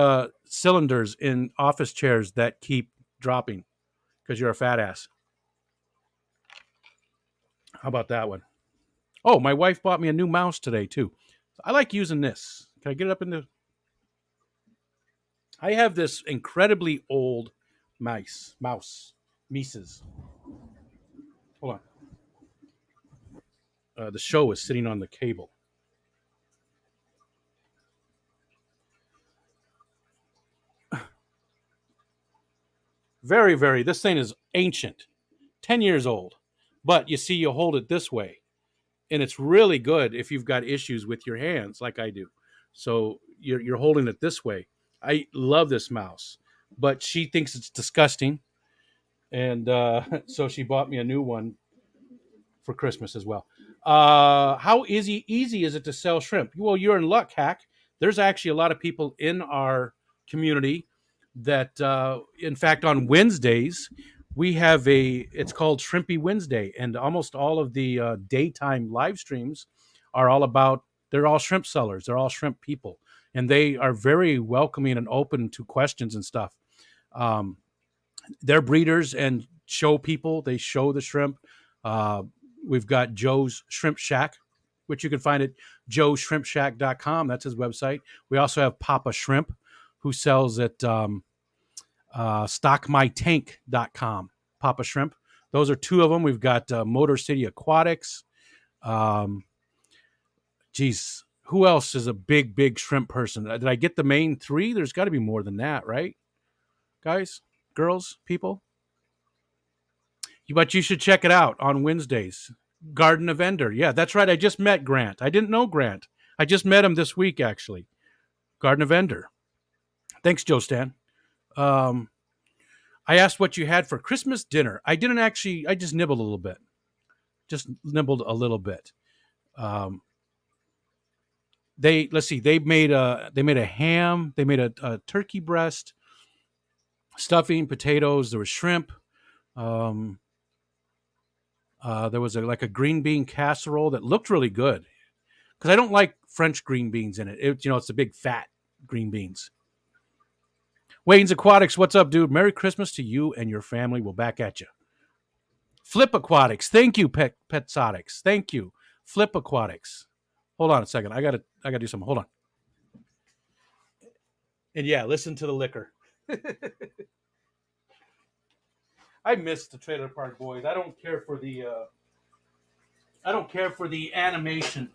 cylinders in office chairs that keep dropping because you're a fat ass? How about that one? Oh, my wife bought me a new mouse today too. I like using this. Can I get it up into? I have this incredibly old Mises. Hold on. The show is sitting on the cable. Very, very. This thing is ancient, 10 years old. But you see, you hold it this way, and it's really good if you've got issues with your hands, like I do. So you're holding it this way. I love this mouse, but she thinks it's disgusting, and so she bought me a new one for Christmas as well. How easy is it to sell shrimp? Well, you're in luck, Hack. There's actually a lot of people in our community that, in fact, on Wednesdays, we have it's called Shrimpy Wednesday, and almost all of the daytime live streams are all about, they're all shrimp sellers. They're all shrimp people, and they are very welcoming and open to questions and stuff. They're breeders and show people. They show the shrimp. We've got Joe's Shrimp Shack, which you can find at joeshrimpshack.com. That's his website. We also have Papa Shrimp, who sells at stockmytank.com. Papa Shrimp. Those are two of them. We've got Motor City Aquatics. Who else is a big shrimp person? Did I get the main three? There's got to be more than that, right? Guys, girls, people? But you should check it out on Wednesdays. Garden of Ender. Yeah, that's right. I just met Grant. I didn't know Grant. I just met him this week, actually. Garden of Ender. Thanks, Joe Stan. I asked what you had for Christmas dinner. I didn't actually. I just nibbled a little bit. Let's see. They made a ham. They made a turkey breast, stuffing, potatoes. There was shrimp. There was like a green bean casserole that looked really good because I don't like French green beans in it. It's the big fat green beans. Wayne's Aquatics, what's up, dude? Merry Christmas to you and your family. We'll back at you. Flip Aquatics, thank you, Petsotics. Thank you, Flip Aquatics. Hold on a second. I gotta do something. Hold on. And yeah, listen to the liquor. I miss the Trailer Park Boys. I don't care for the animation.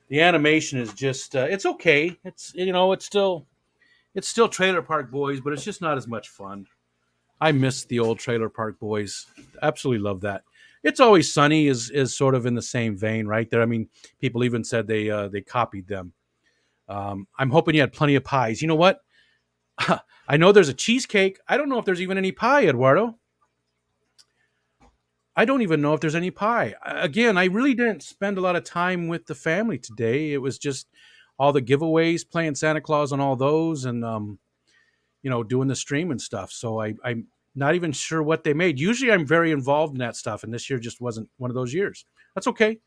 The animation is just it's okay. It's still Trailer Park Boys, but it's just not as much fun. I miss the old Trailer Park Boys. Absolutely love that. It's Always Sunny is sort of in the same vein, right there. I mean, people even said they copied them. I'm hoping you had plenty of pies. You know what? I know there's a cheesecake. I don't know if there's even any pie, Eduardo. I don't even know if there's any pie. Again, I really didn't spend a lot of time with the family today. It was just all the giveaways, playing Santa Claus on all those, and doing the stream and stuff. So I'm not even sure what they made. Usually I'm very involved in that stuff, and this year just wasn't one of those years. That's okay.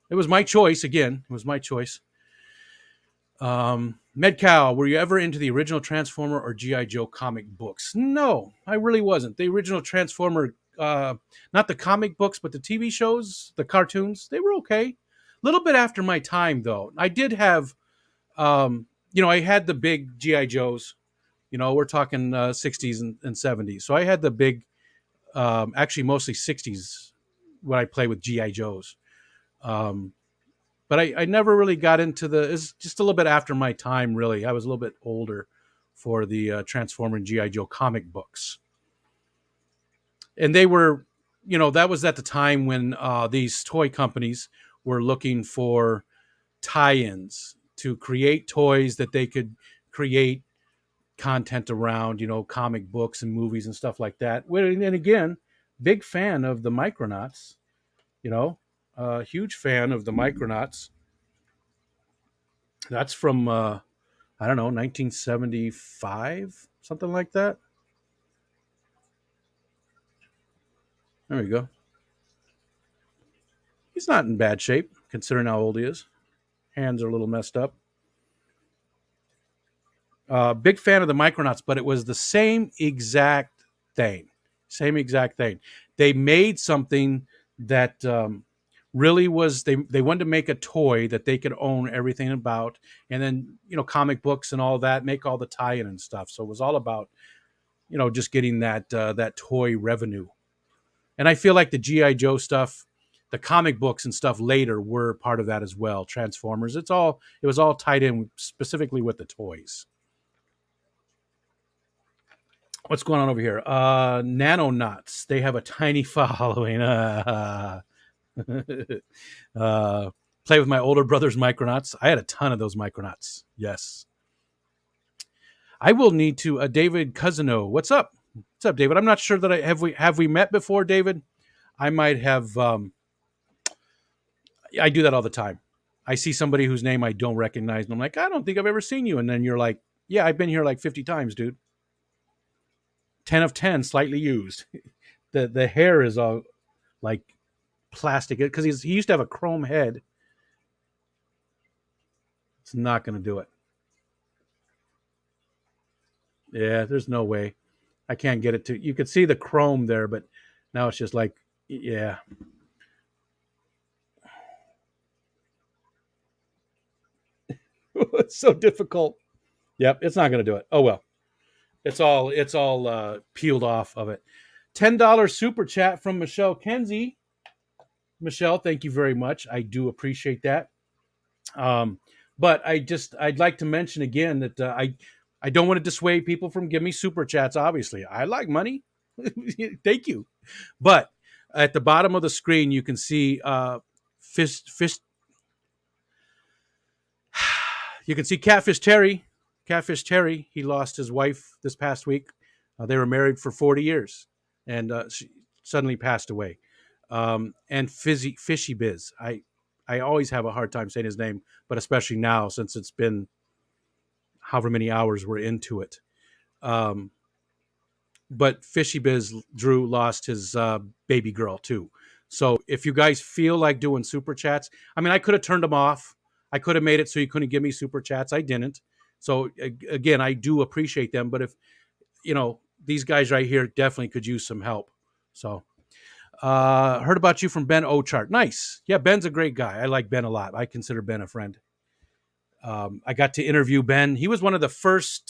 It was my choice. Again, it was my choice. Medcow, were you ever into the original Transformer or G.I. Joe comic books? No, I really wasn't. The original Transformer, not the comic books, but the TV shows, the cartoons, they were okay. A little bit after my time, though. I did have, I had the big G.I. Joes. We're talking 60s and 70s. So I had the big, actually mostly 60s when I play with G.I. Joes. But I never really got into it's just a little bit after my time, really. I was a little bit older for the Transformer and G.I. Joe comic books. And they were, that was at the time when these toy companies were looking for tie-ins to create toys that they could create content around, comic books and movies and stuff like that. And again, big fan of the Micronauts, huge fan of the Micronauts. That's from, 1975, something like that. There we go. He's not in bad shape. considering how old he is. Hands are a little messed up. Big fan of the Micronauts, but it was the same exact thing. Same exact thing. They made something that really was, they wanted to make a toy that they could own everything about, and then, comic books and all that, make all the tie-in and stuff. So it was all about, just getting that toy revenue. And I feel like the G.I. Joe stuff, the comic books and stuff later were part of that as well. Transformers, it was all tied in specifically with the toys. What's going on over here? Nanonauts. They have a tiny following. Play with my older brother's Micronauts. I had a ton of those Micronauts. Yes. I will need to. David Cousino. What's up? What's up, David? I'm not sure that have we met before, David. I might have. I do that all the time. I see somebody whose name I don't recognize, and I'm like, I don't think I've ever seen you. And then you're like, yeah, I've been here like 50 times, dude. 10 of 10, slightly used. The hair is all like plastic because he used to have a chrome head. It's not going to do it. Yeah, there's no way. I can't get it to. You could see the chrome there, but now it's just like, yeah. It's so difficult. Yep, it's not going to do it. Oh well. It's all peeled off of it. $10 super chat from Michelle Kenzie. Michelle, thank you very much. I do appreciate that. But I'd like to mention again that I don't want to dissuade people from giving me super chats. Obviously, I like money. Thank you. But at the bottom of the screen, you can see fish. You can see Catfish Terry. Catfish Terry. He lost his wife this past week. They were married for 40 years, and she suddenly passed away. And Fishy Biz. I always have a hard time saying his name, but especially now since it's been however many hours we're into it. But Fishy Biz Drew lost his baby girl too. So if you guys feel like doing super chats, I mean, I could have turned them off. I could have made it so you couldn't give me super chats. I didn't. So again, I do appreciate them. But if, these guys right here definitely could use some help. So heard about you from Ben Ochart. Nice. Yeah, Ben's a great guy. I like Ben a lot. I consider Ben a friend. I got to interview Ben. He was one of the first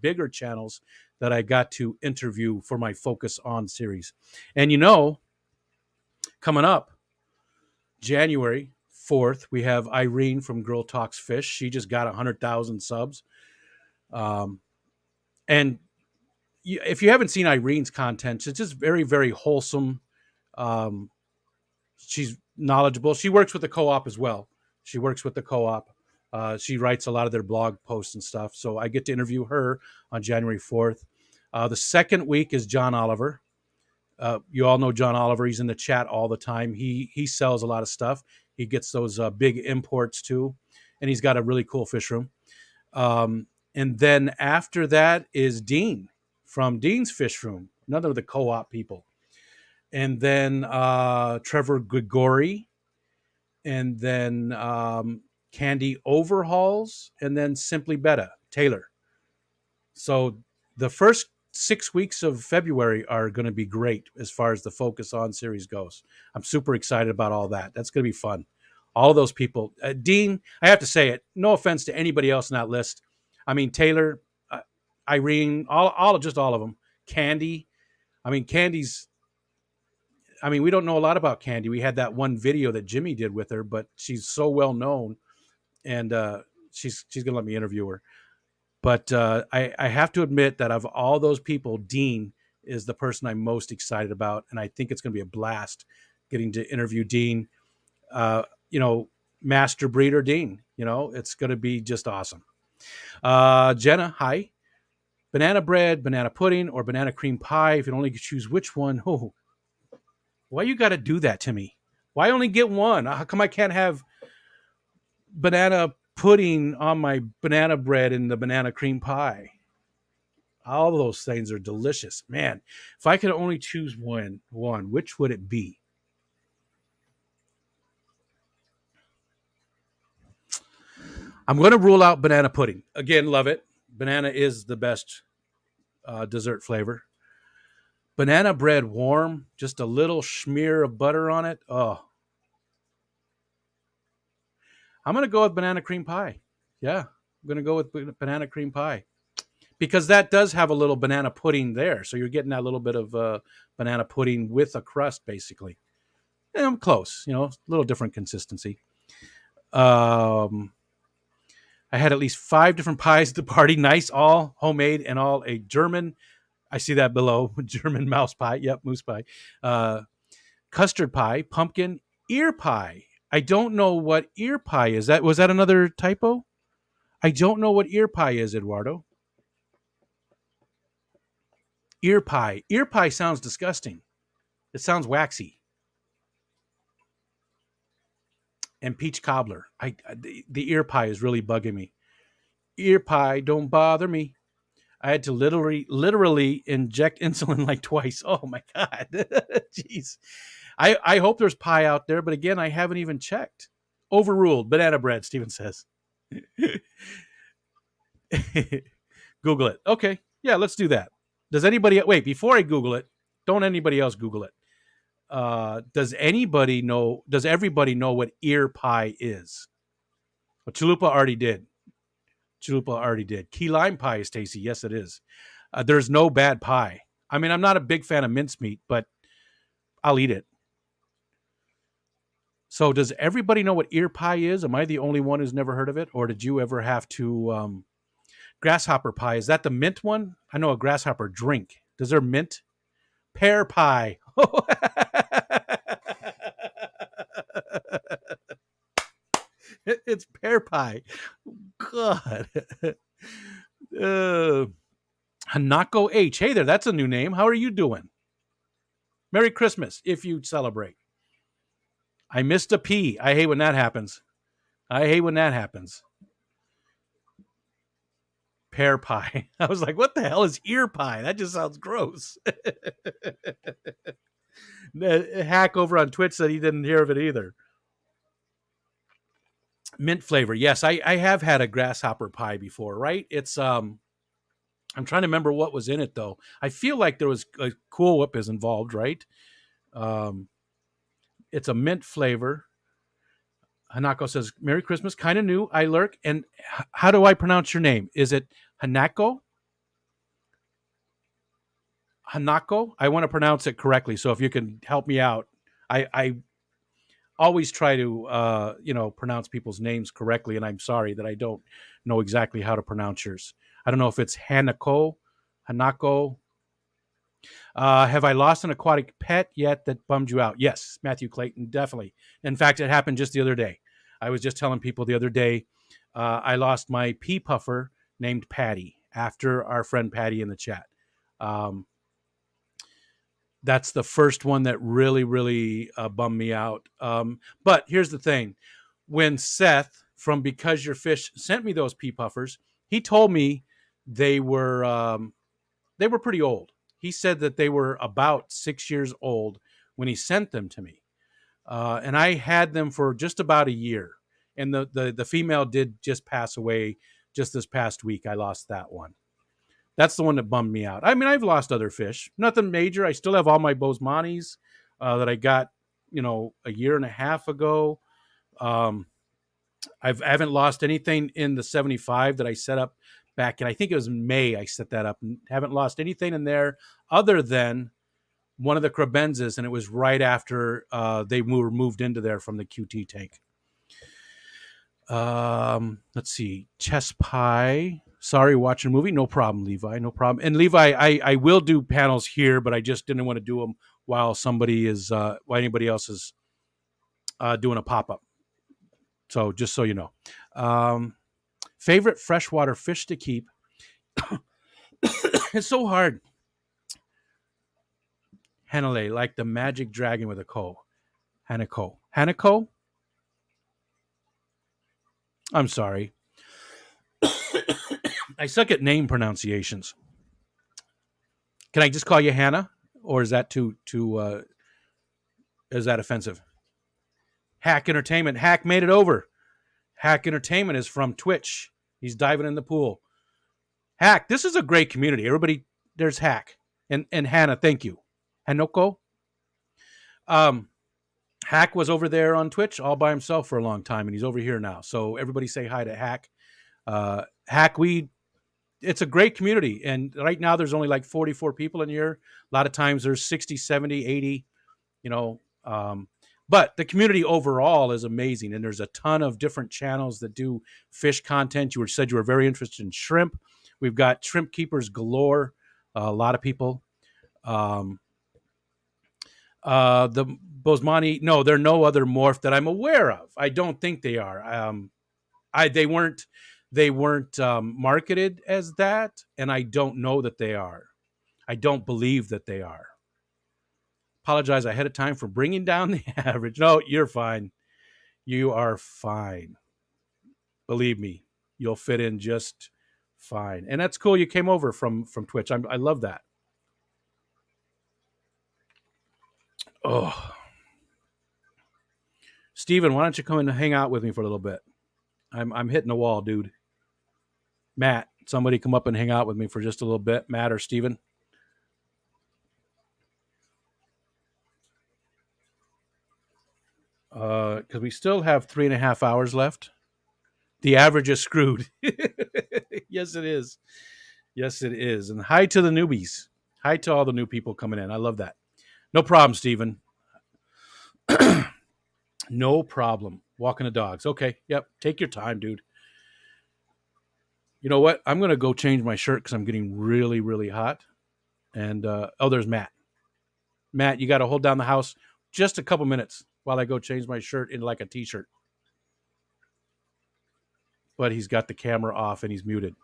bigger channels that I got to interview for my Focus On series. And coming up January 4th, we have Irene from Girl Talks Fish. She just got 100,000 subs. And if you haven't seen Irene's content, it's just very, very wholesome. She's knowledgeable. She works with the co-op as well. She writes a lot of their blog posts and stuff. So I get to interview her on January 4th. The second week is John Oliver. You all know John Oliver. He's in the chat all the time. He sells a lot of stuff. He gets those big imports too. And he's got a really cool fish room. And then after that is Dean from Dean's Fish Room, another of the co-op people. And then Trevor Grigori. And then Candy Overhauls. And then Simply Betta, Taylor. So the first 6 weeks of February are going to be great as far as the Focus On series goes. I'm super excited about all that. That's going to be fun. All those people. Dean, I have to say it. No offense to anybody else in that list. I mean, Taylor, Irene, all of them. Candy. I mean, we don't know a lot about Candy. We had that one video that Jimmy did with her, but she's so well known, and she's going to let me interview her. But I have to admit that of all those people, Dean is the person I'm most excited about, and I think it's going to be a blast getting to interview Dean. Master breeder Dean. It's going to be just awesome. Jenna, hi. Banana bread, banana pudding, or banana cream pie. If you only choose which one, why you got to do that to me? Why only get one? How come I can't have banana pudding on my banana bread and the banana cream pie? All of those things are delicious. Man, if I could only choose one, which would it be? I'm going to rule out banana pudding. Again, love it. Banana is the best dessert flavor. Banana bread warm, just a little smear of butter on it. Oh, I'm going to go with banana cream pie. Yeah, I'm going to go with banana cream pie because that does have a little banana pudding there. So you're getting that little bit of banana pudding with a crust, basically. And I'm close, a little different consistency. I had at least 5 different pies at the party. Nice, all homemade and all a German. I see that below. German mouse pie. Yep, moose pie. Custard pie, pumpkin, ear pie. I don't know what ear pie is. Was that another typo? I don't know what ear pie is, Eduardo. Ear pie. Ear pie sounds disgusting. It sounds waxy. And peach cobbler. The ear pie is really bugging me. Ear pie, don't bother me. I had to literally inject insulin like twice. Oh my God. Jeez. I hope there's pie out there, but again, I haven't even checked. Overruled. Banana bread, Steven says. Google it. Okay. Yeah, let's do that. Does anybody wait, before I Google it, don't anybody else Google it. Does everybody know what ear pie is? Well, Chalupa already did. Key lime pie is tasty. Yes, it is. There's no bad pie. I mean, I'm not a big fan of mincemeat, but I'll eat it. So does everybody know what ear pie is? Am I the only one who's never heard of it? Or did you ever have to... grasshopper pie, is that the mint one? I know a grasshopper drink. Does there mint? Pear pie. It's pear pie. God. Hanako H. Hey there, that's a new name. How are you doing? Merry Christmas, if you celebrate. I missed a P. I hate when that happens. Pear pie. I was like, what the hell is ear pie? That just sounds gross. Hack over on Twitch said he didn't hear of it either. Mint flavor. Yes, I have had a grasshopper pie before, right? It's I'm trying to remember what was in it though. I feel like there was a Cool Whip is involved, right? It's a mint flavor. Hanako says, Merry Christmas, kind of new. I lurk. And how do I pronounce your name? Is it Hanako? Hanako? I want to pronounce it correctly. So if you can help me out. I always try to, pronounce people's names correctly. And I'm sorry that I don't know exactly how to pronounce yours. I don't know if it's Hanako. Have I lost an aquatic pet yet that bummed you out? Yes, Matthew Clayton, definitely. In fact, it happened just the other day. I was just telling people the other day, I lost my pea puffer named Patty after our friend Patty in the chat. That's the first one that really, really bummed me out. But here's the thing. When Seth from Because Your Fish sent me those pea puffers, he told me they were pretty old. He said that they were about 6 years old when he sent them to me. And I had them for just about a year. And the female did just pass away just this past week. I lost that one. That's the one that bummed me out. I mean, I've lost other fish. Nothing major. I still have all my Bozemantes that I got, a year and a half ago. I haven't lost anything in the 75 that I set up back in, I think it was May I set that up. Haven't lost anything in there other than one of the crabenzas, and it was right after they were moved into there from the QT tank. Let's see. Chess pie. Sorry, watching a movie. No problem, Levi. No problem. And Levi, I will do panels here, but I just didn't want to do them while anybody else is doing a pop-up. So just so you know. Favorite freshwater fish to keep. It's so hard. Hanale, like the magic dragon with a ko. Hanako? I'm sorry. I suck at name pronunciations. Can I just call you Hannah? Or is that is that offensive? Hack Entertainment. Hack made it over. Hack Entertainment is from Twitch. He's diving in the pool. Hack, this is a great community. Everybody, there's Hack. And Hannah, thank you. Hanoko. Hack was over there on Twitch all by himself for a long time, and he's over here now. So everybody say hi to Hack. Hack, it's a great community. And right now there's only like 44 people in here. A lot of times there's 60, 70, 80, but the community overall is amazing. And there's a ton of different channels that do fish content. You said you were very interested in shrimp. We've got shrimp keepers galore. A lot of people. The Bosmani, no, there are no other morph that I'm aware of. I don't think they are. They weren't marketed as that, and I don't know that they are. I don't believe that they are. Apologize ahead of time for bringing down the average. No, you're fine. You are fine. Believe me, you'll fit in just fine. And that's cool. You came over from Twitch. I love that. Oh, Steven, why don't you come and hang out with me for a little bit? I'm hitting the wall, dude. Matt, somebody come up and hang out with me for just a little bit. Matt or Steven. Because we still have 3.5 hours left. The average is screwed. Yes, it is. Yes, it is. And hi to the newbies. Hi to all the new people coming in. I love that. No problem, Steven. No problem. Walking the dogs. Okay. Yep. Take your time, dude. You know what? I'm going to go change my shirt because I'm getting really, really hot. And, there's Matt. Matt, you got to hold down the house just a couple minutes while I go change my shirt into like a t-shirt. But he's got the camera off and he's muted.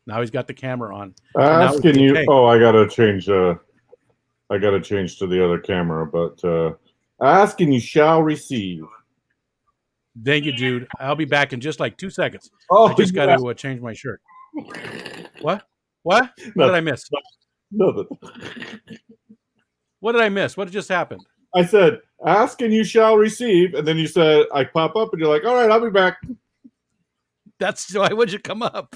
Now he's got the camera on. So Asking you. okay. Oh, I gotta change to the other camera, but asking you shall receive. Thank you, dude. I'll be back in just like 2 seconds. Oh, I just got to change my shirt. What? What did I miss? Nothing. What did I miss? What just happened? I said, ask and you shall receive. And then you said, I pop up and you're like, all right, I'll be back. That's why would you come up?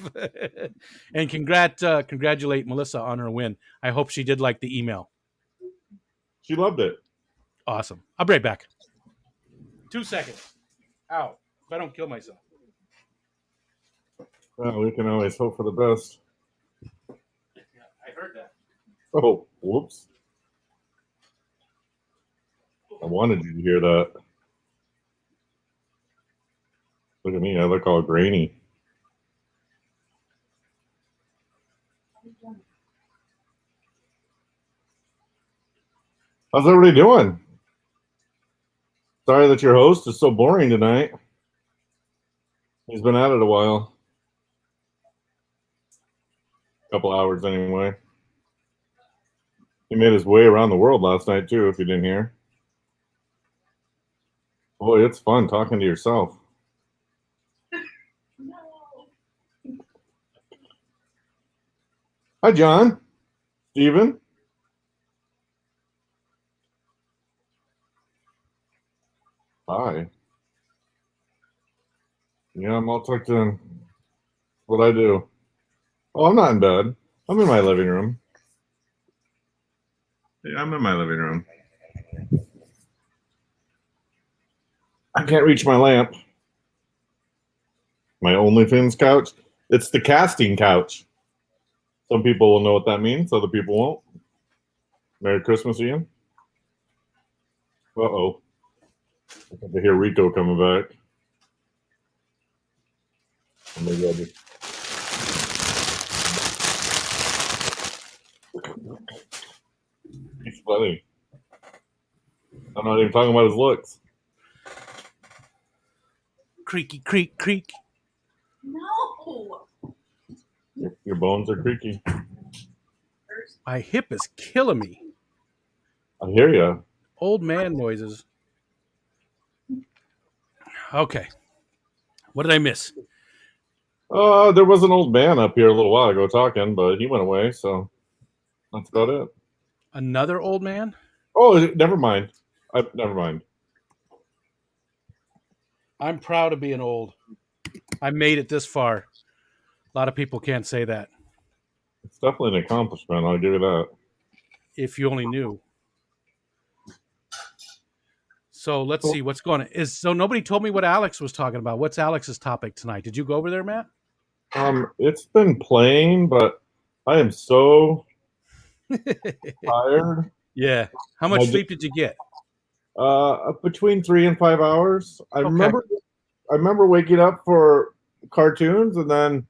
And congratulate Melissa on her win. I hope she did like the email. She loved it. Awesome. I'll be right back. 2 seconds. Ow. If I don't kill myself. Well, we can always hope for the best. Yeah, I heard that. Oh, whoops. I wanted you to hear that. Look at me. I look all grainy. How's everybody doing? Sorry that your host is so boring tonight. He's been at it a while. A couple hours anyway. He made his way around the world last night too, if you didn't hear. Boy, it's fun talking to yourself. Hi, John. Steven. Hi. Yeah, I'm all tucked in. What I do? Oh, I'm not in bed. I'm in my living room. Yeah, I'm in my living room. I can't reach my lamp. My OnlyFans couch. It's the casting couch. Some people will know what that means. Other people won't. Merry Christmas, Ian. Uh-oh. I think I hear Rico coming back. Or maybe I just... He's funny. I'm not even talking about his looks. Creaky, creak, creak. No. Your bones are creaky. My hip is killing me. I hear ya. Old man noises. Okay. What did I miss? There was an old man up here a little while ago talking, but he went away, so that's about it. Another old man? Oh, never mind. Never mind. I'm proud of being old. I made it this far. A lot of people can't say that. It's definitely an accomplishment. I'll give you that. If you only knew. So let's see what's going on. So nobody told me what Alex was talking about. What's Alex's topic tonight? Did you go over there, Matt? It's been playing, but I am so tired. Yeah. How much sleep did you get? Between 3 and 5 hours. I remember waking up for cartoons, and then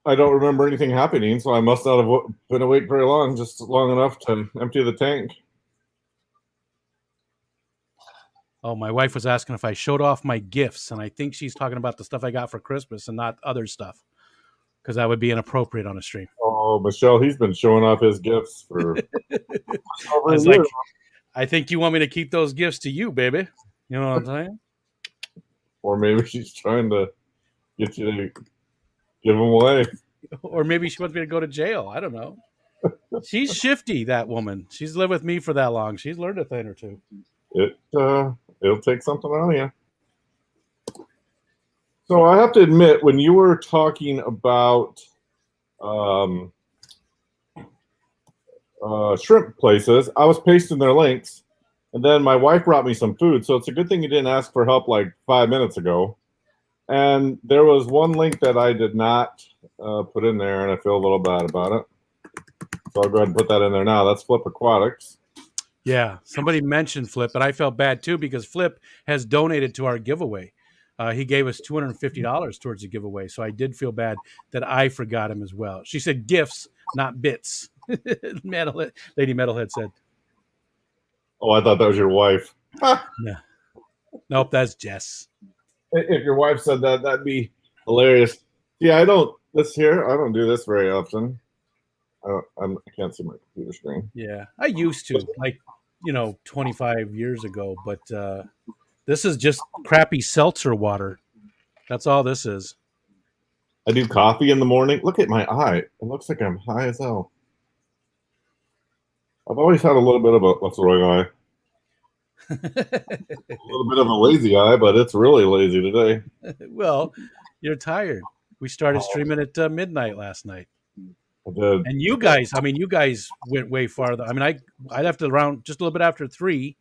I don't remember anything happening. So I must not have been awake very long, just long enough to empty the tank. Oh, my wife was asking if I showed off my gifts, and I think she's talking about the stuff I got for Christmas and not other stuff, because that would be inappropriate on a stream. Oh, Michelle, he's been showing off his gifts for I was like, I think you want me to keep those gifts to you, baby. You know what I'm saying? Or maybe she's trying to get you to give them away. Or maybe she wants me to go to jail. I don't know. She's shifty, that woman. She's lived with me for that long. She's learned a thing or two. It'll take something out of you. So I have to admit, when you were talking about shrimp places, I was pasting their links, and then my wife brought me some food. So it's a good thing you didn't ask for help like 5 minutes ago. And there was one link that I did not put in there, and I feel a little bad about it. So I'll go ahead and put that in there now. That's Flip Aquatics. Yeah, somebody mentioned Flip, but I felt bad too because Flip has donated to our giveaway. He gave us $250 towards the giveaway, so I did feel bad that I forgot him as well. She said gifts, not bits. Lady Metalhead said. Oh, I thought that was your wife. No. Nope, that's Jess. If your wife said that, that'd be hilarious. Yeah, I don't do this very often. I can't see my computer screen. Yeah, I used to, 25 years ago, but this is just crappy seltzer water. That's all this is. I do coffee in the morning. Look at my eye. It looks like I'm high as hell. I've always had a little bit of what's the wrong eye? A little bit of a lazy eye, but it's really lazy today. Well, you're tired. We started streaming at midnight last night. I did. And you guys went way farther. I mean, I left around just a little bit after 3,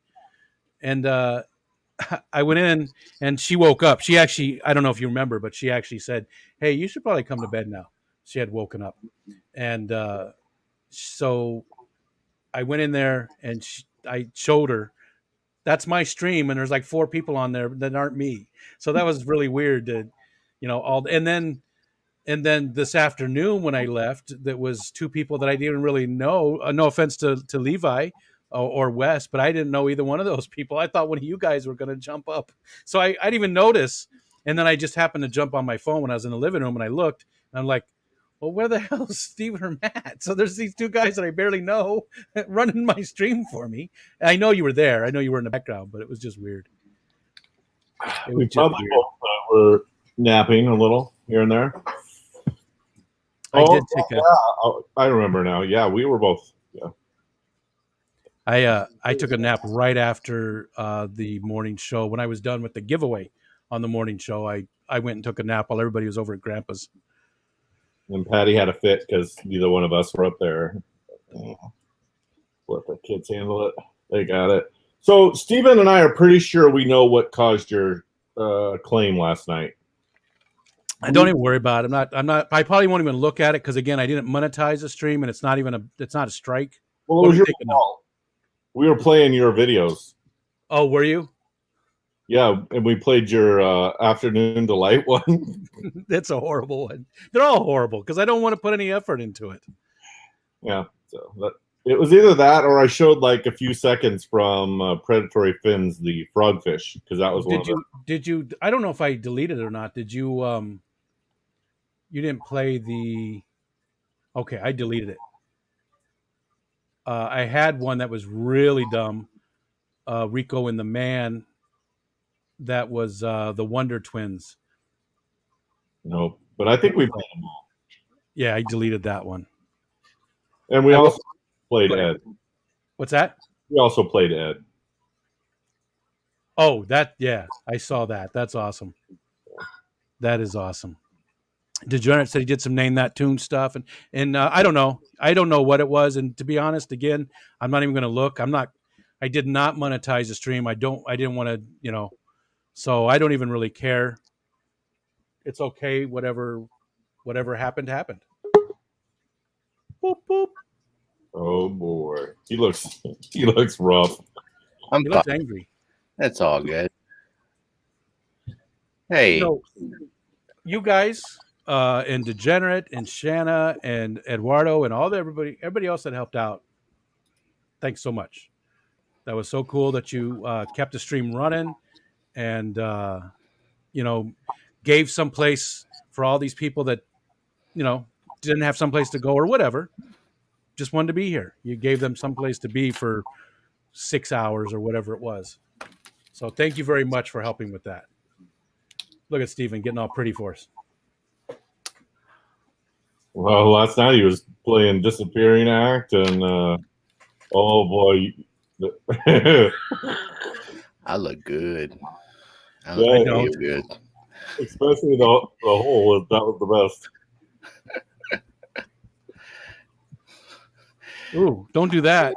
and I went in, and she woke up. She actually, I don't know if you remember, but she actually said, "Hey, you should probably come to bed now." She had woken up, and so I went in there, and I showed her, that's my stream, and there's like 4 people on there that aren't me. So that was really weird to, and then this afternoon when I left, that was 2 people that I didn't really know. No offense to Levi or Wes, but I didn't know either one of those people. I thought one of you guys were going to jump up. So I didn't even notice. And then I just happened to jump on my phone when I was in the living room, and I looked, and I'm like, well, where the hell is Steven or Matt? So there's these 2 guys that I barely know running my stream for me. And I know you were there. I know you were in the background, but it was just weird. We probably both were napping a little here and there. I remember now. Yeah, we were both. Yeah. I took a nap right after the morning show. When I was done with the giveaway on the morning show, I went and took a nap while everybody was over at Grandpa's. And Patty had a fit because neither one of us were up there. Let the kids handle it. They got it. So Steven and I are pretty sure we know what caused your claim last night. I don't even worry about it. I probably won't even look at it because, again, I didn't monetize the stream, and it's not a strike. Well, it was your fault. We were playing your videos. Oh, were you? Yeah, and we played your Afternoon Delight one. That's a horrible one. They're all horrible because I don't want to put any effort into it. Yeah, so it was either that or I showed like a few seconds from Predatory Fins, the frogfish, because that was one of them. Did you? I don't know if I deleted it or not. Did you? You didn't play the. Okay, I deleted it. I had one that was really dumb. Rico and the Man. That was the Wonder Twins. No, but I think we played them all. Yeah, I deleted that one. And we also played Ed. What's that? We also played Ed. Oh, yeah, I saw that. That's awesome. That is awesome. Degenerate said he did some name that tune stuff, and I don't know. I don't know what it was. And to be honest, again, I'm not even going to look. I'm not. I did not monetize the stream. I don't. I didn't want to. So I don't even really care. It's okay. Whatever happened happened. Boop boop. Oh boy, he looks rough. He looks angry. That's all good. Hey, You guys and Degenerate and Shanna and Eduardo and everybody else that helped out. Thanks so much. That was so cool that you kept the stream running and gave some place for all these people that didn't have some place to go or whatever. Just wanted to be here. You gave them some place to be for 6 hours or whatever it was. So thank you very much for helping with that. Look at Steven getting all pretty for us. Well, last night he was playing disappearing act, and oh boy, I look good. I yeah, look real good. Especially the hole. That was the best. Ooh, don't do that.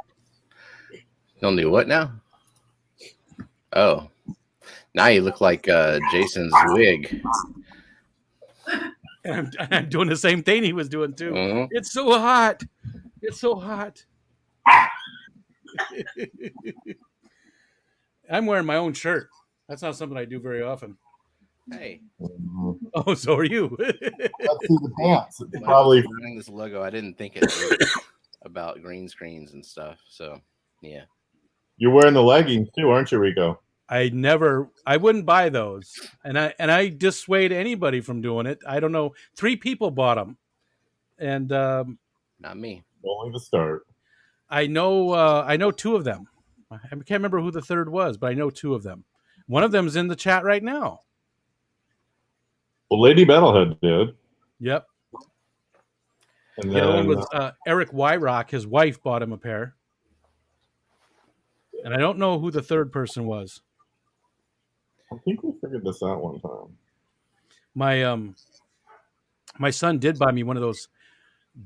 Don't do what now? Oh, now you look like Jason's wig. And I'm doing the same thing he was doing too. Mhm. It's so hot. It's so hot. I'm wearing my own shirt. That's not something I do very often. Hey. Oh, so are you? Let's see the pants. When I Probably. was running this logo, I didn't think it through about green screens and stuff. So, yeah. You're wearing the leggings too, aren't you, Rico? I wouldn't buy those, and I dissuade anybody from doing it. I don't know. 3 people bought them, and not me. Only the start. I know 2 of them. I can't remember who the third was, but I know 2 of them. One of them is in the chat right now. Well, Lady Metalhead did. Yep. And The other one then was Eric Wyrock. His wife bought him a pair, and I don't know who the third person was. I think we figured this out one time. My son did buy me one of those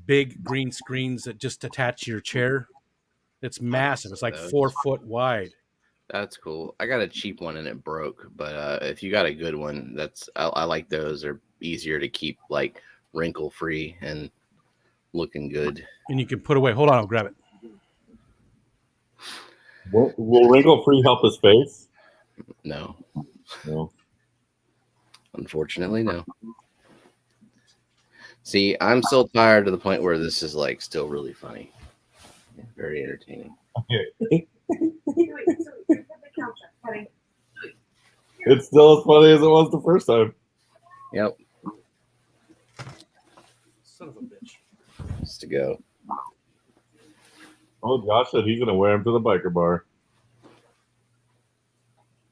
big green screens that just attach to your chair. It's massive. It's like 4 foot wide. That's cool. I got a cheap one and it broke, but if you got a good one, I like those. They're easier to keep, like wrinkle free and looking good. And you can put away. Hold on, I'll grab it. Will wrinkle free help his face? No. No. Unfortunately, no. See, I'm still tired to the point where this is like still really funny. Very entertaining. It's still as funny as it was the first time. Yep. Son of a bitch. Just to go. Oh, Josh said he's going to wear him to the biker bar.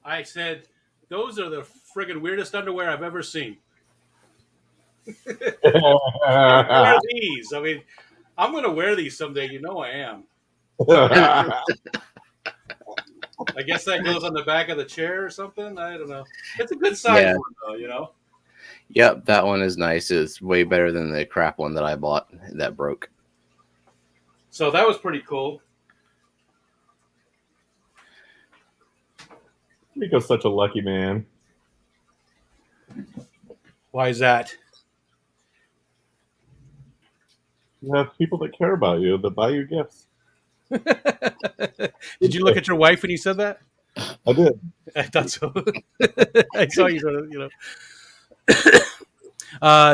I said, those are the friggin' weirdest underwear I've ever seen. Wear these. I mean, I'm going to wear these someday. You know I am. I guess that goes on the back of the chair or something. I don't know. It's a good size Yeah. one, though, you know? Yep, that one is nice. It's way better than the crap one that I bought that broke. So that was pretty cool. Rico's such a lucky man. Why is that? You have people that care about you that buy you gifts. Did you look at your wife when you said that? I did. I thought so. I saw you,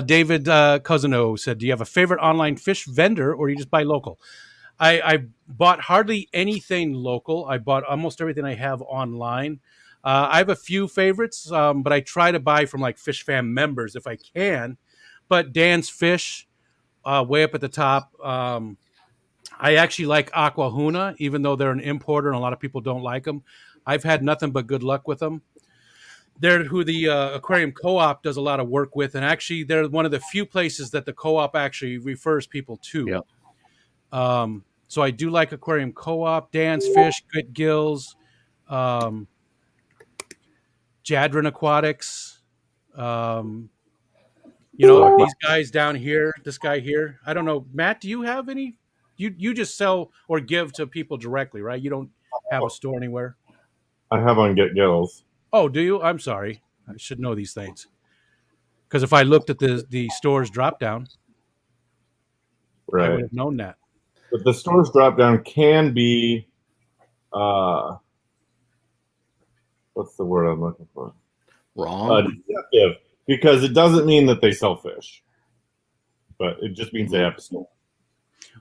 David Cousino said, do you have a favorite online fish vendor or you just buy local? I bought hardly anything local. I bought almost everything I have online. I have a few favorites, but I try to buy from like Fish Fam members if I can. But Dan's Fish, way up at the top. I actually like Aquahuna, even though they're an importer and a lot of people don't like them. I've had nothing but good luck with them. They're who the Aquarium Co-op does a lot of work with, and actually they're one of the few places that the co-op actually refers people to. Yep. So I do like Aquarium Co-op, Dan's Fish, Good Gills. Jadron Aquatics. These guys down here, this guy here. I don't know. Matt, do you have any? You just sell or give to people directly, right? You don't have a store anywhere? I have on Get Gills. Oh, do you? I'm sorry. I should know these things. Because if I looked at the store's drop down, I would have known that. But the store's drop down can be, what's the word I'm looking for? Wrong. Deceptive, because it doesn't mean that they sell fish, but it just means they have a store.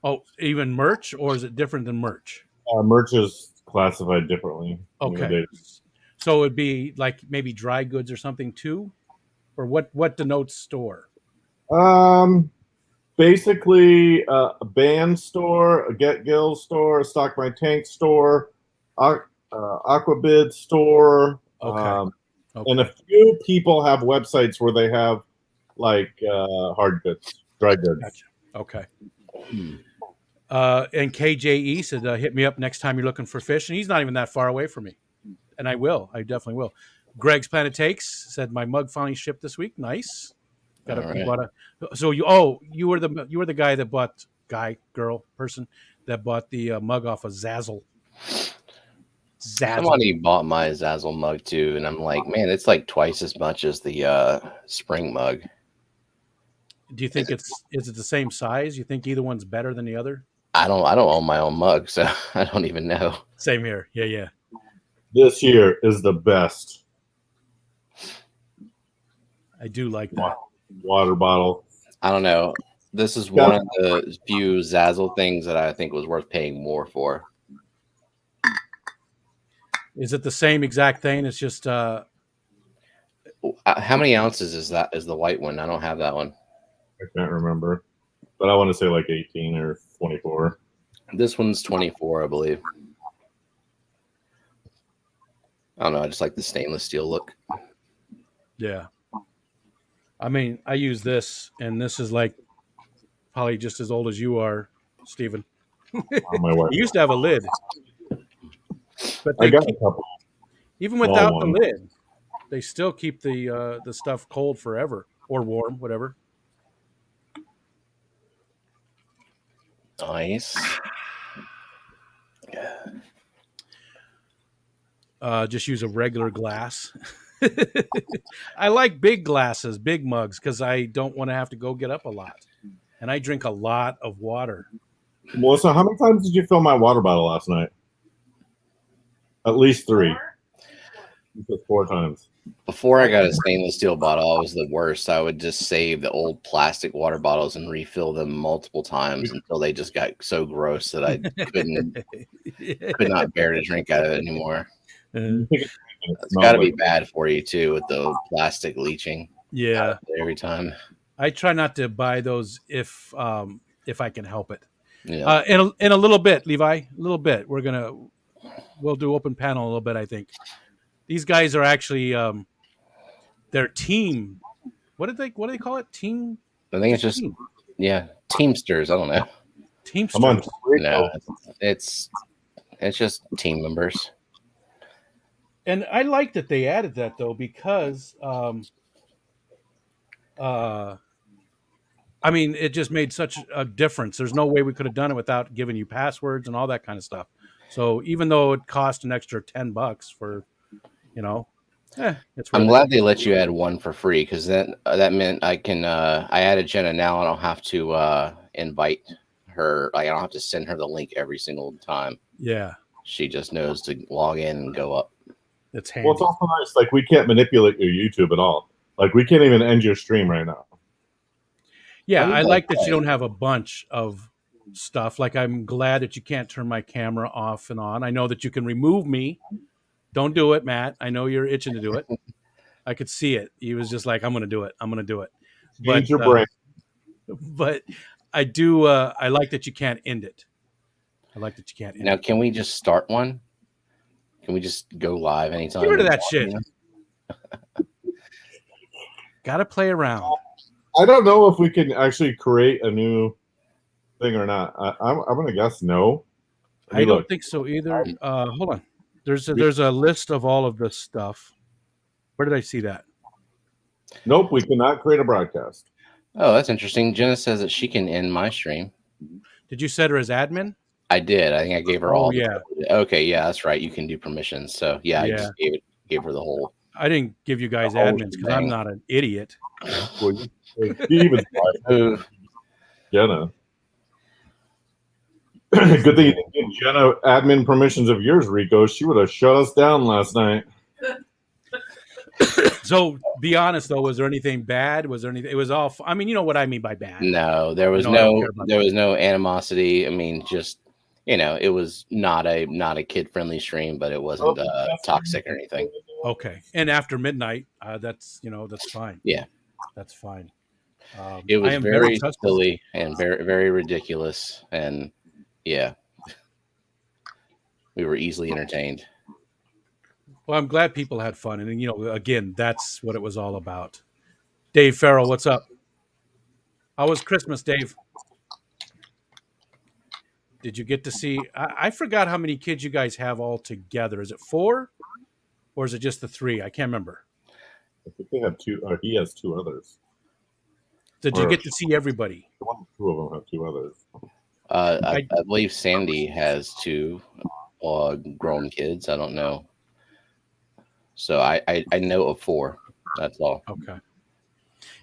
Oh, even merch, or is it different than merch? Merch is classified differently. Okay. So it'd be like maybe dry goods or something too, or what denotes store? Basically a band store, a Get Gills store, a Stock My Tank store, Aquabid store. Okay. And a few people have websites where they have like hard goods, dry goods. Gotcha. Okay. And KJE said, hit me up next time you're looking for fish. And he's not even that far away from me. And I definitely will. Greg's Planet Takes said, my mug finally shipped this week. Nice. Got so you were the guy that bought person that bought the mug off of Zazzle. Somebody bought my Zazzle mug too, and I'm like, man, it's like twice as much as the spring mug. Do you think is it the same size? You think either one's better than the other? I don't own my own mug, so I don't even know. Same here. Yeah. This year is the best. I do like that. Water bottle. I don't know. This is one of the few Zazzle things that I think was worth paying more for. Is it the same exact thing? It's just how many ounces is that? Is the white one? I don't have that one. I can't remember, but I want to say like 18 or 24. This one's 24, I believe. I don't know. I just like the stainless steel look. Yeah. I mean, I use this, and this is like probably just as old as you are, Stephen. You used to have a lid. But I got a couple. Even without the lid, they still keep the stuff cold forever or warm, whatever. Nice. Just use a regular glass. I like big glasses, big mugs, because I don't want to have to go get up a lot. And I drink a lot of water. Melissa, how many times did you fill my water bottle last night? At least 3. You said 4 times. Before I got a stainless steel bottle, I was the worst. I would just save the old plastic water bottles and refill them multiple times until they just got so gross that I could not bear to drink out of it anymore. It's got to be bad for you too, with the plastic leaching. Yeah, every time. I try not to buy those if I can help it. Yeah. In a little bit, Levi, a little bit. We'll do open panel a little bit. I think these guys are actually their team. What do they call it? Team. I think it's just Teamsters. I don't know. Teamsters. No, it's just team members. And I like that they added that though, because I mean, it just made such a difference. There's no way we could have done it without giving you passwords and all that kind of stuff. So even though it cost an extra $10 for, it's. I'm glad they let you add one for free, because that meant I can. I added Jenna now. I don't have to invite her. I don't have to send her the link every single time. Yeah, she just knows to log in and go up. It's handy. Well, it's also nice. Like, we can't manipulate your YouTube at all. Like, we can't even end your stream right now. Yeah, I like that you don't have a bunch of stuff. Like, I'm glad that you can't turn my camera off and on. I know that you can remove me. Don't do it, Matt. I know you're itching to do it. I could see it. He was just like, I'm going to do it. I'm going to do it. Change your brain. But I do. I like that you can't end it. I like that you can't end now, it. can we just start one? Can we just go live anytime? Get rid of that shit. Got to play around. I don't know if we can actually create a new thing or not. I'm going to guess no. I don't think so either. Hold on. There's a list of all of this stuff. Where did I see that? Nope, we cannot create a broadcast. Oh, that's interesting. Jenna says that she can end my stream. Did you set her as admin? I did. I think I gave her Oh, all. yeah. Okay, yeah, that's right. You can do permissions. So yeah, I just gave her the whole. I didn't give you guys the whole admins because I'm shebang. not an idiot. Well, Steven's Ooh. Jenna. Good thing you didn't give Jenna admin permissions of yours, Rico. She would have shut us down last night. So, be honest though, was there anything bad? Was there anything? It was all. I mean, you know what I mean by bad. No, there was I don't care no about there was no animosity. I mean, just it was not a kid friendly stream, but it wasn't toxic or anything. Okay, and after midnight, that's that's fine. Yeah, that's fine. It was I am very touched. silly and very ridiculous, and yeah, we were easily entertained. Well, I'm glad people had fun, and again, that's what it was all about. Dave Farrell, what's up? How was Christmas, Dave? Did you get to see? I forgot how many kids you guys have all together. Is it 4, or is it just the 3? I can't remember. I think they have 2. He has 2 others. Did you get to see everybody? 2 of them have 2 others. I believe Sandy has 2 grown kids. I don't know. So I know of 4. That's all. Okay.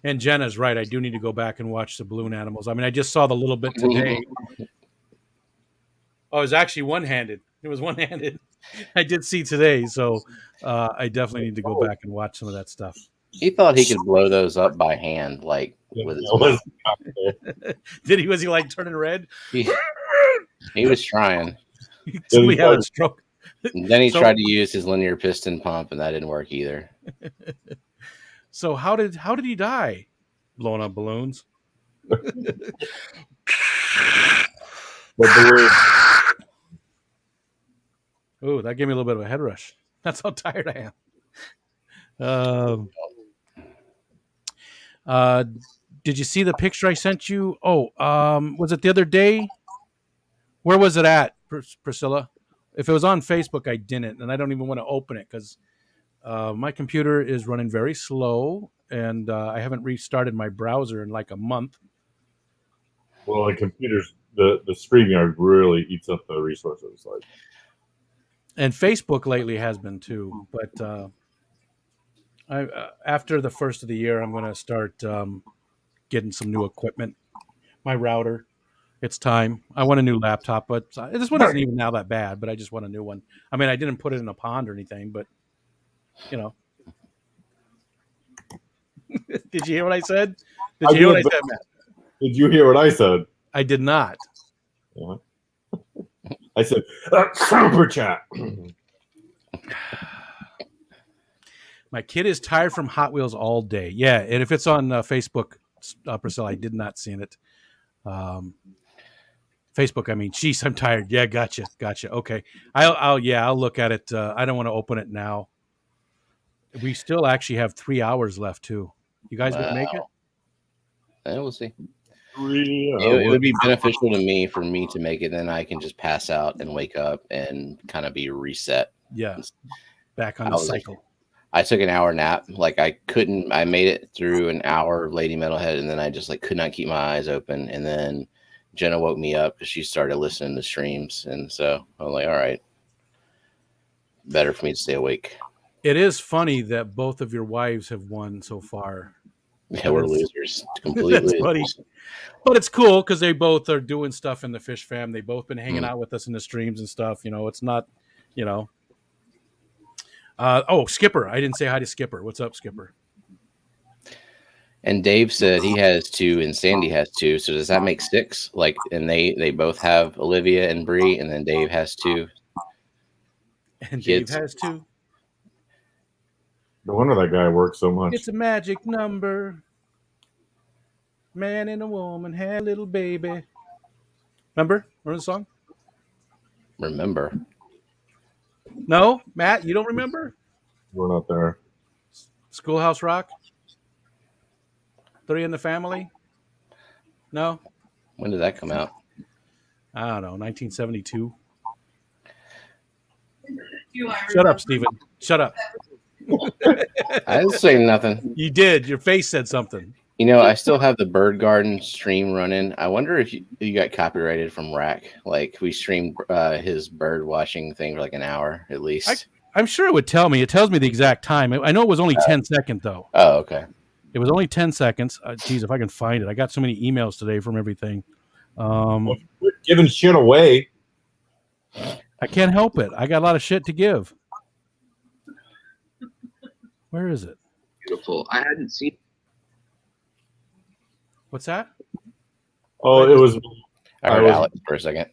And Jenna's right. I do need to go back and watch the balloon animals. I mean, I just saw the little bit today. Oh, it was actually one-handed. It was one-handed. I did see today, so I definitely need to go back and watch some of that stuff. He thought he could blow those up by hand, like with his mouth. Did he? Was he like turning red? He was trying. He had a stroke. And then he tried to use his linear piston pump, and that didn't work either. So how did he die? Blowing up balloons. Oh, that gave me a little bit of a head rush. That's how tired I am. Did you see the picture I sent you? Oh, was it the other day? Where was it at, Priscilla? If it was on Facebook, I didn't, and I don't even want to open it because my computer is running very slow, and I haven't restarted my browser in like a month. Well, the computers, the StreamYard really eats up the resources. And Facebook lately has been too, but after the first of the year, I'm going to start getting some new equipment. My router, it's time. I want a new laptop, but this one isn't even now that bad. But I just want a new one. I mean, I didn't put it in a pond or anything, but Did you hear what I said? Did you hear what I said, Matt? Did you hear what I said? I did not. Yeah. I said super chat. My kid is tired from Hot Wheels all day. Yeah, and if it's on Facebook, Priscilla, I did not see it. Facebook, I mean, geez, I'm tired. Yeah, gotcha. Okay, I'll look at it. I don't want to open it now. We still actually have 3 hours left too. You guys would make it? We'll see. It would be beneficial to me for me to make it. Then I can just pass out and wake up and kind of be reset. Yeah, back on the cycle. I took an hour nap. Like I made it through an hour of Lady Metalhead, and then I just could not keep my eyes open. And then Jenna woke me up because she started listening to streams, and so I'm like, all right, better for me to stay awake. It is funny that both of your wives have won so far. Yeah, we're losers. Complete losers. Funny. But it's cool because they both are doing stuff in the Fish Fam. They've both been hanging out with us in the streams and stuff. It's not, Skipper. I didn't say hi to Skipper. What's up, Skipper? And Dave said he has 2 and Sandy has 2. So does that make 6? And they both have Olivia and Bree, and then Dave has 2. And kids. Dave has 2. No wonder that guy works so much. It's a magic number. Man and a woman had a little baby. Remember the song? Remember? No, Matt, you don't remember? We're not there. Schoolhouse Rock? 3 in the Family? No? When did that come out? I don't know, 1972. Shut up, Steven. Shut up. I didn't say nothing. You did. Your face said something. You know, I still have the Bird Garden stream running. I wonder if you got copyrighted from Rack. Like, we streamed his bird watching thing for like an hour at least. I'm sure it would tell me. It tells me the exact time. I know it was only 10 seconds, though. Oh, okay. It was only 10 seconds. Geez, if I can find it. I got so many emails today from everything. We're giving shit away. I can't help it. I got a lot of shit to give. Where is it? Beautiful. I hadn't seen. What's that? Oh, it was. I heard Alex for a second.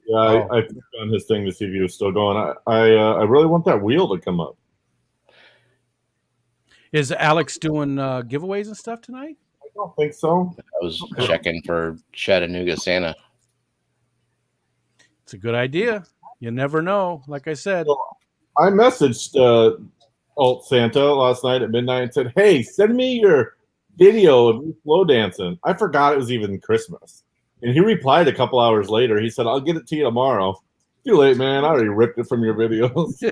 Yeah, I clicked on his thing to see if he was still going. I really want that wheel to come up. Is Alex doing giveaways and stuff tonight? I don't think so. I was checking for Chattanooga Santa. It's a good idea. You never know. Like I said, I messaged Alt Santa last night at midnight and said, "Hey, send me your video of you slow dancing." I forgot it was even Christmas. And he replied a couple hours later. He said, "I'll get it to you tomorrow." Too late, man. I already ripped it from your videos.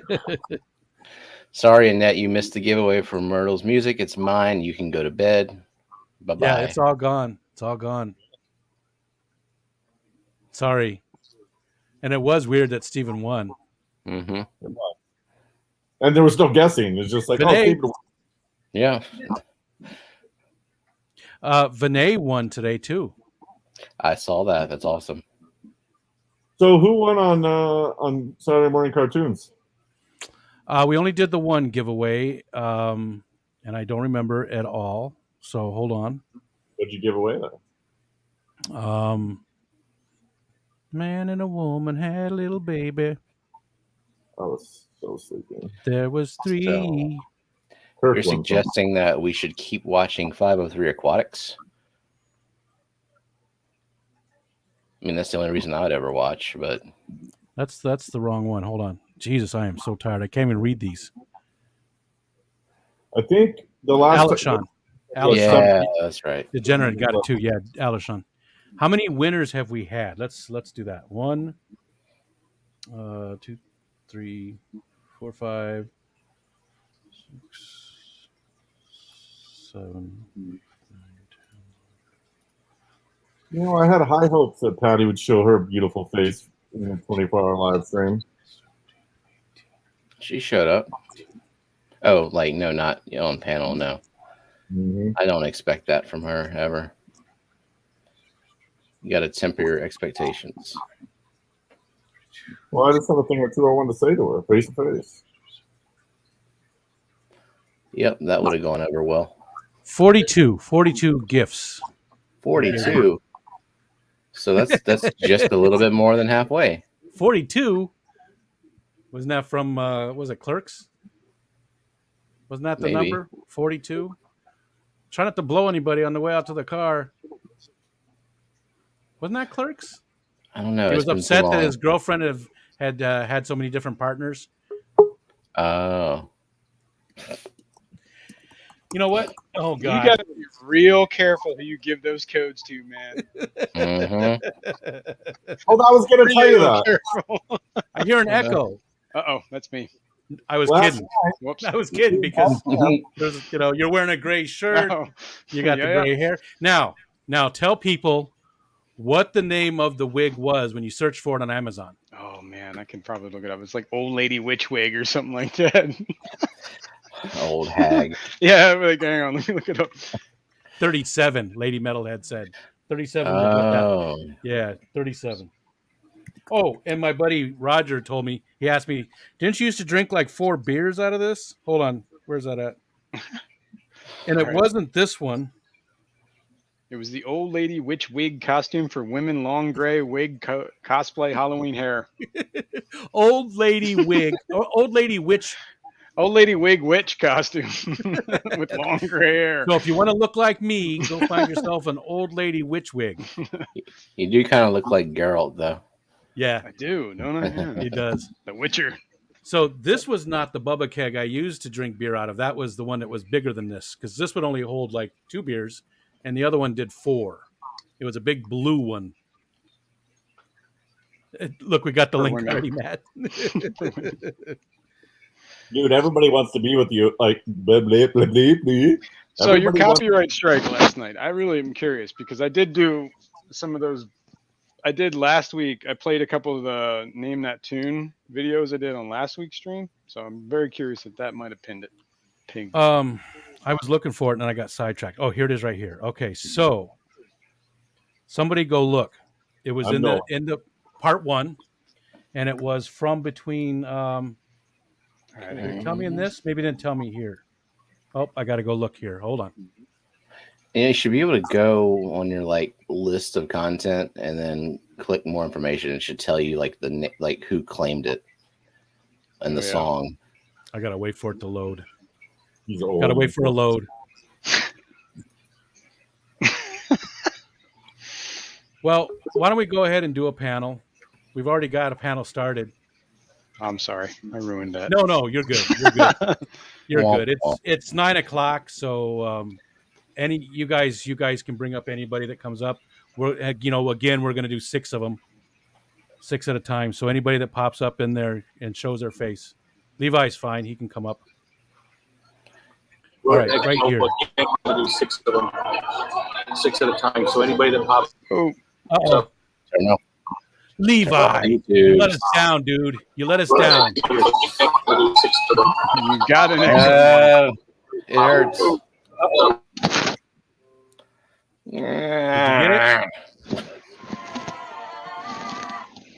Sorry, Annette, you missed the giveaway for Myrtle's music. It's mine. You can go to bed. Bye-bye. Yeah, it's all gone. It's all gone. Sorry. And it was weird that Steven won. Mm-hmm. And there was no guessing. It's just like, Vinay. oh, yeah. Vinay won today too. I saw that. That's awesome. So who won on Saturday morning cartoons? We only did the one giveaway, and I don't remember at all. So hold on. What'd you give away then? Man and a woman had a little baby. I was so sleepy. There was 3. So, you're suggesting that we should keep watching 503 Aquatics? I mean, that's the only reason I would ever watch, but That's the wrong one. Hold on. Jesus, I am so tired. I can't even read these. I think the last Alishon. Yeah, that's right. Degenerate got it too. Yeah, Alishon. How many winners have we had? Let's do that. 1, 2, 3, 4, 5, 6, 7, 8, 9, 10. You know, I had high hopes that Patty would show her beautiful face in a 24-hour live stream. She showed up. Oh, like, no, not on panel, no. Mm-hmm. I don't expect that from her, ever. You got to temper your expectations. Well, I just have a thing or two I wanted to say to her, face to face. Yep, that would have gone over well. 42 gifts. 42. So that's just a little bit more than halfway. 42? Wasn't that from, was it Clerks? Wasn't that the Maybe. number? 42? Try not to blow anybody on the way out to the car. Wasn't that Clerks? I don't know. He It's was been upset too that long. his girlfriend had so many different partners. Oh. You know what? Oh, God. You got to be real careful who you give those codes to, man. Mm-hmm. Oh, I was going to tell you that. Careful. I hear an echo. Uh-oh, that's me. I was Last kidding. Whoops. I was kidding because there's, you're wearing a gray shirt. Oh. You got the Yeah. gray hair. Now tell people what the name of the wig was when you searched for it on Amazon. Oh, man, I can probably look it up. It's like Old Lady Witch Wig or something like that. Old hag. Yeah, like, hang on, let me look it up. 37, Lady Metalhead said. 37. Oh. Yeah, 37. Oh, and my buddy Roger told me, he asked me, didn't you used to drink like 4 beers out of this? Hold on. Where's that at? And it wasn't this one. It was the Old Lady Witch Wig costume for women, long gray wig cosplay Halloween hair. Old Lady Wig. Old Lady Witch. Old Lady Wig Witch costume with long gray hair. So if you want to look like me, go find yourself an Old Lady Witch wig. You do kind of look like Geralt, though. Yeah. I do, don't I? Yeah. He does. The Witcher. So this was not the Bubba keg I used to drink beer out of. That was the one that was bigger than this, because this would only hold like 2 beers, and the other one did 4. It was a big blue one. Look, we got the link already, Matt. Dude, everybody wants to be with you. Like, blah, blah, blah, blah, blah. So your Everybody wants- copyright strike last night, I really am curious because I did do some of those. I did last week. I played a couple of the Name That Tune videos I did on last week's stream. So I'm very curious if that might have pinged. I was looking for it and I got sidetracked. Oh, here it is right here. Okay, so somebody go look. It was I'm in going. the part 1, and it was from between. Did it tell me in this? Maybe it didn't tell me here. Oh, I got to go look here. Hold on. Yeah, you should be able to go on your like list of content and then click more information. It should tell you like like who claimed it and the song. I gotta wait for it to load. He's old. Gotta wait for a load. Well, why don't we go ahead and do a panel? We've already got a panel started. I'm sorry, I ruined that. No, you're good. You're good. You're good. It's 9 o'clock, so you guys can bring up anybody that comes up. We're again we're gonna do 6 of them, 6 at a time. So anybody that pops up in there and shows their face, Levi's fine. He can come up. All right, right here. We'll do 6 of them, 6 at a time. So anybody that pops. Oh. I know. Levi, you let us down, dude. You let us down. You got an extra. It hurts. Did you get it?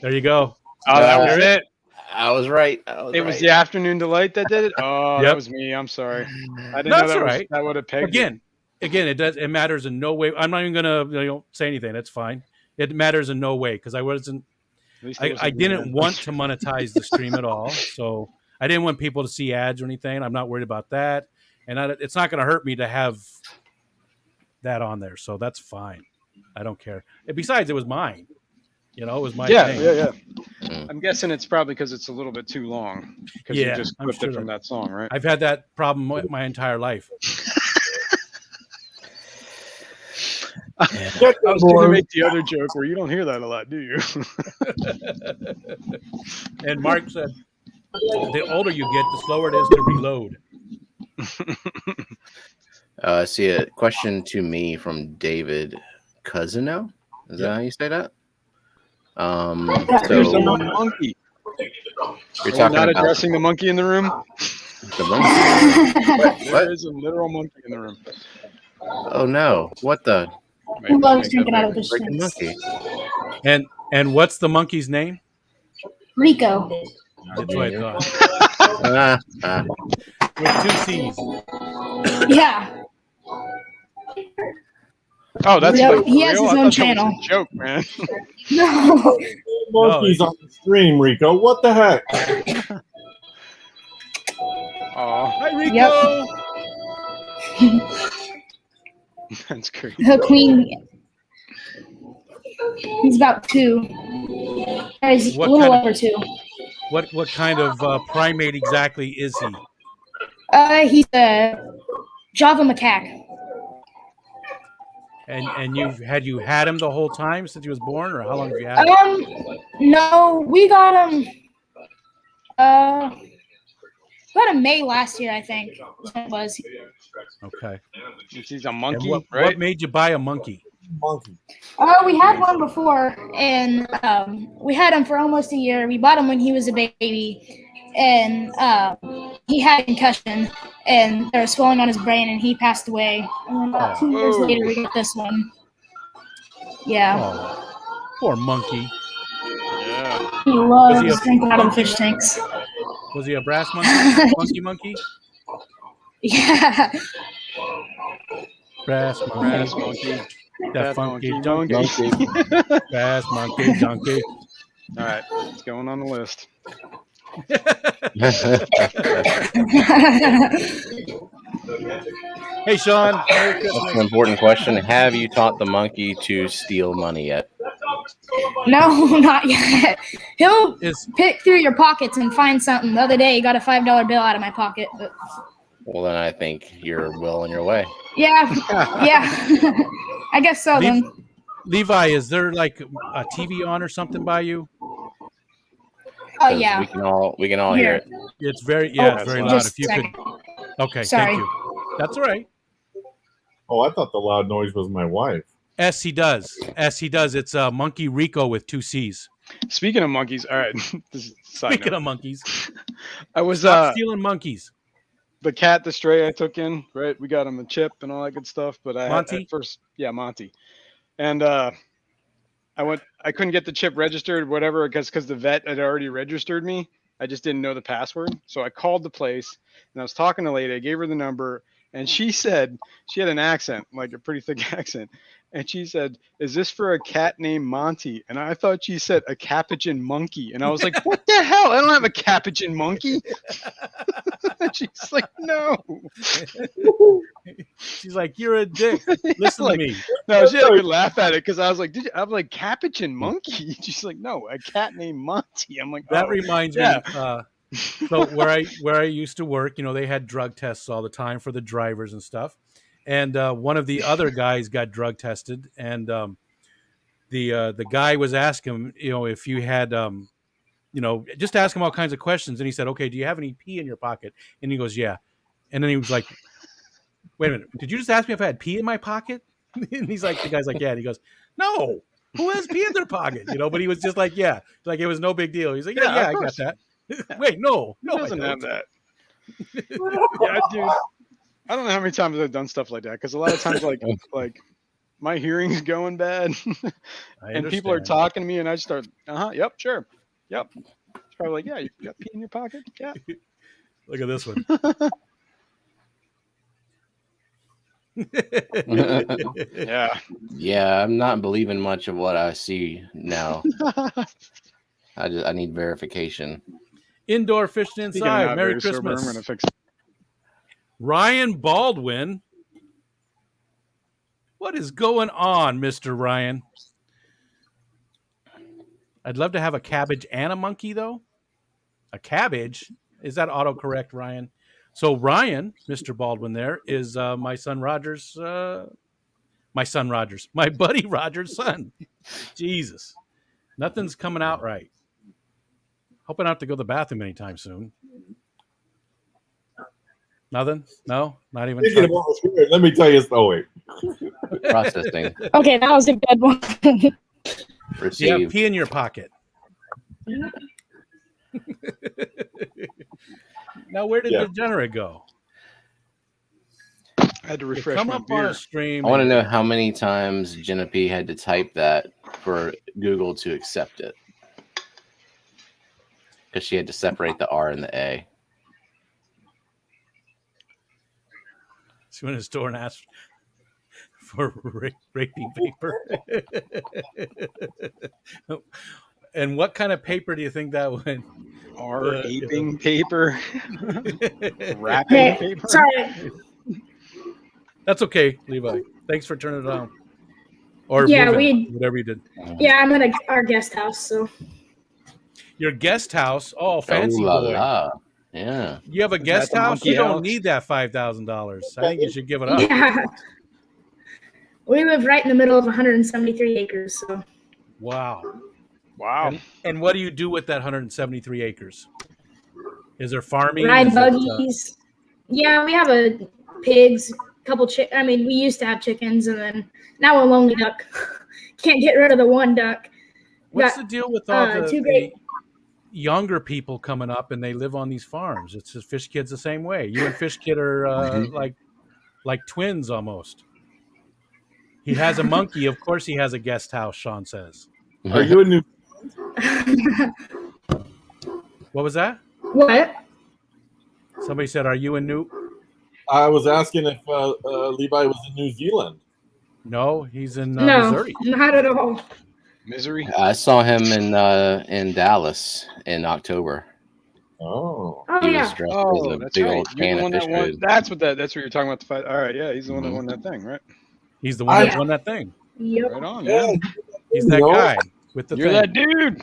There you go. Oh, that was it. I was right. It was the Afternoon Delight that did it. Oh, that was me. I'm sorry. I didn't know that would have pegged it. Again, it matters in no way. I'm not even gonna say anything. That's fine. It matters in no way because I didn't want to monetize the stream at all. So I didn't want people to see ads or anything. I'm not worried about that, and it's not going to hurt me to have that on there. So that's fine. I don't care. And besides, it was mine. It was my thing. Yeah. I'm guessing it's probably because it's a little bit too long because you just clipped it from that song, right? I've had that problem my entire life. I was going to make the other joke where you don't hear that a lot, do you? And Mark said, the older you get, the slower it is to reload. I see a question to me from David Cousino. Is that how you say that? There's a monkey. You're talking not about addressing the monkey in the room? The monkey. There is a literal monkey in the room. Oh no! What the? Who loves drinking out of the Freaking monkey. And what's the monkey's name? Rico. That's what I thought. With 2 C's. Yeah. Oh, that's he has his own channel. A joke, man. No. Monkeys on the stream, Rico. What the heck? Oh, hi, Rico. Yep. That's crazy. The queen. He's about 2. Or he's a little over 2. What kind of primate exactly is he? He's a Java macaque. And you had him the whole time since he was born, or how long have you had him? No, we got him. May last year, I think. It was. Okay. He's a monkey, right? What made you buy a monkey? Monkey. We had one before, and we had him for almost a year. We bought him when he was a baby, and he had a concussion, and there was swelling on his brain, and he passed away. And then about 2 years later, we got this one. Yeah. Oh, poor monkey. Yeah. He loves drinking out of the fish tanks. Was he a brass monkey? Monkey? Yeah. Brass monkey. That funky donkey. Brass monkey donkey. All right, it's going on the list. Hey, Sean. That's an important question. Have you taught the monkey to steal money yet? No, not yet. He'll pick through your pockets and find something. The other day, he got a $5 bill out of my pocket. But... Well, then I think you're well on your way. Yeah. I guess so, then. Levi, is there like a TV on or something by you? Oh 'Cause yeah. we can all hear Here. it. It's very Oh, it's very loud. just If you a could, second. okay, Sorry. thank you. That's all right. Oh, I thought the loud noise was my wife. S he does. It's Monkey Rico with 2 C's. Speaking of monkeys, all right. This is a side Speaking note. of monkeys, I was stop stealing monkeys. the cat, the stray I took in, right? We got him a chip and all that good stuff. But I had Monty? at first, yeah, Monty. And I couldn't get the chip registered, whatever, because the vet had already registered me. I just didn't know the password. So I called the place and I was talking to a lady. I gave her the number and she said, she had an accent, like a pretty thick accent. And she said, "Is this for a cat named Monty?" And I thought she said a capuchin monkey. And I was like, "What the hell? I don't have a capuchin monkey." And she's like, "No." She's like, "You're a dick. Listen Like, to me." No, she had a good laugh at it because I was like, I'm like, capuchin monkey? She's like, "No, a cat named Monty." I'm like, That "Oh, reminds yeah." me. So where I used to work, they had drug tests all the time for the drivers and stuff. And one of the other guys got drug tested, and the guy was asking him, if you had, just ask him all kinds of questions. And he said, "Okay, do you have any pee in your pocket?" And he goes, "Yeah." And then he was like, "Wait a minute, did you just ask me if I had pee in my pocket?" And he's like, the guy's like, "Yeah." And he goes, "No, who has pee in their pocket?" But he was just like, "Yeah," like it was no big deal. He's like, "Yeah, Yeah, of I got course. that." Wait, no, Who I doesn't have don't. that? Yeah, dude. I don't know how many times I've done stuff like that because a lot of times, like my hearing's going bad, and people are understand. talking to me, and I just start, yep, sure, yep. It's probably like, "Yeah, you got pee in your pocket?" Yeah. Look at this one. Yeah. Yeah, I'm not believing much of what I see now. I need verification. Indoor fishing Speaking of inside. not Merry very sober, Christmas. I'm gonna fix. Ryan Baldwin. What is going on, Mr. Ryan? I'd love to have a cabbage and a monkey, though. A cabbage? Is that autocorrect, Ryan? So Ryan, Mr. Baldwin there, is my son Roger's, my buddy Roger's son. Jesus. Nothing's coming out right. Hoping I don't have to go to the bathroom anytime soon. Nothing? No? Not even? Speaking of what was weird, let me tell you. Oh wait, Processing. Okay, that was a good one. Yeah, pee in your pocket. Now, where did Degenerate go? I had to refresh Come my up beer. on a stream. I want to know how many times Jenna P had to type that for Google to accept it. Because she had to separate the R and the A. She went to the store and asked for raping paper. And what kind of paper do you think that would? Aping paper. Wrapping paper. Sorry. That's okay, Levi. Thanks for turning it on. Or Yeah, moving, whatever you did. Yeah, I'm at our guest house, so. Your guest house? Oh, fancy la boy. la. Yeah. You have a Is guest that the house? monkey You don't house? need that $5,000. I think you should give it up. Yeah. We live right in the middle of 173 acres, so. Wow. Wow. And what do you do with that 173 acres? Is there farming? Ride Is it, buggies. Yeah, we have pigs, couple we used to have chickens, and then now a lonely duck. Can't get rid of the one duck. what's Got, the deal with all two the great. younger people coming up and they live on these farms? It's just Fish Kid's the same way. You and Fish Kid are like twins almost. He has a monkey. Of course he has a guest house, Sean says. are you a new? What was that? What? Somebody said, "Are you in New?" I was asking if Levi was in New Zealand. No, he's in No, Missouri. not at all. Misery. I saw him in Dallas in October. Oh. Oh, He was yeah. dressed as Oh, a that's big right. old You're can the of one fish that won. food. That's what you're talking about. The fight. All right, yeah, he's the one that won that thing, right? He's the one that won that thing. Yep. Right on, Yeah. man. He's that guy with the You're thing. that dude.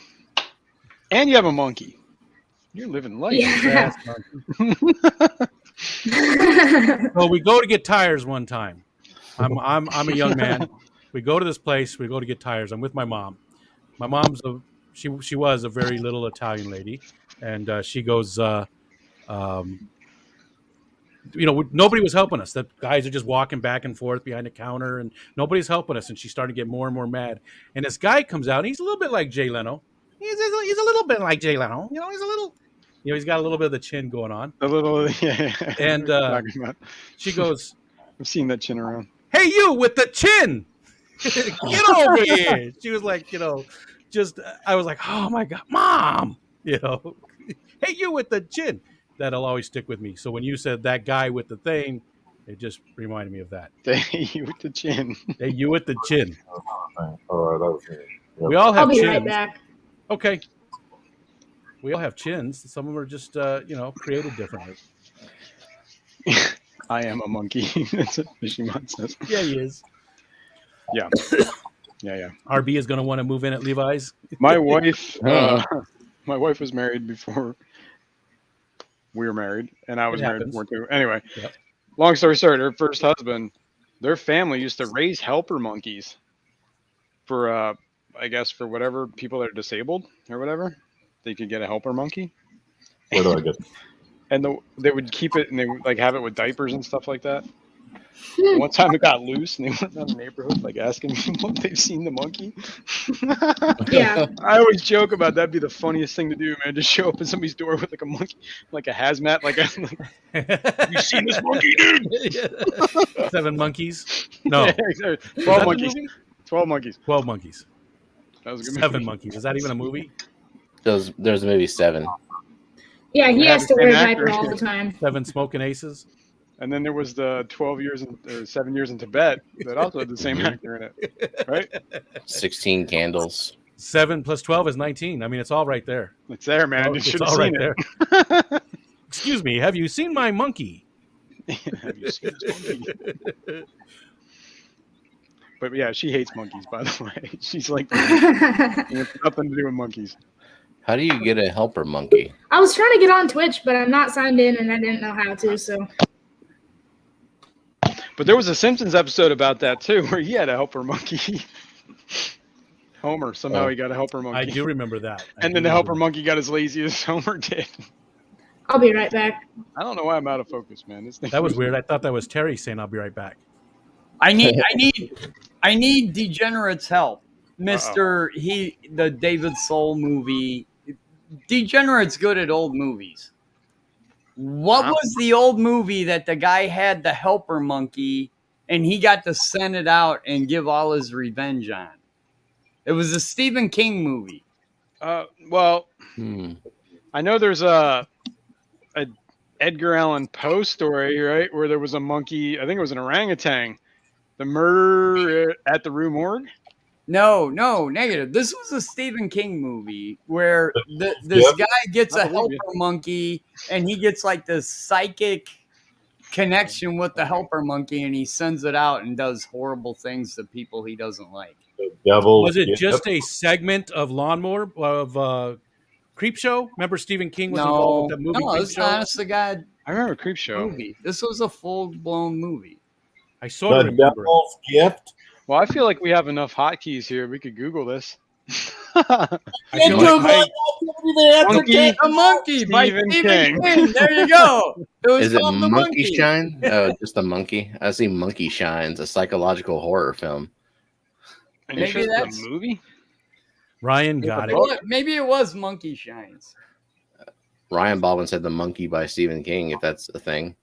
And you have a monkey. You're living life. Yeah. Well, we go to get tires one time. I'm a young man. We go to this place. We go to get tires. I'm with my mom. My mom's she was a very little Italian lady, and she goes, nobody was helping us. The guys are just walking back and forth behind the counter, and nobody's helping us. And she's starting to get more and more mad. And this guy comes out, and he's a little bit like Jay Leno. He's a little bit like Jay Leno. He's a little, he's got a little bit of the chin going on. A little, yeah. And she goes, I've seen that chin around. "Hey, you with the chin, get over here." She was like, I was like, "Oh my God, Mom," "Hey, you with the chin." That'll always stick with me. So when you said that guy with the thing, it just reminded me of that. Hey, you with the chin. Hey, you with the chin. Oh, We all have I'll be chins. right back. Okay. We all have chins. Some of them are just, created differently. I am a monkey. That's what Fishymon says. Yeah, he is. Yeah. Yeah. RB is going to want to move in at Levi's. My wife, was married before we were married, and I was married before too. Anyway, long story short, her first husband, their family used to raise helper monkeys for, I guess, for whatever people that are disabled or whatever, they could get a helper monkey. Where do I get? And they would keep it, and they would have it with diapers and stuff like that. And one time it got loose, and they went around the neighborhood asking people if they've seen the monkey. Yeah. I always joke about that'd be the funniest thing to do, man. Just show up at somebody's door with a monkey, like a hazmat, have you seen this monkey, dude? 7 monkeys? No. Yeah, 12 monkeys. 12 monkeys. 12 monkeys. That was a good 7 movie. monkeys. Is that even a movie? There's maybe 7. Yeah, he Yeah, has to the wear a same diaper actor. all the time. 7 smoking aces. And then there was the 7 years in Tibet that also had the same actor in it, right? 16 Candles. 7 plus 12 is 19. I mean, it's all right there. It's there, man. You It's should have all seen right it. there. Excuse me. Have you seen my monkey? Have you seen this monkey? But yeah, she hates monkeys, by the way. She's like, it's nothing to do with monkeys. How do you get a helper monkey? I was trying to get on Twitch, but I'm not signed in, and I didn't know how to. So But there was a Simpsons episode about that too, where he had a helper monkey. Homer, somehow he got a helper monkey. I do remember that. And then the helper monkey got as lazy as Homer did. I'll be right back. I don't know why I'm out of focus, man. This thing That was weird. I thought that was Terry saying, "I'll be right back." I need Degenerate's help, Mister. The David Soul movie. Degenerate's good at old movies. What was the old movie that the guy had the helper monkey and he got to send it out and give all his revenge on? It was a Stephen King movie. Well, I know there's a Edgar Allan Poe story, right, where there was a monkey. I think it was an orangutan. The murder at the Rue Morgue. No, negative. This was a Stephen King movie where this guy gets a helper monkey and he gets like this psychic connection with the helper monkey and he sends it out and does horrible things to people he doesn't like. Was it just a segment of Lawnmower of Creep Show? Remember Stephen King was involved with that movie? No, Creep it's Show? honest to God. I remember Creep Show. Movie. This was a full-blown movie. I sort of remember. Devil's Gift. Well, I feel like we have enough hotkeys here. We could Google this. A monkey by Stephen Stephen King. King. There you go. It was Is it called The Monkey Monkey. Shine? Oh, just a monkey. I see Monkey Shines, a psychological horror film. And you Maybe sure it's that's a movie. Ryan got it. Maybe it was Monkey Shines. Ryan Baldwin said The Monkey by Stephen King, if that's a thing.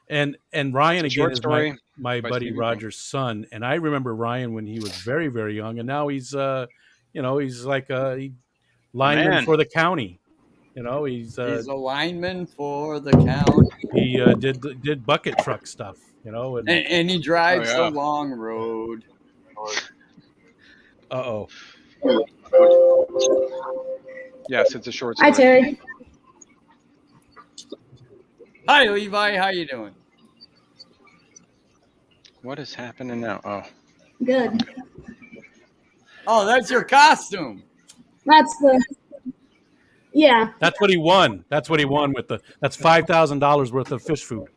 And Ryan It's a short again is story my by buddy Stephen Roger's son, and I remember Ryan when he was very, very young, and now he's he's like a lineman Man. for the county. He's He's a lineman for the county. he did bucket truck stuff. And he drives Oh, yeah. the long road. Uh-oh. Yes, it's a short story. Hi, Terry. Hi, Levi. How you doing? What is happening now? Oh, Good. Oh, that's your costume. That's the. Yeah. That's what he won. That's what he won with that's $5,000 worth of fish food.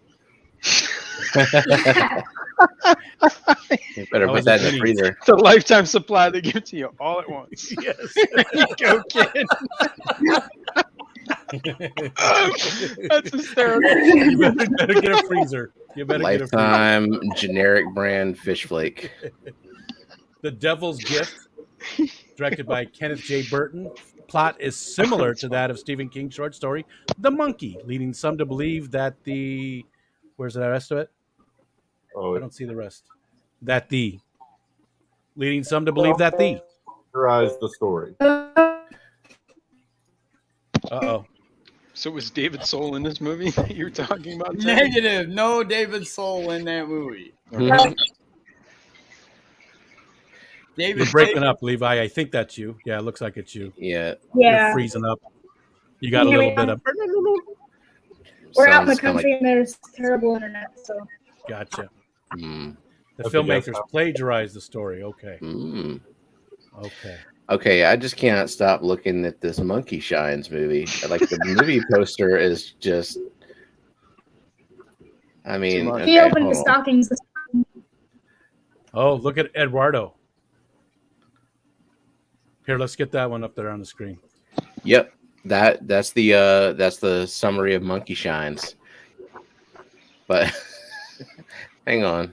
You better That put was that a in the penny. freezer. The lifetime supply they give to you all at once. Yes. There you go, kid. That's hysterical. You better get a freezer. You better get a freezer. Lifetime generic brand fish flake. The Devil's Gift, directed by Kenneth J. Burton. Plot is similar to that of Stephen King's short story, The Monkey, leading some to believe that the... Where's the rest of it? Oh, I don't see the rest. That the... Leading some to believe that the... the story. Uh-oh. So was David Soul in this movie that you were talking about? Ted? Negative. No David Soul in that movie. David, You're breaking up, Levi. I think that's you. Yeah, it looks like it's you. Yeah. Yeah. You're freezing up. You got a Can you hear little me bit now? of... We're out in the Sounds kinda country and there's terrible internet, so. Gotcha. Mm. The Okay, guys. filmmakers plagiarized the story. Okay. Mm. Okay. Okay, I just cannot stop looking at this Monkey Shines movie. Like the movie poster is just. I mean, He okay, opened hold his on. stockings. Oh, look at Eduardo. Here, let's get that one up there on the screen. Yep, that's the summary of Monkey Shines. But hang on,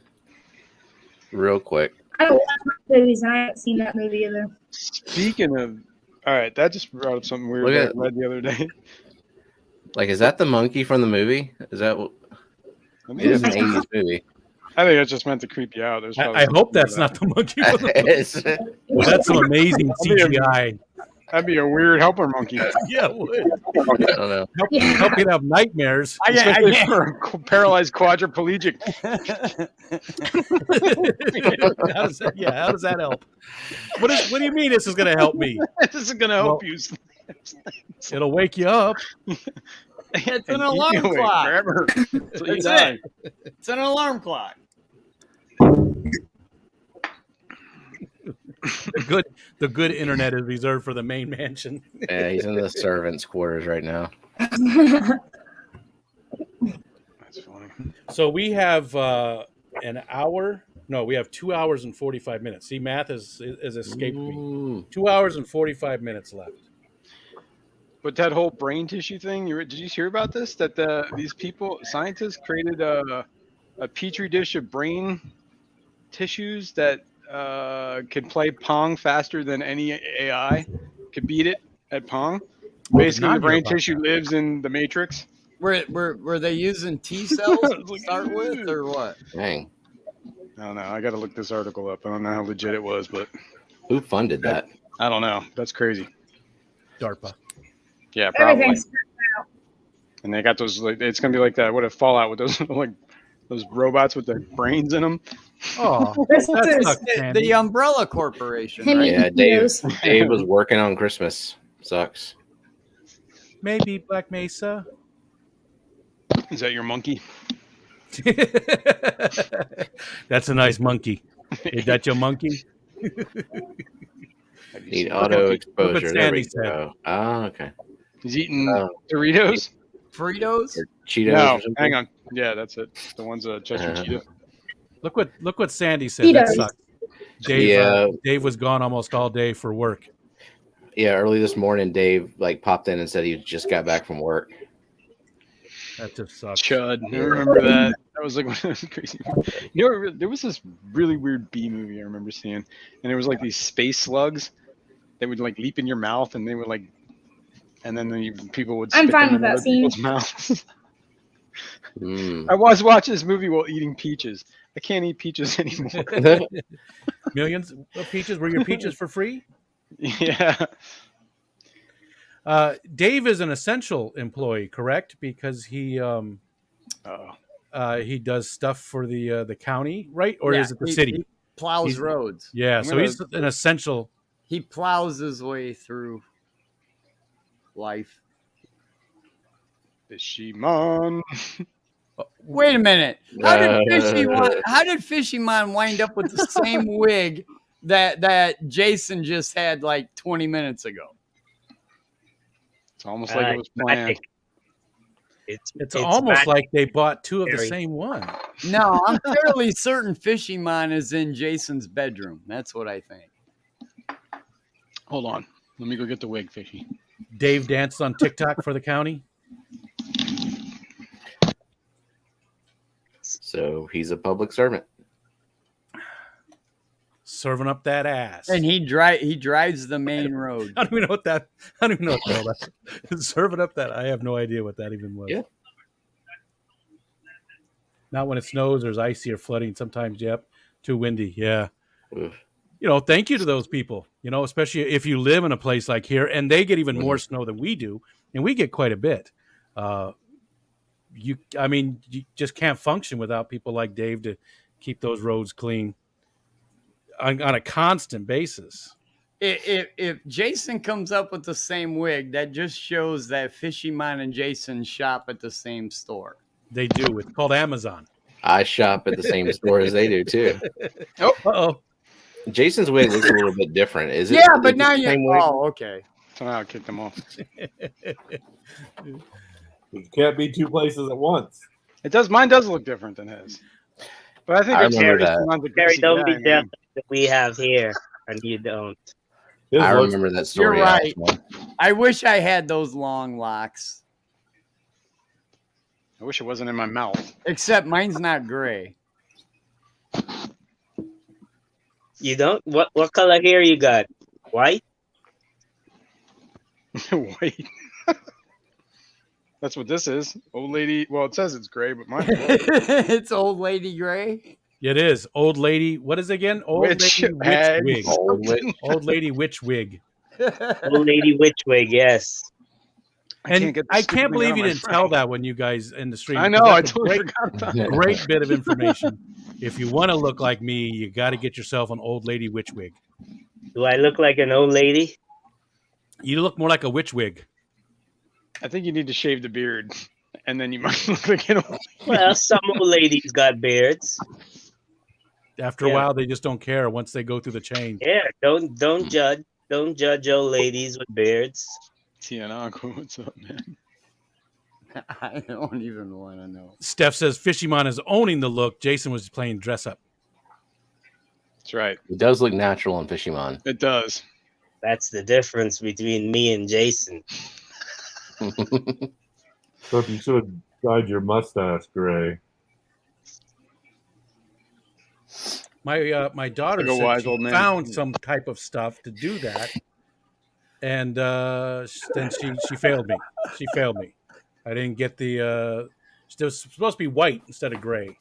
real quick. I don't watch movies and I haven't seen that movie either. Speaking of, all right, that just brought up something weird Look that at- I read the other day. Like, is that the monkey from the movie? Is that what? I think It is an it's- 80s movie. I think that's just meant to creep you out. There's probably I something hope to that's that. not the monkey. From the It's- Well, that's some amazing That'd be a- CGI. That'd be a weird helper monkey. Yeah, it would. I don't know. Help you have nightmares. Especially for a paralyzed quadriplegic. How does that help? What do you mean this is going to help me? This is gonna help you. It'll wake you up. It's an And alarm keep you awake clock. forever. Until you That's die. it. It's an alarm clock. The good internet is reserved for the main mansion. Yeah, he's in the servants' quarters right now. That's funny. So we have an hour. No, we have 2 hours and 45 minutes. See, math has escaped me. Ooh. 2 hours and 45 minutes left. But that whole brain tissue thing, did you hear about this? That these people, scientists, created a petri dish of brain tissues that could play Pong faster than any AI could beat it at Pong. Basically, not the brain hear about tissue lives in the matrix. Were they using T cells to start with, or what? Dang. I don't know. I got to look this article up. I don't know how legit it was, but Who funded that? I don't know. That's crazy. DARPA. Yeah, probably. Everything's out. And they got those. Like, it's gonna be like that. What if Fallout with those like those robots with their brains in them? Oh, This that is- sucks, Sandy. The Umbrella Corporation, Him right? Yeah, eating Dave. Cheetos. Dave was working on Christmas. Sucks. Maybe Black Mesa. Is that your monkey? That's a nice monkey. Is that your monkey? Need auto Look exposure. what There Sandy we said. go. Ah, okay. He's eating Oh. Doritos. Fritos. Or Cheetos No, or something. hang on. Yeah, that's it. The one's a Chester Cheetah. Look what Sandy said. That Cheetos. sucks. Dave, Yeah. Dave was gone almost all day for work. Yeah, early this morning, Dave popped in and said he just got back from work. That just sucks. Chud. I remember that. That was like one of those crazy. You know, there was this really weird B movie I remember seeing, and it was like these space slugs that would like leap in your mouth, and they would like, and then people would. I'm spit fine them with in that other scene. people's mouths. Mm. I was watching this movie while eating peaches. I can't eat peaches anymore. Millions of peaches. Were your peaches for free? Yeah. Dave is an essential employee, correct? Because he does stuff for the county, right? Or Yeah, is it the he- city? he plows He's- roads. Yeah, I'm so gonna- he's an essential. He plows his way through life. Shimon. Wait a minute. How did Fishy-Man wind up with the same wig that Jason just had like 20 minutes ago? It's almost like it was planned. It's almost like they bought two of the Very. same one. No, I'm fairly certain Fishymon is in Jason's bedroom. That's what I think. Hold on. Let me go get the wig, Fishy. Dave danced on TikTok for the county. So he's a public servant. Serving up that ass. And he drives the main road. I don't even know what that. I don't even know what the hell that. Serving up that. I have no idea what that even was. Yeah. Not when it snows, there's icy or flooding. Sometimes, yep, too windy. Yeah. Thank you to those people. Especially if you live in a place like here, and they get even more snow than we do, and we get quite a bit. You just can't function without people like Dave to keep those roads clean on a constant basis. If Jason comes up with the same wig, that just shows that Fishymon and Jason shop at the same store. They do. It's called Amazon. I shop at the same store as they do too. Uh-oh. Jason's wig looks a little bit different. Is it? Yeah, but is now it the you. same wig? Oh, okay. Somehow I kicked them off. You can't be two places at once. Mine does look different than his. But I think I it's remember Terry that. Terry, don't be guy, jealous that we have here and you don't. I remember that story. You're right. also. I wish I had those long locks. I wish it wasn't in my mouth. Except mine's not gray. You don't? What color hair you got? White? Wait. That's what this is. Old lady. Well, it says it's gray, but mine. It's old lady gray. It is. Old lady. What is it again? Old Witch lady witch hag. wig. Old lady witch wig. Old lady witch wig, yes. And I can't believe you didn't tell that when you guys in the stream. I know. I totally forgot that. Great bit of information. If you want to look like me, you got to get yourself an old lady witch wig. Do I look like an old lady? You look more like a witch wig. I think you need to shave the beard, and then you might look like an old lady. Well, some old ladies got beards. After a while, they just don't care once they go through the change. Yeah, don't judge. Don't judge old ladies with beards. Tianaco, what's up, man? I don't even want to know. Steph says Fishymon is owning the look. Jason was playing dress up. That's right. It does look natural on Fishymon. It does. That's the difference between me and Jason. So if you should have dyed your mustache gray. My daughter Like a said wise she old man. found some type of stuff to do that, and then she failed me. She failed me. I didn't get the. It was supposed to be white instead of gray,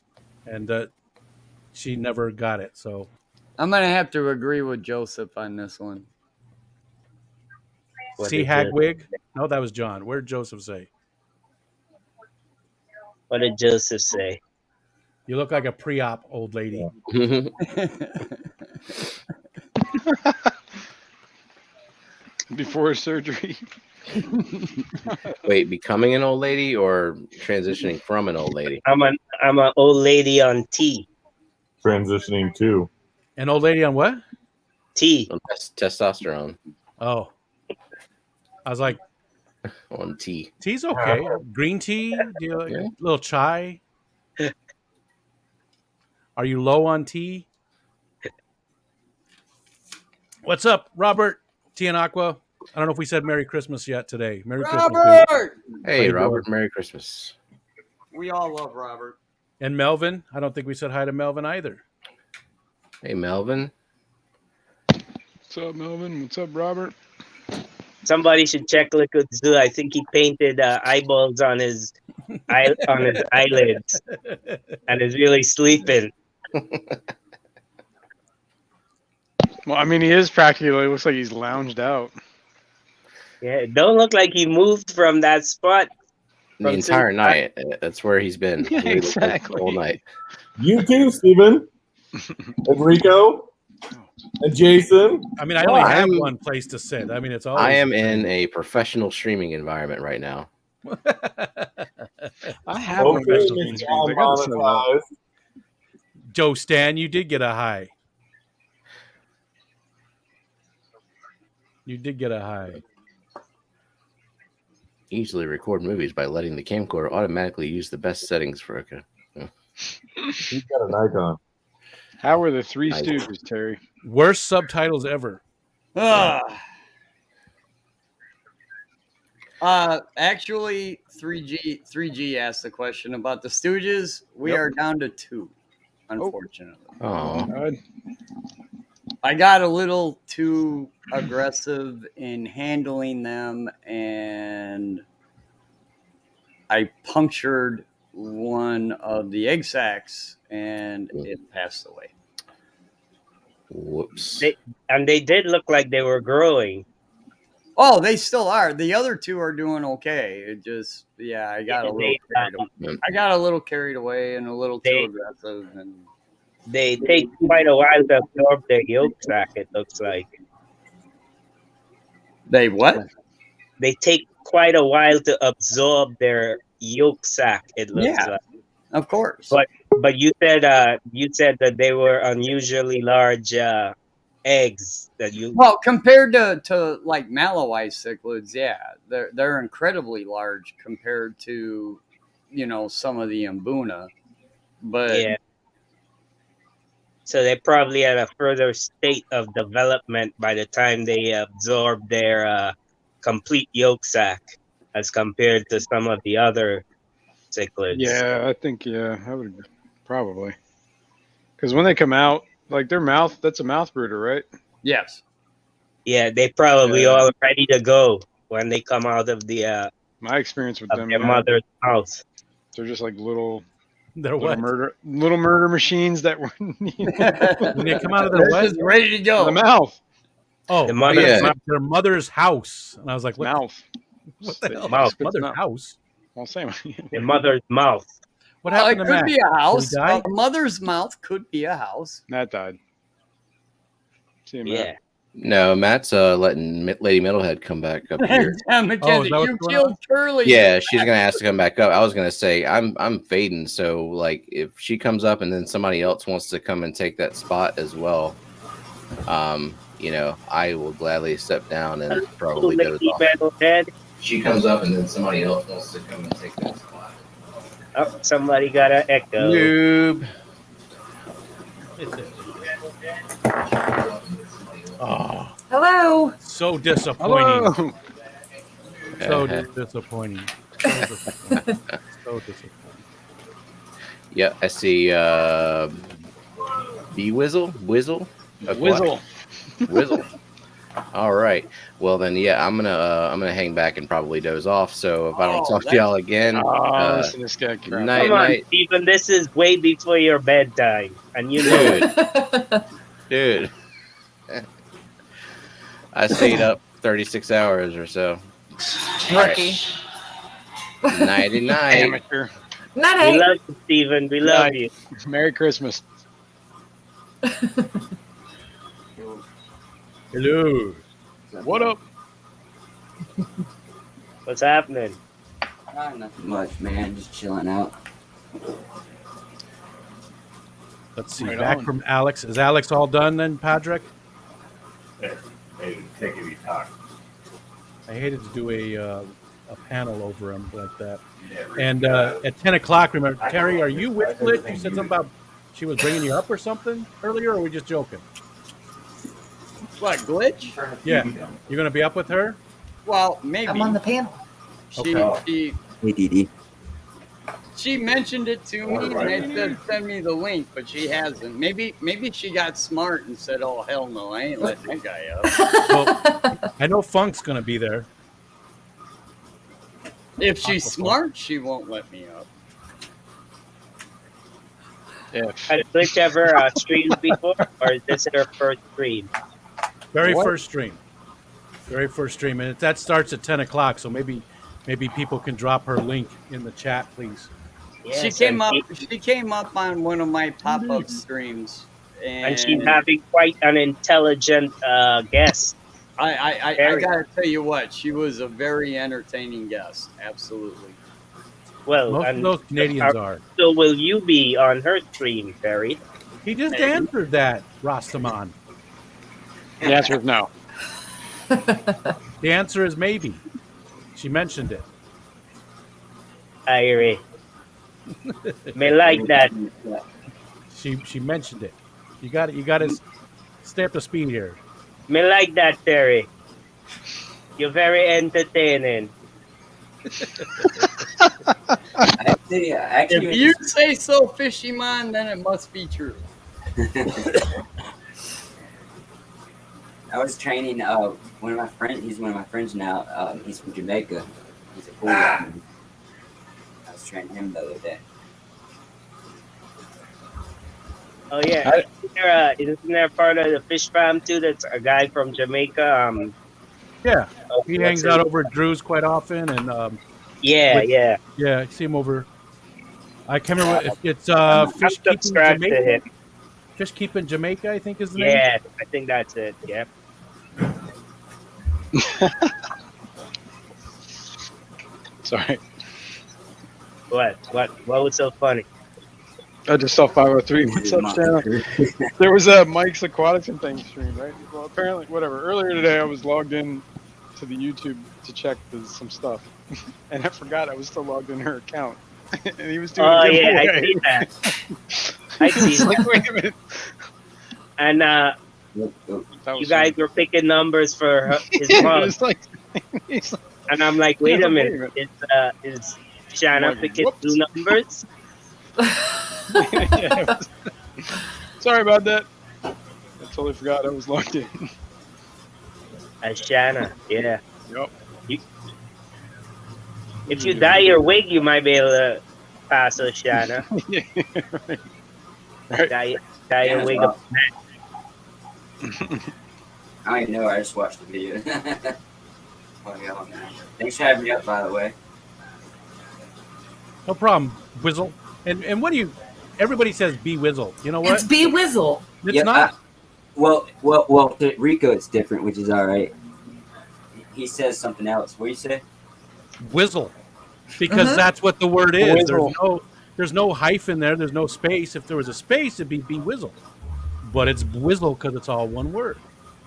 and she never got it. So I'm gonna have to agree with Joseph on this one. Sea hag wig? No, that was John. Where did Joseph say? What did Joseph say? You look like a pre-op old lady. Before surgery. Wait, becoming an old lady or transitioning from an old lady? I'm an old lady on T. Transitioning to. An old lady on what? T. Testosterone. Oh. I was like, on tea. Tea's okay. Green tea? Do you like a little chai? Are you low on tea? What's up, Robert? Tea and Aqua. I don't know if we said Merry Christmas yet today. Merry Christmas. Robert! Hey, you Robert. doing? Merry Christmas. We all love Robert. And Melvin. I don't think we said hi to Melvin either. Hey, Melvin. What's up, Melvin? What's up, Robert? Somebody should check Liquid Zoo. I think he painted eyeballs on his eyelids and is really sleeping. Well, I mean, he is practically. It looks like he's lounged out. Yeah, it don't look like he moved from that spot. The entire night. That's where he's been. Yeah, exactly. All night. You too, Steven. And Rico. And Jason. I mean, I only have one place to sit. I mean, it's always. I am in a professional streaming environment right now. I have one professional streaming screens. I got to set it up. Joe Stan, you did get a high. You did get a high. easily record movies by letting the camcorder automatically use the best settings for He's got an icon. How were the Three Nice. Stooges, Terry? Worst subtitles ever. Actually, 3G asked the question about the Stooges. We Yep. are down to 2, unfortunately. Oh, I got a little too aggressive in handling them, and I punctured one of the egg sacs, and it passed away. whoops. They did look like they were growing. Oh, they still are. The other 2 are doing okay. It just, I got a little carried away. I got a little carried away and a little too aggressive, and They take quite a while to absorb their yolk sac, it looks like. They what? They take quite a while to absorb their yolk sac, it looks like. Of course. But you said that they were unusually large eggs that you Well, compared to like Malawi cichlids, they're incredibly large compared to, some of the Mbuna. But yeah. So they're probably at a further state of development by the time they absorb their complete yolk sac as compared to some of the other cichlids. Yeah, I think I would probably, because when they come out, like their mouth, that's a mouth brooder, right? Yes. Yeah, they probably all ready to go when they come out of the my experience with of them, their mother's mouth. They're just like little what? Little murder machines that were When they come out of their what? Just ready to go. The mouth. Oh, The mother- their mother's house. And I was like, what? Mouth. What the hell? Mouth. Mother's Mouth. house? I'll say Their mother's mouth. What Well, it happened to could Matt? be a house. Did he die? A mother's mouth could be a house. Matt died. See you, Matt. Yeah. No, Matt's letting Lady Metalhead come back up here. Damn, Mackenzie, is that what's you going killed Curly. Yeah, she's gonna ask to come back up. I was gonna say I'm fading, so like if she comes up and then somebody else wants to come and take that spot as well, I will gladly step down and probably doze off. Metalhead. She comes up and then somebody else wants to come and take that spot. Oh, somebody got an echo. Noob. Oh, Hello. so disappointing. Hello. So disappointing. So disappointing. So disappointing. Yeah, I see. Whizzle. Whizzle. All right. Well then, I'm gonna hang back and probably doze off. So if I don't talk to y'all again, Listen to this guy crap. night, Come on, night, Stephen. This is way before your bedtime, and you know it. dude. I stayed up 36 hours or so. Rookie. Nighty night. Amateur. We Night. love you, Stephen. We love you. Merry Christmas. Hello. What up? What's happening? Nothing much, man. Just chilling out. Let's see. Right Back on. from Alex. Is Alex all done then, Patrick? Take it, talk. I hated to do a panel over him like that. And at 10 o'clock, remember, Terry, are you with Glitch? You said something about she was bringing you up or something earlier, or are we just joking? What, Glitch? Yeah. You're going to be up with her? Well, maybe. I'm on the panel. She Hey, DD. she mentioned it to me, and I said send me the link, but she hasn't. Maybe she got smart and said, "Oh hell no, I ain't letting that guy up." Well, I know Funk's going to be there. If she's smart, she won't let me up. Has Glitch ever streamed before, or is this her first stream? Very What? first stream. Very first stream. And that starts at 10 o'clock, so maybe people can drop her link in the chat, please. Yes, She came and up. She came up on one of my pop-up streams, and she's having quite an intelligent guest. I Very. gotta tell you what, she was a very entertaining guest. Absolutely. Well, Most of and those Canadians are. So will you be on her stream, Barry? He just answered that, Rastaman. The answer is no. The answer is maybe. She mentioned it. Irie. Me like that. She mentioned it. You got to stay up to speed here. Me like that, Terry. You're very entertaining. Actually, If you say so, Fishy Man, then it must be true. I was training one of my friends. He's one of my friends now. He's from Jamaica. He's a cool guy. I was training him the other day. Oh yeah, isn't there part of the fish farm too? That's a guy from Jamaica. Yeah, he what's hangs his- out over at Drew's quite often, and Yeah, yeah. I see him over. I can't remember if it's I'm Fish Keeping subscribed to Jamaica. him. Fish Keeping Jamaica, I think is the name. Yeah, I think that's it. Yep. Sorry. What was so funny? I just saw 503. What's up, Shannon? There was a Mike's Aquatics and Things stream, right? Well, apparently, whatever. Earlier today, I was logged in to the YouTube to check some stuff, and I forgot I was still logged in her account. And he was doing Oh a yeah, I giveaway. see that. I see It's like, that. wait a minute. And you guys were picking numbers for his mom. It's like, he's like, And I'm like, wait Yeah, a wait a minute, is Shanna like, picking whoops. two numbers? Yeah, sorry about that. I totally forgot I was logged in. As Shanna, yeah. Yep. If you dye your wig, you might be able to pass as Shanna. Yeah, right. Dye your wig up. I don't even know. I just watched the video. Oh, yeah, man. Thanks for having me up, by the way. No problem, Whizzle. And what do you? Everybody says B Whizzle. You know what? It's B Whizzle. It's Yeah, not. Well, to Rico, it's different, which is all right. He says something else. What do you say? Whizzle, because Mhm. that's what the word is. Whizzle. There's no hyphen there. There's no space. If there was a space, it'd be B Whizzle. But it's Whizzle because it's all one word.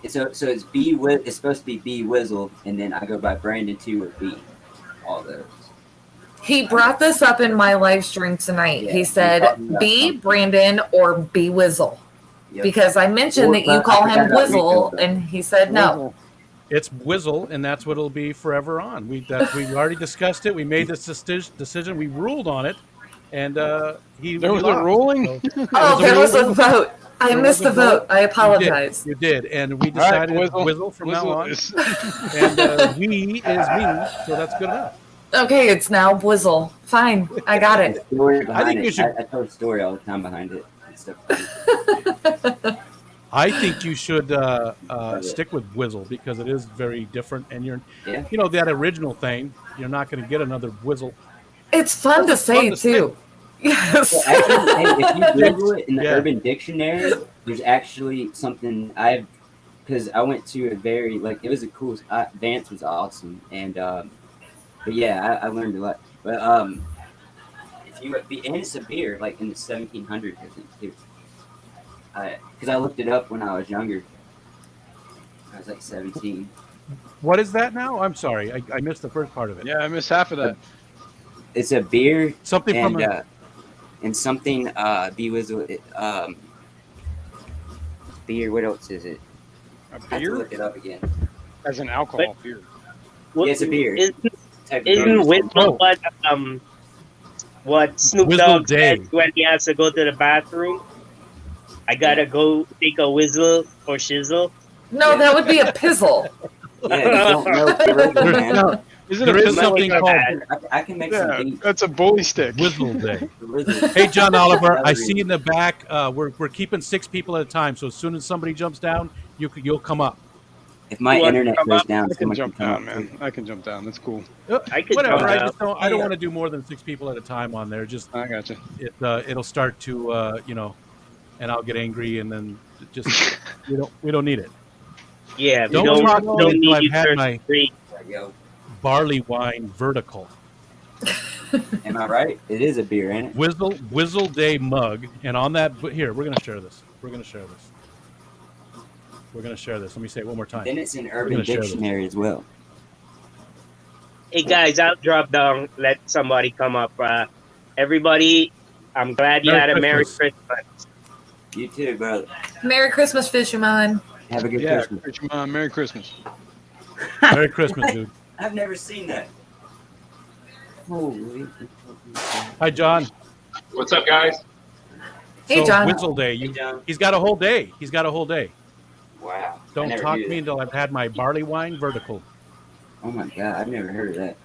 So it's B. It's supposed to be B Whizzle, and then I go by Brandon too, or B. All those. He brought this up in my live stream tonight. Yeah, he we said talked about B Brandon or B Whizzle. Yep. Because I mentioned that you call him Whizzle, and he said no. It's Whizzle, and that's what it'll be forever on. We already discussed it. We made this decision. We ruled on it, and There we was a lost. ruling? So- Oh, there was a ruling. vote. I There missed was the a vote. I apologize. You did, and we All right, decided it's Whizzle. Whizzle from now Whizzle on. is- And we is me, so that's good enough. Okay, it's now Whizzle. Fine, I got it. Story behind think you it. should- I tell a story all the time behind it. And stuff. I think you should stick with Whizzle because it is very different, and you know that original thing. You're not going to get another Whizzle. It's fun to say too. Yes. So actually, hey, if you Google it in the Yeah. Urban Dictionary, there's actually something because I went to a very it was a cool. Vance was awesome, and but yeah, I learned a lot. But if you and it's a beer like in the 1700s, I think too. Because I looked it up when I was younger. I was like 17. What is that now? I'm sorry, I missed the first part of it. Yeah, I missed half of that. It's a beer. Something and, from a- and something B Whizzle. Beer. What else is it? A I have to beer? look it up again. As an alcohol beer. Yeah, it's a beer. Isn't Type of Whizzle what Snoop Whizzle Dogg Day. says when he has to go to the bathroom? I gotta go take a whizzle or shizzle. No, that would be a pizzle. Yeah, you don't know the original, man. No, Isn't there it is something like called I can make Yeah, some beats. that's a bully stick. Whizzle Day. Whizzle. Hey, John Oliver, I see in the back. We're keeping 6 people at a time, so as soon as somebody jumps down, you'll come up. If my You want to internet come goes up? down, I can someone jump come down, up. man. I can jump down. That's cool. I could Whatever. jump I out. just don't. I don't want to do more than 6 people at a time on there. Just I got you. it'll start to and I'll get angry, and then just we don't need it. Yeah, we Don't don't, talk to me don't until need I've you had turn my three. barley wine vertical. Am I right? It is a beer, ain't it? Whizzle Day mug, and on that here we're gonna share this. We're gonna share this. Let me say it one more time. Then it's in We're Urban gonna share this. Dictionary as well. Hey guys, I'll drop down. Let somebody come up. Everybody, I'm glad you Merry had a Merry Christmas. Christmas. You too, brother. Merry Christmas, Fisherman. Have a good Yeah, Christmas. Merry Christmas. Merry Christmas, dude. I've never seen that. Holy. Hi, John. What's up, guys? Hey, So John. Whistle Day. He's got a whole day. He's got a whole day. Wow. Don't never talk knew to me that. until I've had my barley wine vertical. Oh my god, I've never heard of that.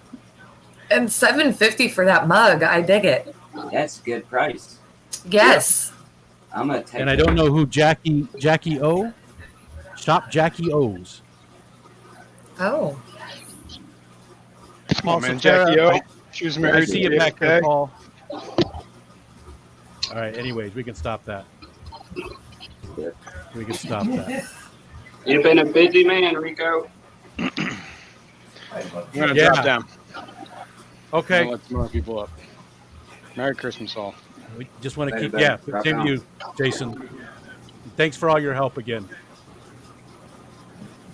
And $7.50 for that mug. I dig it. That's a good price. Yes. I'm gonna take. And I don't know who Jackie O. Shop Jackie O's. Oh. Come on, man, Cetera, Jackie O. She was I married see to you back there, JFK. Paul. All right. Anyways, we can stop that. We can stop that. You've been a busy man, Rico. I'm gonna Yeah. drop down. Okay. I'm gonna let some more people up. Merry Christmas, all. We just want to Later, keep. Ben. Yeah. Drop Same down. to you, Jason. Thanks for all your help again.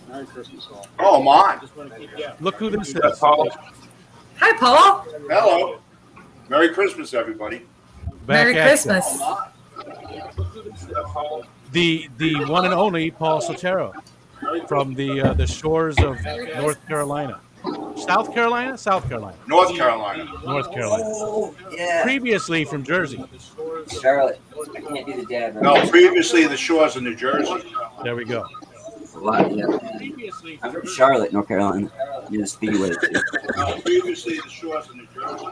Merry Christmas, all. Oh, I'm on. Look who this is. Hi, Paul. Hello. Merry Christmas, everybody. Back Merry at Christmas. The one and only Paul Sotero from the shores of North Carolina. South Carolina? South Carolina. North Carolina. North Carolina. Oh, yeah. Previously from Jersey. Charlotte. I can't do the dab. No, previously the shores of New Jersey. There we go. A lot, yeah. I'm from Charlotte, North Carolina. Near the Speedway. Previously the shores of New Jersey.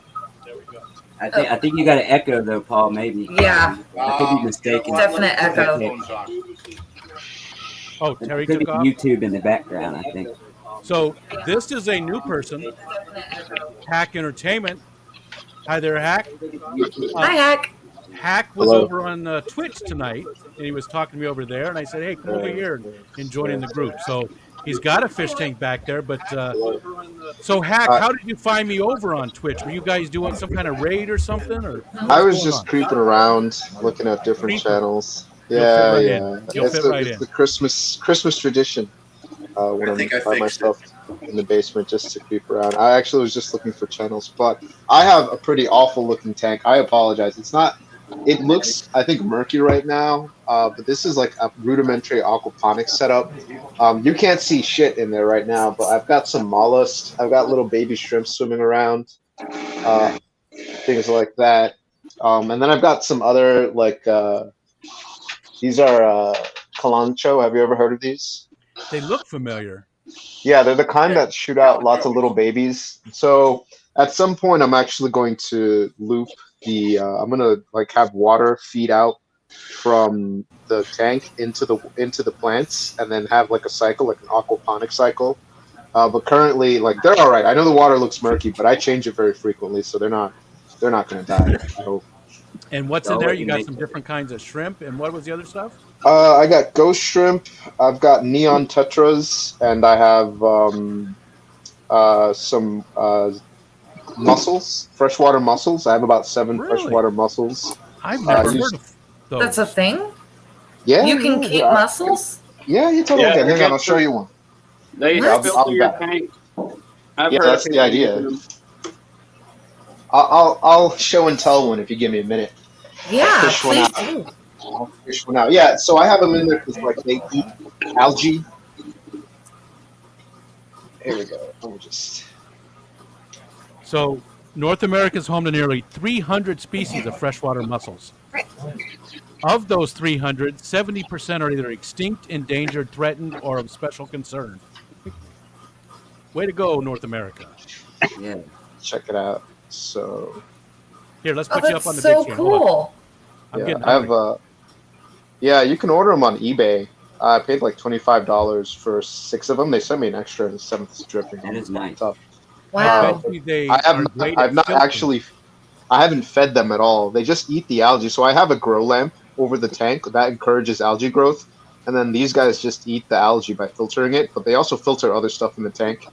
There we go. I think you got an echo though, Paul. Maybe. Yeah. I could be mistaken. Definite echo. Oh, Terry Could be took off. YouTube in the background. I think. So this is a new person, Hack Entertainment. Hi there, Hack. Hi, Hack. Hack was Hello. over on Twitch tonight, and he was talking to me over there, and I said, "Hey, come over here and join in the group." So he's got a fish tank back there, but so Hack, how did you find me over on Twitch? Were you guys doing some kind of raid or something, or I was what's just going on? creeping around, looking at different channels. You'll Yeah, fit right yeah. in. You'll It's fit the, right it's in. the Christmas tradition. When I'm think I by fixed myself in the basement just to creep around. I actually was just looking for channels, but I have a pretty awful looking tank. I apologize. It's not. It looks, I think, murky right now, but this is like a rudimentary aquaponics setup. You can't see shit in there right now, but I've got some mollusks. I've got little baby shrimp swimming around, things like that. And then I've got some other, like, these are calancho. Have you ever heard of these? They look familiar. Yeah, they're the kind that shoot out lots of little babies. So at some point, I'm actually going to loop the. I'm gonna like have water feed out from the tank into the plants, and then have like a cycle, like an aquaponic cycle. But currently, like they're all right. I know the water looks murky, but I change it very frequently, so they're not gonna die. I hope. And what's in there? You got some different kinds of shrimp, and what was the other stuff? I got ghost shrimp. I've got neon tetras, and I have some mussels, freshwater mussels. I have about 7 freshwater mussels. I've never used- heard of those. That's a thing? Yeah, You can yeah, keep yeah. mussels? Yeah, you totally Yeah, can. Hang they're on, I'll show you one. They Yeah, I'll filter be your back. tank. I've Yeah, heard that's of the people idea. using them. I'll show and tell one if you give me a minute. Yeah, I'll fish one please out. do. I'll fish one out. Yeah, so I have them in there because like they eat algae. Here we go. Let me just. So North America is home to nearly 300 species of freshwater mussels. Of those 300, 70% are either extinct, endangered, threatened, or of special concern. Way to go, North America. Yeah. Check it out. So. Here, let's Oh, put you up that's on the so big screen. Hold on. cool. I'm Yeah, getting I have. hungry. Yeah, you can order them on eBay. I paid like $25 for 6 of them. They sent me an extra in the 7th dripping. That is nice. Tough. Wow. Bet you they I have are not, great I've at not filtering. actually. I haven't fed them at all. They just eat the algae. So I have a grow lamp over the tank that encourages algae growth, and then these guys just eat the algae by filtering it. But they also filter other stuff in the tank.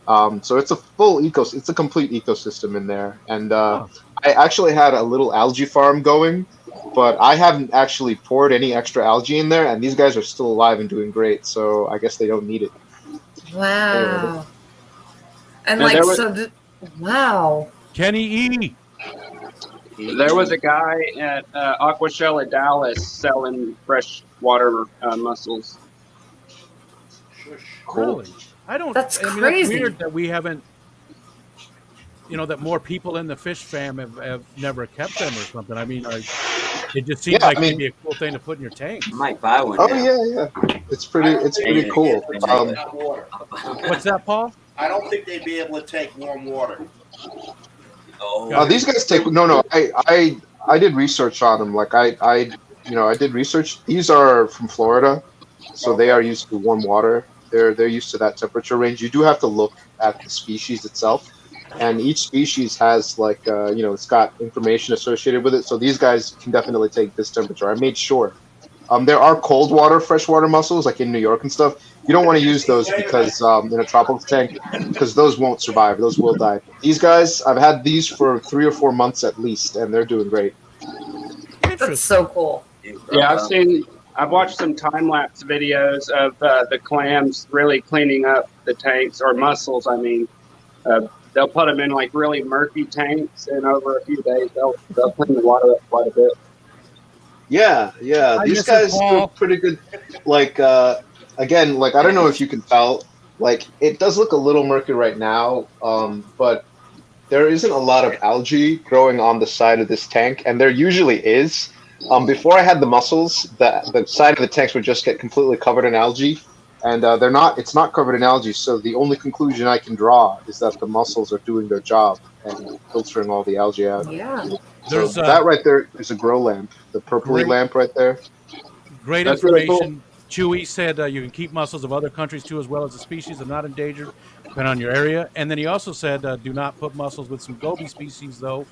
So it's a full it's a complete ecosystem in there. And I actually had a little algae farm going, but I haven't actually poured any extra algae in there, and these guys are still alive and doing great. So I guess they don't need it. Wow. And And like there was- so, wow. Kenny E. There was a guy at Aqua Shell at Dallas selling freshwater mussels. Really? I don't. That's I mean, crazy. that's weird that we haven't. That more people in the fish fam have never kept them or something. I mean, it just seems Yeah, like I mean- it'd be a cool thing to put in your tank. I might buy one. Oh now. yeah. It's pretty cool. Water. What's that, Paul? I don't think they'd be able to take warm water. These guys take no. I did research on them. Like I did research. These are from Florida, so they are used to warm water. They're used to that temperature range. You do have to look at the species itself, and each species has like it's got information associated with it. So these guys can definitely take this temperature. I made sure. There are cold water freshwater mussels like in New York and stuff. You don't want to use those because in a tropical tank, because those won't survive. Those will die. These guys, I've had these for 3 or 4 months at least, and they're doing great. That's so cool. Yeah, I've watched some time lapse videos of the clams really cleaning up the tanks, or mussels. I mean, they'll put them in like really murky tanks, and over a few days they'll clean the water up quite a bit. Yeah. These guys do pretty good. Like again, like I don't know if you can tell. Like it does look a little murky right now, but there isn't a lot of algae growing on the side of this tank, and there usually is. Before I had the mussels, the side of the tanks would just get completely covered in algae, and they're not. It's not covered in algae, so the only conclusion I can draw is that the mussels are doing their job and filtering all the algae out. Yeah. So that right there is a grow lamp, the purpley lamp right there. Great That's really information. Chewy said you can keep mussels of other countries too, as well as the species are not endangered, depending on your area. And then he also said do not put mussels with some goby species, though.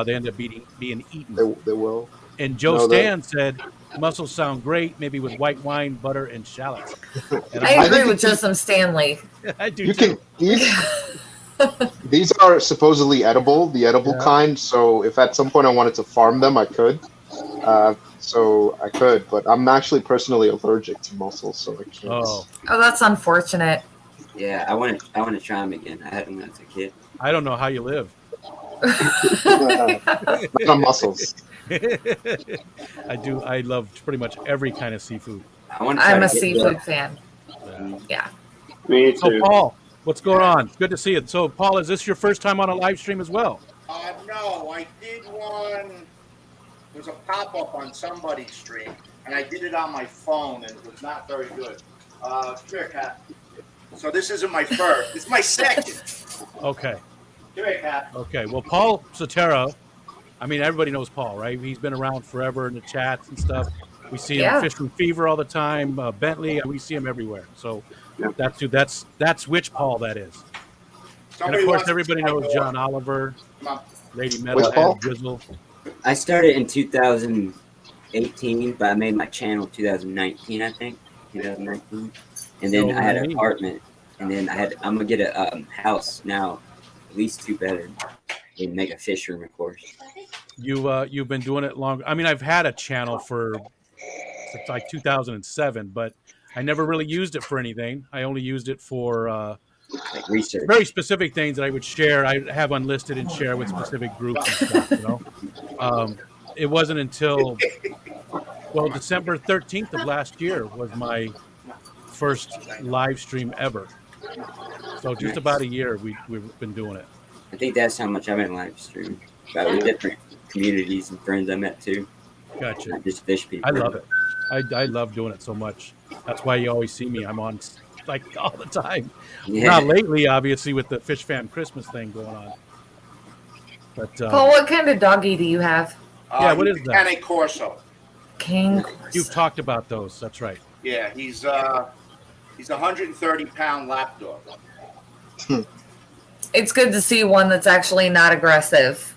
They end up being eaten. They will. And Joe No, Stan said mussels sound great, maybe with white wine, butter, and shallots. And I agree with Joseph Stanley. I do You too. can these are supposedly edible, the edible kind. So if at some point I wanted to farm them, I could. But I'm actually personally allergic to mussels, so I can't. Oh, that's unfortunate. Yeah, I want to try them again. I had them as a kid. I don't know how you live. Not on mussels. I do. I love pretty much every kind of seafood. I'm a seafood fan. Yeah. Me So too. Paul, what's going on? It's good to see you. So Paul, is this your first time on a live stream as well? No, I did one. There was a pop-up on somebody's stream, and I did it on my phone, and it was not very good. Come here, Cat. So this isn't my first. It's my second. Okay. Come here, Cat. Okay. Well, Paul Sotero, I mean, everybody knows Paul, right? He's been around forever in the chats and stuff. We see him Fish from Fever all the time. Bentley, we see him everywhere. So that's which Paul that is. And of course, everybody knows John Oliver, Lady Metal, and Drizzle. I started in 2018, but I made my channel 2019, I think. 2019. And then I had an apartment. And then I'm going to get a house now, at least 2 bedrooms, and make a fish room, of course. You've been doing it long. I mean, I've had a channel since like 2007, but I never really used it for anything. I only used it for like research, very specific things that I would share. I have unlisted and share with specific groups and stuff. It wasn't until December 13th of last year was my first live stream ever. So just about a year we've been doing it. I think that's how much I've been live streaming. About with different communities and friends I met too. Gotcha. Not just fish people. I love it. I love doing it so much. That's why you always see me. I'm on like all the time. Yeah. Not lately, obviously, with the Fish Fam Christmas thing going on. But Paul, what kind of doggy do you have? what is that? Cane Corso. King. You've talked about those. That's right. Yeah, he's a 130-pound lap dog. It's good to see one that's actually not aggressive.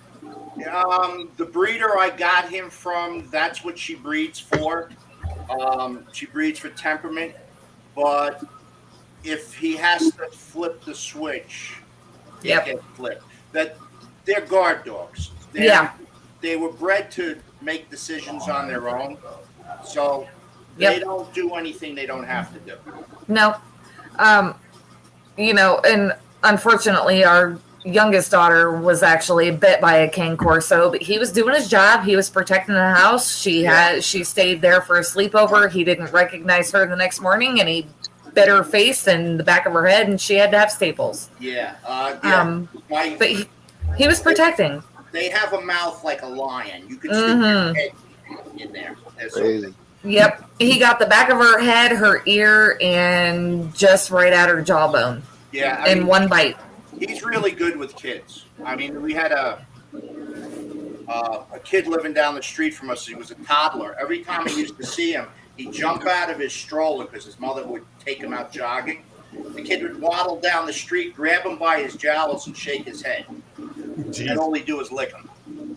The breeder I got him from, that's what she breeds for. She breeds for temperament, but if he has to flip the switch, he gets flipped. They're guard dogs. They were bred to make decisions on their own, so they don't do anything they don't have to do. No. And unfortunately, our youngest daughter was actually bit by a cane corso, but he was doing his job. He was protecting the house. She stayed there for a sleepover. He didn't recognize her the next morning, and he bit her face and the back of her head, and she had to have staples. Yeah. But he was protecting. They have a mouth like a lion. You could stick Mhm. your head in there. That's Crazy. Yep. He got the back of her head, her ear, and just right at her jawbone. Yeah. In one bite. He's really good with kids. I mean, we had a kid living down the street from us. He was a toddler. Every time we used to see him, he'd jump out of his stroller because his mother would take him out jogging. The kid would waddle down the street, grab him by his jowls, and shake his head. Jeez. And all he do is lick him.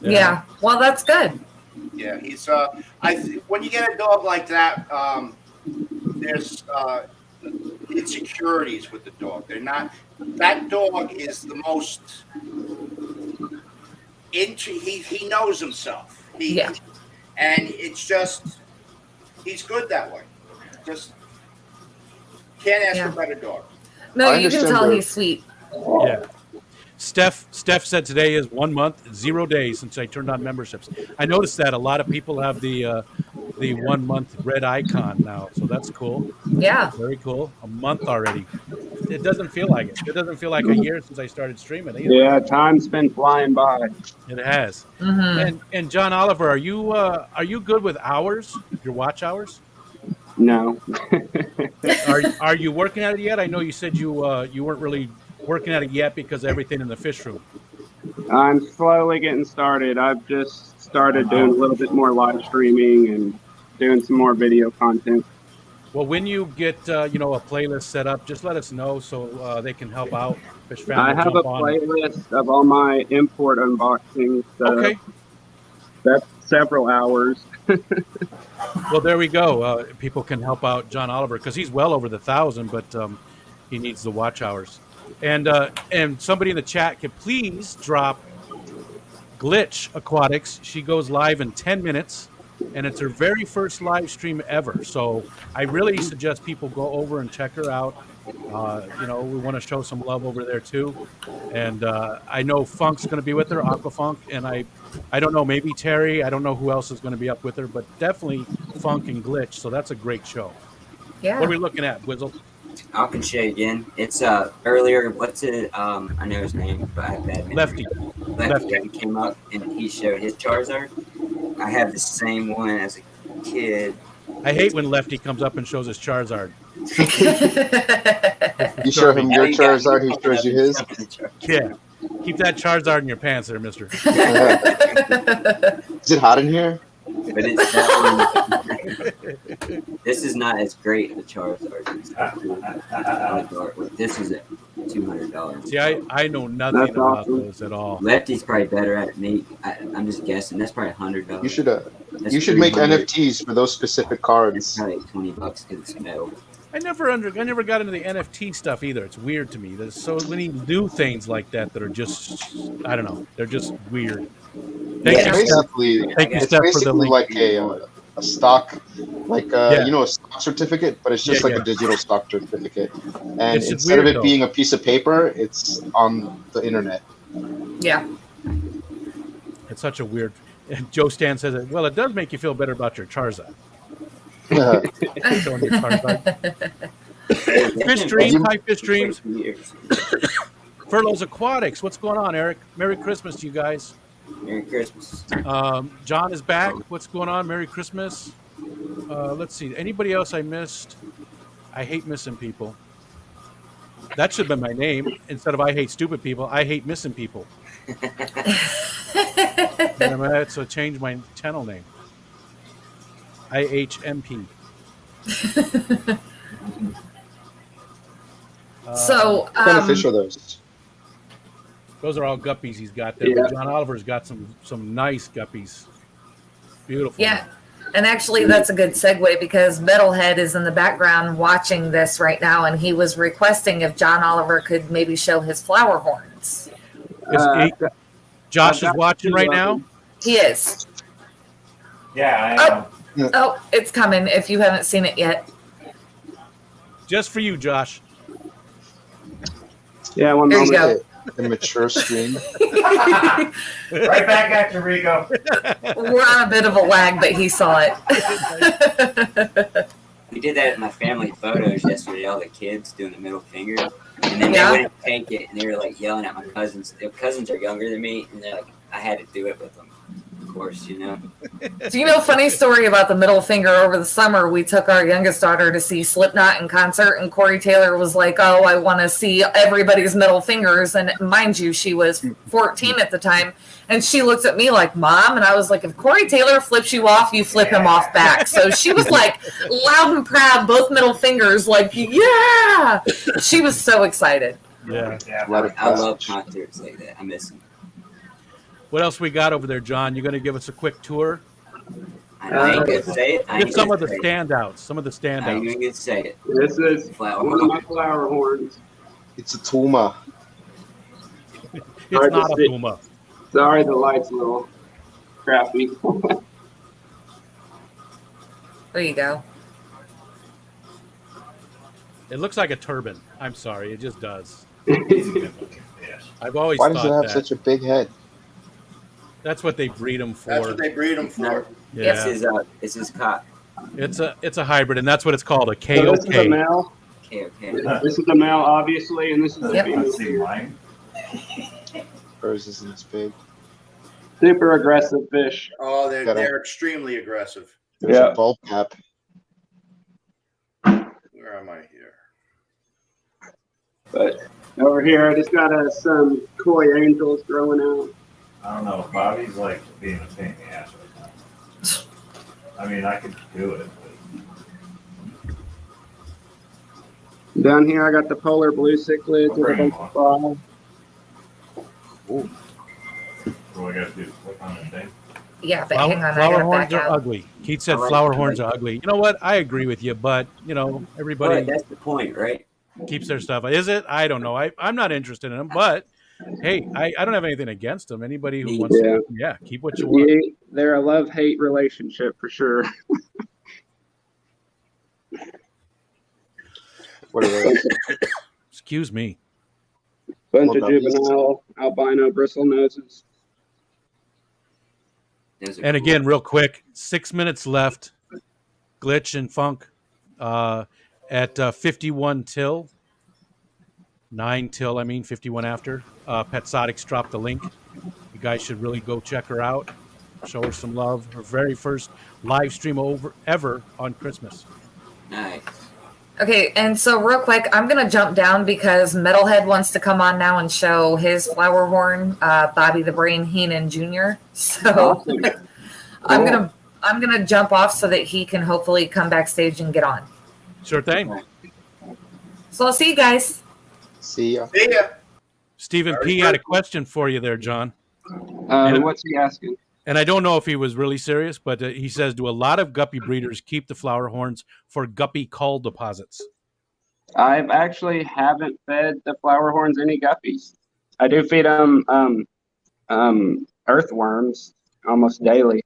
Yeah. Well, that's good. Yeah, he's. When you get a dog like that, there's insecurities with the dog. They're not. That dog is the most into. He knows himself. And it's just he's good that way. Just can't ask for a better dog. No, you can tell he's sweet. Yeah. Steph said today is 1 month, 0 days since I turned on memberships. I noticed that a lot of people have the 1 month red icon now, so that's cool. Yeah. Very cool. A month already. It doesn't feel like it. It doesn't feel like a year since I started streaming either. Yeah, time's been flying by. It has. Mhm. And John Oliver, are you good with hours? Your watch hours? No. Are you working at it yet? I know you said you weren't really working at it yet because of everything in the fish room. I'm slowly getting started. I've just started doing a little bit more live streaming and doing some more video content. Well, when you get a playlist set up, just let us know so they can help out. Fish Family I have a jump on. playlist of all my import unboxings. So Okay. That's several hours. Well, there we go. People can help out John Oliver because he's well over the 1,000, but he needs the watch hours. And somebody in the chat could please drop Glitch Aquatics. She goes live in 10 minutes, and it's her very first live stream ever. So I really suggest people go over and check her out. We want to show some love over there too. And I know Funk's going to be with her, Aquafunk, and I don't know, maybe Terry. I don't know who else is going to be up with her, but definitely Funk and Glitch. So that's a great show. Yeah. What are we looking at, Wizzle? I can show you again. It's earlier. What's it? I know his name, but I have bad memory. Lefty. Lefty came up and he showed his Charizard. I have the same one as a kid. I hate when Lefty comes up and shows his Charizard. You show him your Charizard, he shows you his. Yeah. Keep that Charizard in your pants there, mister. Is it hot in here? But it's definitely, this is not as great of a Charizard. This is at $200. See, I know nothing That's about awesome. those at all. Lefty's probably better at it than me. I'm just guessing. That's probably $100. You should make NFTs for those specific cards. Probably $20 because it's metal. I never got into the NFT stuff either. It's weird to me. There's so many new things like that that are just, I don't know. They're just weird. Thank you, It's Steph, for the basically link. like a stock, like a stock certificate, but it's just Yeah, like yeah. a digital stock certificate. And It's just instead of weird, it though. being a piece of paper, it's on the internet. Yeah. It's such a weird. And Joe Stan says, well, it does make you feel better about your Charizard. Showing your Charizard. Fish Dreams, hi Fish Dreams. Furloughs Aquatics, what's going on, Eric? Merry Christmas to you guys. Merry Christmas. John is back. What's going on? Merry Christmas. Let's see. Anybody else I missed? I hate missing people. That should have been my name. Instead of I hate stupid people, I hate missing people. So change my channel name. IHMP. What kind of fish are those? Those are all guppies he's got there. Yeah. But John Oliver's got some nice guppies. Beautiful. Yeah. And actually, that's a good segue because Metalhead is in the background watching this right now, and he was requesting if John Oliver could maybe show his flower horns. Josh is watching right now? He is. Yeah, I am. Oh, it's coming if you haven't seen it yet. Just for you, Josh. Yeah, one There you moment. go. Immature stream. Right back at you, Rico. We're on a bit of a lag, but he saw it. We did that at my family photos yesterday. All the kids doing the middle finger, and then Yeah. they wouldn't take it, and they were like yelling at my cousins. Their cousins are younger than me, and they're like, I had to do it with them. Of course, you know. Do you know a funny story about the middle finger? Over the summer, we took our youngest daughter to see Slipknot in concert, and Corey Taylor was like, "Oh, I want to see everybody's middle fingers." And mind you, she was 14 at the time, and she looked at me like, "Mom," and I was like, "If Corey Taylor flips you off, you flip him off back." So she was like loud and proud, both middle fingers, like, "Yeah!" She was so excited. Yeah. I love concerts like that. I miss them. What else we got over there, John? You going to give us a quick tour? I ain't gonna say it. Give some of the standouts. Some of the standouts. I ain't even gonna say it. This is Flower one of my flower horns. It's a Tuma. It's Hard to not a see. Puma. Sorry, the light's a little crappy. There you go. It looks like a turban. I'm sorry, it just does. I've always Why thought does it have that. such a big head? That's what they breed them for. That's what they breed them for. Yeah. It's his cock. It's a hybrid, and that's what it's called, a So this is a KOK. male. This is the male, obviously, and this is the Yep. female. Hers isn't as big. Super aggressive fish. Oh, Gotta- they're extremely aggressive. There's Yeah. a bulb cap. Where am I here? But over here, I just got some koi angels growing out. I don't know. Bobby's like being a pain in the ass right now. I mean, I could do it, but Down here, I got the polar blue cichlids with a bunch of flies. what do I got to do? Click on the thing? Yeah, but Flower, hang on, I flower gotta horns back are out. ugly. Keith said I like flower it. horns are ugly. You know what? I agree with you, but everybody Right, that's the point, right? keeps their stuff. Is it? I don't know. I'm not interested in them, but hey, I don't have anything against them. Anybody who wants to, yeah, keep what you want. Yeah, they're a love-hate relationship for sure. What are they? Excuse me. Bunch of What about these? juvenile albino bristle noses. And again, real quick, 6 minutes left. Glitch and Funk at 51 till. 9 till, 51 after. Petsodics dropped the link. You guys should really go check her out. Show her some love. Her very first live stream ever on Christmas. Nice. Okay, and so real quick, I'm gonna jump down because Metalhead wants to come on now and show his flower horn, Bobby the Brain Heenan Jr. So I'm gonna jump off so that he can hopefully come backstage and get on. Sure thing. So I'll see you guys. See ya. See ya. Stephen P. had a question for you there, John. What's he asking? And I don't know if he was really serious, but he says, do a lot of guppy breeders keep the flower horns for guppy cull deposits? I actually haven't fed the flower horns any guppies. I do feed them earthworms almost daily.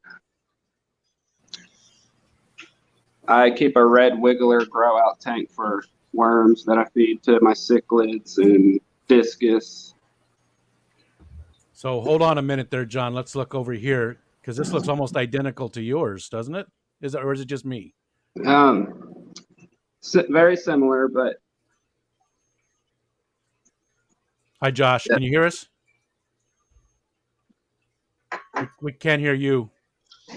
I keep a red wiggler grow out tank for worms that I feed to my cichlids and discus. So hold on a minute there, John. Let's look over here because this looks almost identical to yours, doesn't it? Or is it just me? Very similar, but Hi, Josh. Can you hear us? We can't hear you.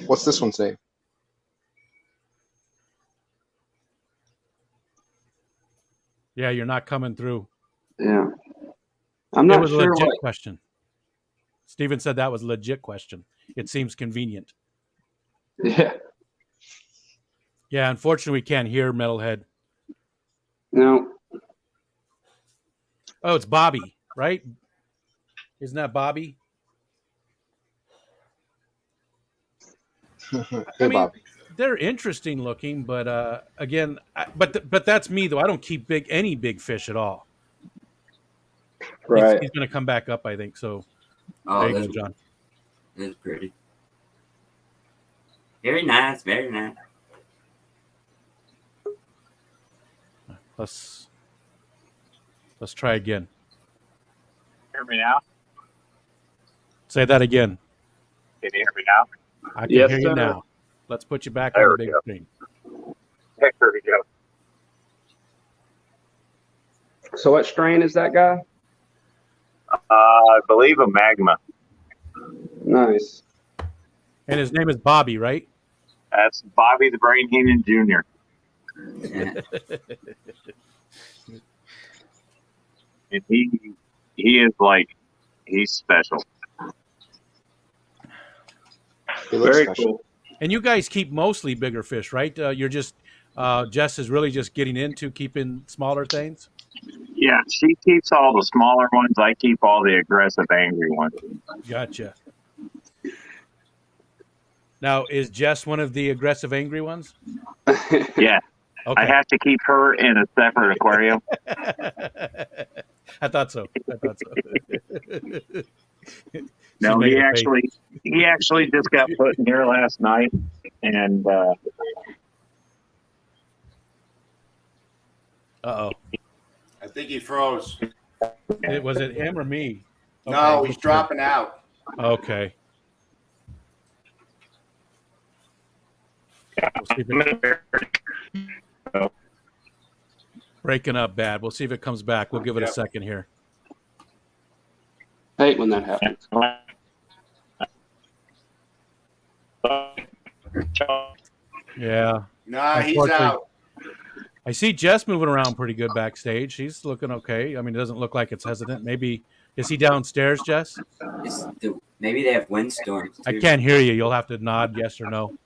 What's this one say? Yeah, you're not coming through. yeah. I'm not It was a sure legit what. question. Steven said that was a legit question. It seems convenient. Yeah. Yeah, unfortunately, we can't hear Metalhead. No. Oh, it's Bobby, right? Isn't that Bobby? Hey, Bob. They're interesting looking, but again, but that's me though. I don't keep any big fish at all. Right. He's going to come back up, I think. So Oh, there you go, that's, John. that's pretty. Very nice, very nice. Let's try again. hear me now? Say that again. Can you hear me now? I can Yes, hear you sir. now. Let's put you back There on the we big go. screen. There we go. So what strain is that guy? I believe a magma. Nice. And his name is Bobby, right? That's Bobby the Brain Heenan Jr. And he is like, he's special. Very cool. And you guys keep mostly bigger fish, right? You're just Jess is really just getting into keeping smaller things. Yeah, she keeps all the smaller ones. I keep all the aggressive, angry ones. Gotcha. Now, is Jess one of the aggressive, angry ones? Yeah. Okay. I have to keep her in a separate aquarium. I thought so. No, made he a face. actually just got put in here last night, and Uh-oh. I think he froze. Was it him or me? No, Okay. he's dropping out. Okay. We'll see if it... Breaking up bad. We'll see if it comes back. We'll give it a second here. Hate when that happens. Yeah. Nah, he's Unfortunately, out. I see Jess moving around pretty good backstage. She's looking okay. I mean, it doesn't look like it's hesitant. Maybe is he downstairs, Jess? Maybe they have windstorms. Too. I can't hear you. You'll have to nod yes or no.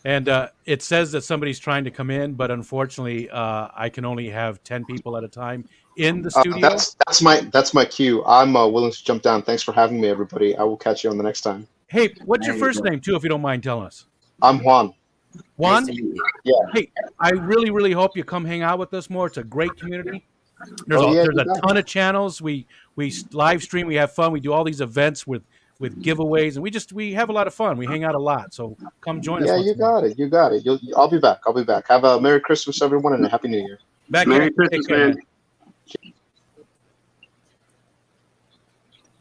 And it says that somebody's trying to come in, but unfortunately, I can only have 10 people at a time in the studio. That's my cue. I'm willing to jump down. Thanks for having me, everybody. I will catch you on the next time. Hey, what's your first name, too, if you don't mind telling us? I'm Juan. Juan? Yeah. Hey, I really, really hope you come hang out with us more. It's a great community. There's Oh, yeah, there's you a got ton of channels. We live stream. We have fun. We do all these events with giveaways, and we have a lot of fun. We hang out a lot. So come join us. Yeah, once you more. got it. You got it. I'll be back. Have a Merry Christmas, everyone, and a Happy New Year. Back Merry in. Christmas, Take care, man.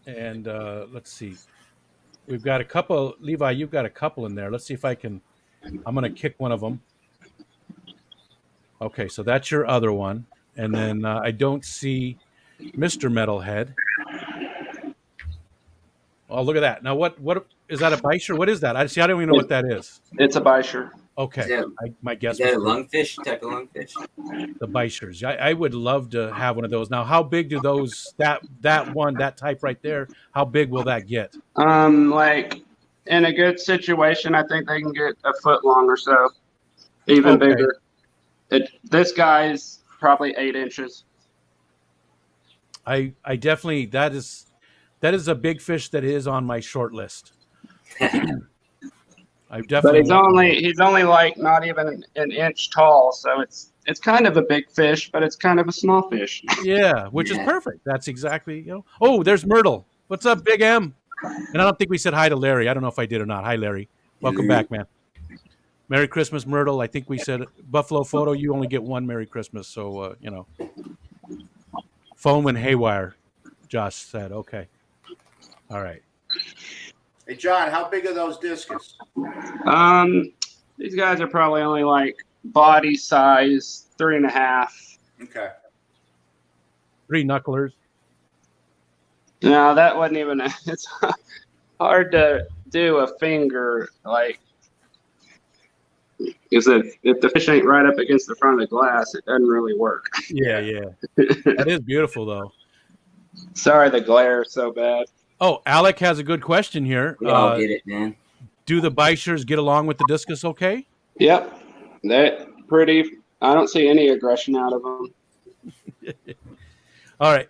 And let's see. We've got a couple. Levi, you've got a couple in there. Let's see if I can. I'm going to kick one of them. Okay, so that's your other one. And then I don't see Mr. Metalhead. Oh, look at that. Now, what is that, a Bisher? What is that? I don't even know what that is. It's a Bisher. Okay. My guess Is that a was lungfish? Type of lungfish? the Bishers. I would love to have one of those. Now, how big do those, that type right there, how big will that get? Like in a good situation, I think they can get a foot long or so, even Okay. bigger. This guy's probably 8 inches. I definitely, that is a big fish that is on my short list. I But definitely. he's only like not even an inch tall, so it's kind of a big fish, but it's kind of a small fish. Yeah, which is perfect. That's exactly, Oh, there's Myrtle. What's up, Big M? And I don't think we said hi to Larry. I don't know if I did or not. Hi, Larry. Welcome back, man. Merry Christmas, Myrtle. I think we said Buffalo Photo. You only get one Merry Christmas, so Phone went haywire. Josh said, "Okay, all right." Hey, John, how big are those discus? These guys are probably only like body size 3.5. Okay. 3 knucklers. No, that wasn't even. It's hard to do a finger like. Because if the fish ain't right up against the front of the glass, it doesn't really work. Yeah. That is beautiful, though. Sorry, the glare is so bad. Oh, Alec has a good question here. We all get it, man. Do the Bishers get along with the discus okay? Yep, that pretty. I don't see any aggression out of them. All right.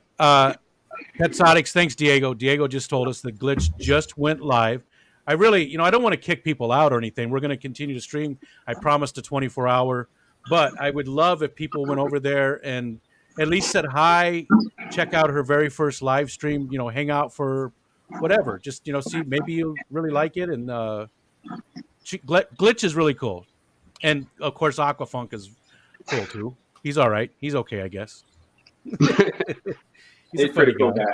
Petsodics, thanks, Diego. Diego just told us the glitch just went live. I really, I don't want to kick people out or anything. We're going to continue to stream. I promised a 24-hour, but I would love if people went over there and at least said hi, check out her very first live stream, hang out for whatever. Just, see, maybe you really like it. And Glitch is really cool. And, of course, Aquafunk is cool too. He's all right. He's okay, I guess. He's a He's a funny pretty cool guy.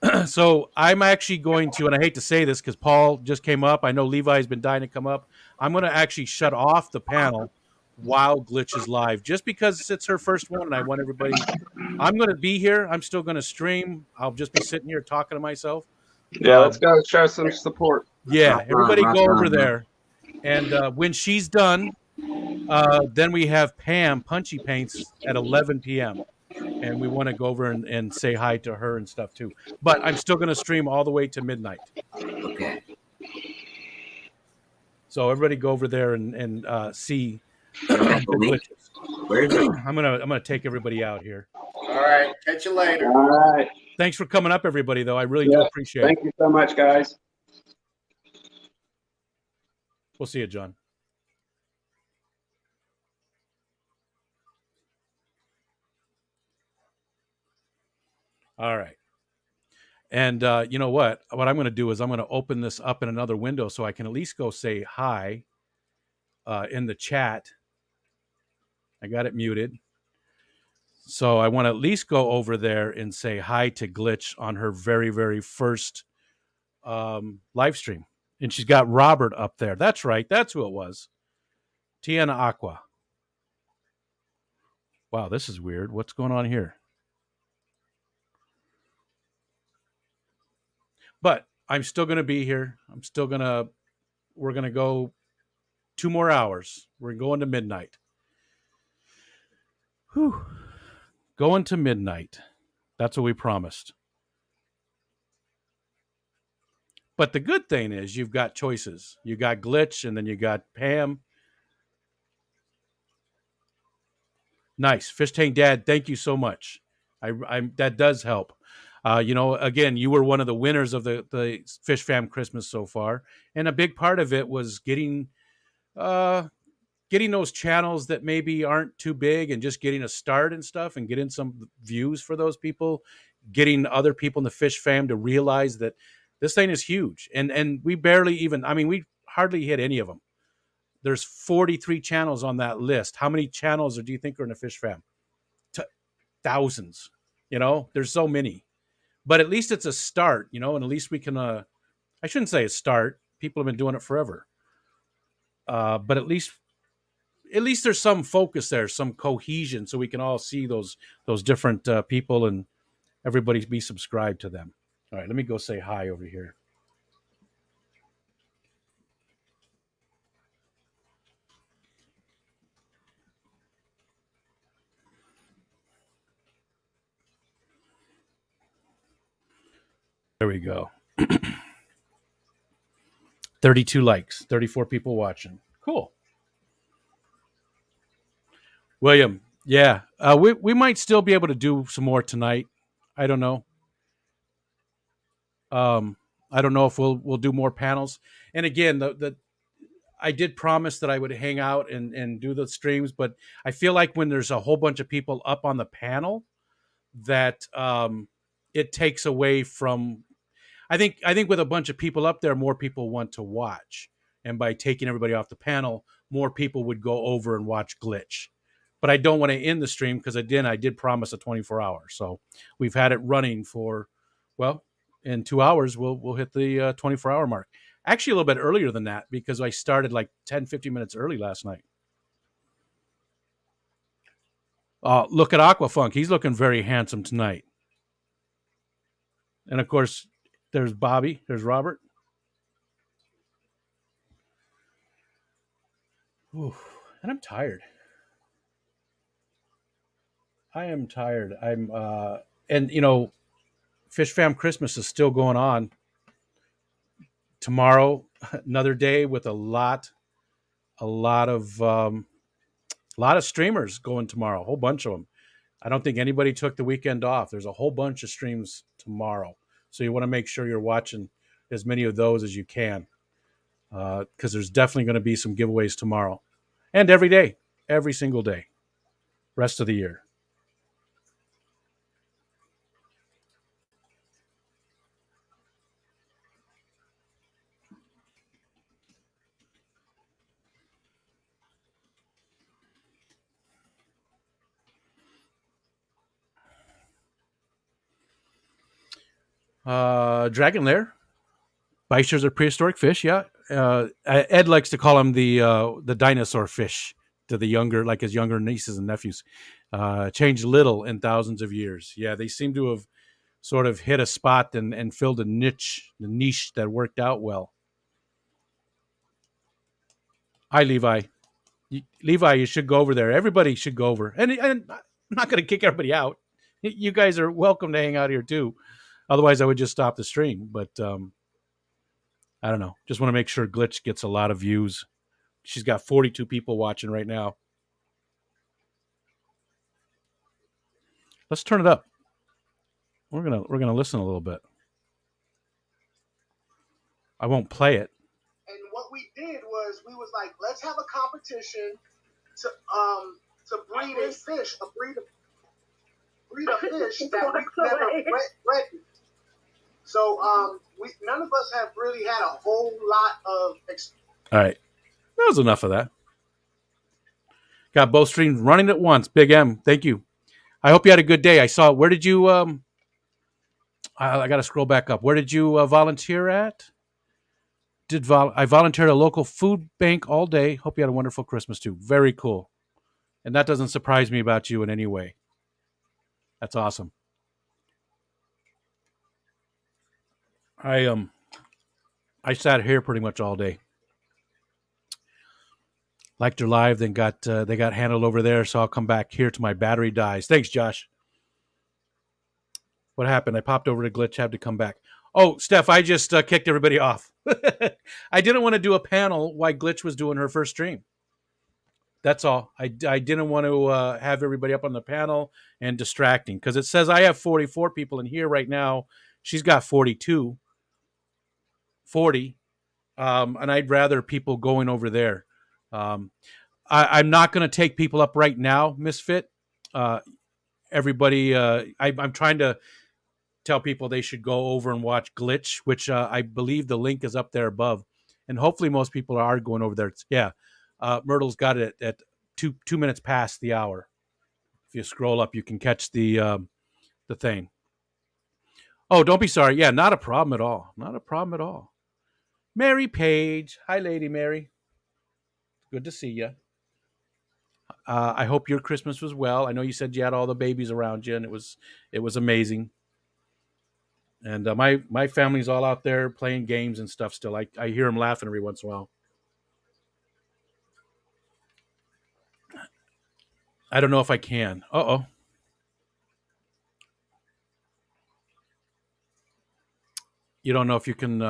guy. So I'm actually going to, and I hate to say this because Paul just came up. I know Levi's been dying to come up. I'm going to actually shut off the panel while Glitch is live, just because it's her first one, and I want everybody. I'm going to be here. I'm still going to stream. I'll just be sitting here talking to myself. Yeah, let's go show some support. Yeah, everybody go over there, and when she's done, then we have Pam Punchy Paints at 11 p.m. and we want to go over and say hi to her and stuff too. But I'm still going to stream all the way to midnight. Okay. So everybody go over there and see the glitches. Where is it? I'm gonna take everybody out here. All right. Catch you later. All right. Thanks for coming up, everybody. Though I really do Yeah, appreciate Thank it. you so much, guys. We'll see you, John. All right. And you know what? What I'm going to do is I'm going to open this up in another window so I can at least go say hi in the chat. I got it muted. So I want to at least go over there and say hi to Glitch on her very, very first live stream. And she's got Robert up there. That's right. That's who it was. Tiana Aqua. Wow, this is weird. What's going on here? But I'm still going to be here. We're going to go 2 more hours. We're going to midnight. Whew. Going to midnight. That's what we promised. But the good thing is you've got choices. You got Glitch and then you got Pam. Nice. Fish Tank Dad, thank you so much. I that does help. Again, you were one of the winners of the Fish Fam Christmas so far. And a big part of it was getting those channels that maybe aren't too big and just getting a start and stuff and getting some views for those people, getting other people in the Fish Fam to realize that this thing is huge. And we barely even, we hardly hit any of them. There's 43 channels on that list. How many channels do you think are in the Fish Fam? Thousands. There's so many. But at least it's a start, and at least we can, I shouldn't say a start. People have been doing it forever. But at least there's some focus there, some cohesion, so we can all see those different people and everybody be subscribed to them. All right, let me go say hi over here. There we go. 32 likes, 34 people watching. Cool. William, yeah, we might still be able to do some more tonight. I don't know. I don't know if we'll do more panels. And again, I did promise that I would hang out and do the streams, but I feel like when there's a whole bunch of people up on the panel, that it takes away from. I think with a bunch of people up there, more people want to watch, and by taking everybody off the panel, more people would go over and watch Glitch. But I don't want to end the stream because I did promise a 24 hours. So we've had it running for, well, in 2 hours we'll hit the 24 hour mark. Actually, a little bit earlier than that because I started like 10, 15 minutes early last night. Look at Aquafunk. He's looking very handsome tonight. And of course, there's Bobby. There's Robert. Ooh, and I'm tired. I am tired. And Fish Fam Christmas is still going on. Tomorrow, another day with a lot of streamers going tomorrow. A whole bunch of them. I don't think anybody took the weekend off. There's a whole bunch of streams tomorrow, so you want to make sure you're watching as many of those as you can, because there's definitely going to be some giveaways tomorrow, and every day, every single day, rest of the year. Dragon Lair. Bysters are prehistoric fish. Yeah. Ed likes to call them the dinosaur fish to the younger, like his younger nieces and nephews. Changed little in thousands of years. Yeah, they seem to have sort of hit a spot and filled a niche, the niche that worked out well. Hi, Levi. Levi, you should go over there. Everybody should go over. And I'm not going to kick everybody out. You guys are welcome to hang out here too. Otherwise, I would just stop the stream. But I don't know. Just want to make sure Glitch gets a lot of views. She's got 42 people watching right now. Let's turn it up. We're gonna listen a little bit. I won't play it. And what we did was we was like, let's have a competition to breed a fish, breed a fish that we've never bred. So none of us have really had a whole lot of. All right, that was enough of that. Got both streams running at once. Big M, thank you. I hope you had a good day. I saw. Where did you? I got to scroll back up. Where did you volunteer at? I volunteered at a local food bank all day. Hope you had a wonderful Christmas too. Very cool. And that doesn't surprise me about you in any way. That's awesome. I sat here pretty much all day. Liked her live, then they got handled over there, so I'll come back here till my battery dies. Thanks, Josh. What happened? I popped over to Glitch, had to come back. Oh, Steph, I just kicked everybody off. I didn't want to do a panel while Glitch was doing her first stream. That's all. I didn't want to have everybody up on the panel and distracting, because it says I have 44 people in here right now. She's got 42. 40. And I'd rather people going over there. I'm not going to take people up right now, Misfit. Everybody, I'm trying to tell people they should go over and watch Glitch, which I believe the link is up there above. And hopefully most people are going over there. Yeah. Myrtle's got it at 2 minutes past the hour. If you scroll up, you can catch the thing. Oh, don't be sorry. Yeah, not a problem at all. Not a problem at all. Mary Page. Hi, Lady Mary. Good to see you. I hope your Christmas was well. I know you said you had all the babies around you, and it was amazing. And my family's all out there playing games and stuff still. I hear them laughing every once in a while. I don't know if I can. Uh-oh. You don't know if you can...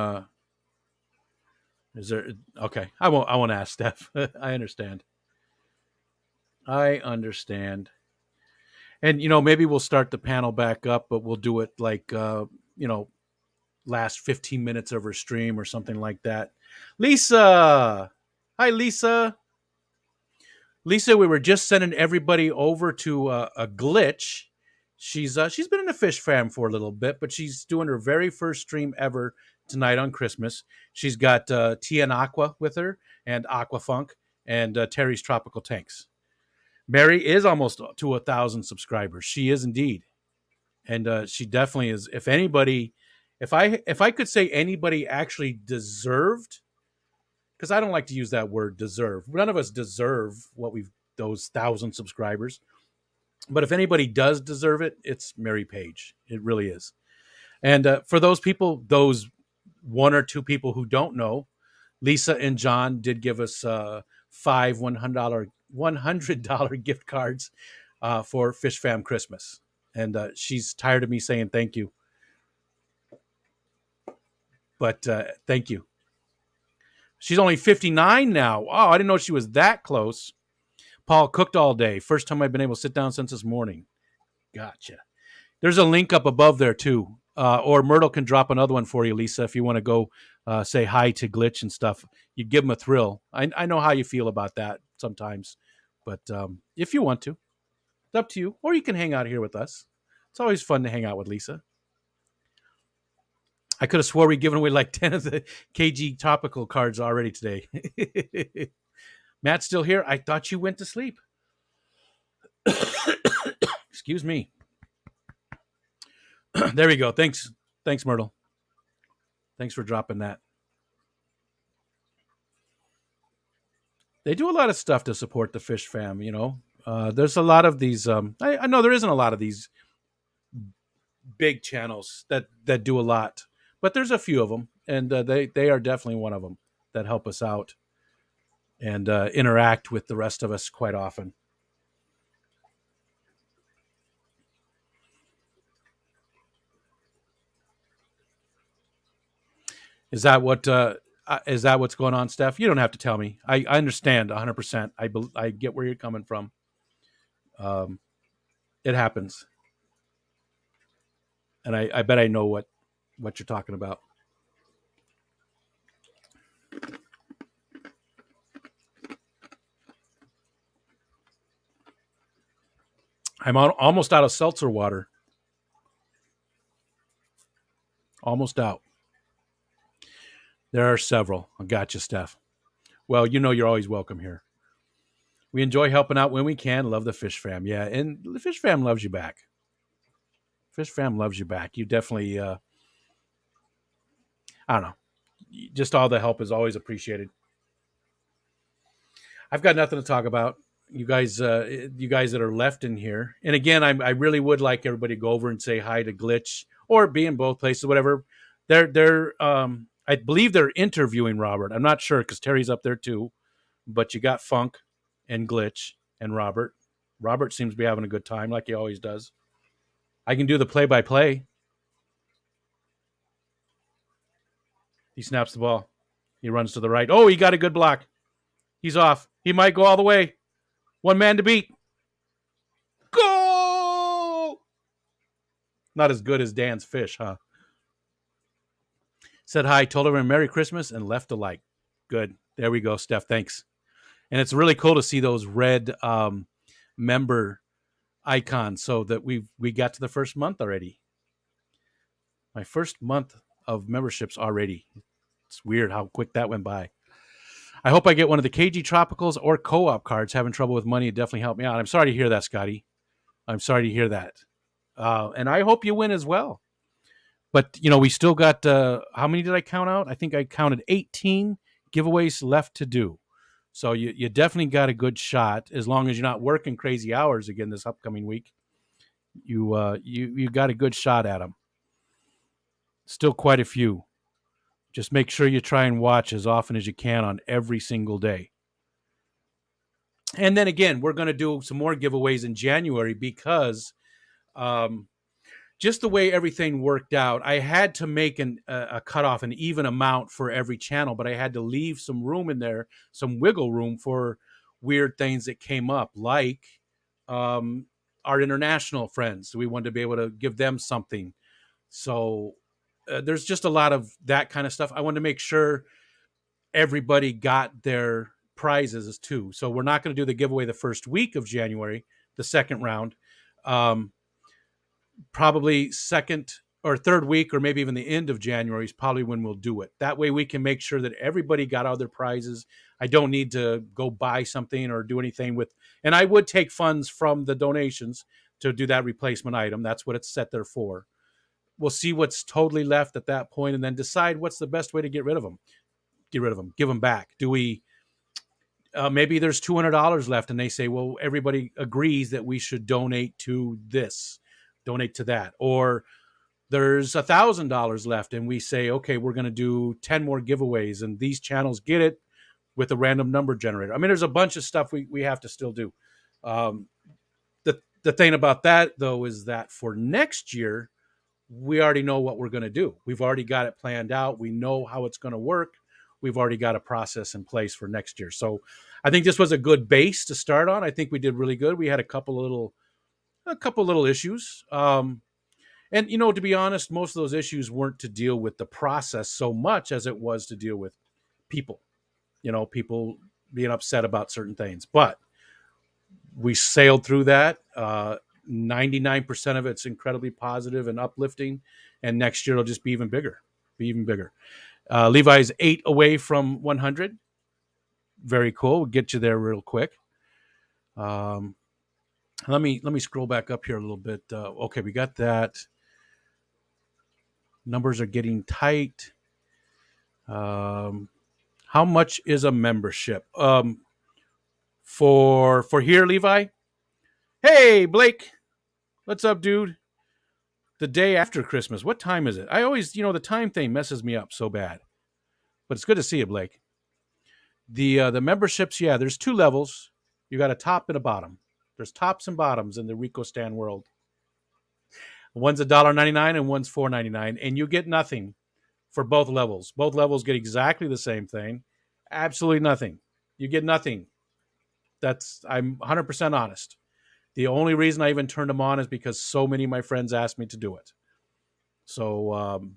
is there... Okay. I won't ask Steph. I understand. And, maybe we'll start the panel back up, but we'll do it like, last 15 minutes of her stream or something like that. Lisa! Hi, Lisa. Lisa, we were just sending everybody over to a Glitch. She's been in the Fish Fam for a little bit, but she's doing her very first stream ever tonight on Christmas. She's got Tia and Aqua with her, and Aquafunk, and Terry's Tropical Tanks. Mary is almost to 1,000 subscribers. She is indeed. And she definitely is. If anybody, if I could say anybody actually deserved, because I don't like to use that word deserve. None of us deserve those 1,000 subscribers. But if anybody does deserve it, it's Mary Page. It really is. And for those people, those one or two people who don't know, Lisa and John did give us 5 $100 gift cards for Fish Fam Christmas. And she's tired of me saying thank you. But thank you. She's only 59 now. Wow, I didn't know she was that close. Paul cooked all day. First time I've been able to sit down since this morning. Gotcha. There's a link up above there too. Or Myrtle can drop another one for you, Lisa, if you want to go say hi to Glitch and stuff. You give them a thrill. I know how you feel about that sometimes. But if you want to, it's up to you. Or you can hang out here with us. It's always fun to hang out with Lisa. I could have swore we'd given away like 10 of the KG topical cards already today. Matt's still here. I thought you went to sleep. Excuse me. There we go. Thanks. Thanks, Myrtle. Thanks for dropping that. They do a lot of stuff to support the fish fam. There's a lot of these. I know there isn't a lot of these big channels that do a lot, but there's a few of them, and they are definitely one of them that help us out and interact with the rest of us quite often. Is that what's going on, Steph? You don't have to tell me. I understand 100%. I get where you're coming from. It happens, and I bet I know what you're talking about. I'm almost out of seltzer water. Almost out. There are several. I got you, Steph. Well, you're always welcome here. We enjoy helping out when we can. Love the fish fam. Yeah, and the fish fam loves you back. Fish fam loves you back. You definitely, I don't know. Just all the help is always appreciated. I've got nothing to talk about. You guys that are left in here. And again, I really would like everybody to go over and say hi to Glitch or be in both places, whatever. They're I believe they're interviewing Robert. I'm not sure because Terry's up there too. But you got Funk and Glitch and Robert. Robert seems to be having a good time like he always does. I can do the play-by-play. He snaps the ball. He runs to the right. Oh, he got a good block. He's off. He might go all the way. One man to beat. Go! Not as good as Dan's fish, huh? Said hi, told everyone Merry Christmas, and left a like. Good. There we go, Steph. Thanks. And it's really cool to see those red member icons so that we got to the first month already. My first month of memberships already. It's weird how quick that went by. I hope I get one of the KG Tropicals or co-op cards. Having trouble with money, it definitely helped me out. I'm sorry to hear that, Scotty. I'm sorry to hear that. And I hope you win as well. But, we still got, how many did I count out? I think I counted 18 giveaways left to do. So you definitely got a good shot as long as you're not working crazy hours again this upcoming week. You got a good shot at them. Still quite a few. Just make sure you try and watch as often as you can on every single day. And then again, we're going to do some more giveaways in January because just the way everything worked out, I had to make a cutoff, an even amount for every channel, but I had to leave some room in there, some wiggle room for weird things that came up, like our international friends. We wanted to be able to give them something. So there's just a lot of that kind of stuff. I wanted to make sure everybody got their prizes too. So we're not going to do the giveaway the first week of January, the second round. Probably second or third week, or maybe even the end of January is probably when we'll do it. That way we can make sure that everybody got all their prizes. I don't need to go buy something or do anything with, and I would take funds from the donations to do that replacement item. That's what it's set there for. We'll see what's totally left at that point and then decide what's the best way to get rid of them. Give them back. Do we, maybe there's $200 left and they say, well, everybody agrees that we should donate to this, donate to that. Or there's $1,000 left and we say, okay, we're going to do 10 more giveaways and these channels get it with a random number generator. I mean, there's a bunch of stuff we have to still do. The thing about that, though, is that for next year, we already know what we're going to do. We've already got it planned out. We know how it's going to work. We've already got a process in place for next year. So I think this was a good base to start on. I think we did really good. We had a couple little issues. And, to be honest, most of those issues weren't to deal with the process so much as it was to deal with people, people being upset about certain things. But we sailed through that. 99% of it's incredibly positive and uplifting. And next year it'll just be even bigger, Levi's 8 away from 100. Very cool. We'll get you there real quick. Let me scroll back up here a little bit. Okay, we got that. Numbers are getting tight. How much is a membership? For here, Levi? Hey, Blake. What's up, dude? The day after Christmas. What time is it? I always, the time thing messes me up so bad. But it's good to see you, Blake. The memberships, yeah, there's 2 levels. You got a top and a bottom. There's tops and bottoms in the Rico Stan world. One's $1.99 and one's $4.99, and you get nothing for both levels. Both levels get exactly the same thing. Absolutely nothing. You get nothing. I'm 100% honest. The only reason I even turned them on is because so many of my friends asked me to do it. So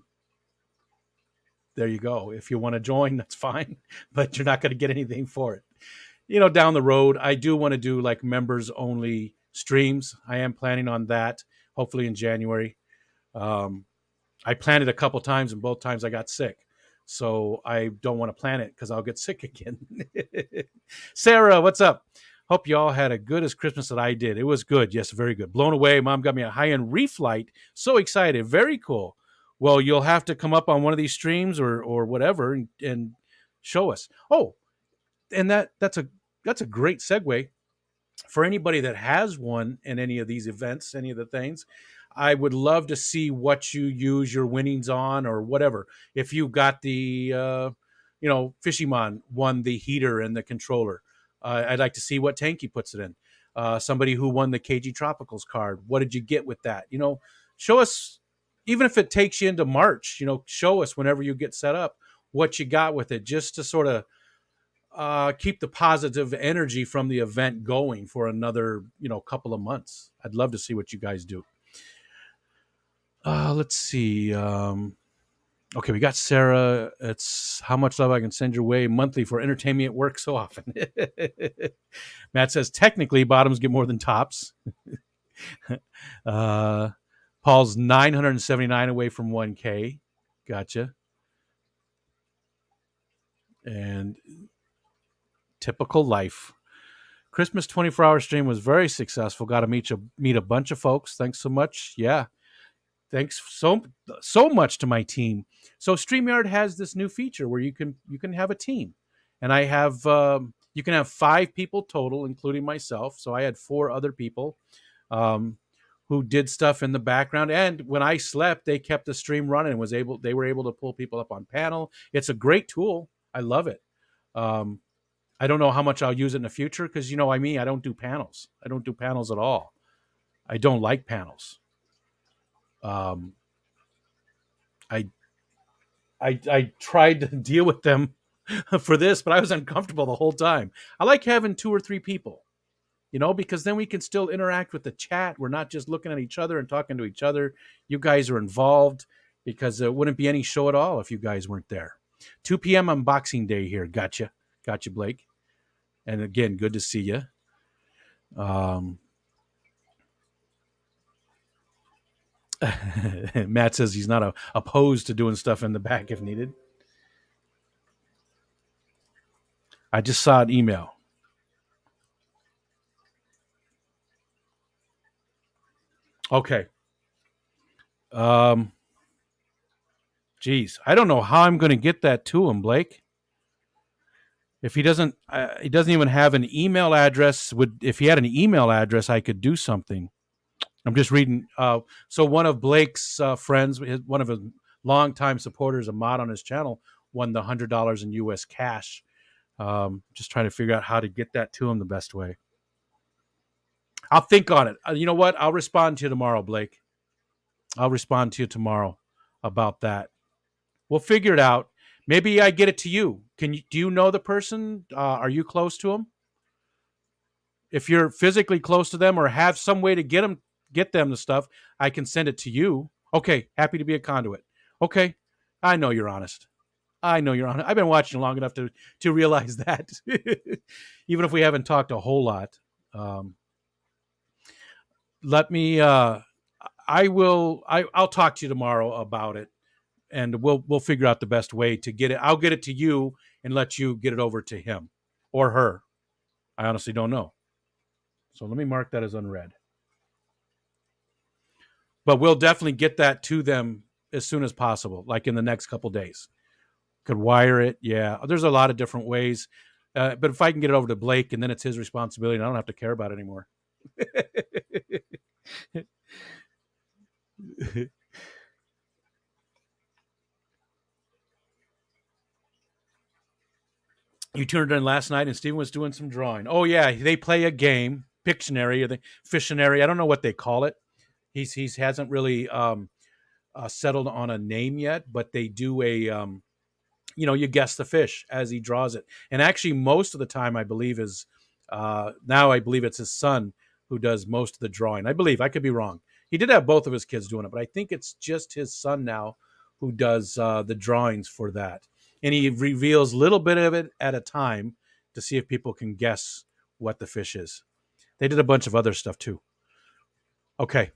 there you go. If you want to join, that's fine, but you're not going to get anything for it. Down the road, I do want to do like members only streams. I am planning on that, hopefully in January. I planned it a couple times, and both times I got sick. So I don't want to plan it because I'll get sick again. Sarah, what's up? Hope you all had a good as Christmas that I did. It was good. Yes, very good. Blown away. Mom got me a high-end reef light. So excited. Very cool. Well, you'll have to come up on one of these streams or whatever and show us. Oh, and that's a great segue for anybody that has one in any of these events, any of the things. I would love to see what you use your winnings on or whatever. If you got the, Fishimon won the heater and the controller. I'd like to see what tank he puts it in. Somebody who won the KG Tropicals card. What did you get with that? Show us, even if it takes you into March, show us whenever you get set up what you got with it, just to sort of keep the positive energy from the event going for another, couple of months. I'd love to see what you guys do. Let's see. Okay, we got Sarah. It's how much love I can send your way monthly for entertainment at work so often. Matt says technically bottoms get more than tops. Paul's 979 away from 1K. Gotcha. And typical life. Christmas 24-hour stream was very successful. Got to meet a bunch of folks. Thanks so much. Yeah. Thanks so much to my team. So StreamYard has this new feature where you can have a team, and I have you can have 5 people total, including myself. So I had 4 other people who did stuff in the background, and when I slept, they kept the stream running. They were able to pull people up on panel. It's a great tool. I love it. I don't know how much I'll use it in the future because I don't do panels. I don't do panels at all. I don't like panels. I tried to deal with them for this, but I was uncomfortable the whole time. I like having 2 or 3 people, because then we can still interact with the chat. We're not just looking at each other and talking to each other. You guys are involved, because there wouldn't be any show at all if you guys weren't there. 2 p.m. on Boxing Day here. Gotcha, Blake. And again, good to see you. Matt says he's not opposed to doing stuff in the back if needed. I just saw an email. Okay. Geez, I don't know how I'm going to get that to him, Blake. If he doesn't even have an email address. If he had an email address, I could do something. I'm just reading. So one of Blake's friends, one of his longtime supporters, a mod on his channel, won the $100 in U.S. cash. Just trying to figure out how to get that to him the best way. I'll think on it. You know what? I'll respond to you tomorrow, Blake. I'll respond to you tomorrow about that. We'll figure it out. Maybe I get it to you. Do you know the person? Are you close to them? If you're physically close to them or have some way to get them the stuff, I can send it to you. Okay, happy to be a conduit. Okay, I know you're honest. I've been watching long enough to realize that, even if we haven't talked a whole lot. I'll talk to you tomorrow about it, and we'll figure out the best way to get it. I'll get it to you and let you get it over to him or her. I honestly don't know. So let me mark that as unread. But we'll definitely get that to them as soon as possible, like in the next couple days. Could wire it. Yeah. There's a lot of different ways. But if I can get it over to Blake and then it's his responsibility and I don't have to care about it anymore. You turned in last night and Steven was doing some drawing. Oh yeah. They play a game, Pictionary or the Fictionary. I don't know what they call it. He hasn't really settled on a name yet, but they do a, you guess the fish as he draws it. And actually most of the time I believe is, now I believe it's his son who does most of the drawing. I believe, I could be wrong. He did have both of his kids doing it, but I think it's just his son now who does the drawings for that. And he reveals a little bit of it at a time to see if people can guess what the fish is. They did a bunch of other stuff too. Okay.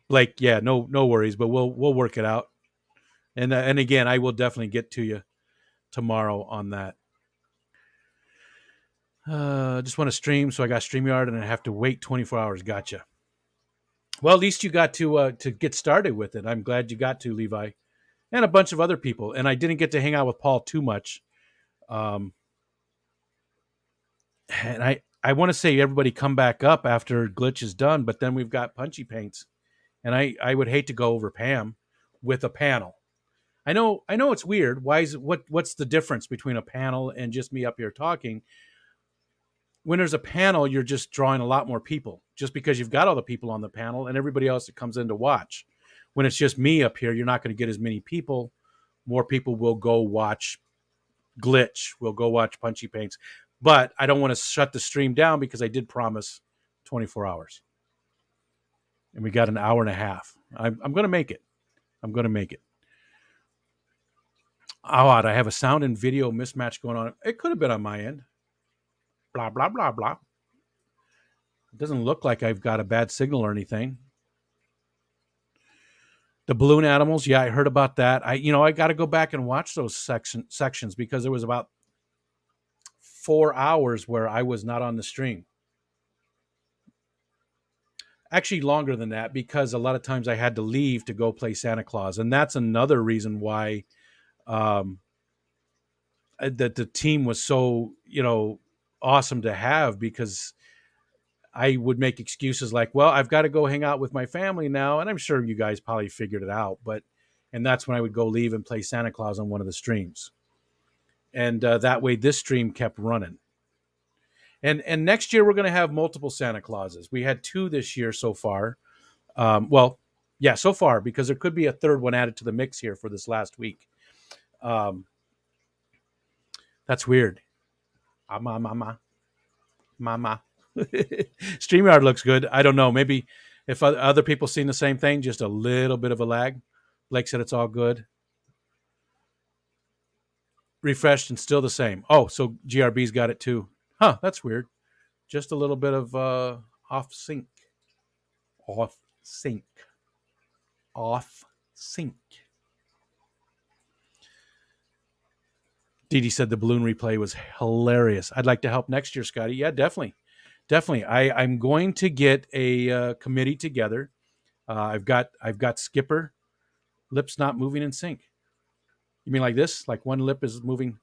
Blake, yeah, no worries, but we'll work it out. And again, I will definitely get to you tomorrow on that. Just want to stream, so I got StreamYard, and I have to wait 24 hours. Gotcha. Well, at least you got to get started with it. I'm glad you got to, Levi, and a bunch of other people. And I didn't get to hang out with Paul too much. And I want to say everybody come back up after Glitch is done, but then we've got Punchy Paints. And I would hate to go over Pam with a panel. I know it's weird. What's the difference between a panel and just me up here talking? When there's a panel, you're just drawing a lot more people just because you've got all the people on the panel and everybody else that comes in to watch. When it's just me up here, you're not going to get as many people. More people will go watch Glitch, will go watch Punchy Paints. But I don't want to shut the stream down because I did promise 24 hours. And we got an hour and a half. I'm going to make it. I'm going to make it. Oh, I have a sound and video mismatch going on. It could have been on my end. Blah, blah, blah, blah. It doesn't look like I've got a bad signal or anything. The balloon animals, yeah, I heard about that. I got to go back and watch those sections because there was about 4 hours where I was not on the stream. Actually, longer than that because a lot of times I had to leave to go play Santa Claus. And that's another reason why that the team was so, awesome to have because I would make excuses like, well, I've got to go hang out with my family now. And I'm sure you guys probably figured it out. And that's when I would go leave and play Santa Claus on one of the streams. And that way this stream kept running. And next year we're going to have multiple Santa Clauses. We had 2 this year so far. So far, because there could be a third one added to the mix here for this last week. That's weird. Mama. StreamYard looks good. I don't know. Maybe if other people seen the same thing, just a little bit of a lag. Blake said it's all good. Refreshed and still the same. Oh, so GRB's got it too. Huh, that's weird. Just a little bit of off sync. Off sync. Dee Dee said the balloon replay was hilarious. I'd like to help next year, Scotty. Yeah, definitely. I'm going to get a committee together. I've got Skipper. Lips not moving in sync. You mean like this? Like one lip is moving.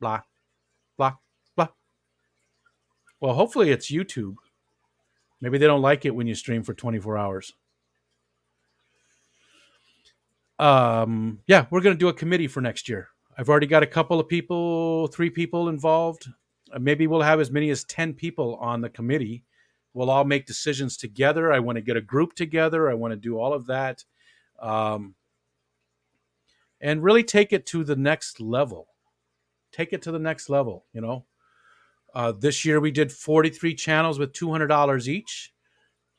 Blah, blah, blah. Well, hopefully it's YouTube. Maybe they don't like it when you stream for 24 hours. We're going to do a committee for next year. I've already got a couple of people, 3 people involved. Maybe we'll have as many as 10 people on the committee. We'll all make decisions together. I want to get a group together. I want to do all of that. And really take it to the next level. This year we did 43 channels with $200 each.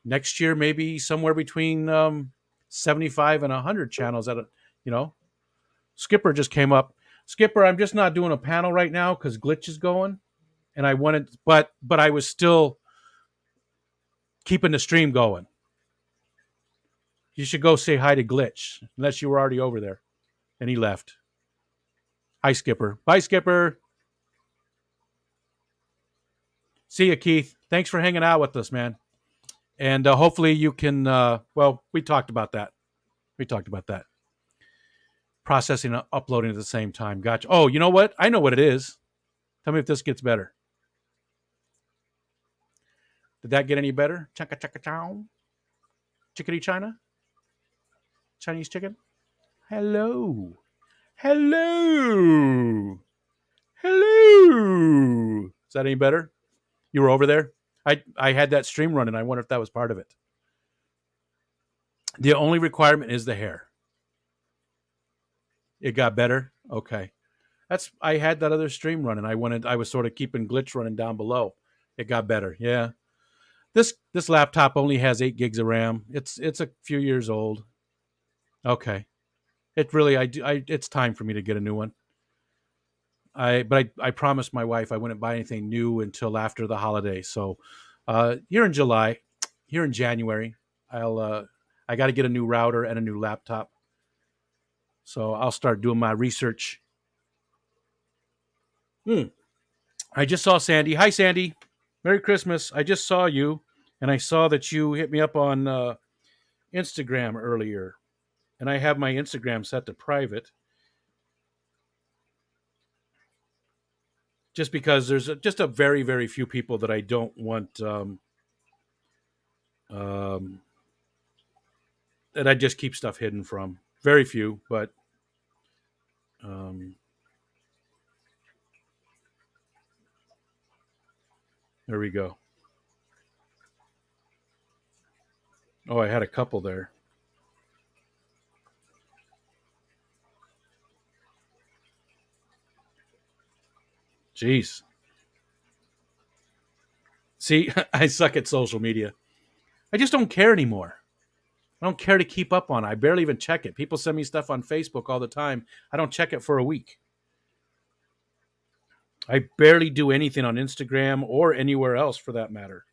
Next year, maybe somewhere between 75 and 100 channels at Skipper just came up. Skipper, I'm just not doing a panel right now because Glitch is going. And I wanted, but I was still keeping the stream going. You should go say hi to Glitch, unless you were already over there. And he left. Hi, Skipper. Bye, Skipper. See you, Keith. Thanks for hanging out with us, man. And hopefully you can, we talked about that. We talked about that. Processing and uploading at the same time. Gotcha. Oh, you know what? I know what it is. Tell me if this gets better. Did that get any better? Chaka chaka chow. Chickadee China? Chinese chicken? Hello. Hello. Hello. Is that any better? You were over there? I had that stream running. I wonder if that was part of it. The only requirement is the hair. It got better? Okay. I had that other stream running. I was sort of keeping glitch running down below. It got better. Yeah. This laptop only has 8 gigs of RAM. It's a few years old. Okay. It's time for me to get a new one. But I promised my wife I wouldn't buy anything new until after the holiday. So here in January, I got to get a new router and a new laptop. So I'll start doing my research. I just saw Sandy. Hi, Sandy. Merry Christmas. I just saw you, and I saw that you hit me up on Instagram earlier. And I have my Instagram set to private. Just because there's just a very, very few people that I don't want that I just keep stuff hidden from. Very few, but there we go. Oh, I had a couple there. Jeez. See, I suck at social media. I just don't care anymore. I don't care to keep up on it. I barely even check it. People send me stuff on Facebook all the time. I don't check it for a week. I barely do anything on Instagram or anywhere else for that matter.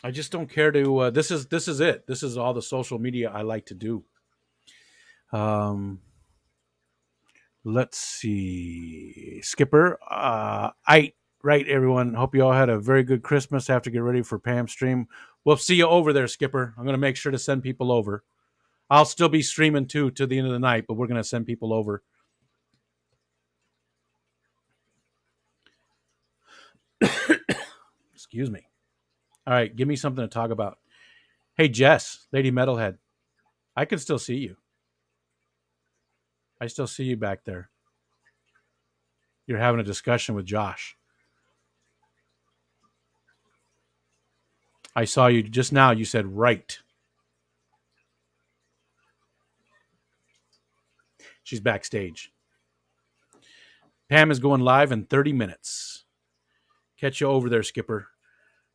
I just don't care to. This is it. This is all the social media I like to do. Let's see, Skipper. Right, everyone. Hope you all had a very good Christmas. Have to get ready for Pam's stream. We'll see you over there, Skipper. I'm going to make sure to send people over. I'll still be streaming too to the end of the night, but we're going to send people over. Excuse me. All right, give me something to talk about. Hey, Jess, Lady Metalhead, I can still see you. I still see you back there. You're having a discussion with Josh. I saw you just now. You said right. She's backstage. Pam is going live in 30 minutes. Catch you over there, Skipper.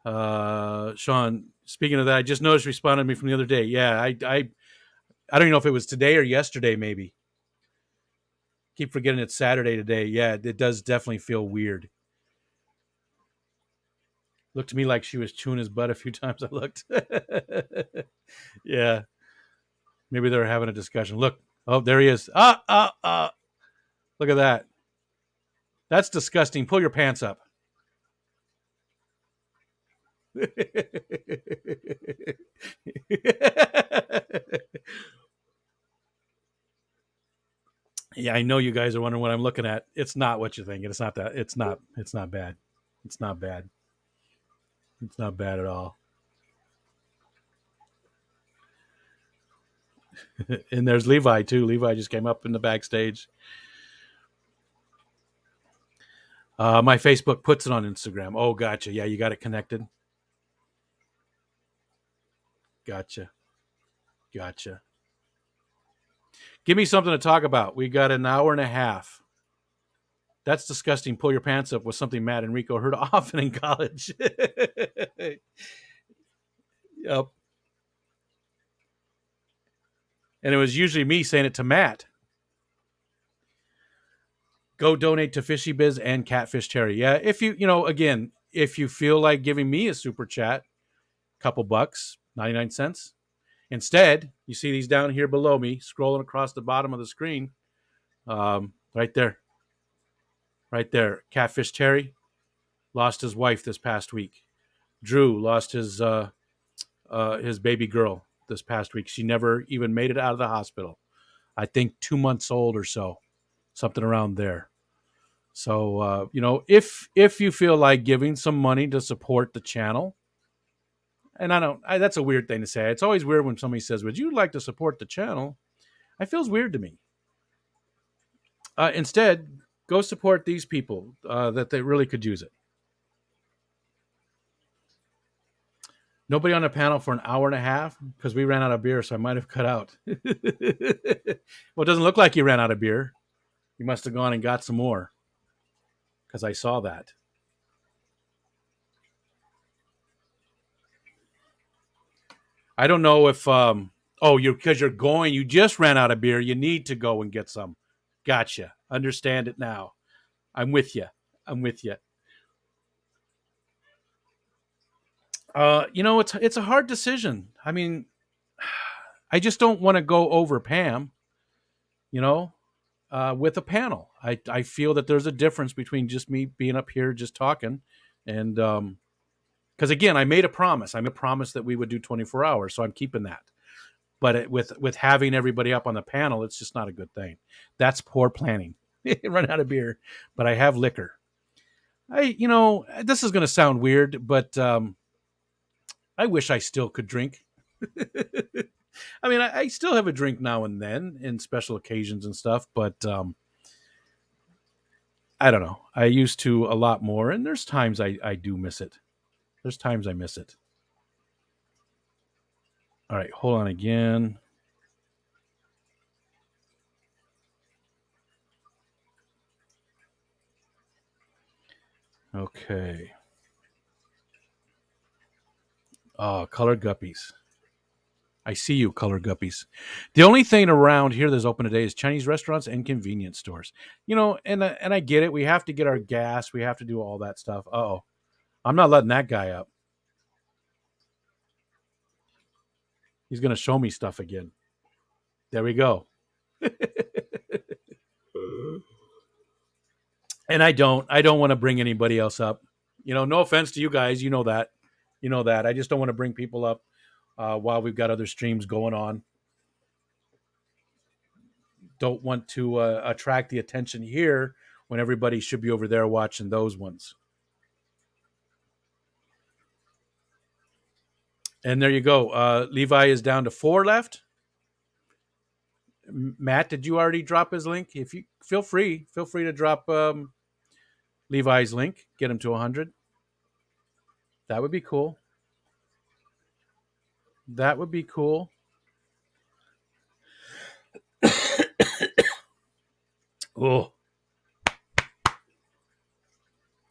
Sean, speaking of that, I just noticed you responded to me from the other day. Yeah, I don't even know if it was today or yesterday, maybe. Keep forgetting it's Saturday today. Yeah, it does definitely feel weird. Looked to me like she was chewing his butt a few times I looked. Yeah. Maybe they were having a discussion. Look. Oh, there he is. Look at that. That's disgusting. Pull your pants up. Yeah, I know you guys are wondering what I'm looking at. It's not what you're thinking. It's not that. It's not bad. It's not bad. It's not bad at all. And there's Levi too. Levi just came up in the backstage. My Facebook puts it on Instagram. Oh, gotcha. Yeah, you got it connected. Gotcha. Give me something to talk about. We got an hour and a half. That's disgusting. Pull your pants up was something Matt and Rico heard often in college. Yep. And it was usually me saying it to Matt. Go donate to Fishy Biz and Catfish Terry. Yeah, if if you feel like giving me a super chat, couple bucks, 99 cents. Instead, you see these down here below me, scrolling across the bottom of the screen. Right there. Catfish Terry. lost his wife this past week. Drew lost his baby girl this past week. She never even made it out of the hospital. I think 2 months old or so, something around there. So if you feel like giving some money to support the channel, and that's a weird thing to say. It's always weird when somebody says, "Would you like to support the channel?" It feels weird to me. Instead, go support these people that they really could use it. Nobody on the panel for an hour and a half because we ran out of beer, so I might have cut out. Well, it doesn't look like you ran out of beer. You must have gone and got some more because I saw that. I don't know if because you just ran out of beer. You need to go and get some. Gotcha. Understand it now. I'm with you. It's a hard decision. I mean, I just don't want to go over Pam, with a panel. I feel that there's a difference between just me being up here just talking and because again, I made a promise. I made a promise that we would do 24 hours, so I'm keeping that. But with having everybody up on the panel, it's just not a good thing. That's poor planning. Run out of beer, but I have liquor. This is going to sound weird, but I wish I still could drink. I mean, I still have a drink now and then in special occasions and stuff, but I don't know. I used to a lot more, and there's times I do miss it. There's times I miss it. All right, hold on again. Okay. Oh, colored guppies. I see you, colored guppies. The only thing around here that's open today is Chinese restaurants and convenience stores. And I get it. We have to get our gas. We have to do all that stuff. Uh-oh. I'm not letting that guy up. He's going to show me stuff again. There we go. And I don't want to bring anybody else up. No offense to you guys. You know that. I just don't want to bring people up while we've got other streams going on. Don't want to attract the attention here when everybody should be over there watching those ones. And there you go. Levi is down to 4 left. Matt, did you already drop his link? If you feel free to drop Levi's link. Get him to 100. That would be cool. Oh.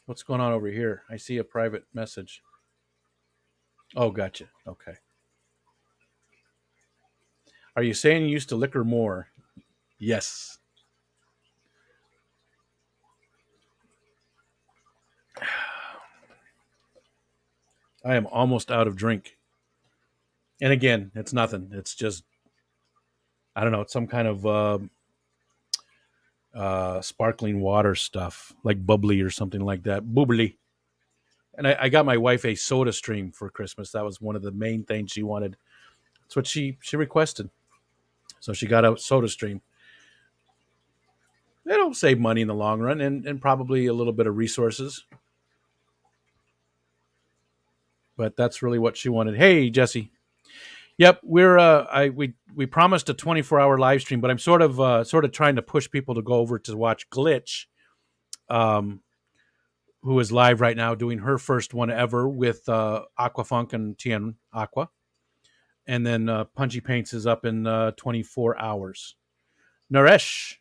What's going on over here? I see a private message. Oh, gotcha. Okay. Are you saying you used to liquor more? Yes. I am almost out of drink. And again, it's nothing. It's just, I don't know, it's some kind of sparkling water stuff, like bubbly or something like that. Bubbly. And I got my wife a soda stream for Christmas. That was one of the main things she wanted. That's what she requested. So she got a soda stream. It'll save money in the long run and probably a little bit of resources. But that's really what she wanted. Hey, Jesse. Yep, we promised a 24-hour live stream, but I'm sort of trying to push people to go over to watch Glitch, who is live right now doing her first one ever with Aquafunk and Tien Aqua. And then Punchy Paints is up in 24 hours. Naresh.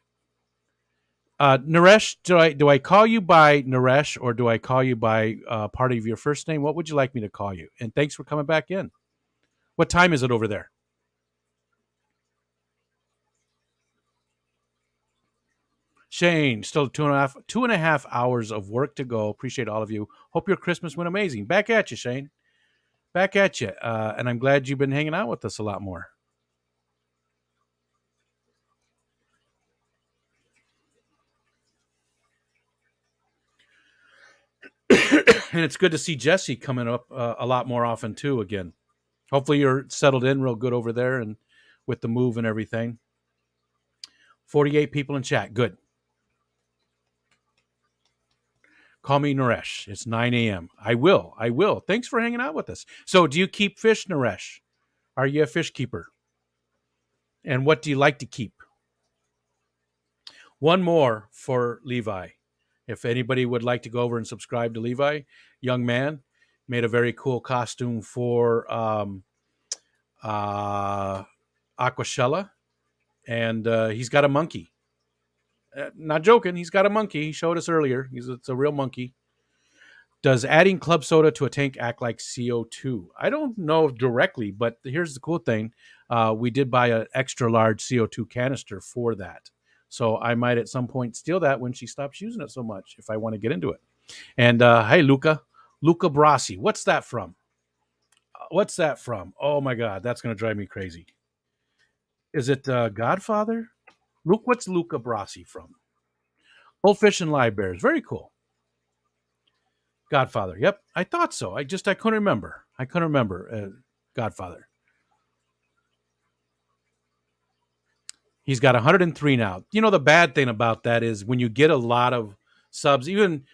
Naresh, do I call you by Naresh or do I call you by part of your first name? What would you like me to call you? And thanks for coming back in. What time is it over there? Shane, still 2.5 hours of work to go. Appreciate all of you. Hope your Christmas went amazing. Back at you, Shane. Back at you. And I'm glad you've been hanging out with us a lot more. And it's good to see Jesse coming up a lot more often too. Again, hopefully you're settled in real good over there and with the move and everything. 48 people in chat. Good. Call me Naresh. It's 9 a.m. I will. I will. Thanks for hanging out with us. So, do you keep fish, Naresh? Are you a fish keeper? And what do you like to keep? One more for Levi. If anybody would like to go over and subscribe to Levi, young man, made a very cool costume for Aquashella, and he's got a monkey. Not joking, he's got a monkey. He showed us earlier. It's a real monkey. Does adding club soda to a tank act like CO2? I don't know directly, but here's the cool thing. We did buy an extra large CO2 canister for that. So I might at some point steal that when she stops using it so much if I want to get into it. And hey, Luca Brasi. What's that from? What's that from? Oh my God, that's going to drive me crazy. Is it Godfather? What's Luca Brasi from? Goldfish and Live Bears. Very cool. Godfather. Yep, I thought so. I couldn't remember. Godfather. He's got 103 now. You know, the bad thing about that is when you get a lot of subs, even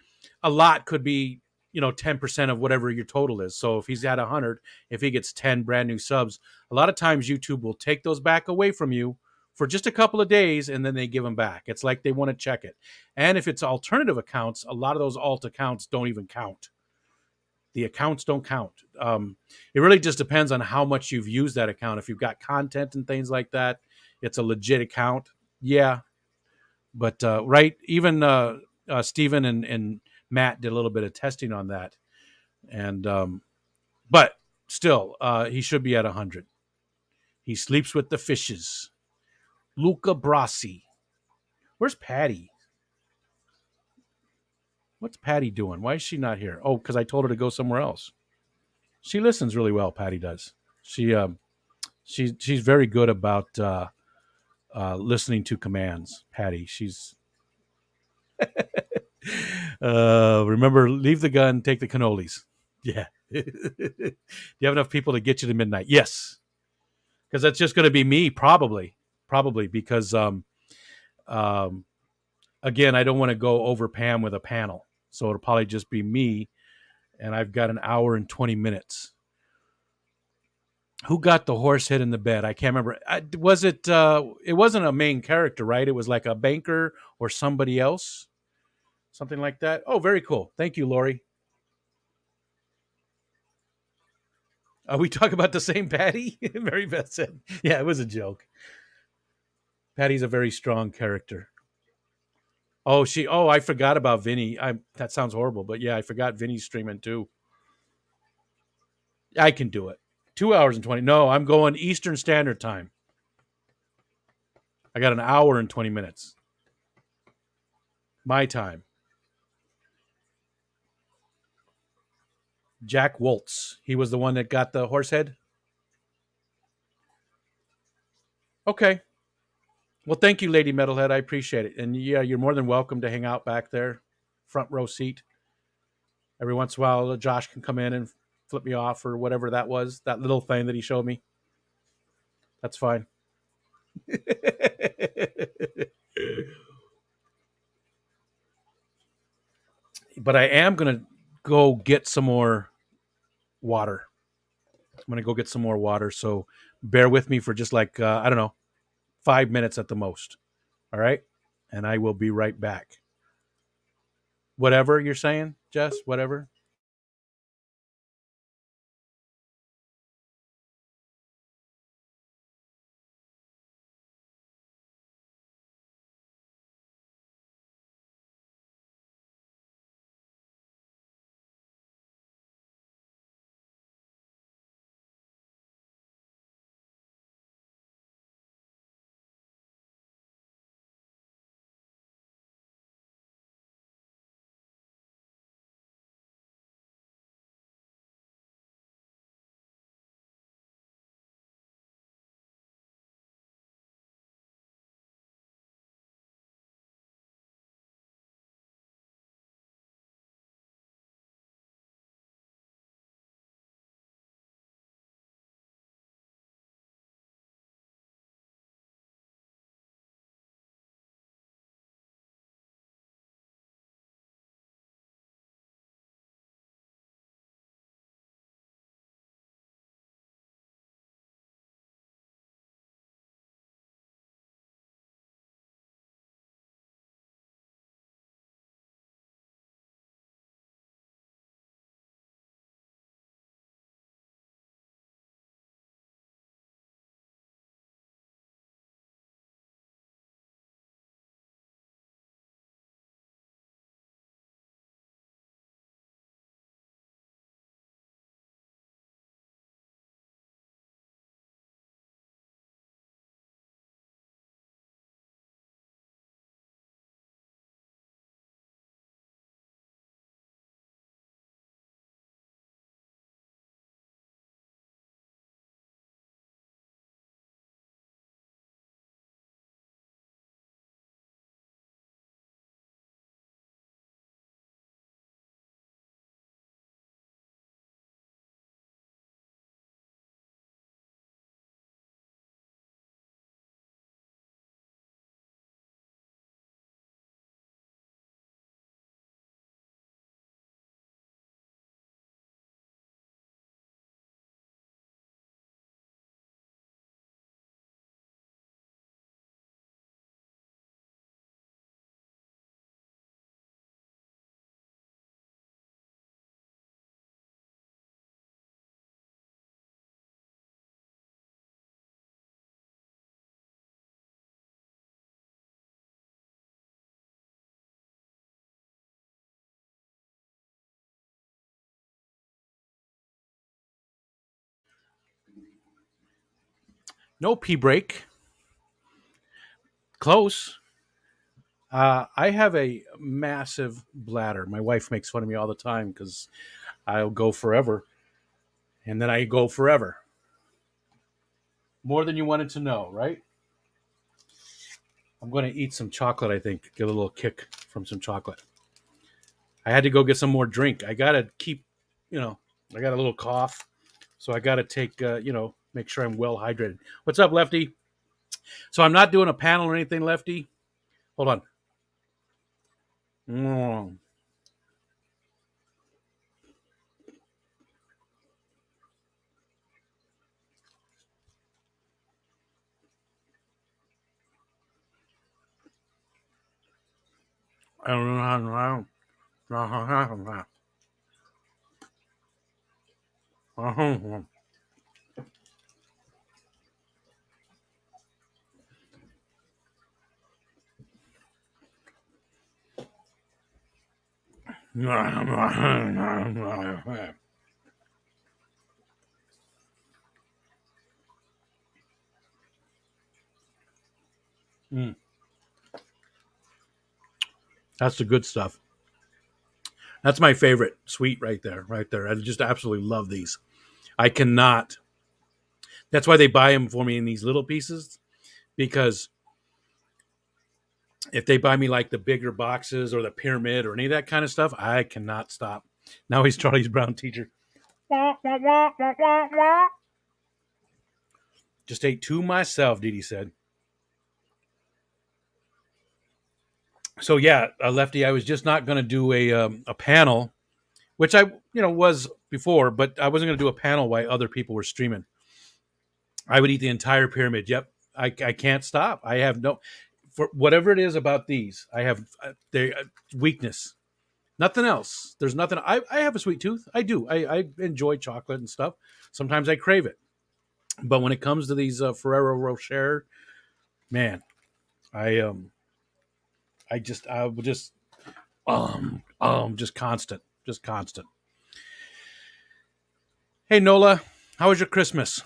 a lot could be, 10% of whatever your total is. So if he's at 100, if he gets 10 brand new subs, a lot of times YouTube will take those back away from you for just a couple of days and then they give them back. It's like they want to check it. And if it's alternative accounts, a lot of those alt accounts don't even count. The accounts don't count. It really just depends on how much you've used that account. If you've got content and things like that, it's a legit account. Yeah. But right, even Steven and Matt did a little bit of testing on that. And but still, he should be at 100. He sleeps with the fishes. Luca Brasi. Where's Patty? What's Patty doing? Why is she not here? Oh, because I told her to go somewhere else. She listens really well, Patty does. She's very good about listening to commands, Patty. She's remember, leave the gun, take the cannolis. Yeah. Do you have enough people to get you to midnight? Yes. Because that's just going to be me, probably because again, I don't want to go over Pam with a panel, so it'll probably just be me, and I've got an hour and 20 minutes. Who got the horse head in the bed? I can't remember. Was it? It wasn't a main character, right? It was like a banker or somebody else, something like that. Oh, very cool. Thank you, Lori. Are we talking about the same Patty? Mary Beth said, "Yeah, it was a joke." Patty's a very strong character. Oh, I forgot about Vinny. That sounds horrible, but yeah, I forgot Vinny's streaming too. I can do it. 2 hours and 20. No, I'm going Eastern Standard Time. I got an hour and 20 minutes. My time. Jack Woltz. He was the one that got the horse head? Okay. Well, thank you, Lady Metalhead. I appreciate it. And yeah, you're more than welcome to hang out back there. Front row seat. Every once in a while, Josh can come in and flip me off or whatever that was. That little thing that he showed me. That's fine. But I am going to go get some more water. I'm going to go get some more water. So bear with me for just like, I don't know, 5 minutes at the most. All right. And I will be right back. Whatever you're saying, Jess, whatever. No pee break. Close. I have a massive bladder. My wife makes fun of me all the time because I'll go forever, and then I go forever. More than you wanted to know, right? I'm going to eat some chocolate, I think. Get a little kick from some chocolate. I had to go get some more drink. I got to keep, I got a little cough. So I got to take, make sure I'm well hydrated. What's up, Lefty? So I'm not doing a panel or anything, Lefty. Hold on. I don't know. That's the good stuff. That's my favorite sweet right there. I just absolutely love these. I cannot. That's why they buy them for me in these little pieces, because if they buy me like the bigger boxes or the pyramid or any of that kind of stuff, I cannot stop. Now he's Charlie's Brown teacher. Just ate two myself, Didi said. So yeah, Lefty, I was just not going to do a panel, which I was before, but I wasn't going to do a panel while other people were streaming. I would eat the entire pyramid. Yep, I can't stop. I have for whatever it is about these, I have weakness. Nothing else. There's nothing. I have a sweet tooth. I do. I enjoy chocolate and stuff. Sometimes I crave it. But when it comes to these Ferrero Rocher, man, I will just constant. Hey Nola, how was your Christmas?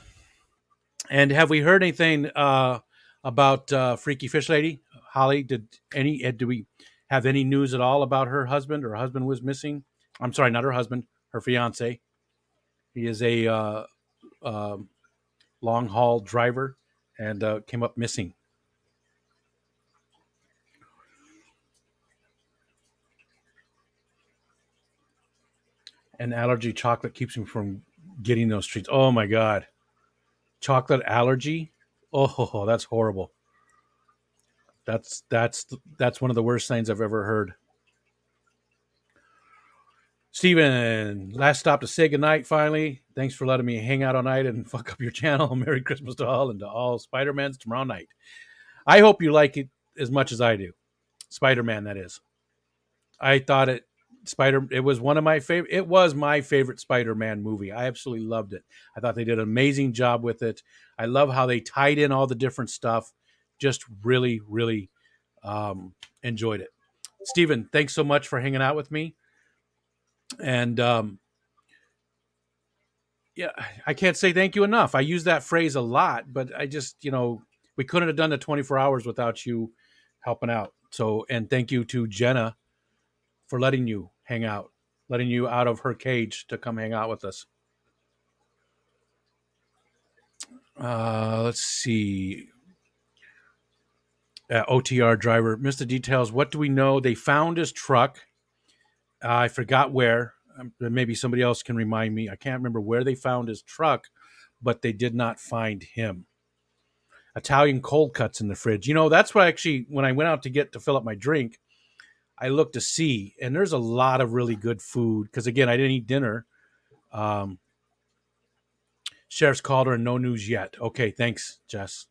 And have we heard anything about Freaky Fish Lady? Holly, did we have any news at all about her husband? Her husband was missing. I'm sorry, not her husband, her fiance. He is a long haul driver and came up missing. And allergy chocolate keeps him from getting those treats. Oh my God. Chocolate allergy? Oh, that's horrible. That's one of the worst things I've ever heard. Steven, last stop to say goodnight finally. Thanks for letting me hang out all night and fuck up your channel. Merry Christmas to all and to all Spider-Mans tomorrow night. I hope you like it as much as I do. Spider-Man, that is. I thought it was one of my favorite. It was my favorite Spider-Man movie. I absolutely loved it. I thought they did an amazing job with it. I love how they tied in all the different stuff. Just really, really enjoyed it. Steven, thanks so much for hanging out with me. And yeah, I can't say thank you enough. I use that phrase a lot, but I just, we couldn't have done the 24 hours without you helping out. So, and thank you to Jenna for letting you hang out, letting you out of her cage to come hang out with us. Let's see. OTR driver, missed the details. What do we know? They found his truck. I forgot where. Maybe somebody else can remind me. I can't remember where they found his truck, but they did not find him. Italian cold cuts in the fridge. That's why actually, when I went out to fill up my drink, I looked to see, and there's a lot of really good food. Because again, I didn't eat dinner. Sheriff's called her and no news yet. Okay, thanks, Jess.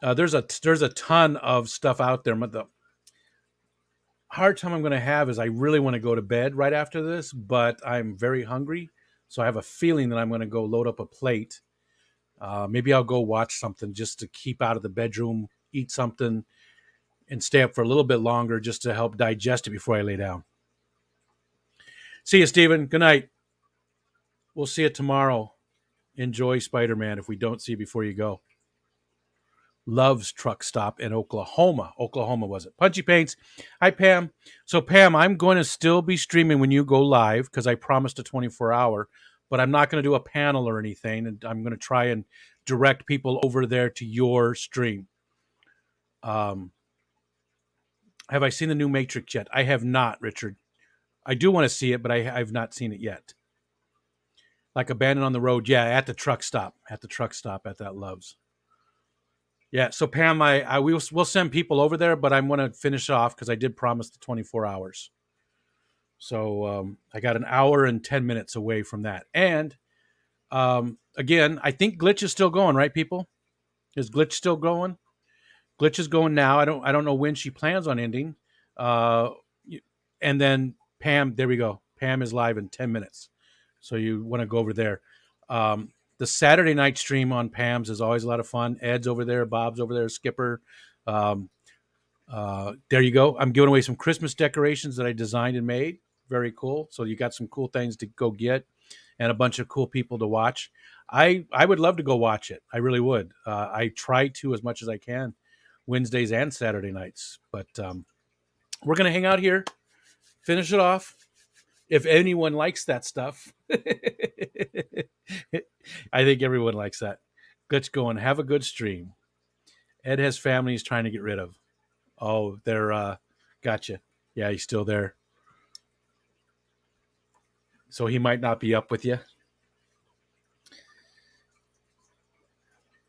There's a ton of stuff out there. But the hard time I'm going to have is I really want to go to bed right after this, but I'm very hungry. So I have a feeling that I'm going to go load up a plate. Maybe I'll go watch something just to keep out of the bedroom, eat something, and stay up for a little bit longer just to help digest it before I lay down. See you, Steven. Good night. We'll see you tomorrow. Enjoy Spider-Man if we don't see you before you go. Loves truck stop in Oklahoma. Oklahoma, was it? Punchy Paints. Hi, Pam. So, Pam, I'm going to still be streaming when you go live because I promised a 24-hour, but I'm not going to do a panel or anything, and I'm going to try and direct people over there to your stream. Have I seen the new Matrix yet? I have not, Richard. I do want to see it, but I've not seen it yet. Like Abandoned on the Road. Yeah, at the truck stop. At the truck stop at that Loves. Yeah, so Pam, we'll send people over there, but I'm going to finish off because I did promise the 24 hours. So I got an hour and 10 minutes away from that. And again, I think Glitch is still going, right, people? Is Glitch still going? Glitch is going now. I don't know when she plans on ending. And then Pam, there we go. Pam is live in 10 minutes. So you want to go over there. The Saturday night stream on Pam's is always a lot of fun. Ed's over there, Bob's over there, Skipper. There you go. I'm giving away some Christmas decorations that I designed and made. Very cool. So you got some cool things to go get and a bunch of cool people to watch. I would love to go watch it. I really would. I try to as much as I can Wednesdays and Saturday nights. But we're going to hang out here, finish it off. If anyone likes that stuff, I think everyone likes that. Let's go and have a good stream. Ed has family he's trying to get rid of. Oh, they're gotcha. Yeah, he's still there. So he might not be up with you.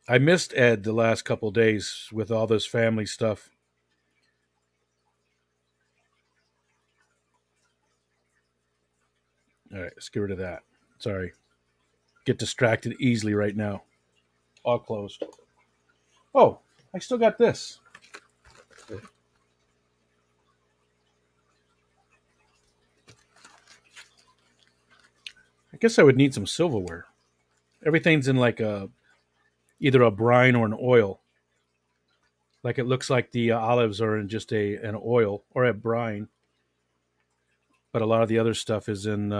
I missed Ed the last couple days with all this family stuff. All right, let's get rid of that. Sorry. Get distracted easily right now. All closed. Oh, I still got this. I guess I would need some silverware. Everything's in like either a brine or an oil. Like it looks like the olives are in just an oil or a brine. But a lot of the other stuff is in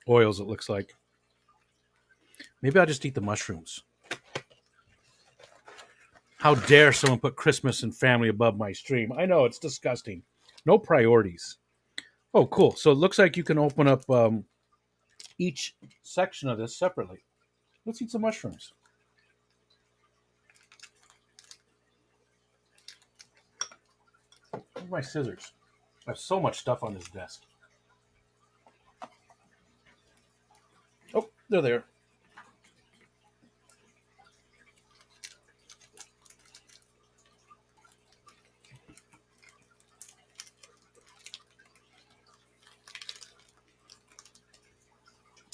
oils, it looks like. Maybe I'll just eat the mushrooms. How dare someone put Christmas and family above my stream? I know, it's disgusting. No priorities. Oh, cool. So it looks like you can open up each section of this separately. Let's eat some mushrooms. Where's my scissors? I have so much stuff on this desk. Oh, they're there.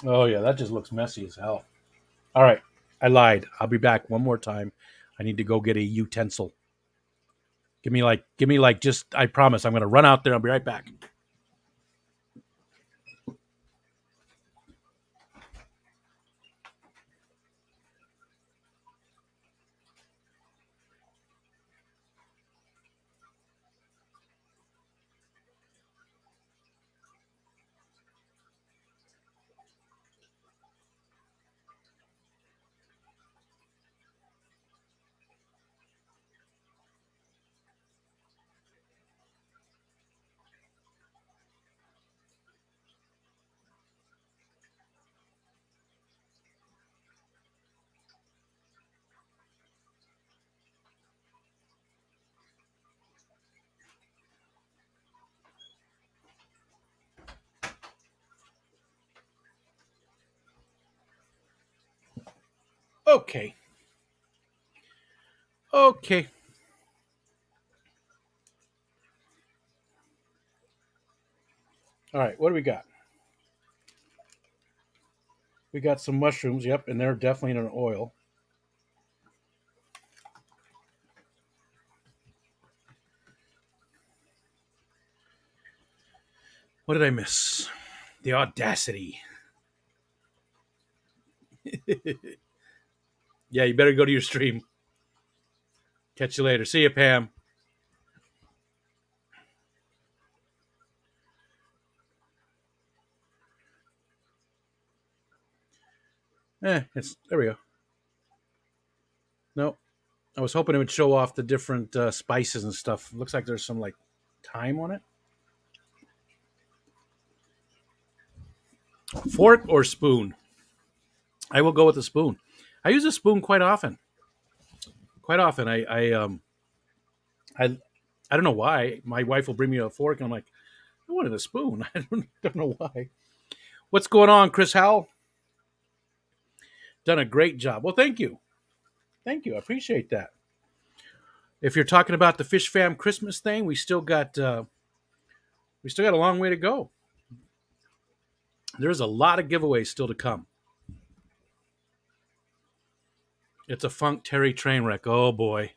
Oh, yeah, that just looks messy as hell. All right, I lied. I'll be back one more time. I need to go get a utensil. Give me like just, I promise, I'm going to run out there. I'll be right back. Okay. Okay. All right, what do we got? We got some mushrooms, yep, and they're definitely in an oil. What did I miss? The audacity. Yeah, you better go to your stream. Catch you later. See you, Pam. It's there we go. No, I was hoping it would show off the different spices and stuff. Looks like there's some like thyme on it. Fork or spoon? I will go with a spoon. I use a spoon quite often. Quite often, I don't know why. My wife will bring me a fork, and I'm like, I wanted a spoon. I don't know why. What's going on, Chris Howell? Done a great job. Well, thank you. Thank you. I appreciate that. If you're talking about the Fish Fam Christmas thing, we still got a long way to go. There's a lot of giveaways still to come. It's a Funk Terry train wreck. Oh boy.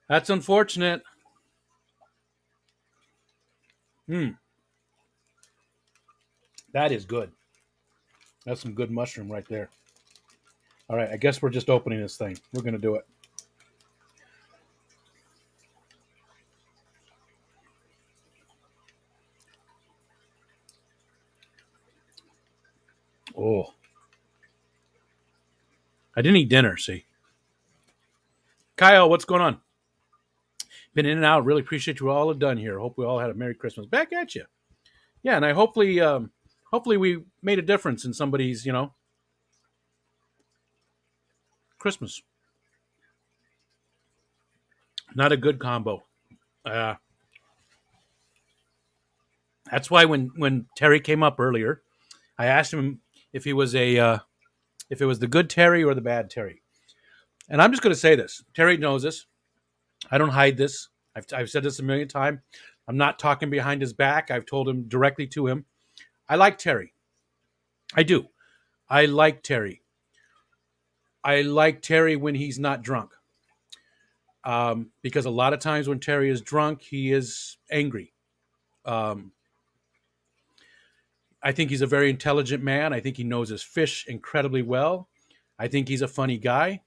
That's unfortunate. That is good. That's some good mushroom right there. All right, I guess we're just opening this thing. We're going to do it. Oh. I didn't eat dinner, see. Kyle, what's going on? Been in and out. Really appreciate you all have done here. Hope we all had a Merry Christmas. Back at you. Yeah, and I hopefully we made a difference in somebody's, Christmas. Not a good combo. That's why when Terry came up earlier, I asked him if he was if it was the good Terry or the bad Terry. And I'm just going to say this. Terry knows this. I don't hide this. I've said this a million times. I'm not talking behind his back. I've told him directly to him. I like Terry. I do. I like Terry. I like Terry when he's not drunk. Because a lot of times when Terry is drunk, he is angry. I think he's a very intelligent man. I think he knows his fish incredibly well. I think he's a funny guy.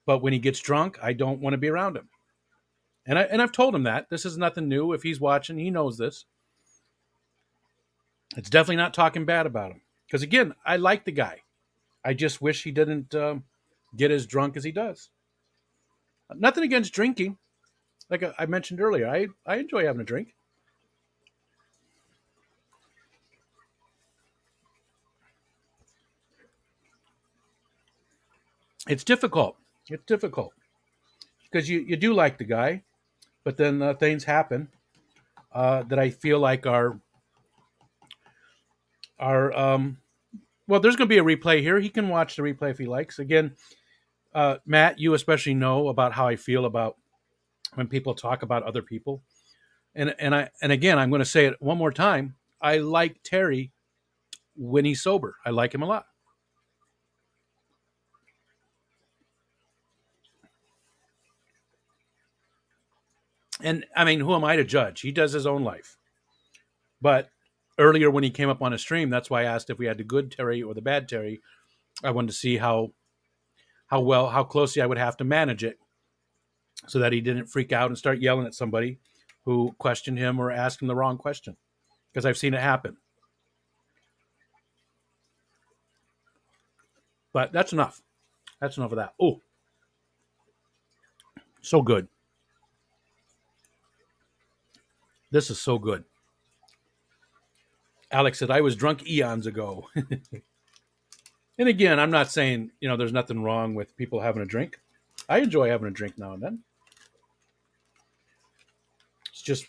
But when he gets drunk, I don't want to be around him. And I've told him that. This is nothing new. If he's watching, he knows this. It's definitely not talking bad about him. Because, again, I like the guy. I just wish he didn't get as drunk as he does. Nothing against drinking. Like I mentioned earlier, I enjoy having a drink. It's difficult. It's difficult. Because you do like the guy, but then things happen that I feel like are well, there's going to be a replay here. He can watch the replay if he likes. Again, Matt, you especially know about how I feel about when people talk about other people. And again, I'm going to say it one more time. I like Terry when he's sober. I like him a lot. And I mean, who am I to judge? He does his own life. But earlier when he came up on a stream, that's why I asked if we had the good Terry or the bad Terry. I wanted to see how closely I would have to manage it so that he didn't freak out and start yelling at somebody who questioned him or asked him the wrong question. Because I've seen it happen. But that's enough. That's enough of that. Oh, so good. This is so good. Alex said, I was drunk eons ago. And again, I'm not saying, there's nothing wrong with people having a drink. I enjoy having a drink now and then. It's just,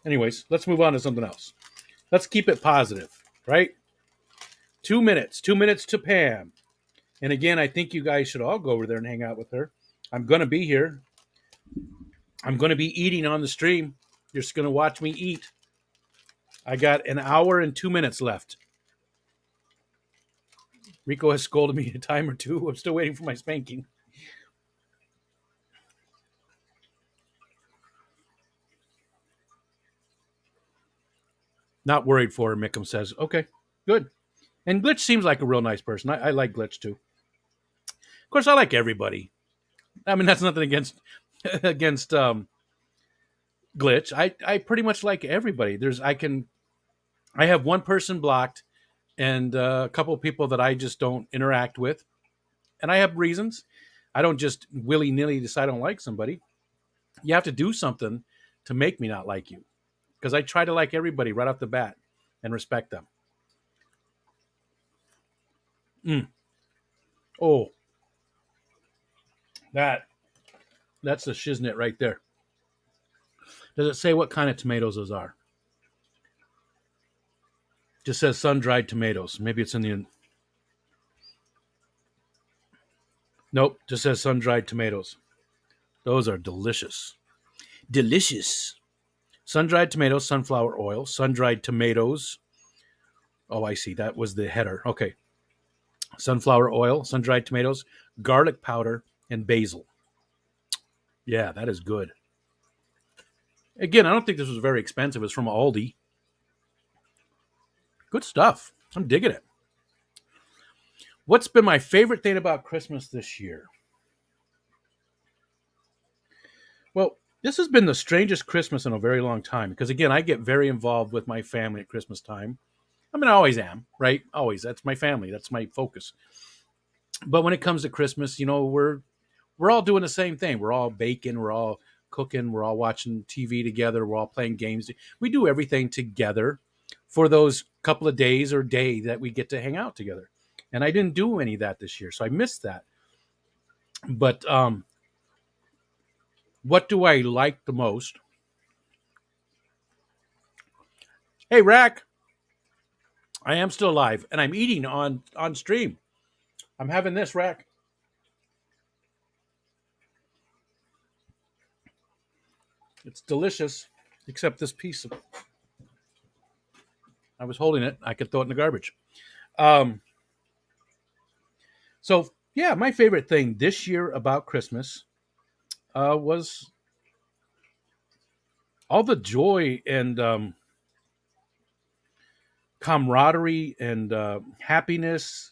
anyways, let's move on to something else. Let's keep it positive, right? 2 minutes. 2 minutes to Pam. And again, I think you guys should all go over there and hang out with her. I'm going to be here. I'm going to be eating on the stream. You're just going to watch me eat. I got an hour and 2 minutes left. Rico has scolded me a time or two. I'm still waiting for my spanking. Not worried for her, Mickham says. Okay, good. And Glitch seems like a real nice person. I like Glitch too. Of course, I like everybody. I mean, that's nothing against Glitch. I pretty much like everybody. I have one person blocked and a couple of people that I just don't interact with. And I have reasons. I don't just willy-nilly decide I don't like somebody. You have to do something to make me not like you, because I try to like everybody right off the bat and respect them. Oh, that's the shiznit right there. Does it say what kind of tomatoes those are? Just says sun-dried tomatoes. Maybe it's in the... Nope, just says sun-dried tomatoes. Those are delicious. Delicious. Sun-dried tomatoes, sunflower oil, sun-dried tomatoes. Oh, I see. That was the header. Okay. Sunflower oil, sun-dried tomatoes, garlic powder, and basil. Yeah, that is good. Again, I don't think this was very expensive. It's from Aldi. Good stuff. I'm digging it. What's been my favorite thing about Christmas this year? Well, this has been the strangest Christmas in a very long time because, again, I get very involved with my family at Christmas time. I mean, I always am, right? Always. That's my family. That's my focus. But when it comes to Christmas, we're all doing the same thing. We're all baking. We're all cooking. We're all watching TV together. We're all playing games. We do everything together for those couple of days or day that we get to hang out together. And I didn't do any of that this year, so I missed that. But what do I like the most? Hey, Rack. I am still alive, and I'm eating on stream. I'm having this, Rack. It's delicious, except this piece of... I was holding it. I could throw it in the garbage. So, yeah, my favorite thing this year about Christmas was all the joy and camaraderie and happiness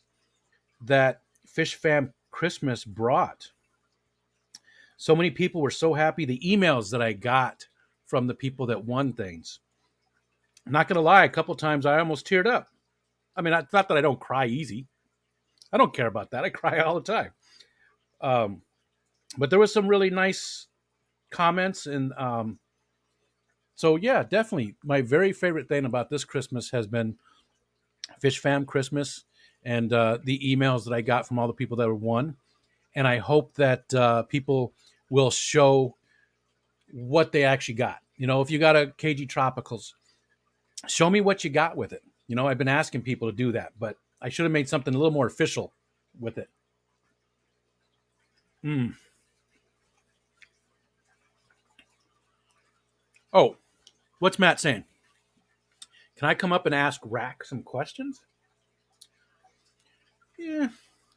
that Fish Fam Christmas brought. So many people were so happy. The emails that I got from the people that won things. I'm not going to lie, a couple times I almost teared up. I mean, it's not that I don't cry easy. I don't care about that. I cry all the time. But there was some really nice comments. And so, yeah, definitely. My very favorite thing about this Christmas has been Fish Fam Christmas and the emails that I got from all the people that were won. And I hope that people will show what they actually got. If you got a KG Tropicals, show me what you got with it. I've been asking people to do that, but I should have made something a little more official with it. Oh, what's Matt saying? Can I come up and ask Rack some questions?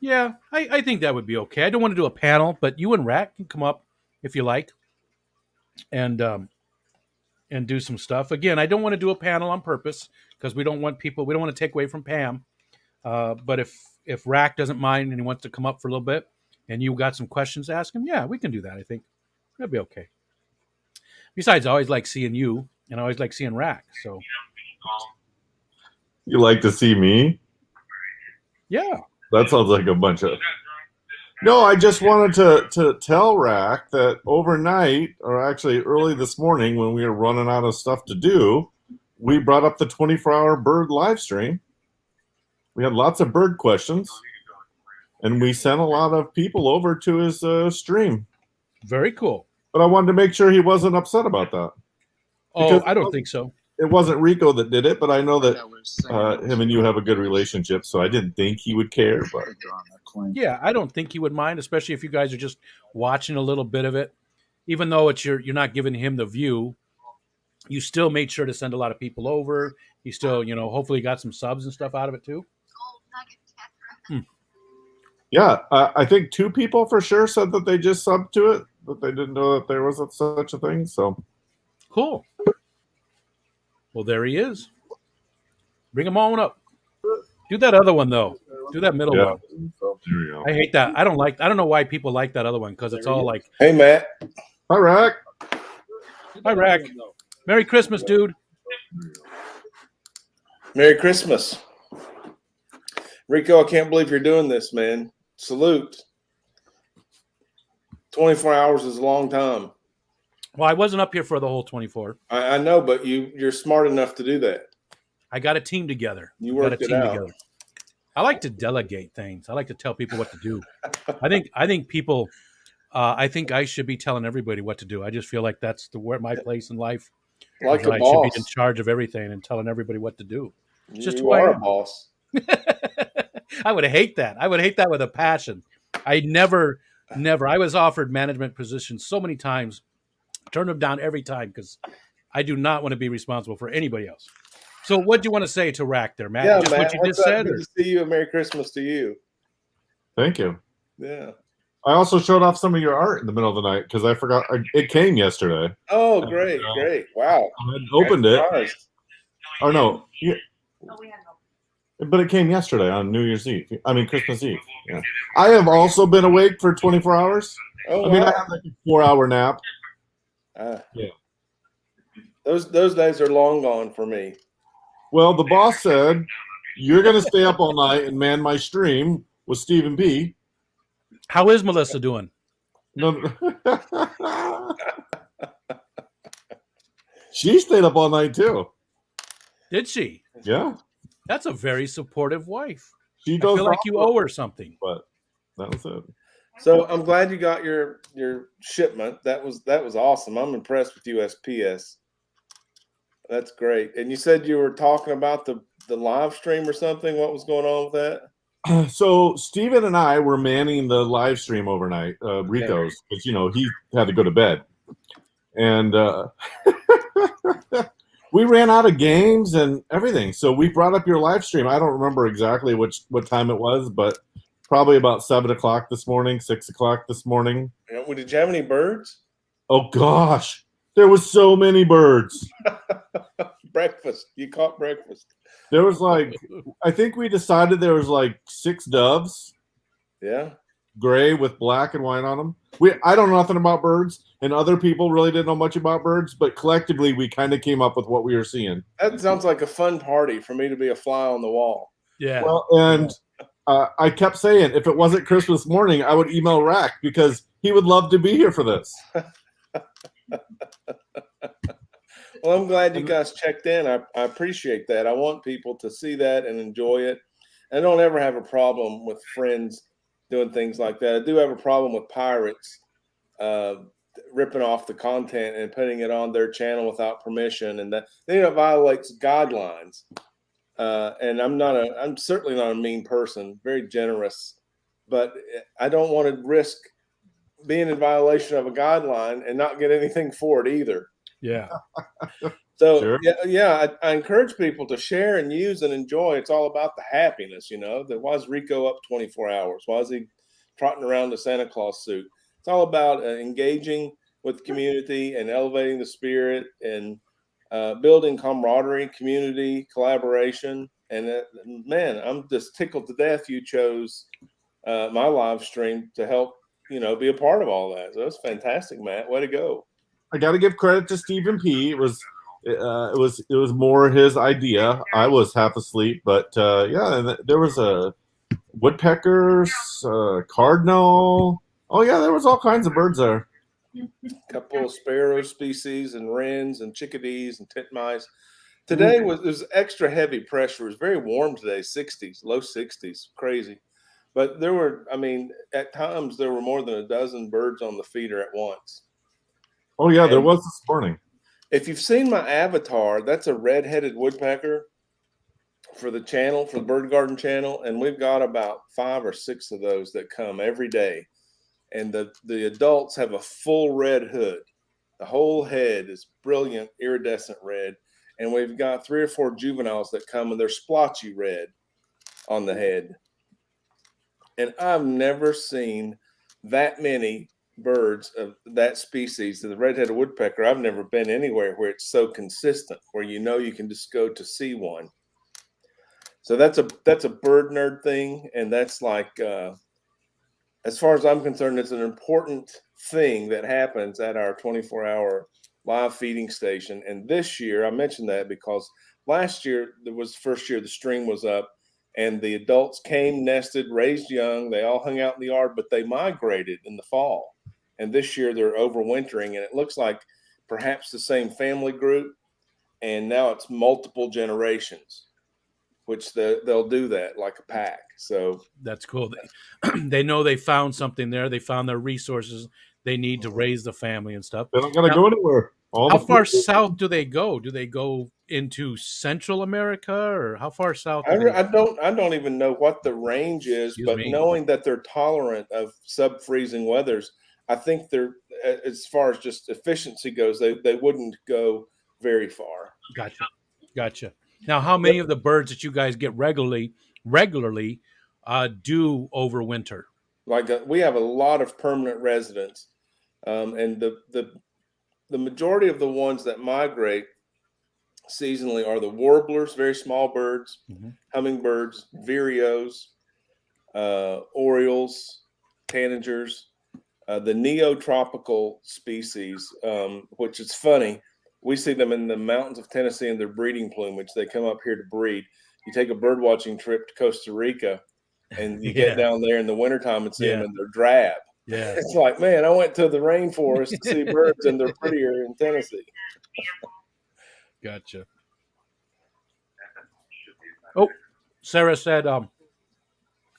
Yeah, I think that would be okay. I don't want to do a panel, but you and Rack can come up if you like and do some stuff. Again, I don't want to do a panel on purpose because we don't want to take away from Pam. But if Rack doesn't mind and he wants to come up for a little bit and you got some questions to ask him, yeah, we can do that. I think that'd be okay. Besides, I always like seeing you and I always like seeing Rack. So you like to see me? Yeah. That sounds like a bunch of... No, I just wanted to tell Rack that overnight, or actually early this morning when we were running out of stuff to do, we brought up the 24-hour bird live stream. We had lots of bird questions, and we sent a lot of people over to his stream. Very cool. But I wanted to make sure he wasn't upset about that. Oh, I don't think so. It wasn't Rico that did it, but I know that him and you have a good relationship, so I didn't think he would care. But yeah, I don't think he would mind, especially if you guys are just watching a little bit of it. Even though you're not giving him the view, you still made sure to send a lot of people over. You still, hopefully got some subs and stuff out of it too. Yeah, I think 2 people for sure said that they just subbed to it, but they didn't know that there was such a thing. So cool. Well, there he is. Bring him on up. Do that other one though. Do that middle one. There we go. I hate that. I don't know why people like that other one because it's all like. Hey, Matt. Hi, Rack. Hi, Rack. Merry Christmas, dude. Merry Christmas. Rico, I can't believe you're doing this, man. Salute. 24 hours is a long time. Well, I wasn't up here for the whole 24. I know, but you're smart enough to do that. I got a team together. You got a worked it team out. together. I like to delegate things. I like to tell people what to do. I think people. I think I should be telling everybody what to do. I just feel like that's my place in life. Like a I boss. should be in charge of everything and telling everybody what to do. It's just You who I are a am. boss. I would hate that. I would hate that with a passion. I never. I was offered management positions so many times, turned them down every time because I do not want to be responsible for anybody else. So, what do you want to say to Rack there, Matt? Yeah, Just Matt, what you what's just up? said. Good to see you, and Merry Christmas to you. Thank you. Yeah. I also showed off some of your art in the middle of the night because I forgot it came yesterday. Oh, great, great. Wow. I hadn't opened it. Oh, no. Yeah. But it came yesterday on New Year's Eve. I mean, Christmas Eve. Yeah. I have also been awake for 24 hours. Oh, I mean, wow. I had like a 4-hour nap. Yeah. Those days are long gone for me. Well, the boss said, you're going to stay up all night and man my stream with Stephen P. How is Melissa doing? No. She stayed up all night, too. Did she? Yeah. That's a very supportive wife. She I does feel like you also- owe her something. But that was it. So I'm glad you got your shipment. That was awesome. I'm impressed with USPS. That's great. And you said you were talking about the live stream or something. What was going on with that? So Steven and I were manning the live stream overnight, Rico's, because he had to go to bed, and we ran out of games and everything. So we brought up your live stream. I don't remember exactly what time it was, but probably about 7 o'clock this morning, 6 o'clock this morning. Yeah, well, did you have any birds? Oh gosh, there was so many birds. Breakfast. You caught breakfast. There was I think we decided there was 6 doves. Yeah. Gray with black and white on them. I don't know nothing about birds, and other people really didn't know much about birds, but collectively we kind of came up with what we were seeing. That sounds like a fun party for me to be a fly on the wall. Yeah. Well, and I kept saying if it wasn't Christmas morning, I would email Rack because he would love to be here for this. Well, I'm glad you guys checked in. I appreciate that. I want people to see that and enjoy it. I don't ever have a problem with friends doing things like that. I do have a problem with pirates ripping off the content and putting it on their channel without permission, and that it violates guidelines. And I'm certainly not a mean person, very generous, but I don't want to risk being in violation of a guideline and not get anything for it either. Yeah. So Sure. I encourage people to share and use and enjoy. It's all about the happiness, why is Rico up 24 hours? Why is he trotting around the Santa Claus suit? It's all about engaging with the community and elevating the spirit and building camaraderie, community, collaboration. And man, I'm just tickled to death you chose my live stream to help, be a part of all that. So that's fantastic, Matt. Way to go. I got to give credit to Stephen P. It was more his idea. I was half asleep, but and there was a woodpeckers, cardinal. Oh yeah, there was all kinds of birds there. A couple of sparrow species and wrens and chickadees and titmice. Today was extra heavy pressure. It was very warm today, 60s, low 60s, crazy. But at times there were more than a dozen birds on the feeder at once. Oh yeah, there was this morning. If you've seen my avatar, that's a red-headed woodpecker for the channel, for the Bird Garden channel, and we've got about 5 or 6 of those that come every day. And the adults have a full red hood. The whole head is brilliant iridescent red, and we've got 3 or 4 juveniles that come, and they're splotchy red on the head. And I've never seen that many birds of that species, the red-headed woodpecker. I've never been anywhere where it's so consistent, where you can just go to see one. So that's a bird nerd thing, and that's as far as I'm concerned, it's an important thing that happens at our 24-hour live feeding station. And this year, I mentioned that because last year there was the first year the stream was up, and the adults came, nested, raised young. They all hung out in the yard, but they migrated in the fall. And this year they're overwintering, and it looks like perhaps the same family group. And now it's multiple generations, which they'll do that like a pack. So that's cool. They know they found something there. They found their resources they need to raise the family and stuff. They don't got to go anywhere. How far south do they go? Do they go into Central America, or how far south? I don't even know what the range is, but knowing that they're tolerant of sub-freezing weathers, I think they're, as far as just efficiency goes, they wouldn't go very far. Gotcha. Now, how many of the birds that you guys get regularly do overwinter? Like we have a lot of permanent residents, and the majority of the ones that migrate seasonally are the warblers, very small birds, hummingbirds, vireos, orioles, tanagers, the neotropical species, which is funny. We see them in the mountains of Tennessee in their breeding plumage. They come up here to breed. You take a bird watching trip to Costa Rica, and you get down there in the wintertime and see them, and they're drab. Yeah, it's like, man, I went to the rainforest to see birds, and they're prettier in Tennessee. Gotcha. Oh, Sarah said,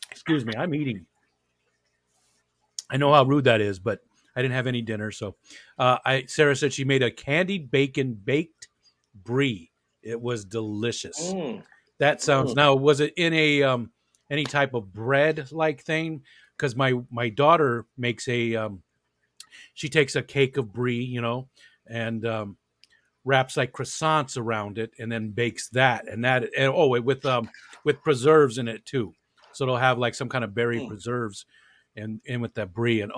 excuse me, I'm eating. I know how rude that is, but I didn't have any dinner. So Sarah said she made a candied bacon baked brie. It was delicious. That sounds, now, was it in a any type of bread like thing? Because my daughter makes she takes a cake of brie, and wraps like croissants around it and then bakes that with preserves in it too. So it'll have like some kind of berry preserves and with that brie, and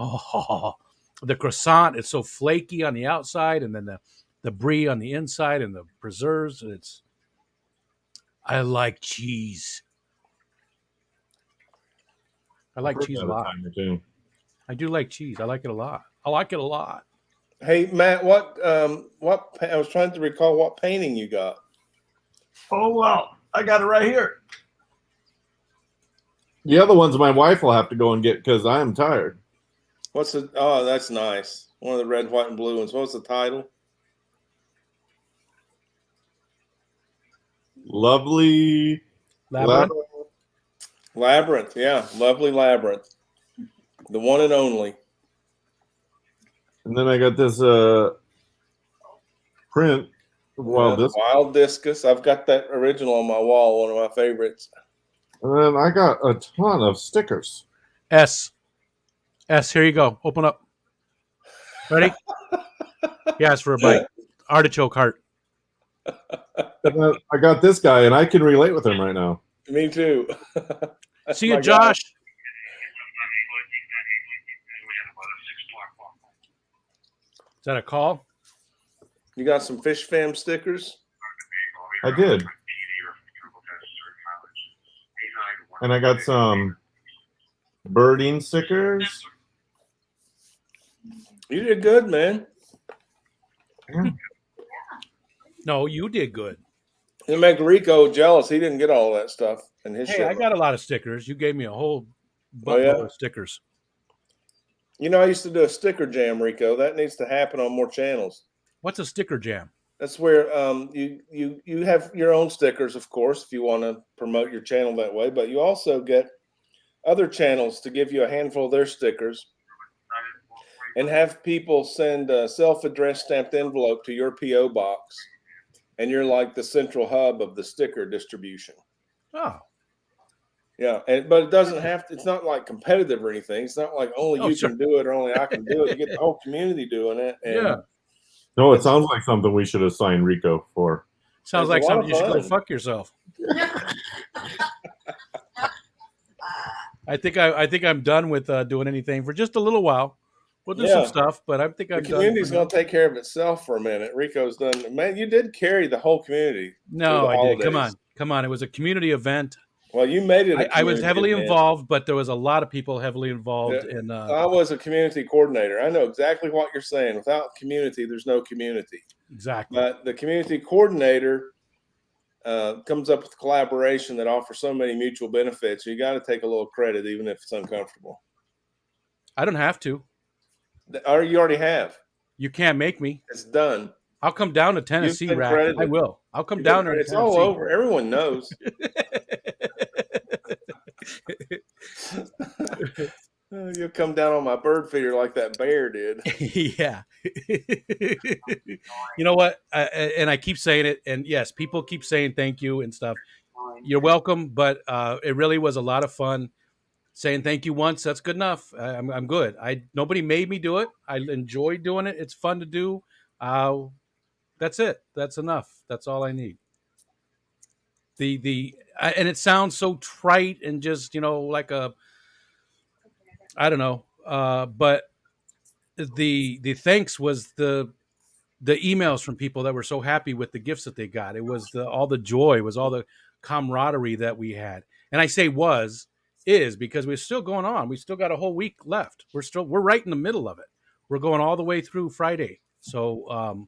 the croissant is so flaky on the outside, and then the brie on the inside, and the preserves. I like cheese. I like cheese a lot. I do like cheese. I like it a lot. Hey, Matt, what I was trying to recall what painting you got. Oh, well, I got it right here. The other ones my wife will have to go and get because I am tired. Oh, that's nice. One of the red, white, and blue ones. What's the title? Lovely Labyrinth. Yeah, Lovely Labyrinth. The one and only. And then I got this print. Wild Discus. I've got that original on my wall, one of my favorites. And then I got a ton of stickers. S, here you go. Open up. Ready? Yes, for a bite. Artichoke heart. I got this guy, and I can relate with him right now. Me too. See you, Josh. Is that a call? You got some Fish Fam stickers? I did. And I got some birding stickers. You did good, man. No, you did good. You make Rico jealous. He didn't get all that stuff in his show. I got a lot of stickers. You gave me a whole buttload of stickers. I used to do a sticker jam, Rico. That needs to happen on more channels. What's a sticker jam? That's where you have your own stickers, of course, if you want to promote your channel that way. But you also get other channels to give you a handful of their stickers and have people send a self-addressed stamped envelope to your P.O. box. And you're like the central hub of the sticker distribution. Oh. Yeah, but it doesn't have to, it's not like competitive or anything. It's not like only you can do it or only I can do it. You get the whole community doing it. And No, it sounds like something we should assign Rico for. Sounds like something you should go fuck yourself. I think I'm done with doing anything for just a little while. We'll do some stuff, but I think I'm done. The community's going to take care of itself for a minute. Rico's done. Man, you did carry the whole community. No, I did. Come on. It was a community event. Well, you made it. I was heavily involved, but there was a lot of people heavily involved. I was a community coordinator. I know exactly what you're saying. Without community, there's no community. Exactly. But the community coordinator comes up with a collaboration that offers so many mutual benefits. You got to take a little credit, even if it's uncomfortable. I don't have to. Or you already have. You can't make me. It's done. I'll come down to Tennessee, You've been Rack. credited. I will. I'll come You've down been there. It's all over. Everyone knows. You'll come down on my bird feeder like that bear did. Yeah. You know what? And I keep saying it. And yes, people keep saying thank you and stuff. You're welcome. But it really was a lot of fun. Saying thank you once, that's good enough. I'm good. Nobody made me do it. I enjoy doing it. It's fun to do. That's it. That's enough. That's all I need. And it sounds so trite and just like I don't know. But the thanks was the emails from people that were so happy with the gifts that they got. It was all the joy, it was all the camaraderie that we had. And I say is because we're still going on. We still got a whole week left. We're right in the middle of it. We're going all the way through Friday. So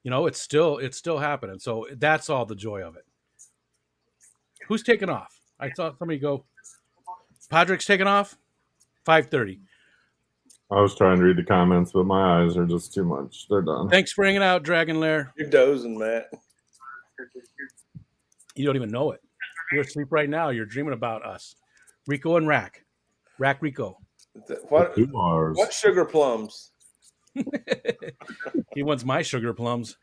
it's still happening. So that's all the joy of it. Who's taking off? I saw somebody go. Podrick's taking off. 5:30. I was trying to read the comments, but my eyes are just too much. They're done. Thanks for hanging out, Dragon Lair. You're dozing, Matt. You don't even know it. You're asleep right now. You're dreaming about us. Rico and Rack. Rack Rico. What sugar plums? He wants my sugar plums.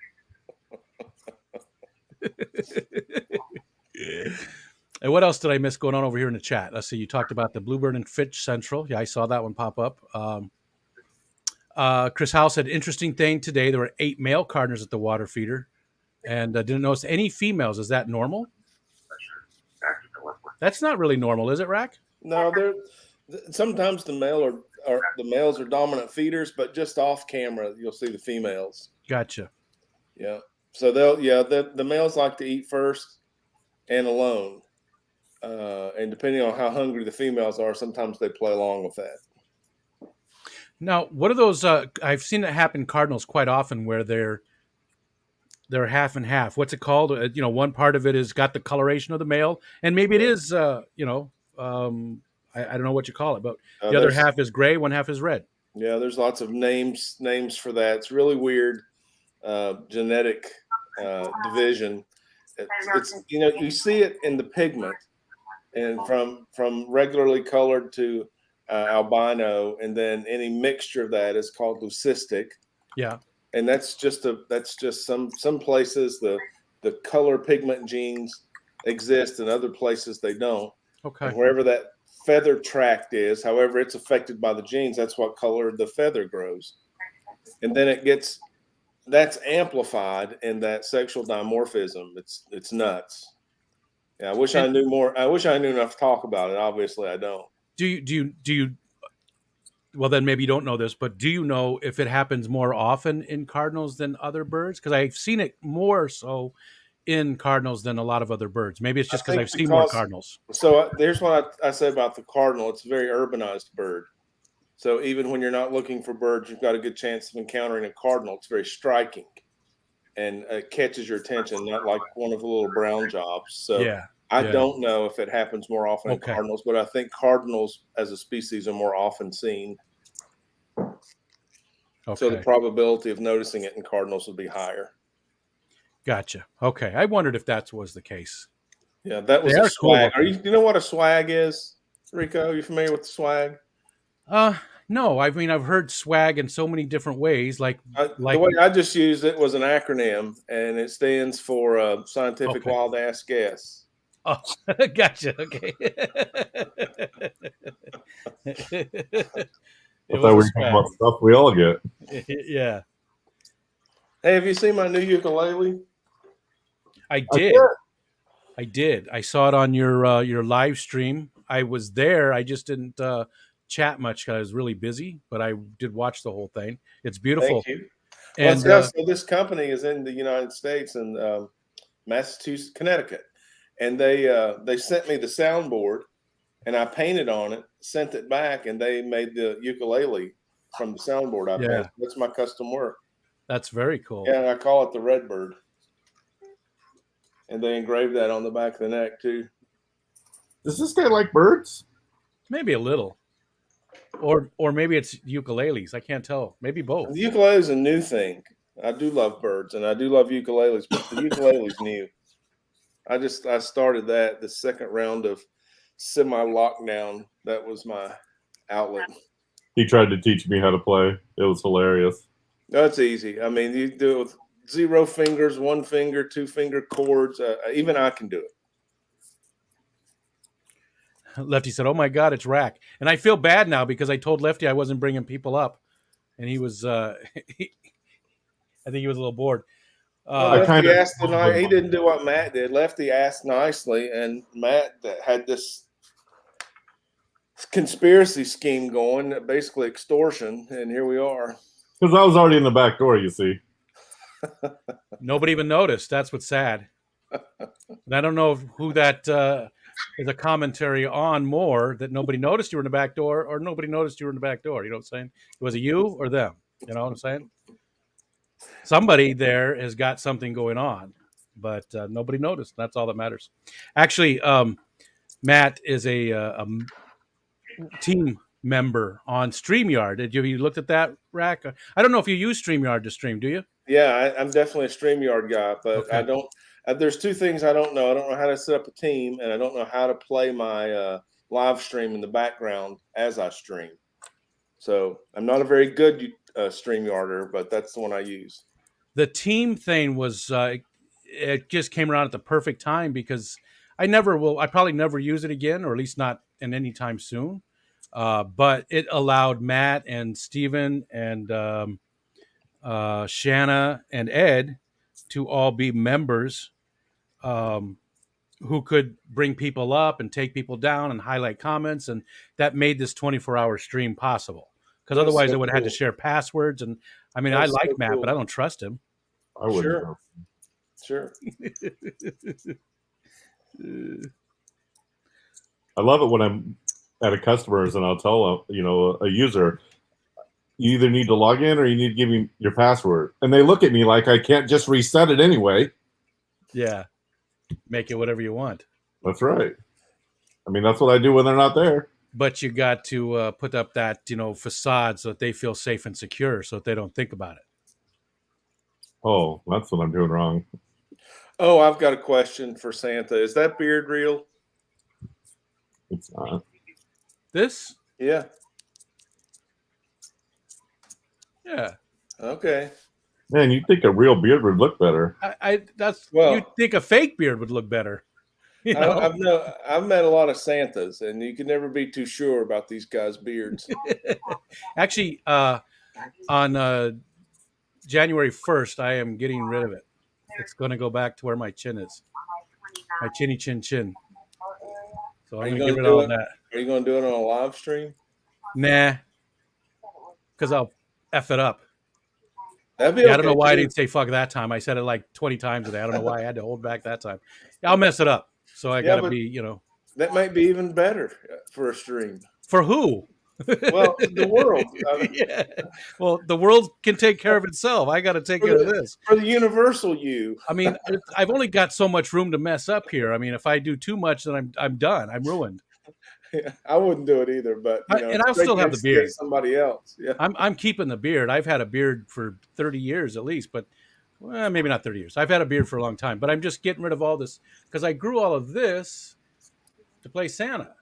And what else did I miss going on over here in the chat? Let's see. You talked about the Bluebird and Fitch Central. Yeah, I saw that one pop up. Chris Howe said, interesting thing today. There were 8 male cardinals at the water feeder and didn't notice any females. Is that normal? That's not really normal, is it, Rack? No, sometimes the males are dominant feeders, but just off camera, you'll see the females. Gotcha. Yeah. So the males like to eat first and alone. And depending on how hungry the females are, sometimes they play along with that. Now, what are those? I've seen it happen in cardinals quite often where they're half and half. What's it called? One part of it has got the coloration of the male, and maybe it is, I don't know what you call it, but the other half is gray, one half is red. Yeah, there's lots of names for that. It's really weird genetic division. It's you see it in the pigment, and from regularly colored to albino, and then any mixture of that is called leucistic. Yeah. And that's just some places the color pigment genes exist, and other places they don't. Okay. And wherever that feather tract is, however it's affected by the genes, that's what color the feather grows. And then that's amplified in that sexual dimorphism. It's nuts. Yeah, I wish I knew more. I wish I knew enough to talk about it. Obviously, I don't. Do you? Well, then maybe you don't know this, but do you know if it happens more often in cardinals than other birds? Because I've seen it more so in cardinals than a lot of other birds. Maybe it's just because I've seen more cardinals. So there's what I say about the cardinal. It's a very urbanized bird. So even when you're not looking for birds, you've got a good chance of encountering a cardinal. It's very striking and it catches your attention, not like one of the little brown jobs. So yeah. I don't know if it happens more often in cardinals, but I think cardinals as a species are more often seen. Okay. So the probability of noticing it in cardinals would be higher. Gotcha. Okay. I wondered if that was the case. Yeah, that was a swag. Do you know what a swag is, Rico? Are you familiar with the swag? No. I mean, I've heard swag in so many different ways. The way I just used it was an acronym, and it stands for Scientific Wild Ass Guess. Oh, gotcha. Okay. I thought we were talking about stuff we all get. Yeah. Hey, have you seen my new ukulele? I did. I saw it on your live stream. I was there. I just didn't chat much because I was really busy, but I did watch the whole thing. It's beautiful. Thank you. And so this company is in the United States and Massachusetts, Connecticut. And they sent me the soundboard, and I painted on it, sent it back, and they made the ukulele from the soundboard I painted. That's my custom work. That's very cool. Yeah, I call it the Redbird. and they engraved that on the back of the neck too. Does this guy like birds? Maybe a little, or maybe it's ukuleles. I can't tell. Maybe both. The ukulele is a new thing. I do love birds, and I do love ukuleles, but the ukulele's new. I started that the second round of semi-lockdown. That was my outlet. He tried to teach me how to play. It was hilarious. That's easy. I mean, you do it with 0 fingers, 1 finger, 2-finger chords. Even I can do it. Lefty said, "Oh my God, it's Rack," and I feel bad now because I told Lefty I wasn't bringing people up, and he was. I think he was a little bored. Lefty asked he didn't do what Matt did. Lefty asked nicely, and Matt had this conspiracy scheme going, basically extortion, and here we are. Because I was already in the back door, you see. Nobody even noticed. That's what's sad. And I don't know who that is a commentary on more, that nobody noticed you were in the back door, or nobody noticed you were in the back door. You know what I'm saying? Was it you or them? You know what I'm saying? Somebody there has got something going on, but nobody noticed. That's all that matters. Actually, Matt is a team member on StreamYard. Have you looked at that, Rack? I don't know if you use StreamYard to stream, do you? Yeah, I'm definitely a StreamYard guy, but Okay. I don't. There's 2 things I don't know. I don't know how to set up a team, and I don't know how to play my live stream in the background as I stream. So I'm not a very good StreamYarder, but that's the one I use. The team thing was it just came around at the perfect time, because I probably never use it again, or at least not in any time soon. But it allowed Matt and Steven and Shanna and Ed to all be members, who could bring people up and take people down and highlight comments, and that made this 24-hour stream possible. Because That's otherwise, so I would have had to cool. share passwords, and I mean, That's I like so Matt, cool. but I don't trust him. I wouldn't Sure. know. Sure. I love it when I'm at a customer's and I'll tell a user, you either need to log in or you need to give me your password, and they look at me like I can't just reset it anyway. Yeah, make it whatever you want. That's right. I mean, that's what I do when they're not there. But you got to put up that facade so that they feel safe and secure, so that they don't think about it. Oh, that's what I'm doing wrong. Oh, I've got a question for Santa. Is that beard real? It's not. This? Yeah. Yeah. Okay. Man, you'd think a real beard would look better. You'd think a fake beard would look better. You know? I've met a lot of Santas, and you can never be too sure about these guys' beards. Actually, on January 1st, I am getting rid of it. It's going to go back to where my chin is. My chinny chin chin. So I'm going to get rid of all that. Are you going to do it on a live stream? Nah. Because I'll F it up. That'd be I don't know okay, why I too. didn't say fuck that time. I said it like 20 times today. I don't know why I had to hold back that time. I'll mess it up. So I got to but be, That might be even better for a stream. For who? Well, the world. Yeah. Well, the world can take care of itself. I got to take care of this. For the universal you. I mean, I've only got so much room to mess up here. I mean, if I do too much, then I'm done. I'm ruined. Yeah, I wouldn't do it either, but And I'll still have the beard. Somebody else. Yeah. I'm keeping the beard. I've had a beard for 30 years at least, but maybe not 30 years. I've had a beard for a long time, but I'm just getting rid of all this because I grew all of this to play Santa.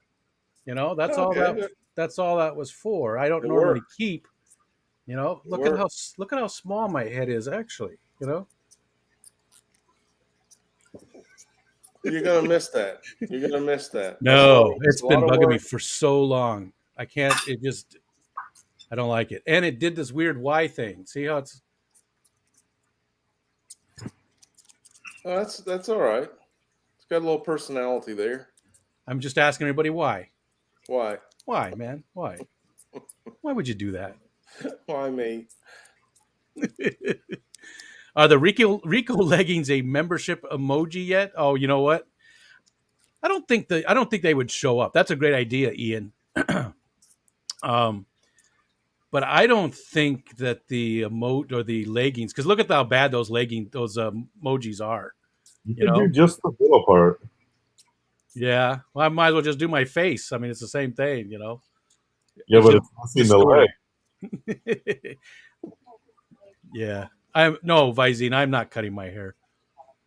That's all that. That's all that was for. I don't normally keep. Look at how small my head is actually. You're gonna miss that. You're gonna miss that. No, it's been bugging me for so long. I can't. I don't like it, and it did this weird Y thing. See how it's. Oh, that's all right. It's got a little personality there. I'm just asking everybody why. Why? Why, man? Why? Why would you do that? Why me? Are the Rico leggings a membership emoji yet? Oh, you know what? I don't think they would show up. That's a great idea, Ian. But I don't think that the emote or the leggings, because look at how bad those emojis are. You You can do know? just the middle part. Yeah. Well, I might as well just do my face. I mean, it's the same thing, you know. Yeah, but just it's missing the distorted. Yeah. No, Visine, I'm not cutting my hair.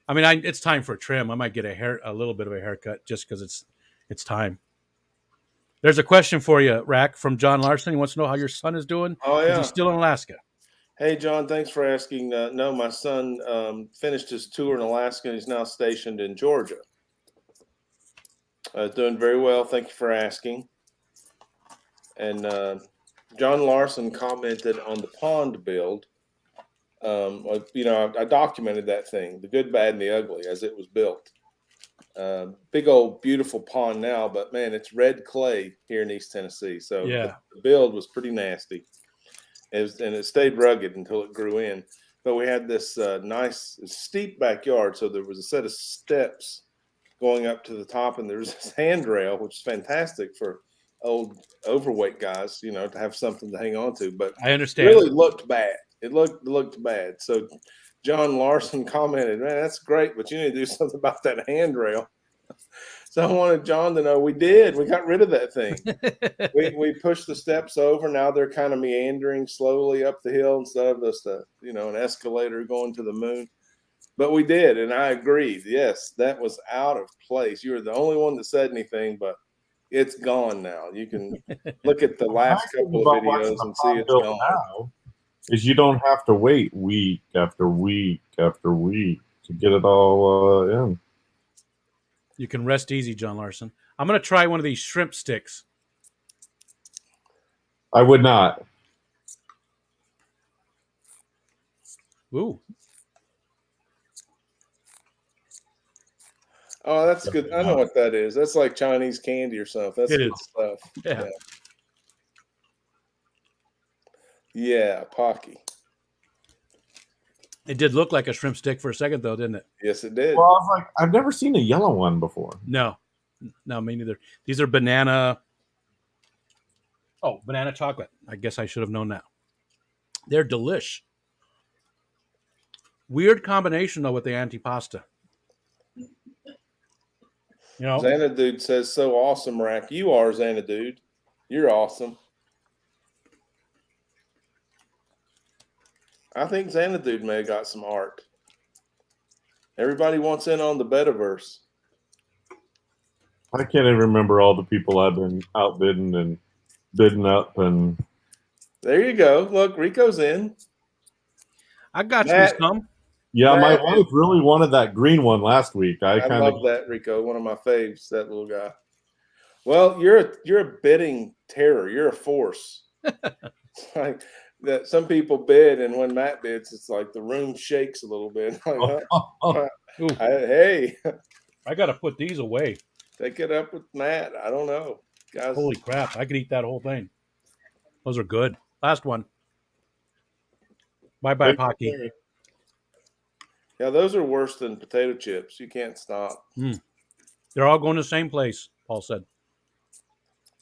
I mean, it's time for a trim. I might get a little bit of a haircut just because it's time. There's a question for you, Rack, from John Larson. He wants to know how your son is doing. Oh Is yeah. he still in Alaska? Hey John, thanks for asking. No, my son finished his tour in Alaska and he's now stationed in Georgia. Doing very well. Thank you for asking. And John Larson commented on the pond build. I documented that thing, the good, bad, and the ugly, as it was built. Big old beautiful pond now, but man, it's red clay here in East Tennessee. So Yeah. the build was pretty nasty. And it stayed rugged until it grew in. But we had this nice steep backyard, so there was a set of steps going up to the top, and there's this handrail, which is fantastic for old overweight guys, to have something to hang on to. But I understand. It really looked bad. It looked bad. So John Larson commented, "Man, that's great, but you need to do something about that handrail." So I wanted John to know we did. We got rid of that thing. we pushed the steps over. Now they're kind of meandering slowly up the hill instead of just an escalator going to the moon. But we did, and I agreed. Yes, that was out of place. You were the only one that said anything, but it's gone now. You can look at the last couple of videos and see it's gone. Now is you don't have to wait week after week after week to get it all in. You can rest easy, John Larson. I'm going to try one of these shrimp sticks. I would not. Ooh. Oh, that's good. I know what that is. That's like Chinese candy or something. That's good stuff. Yeah. Yeah, Pocky. It did look like a shrimp stick for a second, though, didn't it? Yes, it did. Well, I was like, I've never seen a yellow one before. No, me neither. These are banana. Oh, banana chocolate. I guess I should have known that. They're delish. Weird combination, though, with the antipasta. Xanadude says, "So awesome, Rack. You are Xanadude. You're awesome." I think Xanadude may have got some art. Everybody wants in on the Betaverse. I can't even remember all the people I've been outbidding and bidding up. And there you go. Look, Rico's in. I got Matt, you some. Yeah, my wife really wanted that green one last week. I love that, Rico. One of my faves, that little guy. Well, you're a bidding terror. You're a force. Like that. Some people bid, and when Matt bids, it's like the room shakes a little bit. Like, hey, I got to put these away. Take it up with Matt. I don't know, guys. Holy crap! I could eat that whole thing. Those are good. Last one. Bye, Pocky. Yeah, those are worse than potato chips. You can't stop. They're all going to the same place, Paul said.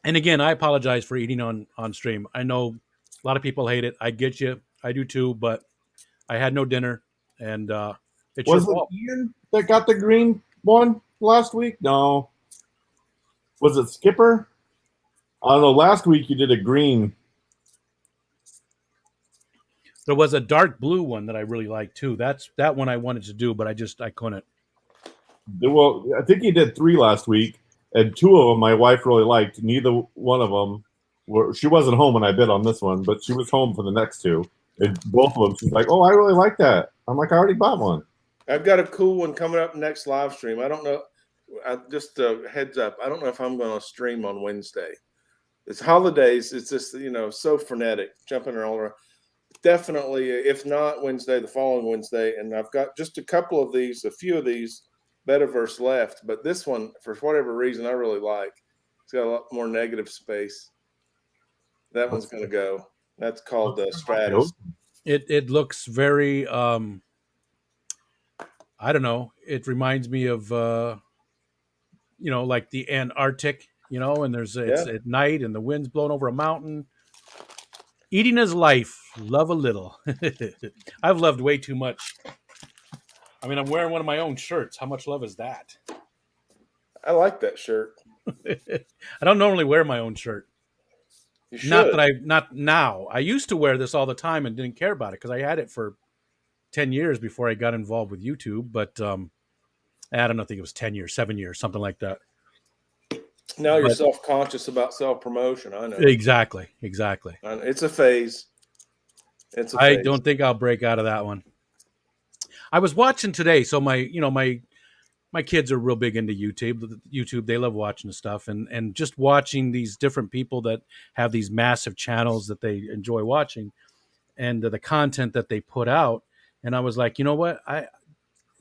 And again, I apologize for eating on stream. I know a lot of people hate it. I get you. I do too, but I had no dinner, and it's your fault. Ian that got the green one last week? No. Was it Skipper? I don't know. Last week you did a green. There was a dark blue one that I really liked too. That one I wanted to do, but I couldn't. Well, I think he did 3 last week, and 2 of them my wife really liked. Neither one of them she wasn't home when I bid on this one, but she was home for the next 2. And both of them, she's like, "Oh, I really like that." I'm like, "I already bought one." I've got a cool one coming up next live stream. I don't know. Just a heads up. I don't know if I'm going to stream on Wednesday. It's holidays. It's just so frenetic, jumping all around. Definitely, if not Wednesday, the following Wednesday. And I've got just a few of these Betaverse left. But this one, for whatever reason, I really like. It's got a lot more negative space. That one's going to go. That's called Stratus. It looks very, I don't know. It reminds me of, like the Antarctic, and it's at night and the wind's blowing over a mountain. Eating is life. Love a little. I've loved way too much. I mean, I'm wearing one of my own shirts. How much love is that? I like that shirt. I don't normally wear my own shirt. You should. Not now. I used to wear this all the time and didn't care about it because I had it for 10 years before I got involved with YouTube. But I don't know, I think it was 10 years, 7 years, something like that. Now you're self-conscious about self-promotion. I know. Exactly. It's a phase. I don't think I'll break out of that one. I was watching today, so my kids are real big into YouTube. They love watching the stuff and just watching these different people that have these massive channels that they enjoy watching and the content that they put out. And I was like, you know what?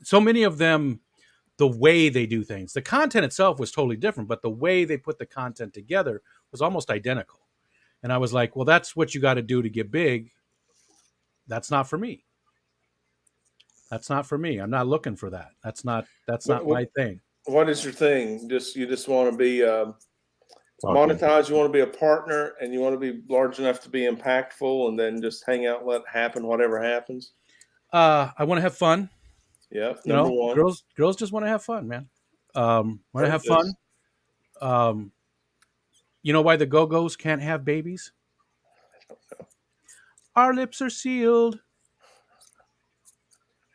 So many of them, the way they do things, the content itself was totally different, but the way they put the content together was almost identical. And I was like, well, that's what you got to do to get big. That's not for me. That's not for me. I'm not looking for that. That's not my thing. What is your thing? You just want to be monetized. You want to be a partner, and you want to be large enough to be impactful, and then just hang out, let happen, whatever happens. I want to have fun. Yeah, number one. Girls just want to have fun, man. Want to have fun. You know why the Go-Go's can't have babies? Our lips are sealed.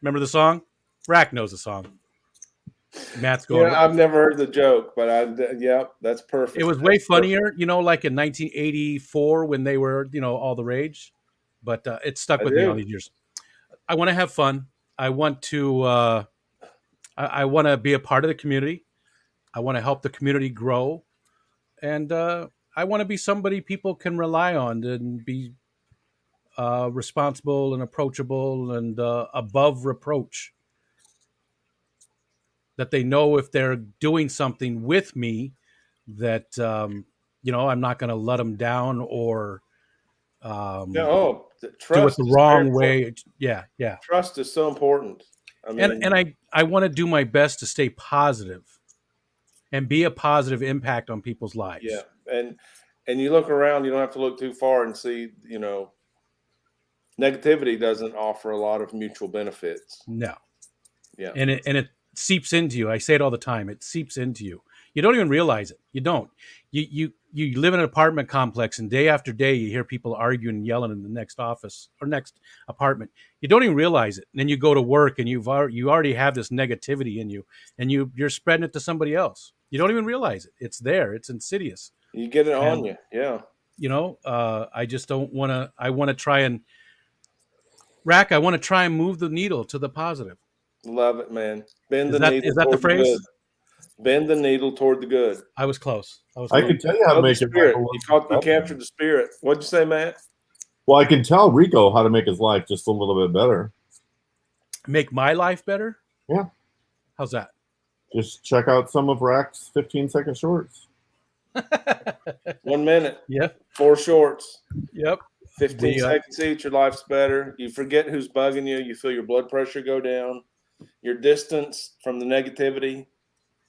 Remember the song? Rack knows the song. Matt's going. Yeah, I've never heard the joke, but that's perfect. It was way funnier, like in 1984 when they were, all the rage. But it stuck with me all these years. I want to have fun. I want to. I want to be a part of the community. I want to help the community grow, and I want to be somebody people can rely on and be responsible and approachable and above reproach. That they know if they're doing something with me, that I'm not going to let them down or trust do it the wrong way. Yeah. Trust is so important. I mean, and I want to do my best to stay positive and be a positive impact on people's lives. Yeah, and you look around, you don't have to look too far and see, negativity doesn't offer a lot of mutual benefits. No. Yeah. And it seeps into you. I say it all the time. It seeps into you. You don't even realize it. You don't. You live in an apartment complex, and day after day you hear people arguing and yelling in the next office or next apartment. You don't even realize it. And then you go to work, and you already have this negativity in you, and you're spreading it to somebody else. You don't even realize it. It's there. It's insidious. You get it on you. Yeah. I just don't want to. I want to try and I want to try and move the needle to the positive. Love it, man. Bend the needle. Is that the phrase? Good. Bend the needle toward the good. I was close. I can tell you how to make it. You captured the spirit. What'd you say, Matt? Well, I can tell Rico how to make his life just a little bit better. Make my life better? Yeah. How's that? Just check out some of Rack's 15-second shorts. 1 minute. Yep. 4 shorts. Yep. 15 seconds each. Your life's better. You forget who's bugging you. You feel your blood pressure go down. You're distanced from the negativity,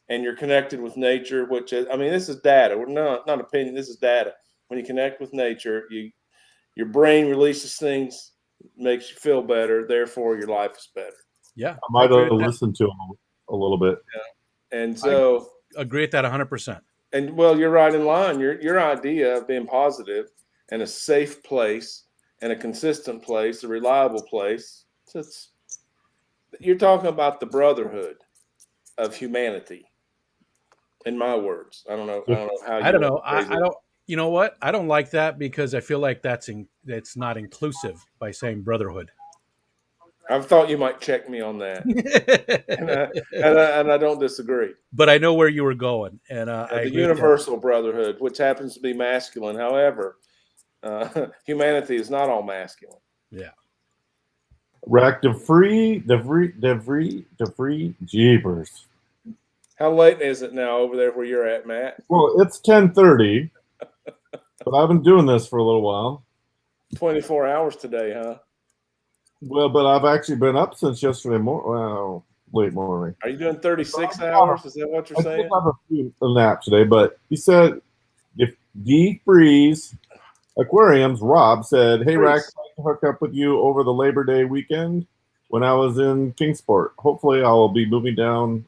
and you're connected with nature, which is, this is data. We're not opinion. This is data. When you connect with nature, your brain releases things, makes you feel better. Therefore, your life is better. Yeah. I might have listened to him a little bit. Yeah. And so I agree with that 100%. And well, you're right in line. Your idea of being positive and a safe place and a consistent place, a reliable place. You're talking about the brotherhood of humanity. In my words, I don't know how. I don't know. I don't. You know what? I don't like that because I feel like that's not inclusive by saying brotherhood. I thought you might check me on that, and I don't disagree. But I know where you were going, and the universal brotherhood, which happens to be masculine. However, humanity is not all masculine. Yeah. Rack the free jeepers. How late is it now over there where you're at, Matt? Well, it's 10:30, but I've been doing this for a little while. 24 hours today, huh? Well, but I've actually been up since yesterday late morning. Are you doing 36 hours? Is that what you're saying? I have a nap today, but he said if D Freeze Aquariums, Rob said, "Hey, Rack, I'd like to hook up with you over the Labor Day weekend. when I was in Kingsport. Hopefully, I will be moving down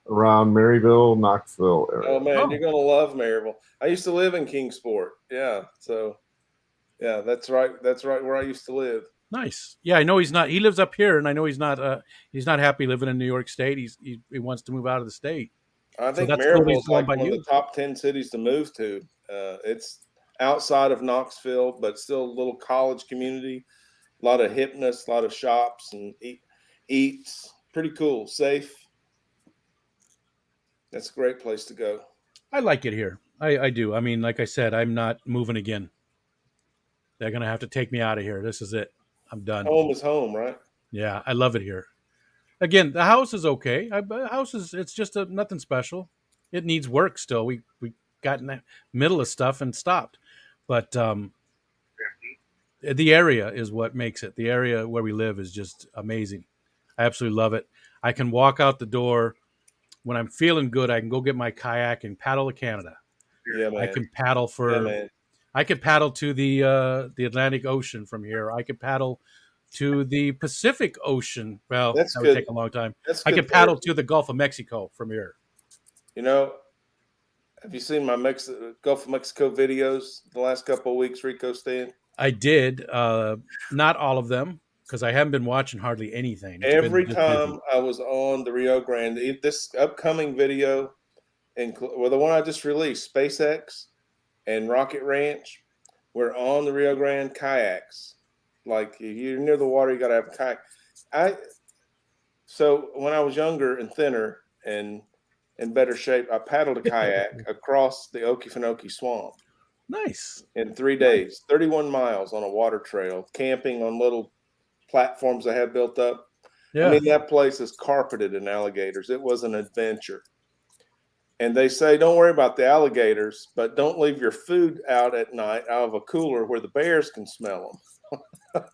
around Maryville, Knoxville area. Oh man, you're gonna love Maryville. I used to live in Kingsport. Yeah, so yeah, that's right. That's right where I used to live. Nice. Yeah, I know he's not. He lives up here, and I know he's not. He's not happy living in New York State. He wants to move out of the state. I So think that's cool. He's Maryville's going like by one of you. the top 10 cities to move to. It's outside of Knoxville, but still a little college community. A lot of hipness, a lot of shops and eats. Pretty cool, safe. That's a great place to go. I like it here. I do. I mean, like I said, I'm not moving again. They're gonna have to take me out of here. This is it. I'm done. Home is home, right? Yeah, I love it here. Again, the house is okay. The house is it's just nothing special. It needs work still. We got in the middle of stuff and stopped, but the area is what makes it. The area where we live is just amazing. I absolutely love it. I can walk out the door when I'm feeling good. I can go get my kayak and paddle to Canada. Yeah, man. I can paddle for. Yeah, man. I could paddle to the Atlantic Ocean from here. I could paddle to the Pacific Ocean. Well, That's that would good. take a long time. That's I good could paddle therapy. to the Gulf of Mexico from here. You know, have you seen my Gulf of Mexico videos the last couple of weeks, Rico Stan? I did. Not all of them because I haven't been watching hardly anything. It's Every been just busy. time I was on the Rio Grande, this upcoming video, well, the one I just released, SpaceX and Rocket Ranch, we're on the Rio Grande kayaks. Like if you're near the water, you got to have a kayak. So when I was younger and thinner and in better shape, I paddled a kayak across the Okefenokee Swamp. Nice. In 3 days, 31 miles on a water trail, camping on little platforms I had built up. Yeah. I mean, that place is carpeted in alligators. It was an adventure. And they say, don't worry about the alligators, but don't leave your food out at night out of a cooler where the bears can smell them.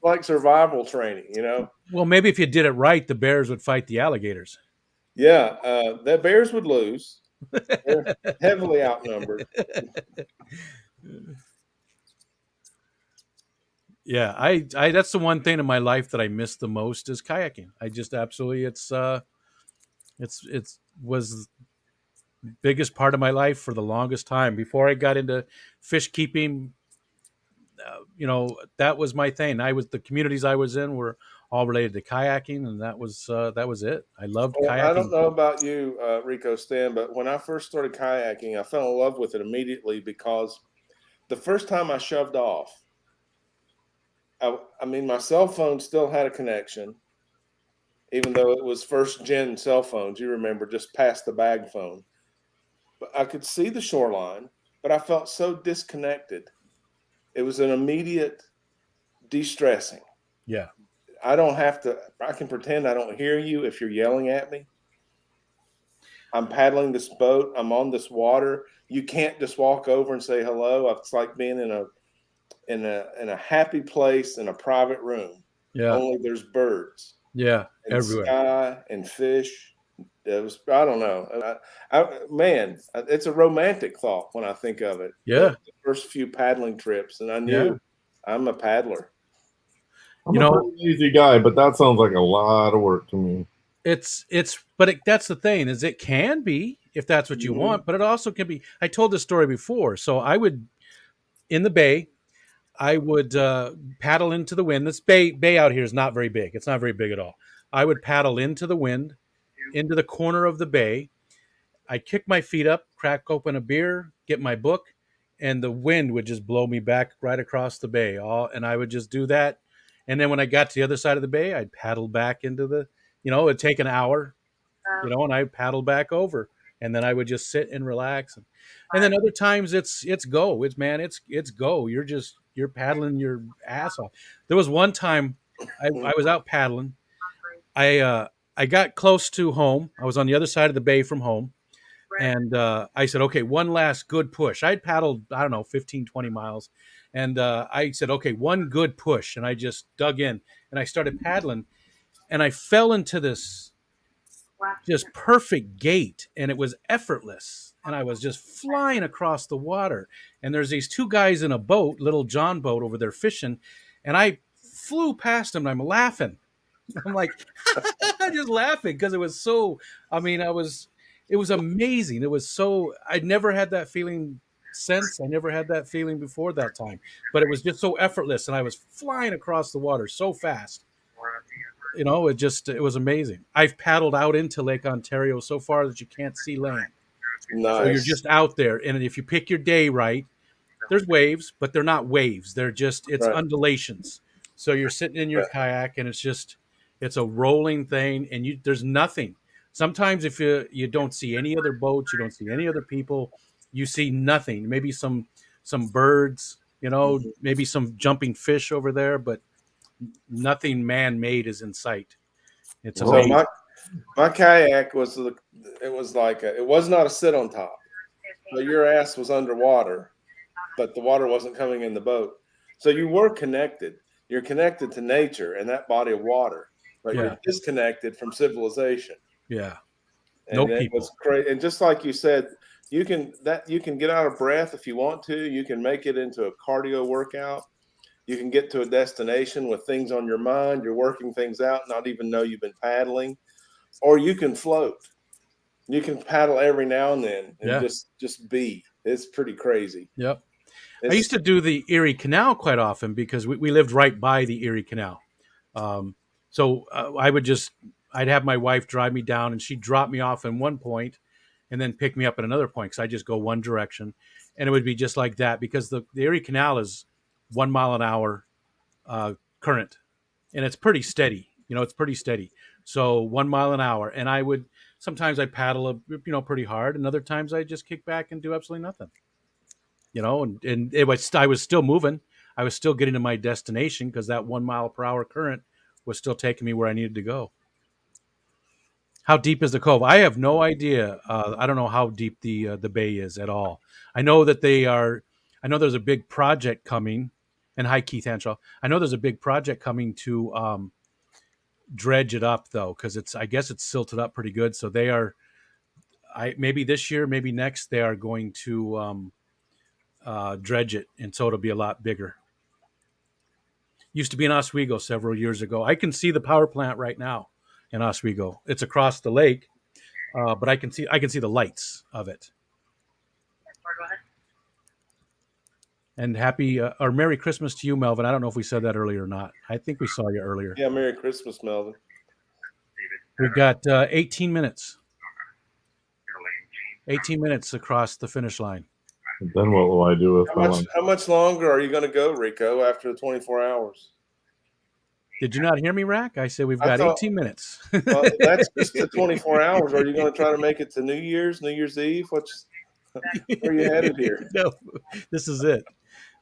Like survival training, you know? Well, maybe if you did it right, the bears would fight the alligators. Yeah, the bears would lose. They're heavily outnumbered. Yeah, I that's the one thing in my life that I miss the most is kayaking. I just absolutely it's was biggest part of my life for the longest time before I got into fish keeping. You know, that was my thing. The communities I was in were all related to kayaking, and that was it. I loved Well, I don't kayaking. know about you, Rico Stan, but when I first started kayaking, I fell in love with it immediately because the first time I shoved off, I mean, my cell phone still had a connection, even though it was first gen cell phones. You remember, just past the bag phone. But I could see the shoreline, but I felt so disconnected. It was an immediate de-stressing. Yeah. I can pretend I don't hear you if you're yelling at me. I'm paddling this boat. I'm on this water. You can't just walk over and say hello. It's like being in a happy place in a private room. Yeah. Only there's birds. Yeah. And Everywhere. sky and fish. I don't know. Man, it's a romantic thought when I think of it. Yeah. The first few paddling trips, and I knew I'm a paddler. I'm a pretty easy guy, but that sounds like a lot of work to me. That's the thing is it can be if that's what you want, but it also can be. I told this story before. So I would, in the bay, I would paddle into the wind. This bay out here is not very big. It's not very big at all. I would paddle into the wind, into the corner of the bay. I'd kick my feet up, crack open a beer, get my book, and the wind would just blow me back right across the bay. And I would just do that. And then when I got to the other side of the bay, I'd paddle back into it'd take an hour, and I'd paddle back over. And then I would just sit and relax. And then other times it's go. It's go. You're paddling your ass off. There was one time I was out paddling. I got close to home. I was on the other side of the bay from home. And I said, okay, one last good push. I'd paddled, I don't know, 15, 20 miles. And I said, okay, one good push. And I just dug in and I started paddling. And I fell into this just perfect gait. And it was effortless. And I was just flying across the water. And there's these two guys in a boat, little John boat over there fishing. And I flew past him, and I'm laughing. I'm like, just laughing because it was so. I mean, it was amazing. It was so. I'd never had that feeling since. I never had that feeling before that time. But it was just so effortless, and I was flying across the water so fast. It was amazing. I've paddled out into Lake Ontario so far that you can't see land. So you're Nice. just out there, and if you pick your day right, there's waves, but they're not waves. It's Right. undulations. So you're sitting in your Yeah. kayak, and it's a rolling thing, and there's nothing. Sometimes if you don't see any other boats, you don't see any other people, you see nothing. Maybe some birds, maybe some jumping fish over there, but nothing man-made is in sight. It's So amazing. my kayak it was not a sit on top. So your ass was underwater, but the water wasn't coming in the boat. So you were connected. You're connected to nature and that body of water, but Yeah. you're disconnected from civilization. Yeah. And No it people. was great. And just like you said, you can get out of breath if you want to. You can make it into a cardio workout. You can get to a destination with things on your mind. You're working things out, not even know you've been paddling. Or you can float. You can paddle every now and then and Yeah. just be. It's pretty crazy. Yep. I used to do the Erie Canal quite often because we lived right by the Erie Canal. So I'd have my wife drive me down, and she'd drop me off in one point and then pick me up at another point because I just go one direction. And it would be just like that because the Erie Canal is 1 mile an hour current, and it's pretty steady. It's pretty steady. So 1 mile an hour. And sometimes I paddle, pretty hard, and other times I just kick back and do absolutely nothing. And I was still moving. I was still getting to my destination because that 1 mile per hour current was still taking me where I needed to go. How deep is the cove? I have no idea. I don't know how deep the bay is at all. I know that I know there's a big project coming. And hi, Keith Hanshaw. I know there's a big project coming to dredge it up though, because I guess it's silted up pretty good. So they are. Maybe this year, maybe next, they are going to dredge it, and so it'll be a lot bigger. Used to be in Oswego several years ago. I can see the power plant right now in Oswego. It's across the lake, but I can see the lights of it. And happy or Merry Christmas to you, Melvin. I don't know if we said that earlier or not. I think we saw you earlier. Yeah, Merry Christmas, Melvin. We've got 18 minutes. 18 minutes across the finish line. Then what will I do with my life? How much longer are you going to go, Rico, after the 24 hours? Did you not hear me, Rack? I said we've got 18 minutes. Well, that's just the 24 hours. Are you going to try to make it to New Year's Eve? Where are you headed here? No, this is it.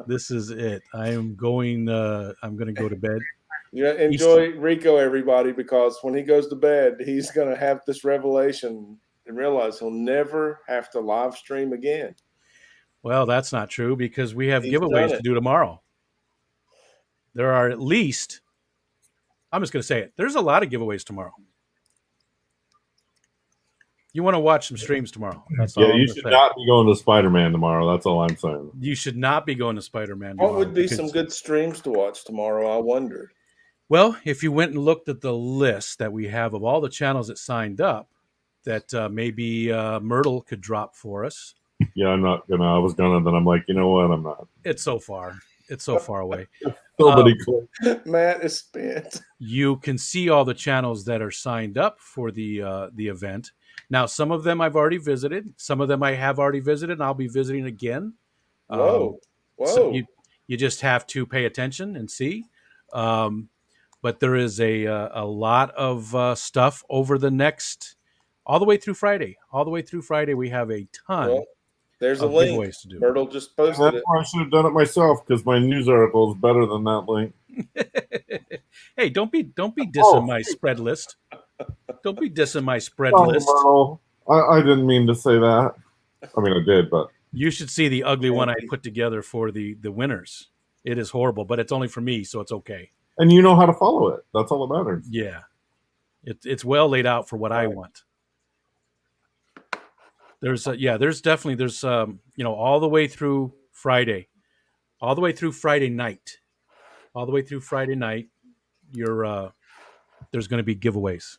This is it. I'm going to go to bed. Yeah, enjoy Rico, everybody, because when he goes to bed, he's going to have this revelation and realize he'll never have to live stream again. Well, that's not true because we have He's giveaways done to do tomorrow. There are at least, I'm just going to say it, there's a lot of giveaways tomorrow. You want to watch some streams tomorrow. That's all. Yeah, you should not be going to Spider-Man tomorrow. That's all I'm saying. You should not be going to Spider-Man tomorrow. What would be some good streams to watch tomorrow? I wondered. Well, if you went and looked at the list that we have of all the channels that signed up, that maybe Myrtle could drop for us. Yeah, I'm not gonna. I was gonna, then I'm like, you know what? I'm not. It's so far. It's so far away. Nobody. Matt is spent. You can see all the channels that are signed up for the event. Now, some of them I've already visited. Some of them I have already visited, and I'll be visiting again. Whoa. So you just have to pay attention and see. But there is a lot of stuff over the next, all the way through Friday. All the way through Friday, we have a ton. Well, there's a of link. giveaways to do. Myrtle just posted That's it. why I should have done it myself because my news article is better than that link. Hey, don't be dissing my spread list. Don't be dissing my spread list. Myrtle. I didn't mean to say that. I mean, I did, but You should see the ugly one I put together for the winners. It is horrible, but it's only for me, so it's okay. and you know how to follow it. That's all that matters. Yeah, it's well laid out for what I want. There's definitely all the way through Friday, all the way through Friday night, there's going to be giveaways.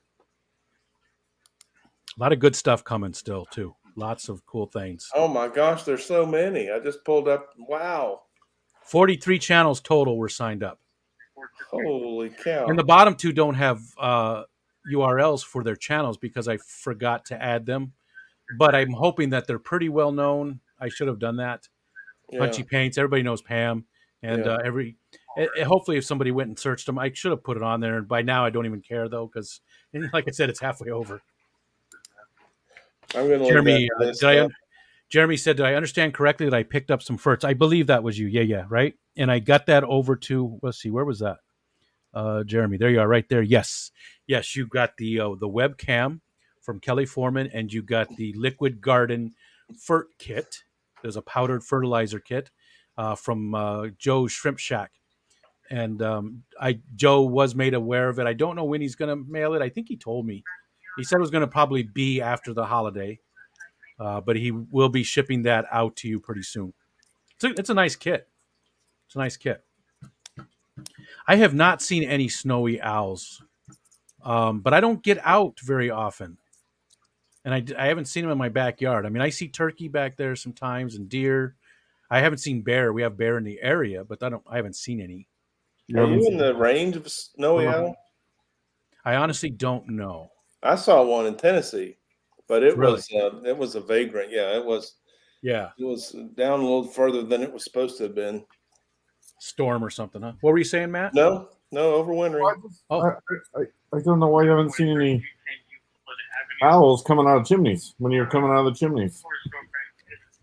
A lot of good stuff coming still too. Lots of cool things. Oh my gosh, there's so many. I just pulled up. Wow. 43 channels total were signed up. Holy cow. And the bottom two don't have URLs for their channels because I forgot to add them. But I'm hoping that they're pretty well known. I should have done that. Yeah. Punchy Paints, everybody knows Pam. And hopefully if somebody went and searched them, I should have put it on there. And by now I don't even care though, because like I said, it's halfway over. I'm going to Jeremy, leave that Jeremy said, did I understand correctly that I picked up some ferts? I believe that was you. Yeah, right? And I got that over to, let's see, where was that? Jeremy, there you are, right there. Yes, you got the webcam from Kelly Foreman, and you got the Liquid Garden Fert kit. There's a powdered fertilizer kit from Joe's Shrimp Shack. And Joe was made aware of it. I don't know when he's going to mail it. I think he told me. He said it was going to probably be after the holiday, but he will be shipping that out to you pretty soon. It's a nice kit. It's a nice kit. I have not seen any snowy owls, but I don't get out very often. And I haven't seen them in my backyard. I mean, I see turkey back there sometimes and deer. I haven't seen bear. We have bear in the area, but I haven't seen any. Are you in the range of snowy owl? I honestly don't know. I saw one in Tennessee, but it Really? was a vagrant. Yeah, it was. Yeah, it was down a little further than it was supposed to have been. Storm or something, huh? What were you saying, Matt? No, overwintering. I don't know why you haven't seen any owls coming out of chimneys when you're coming out of the chimneys.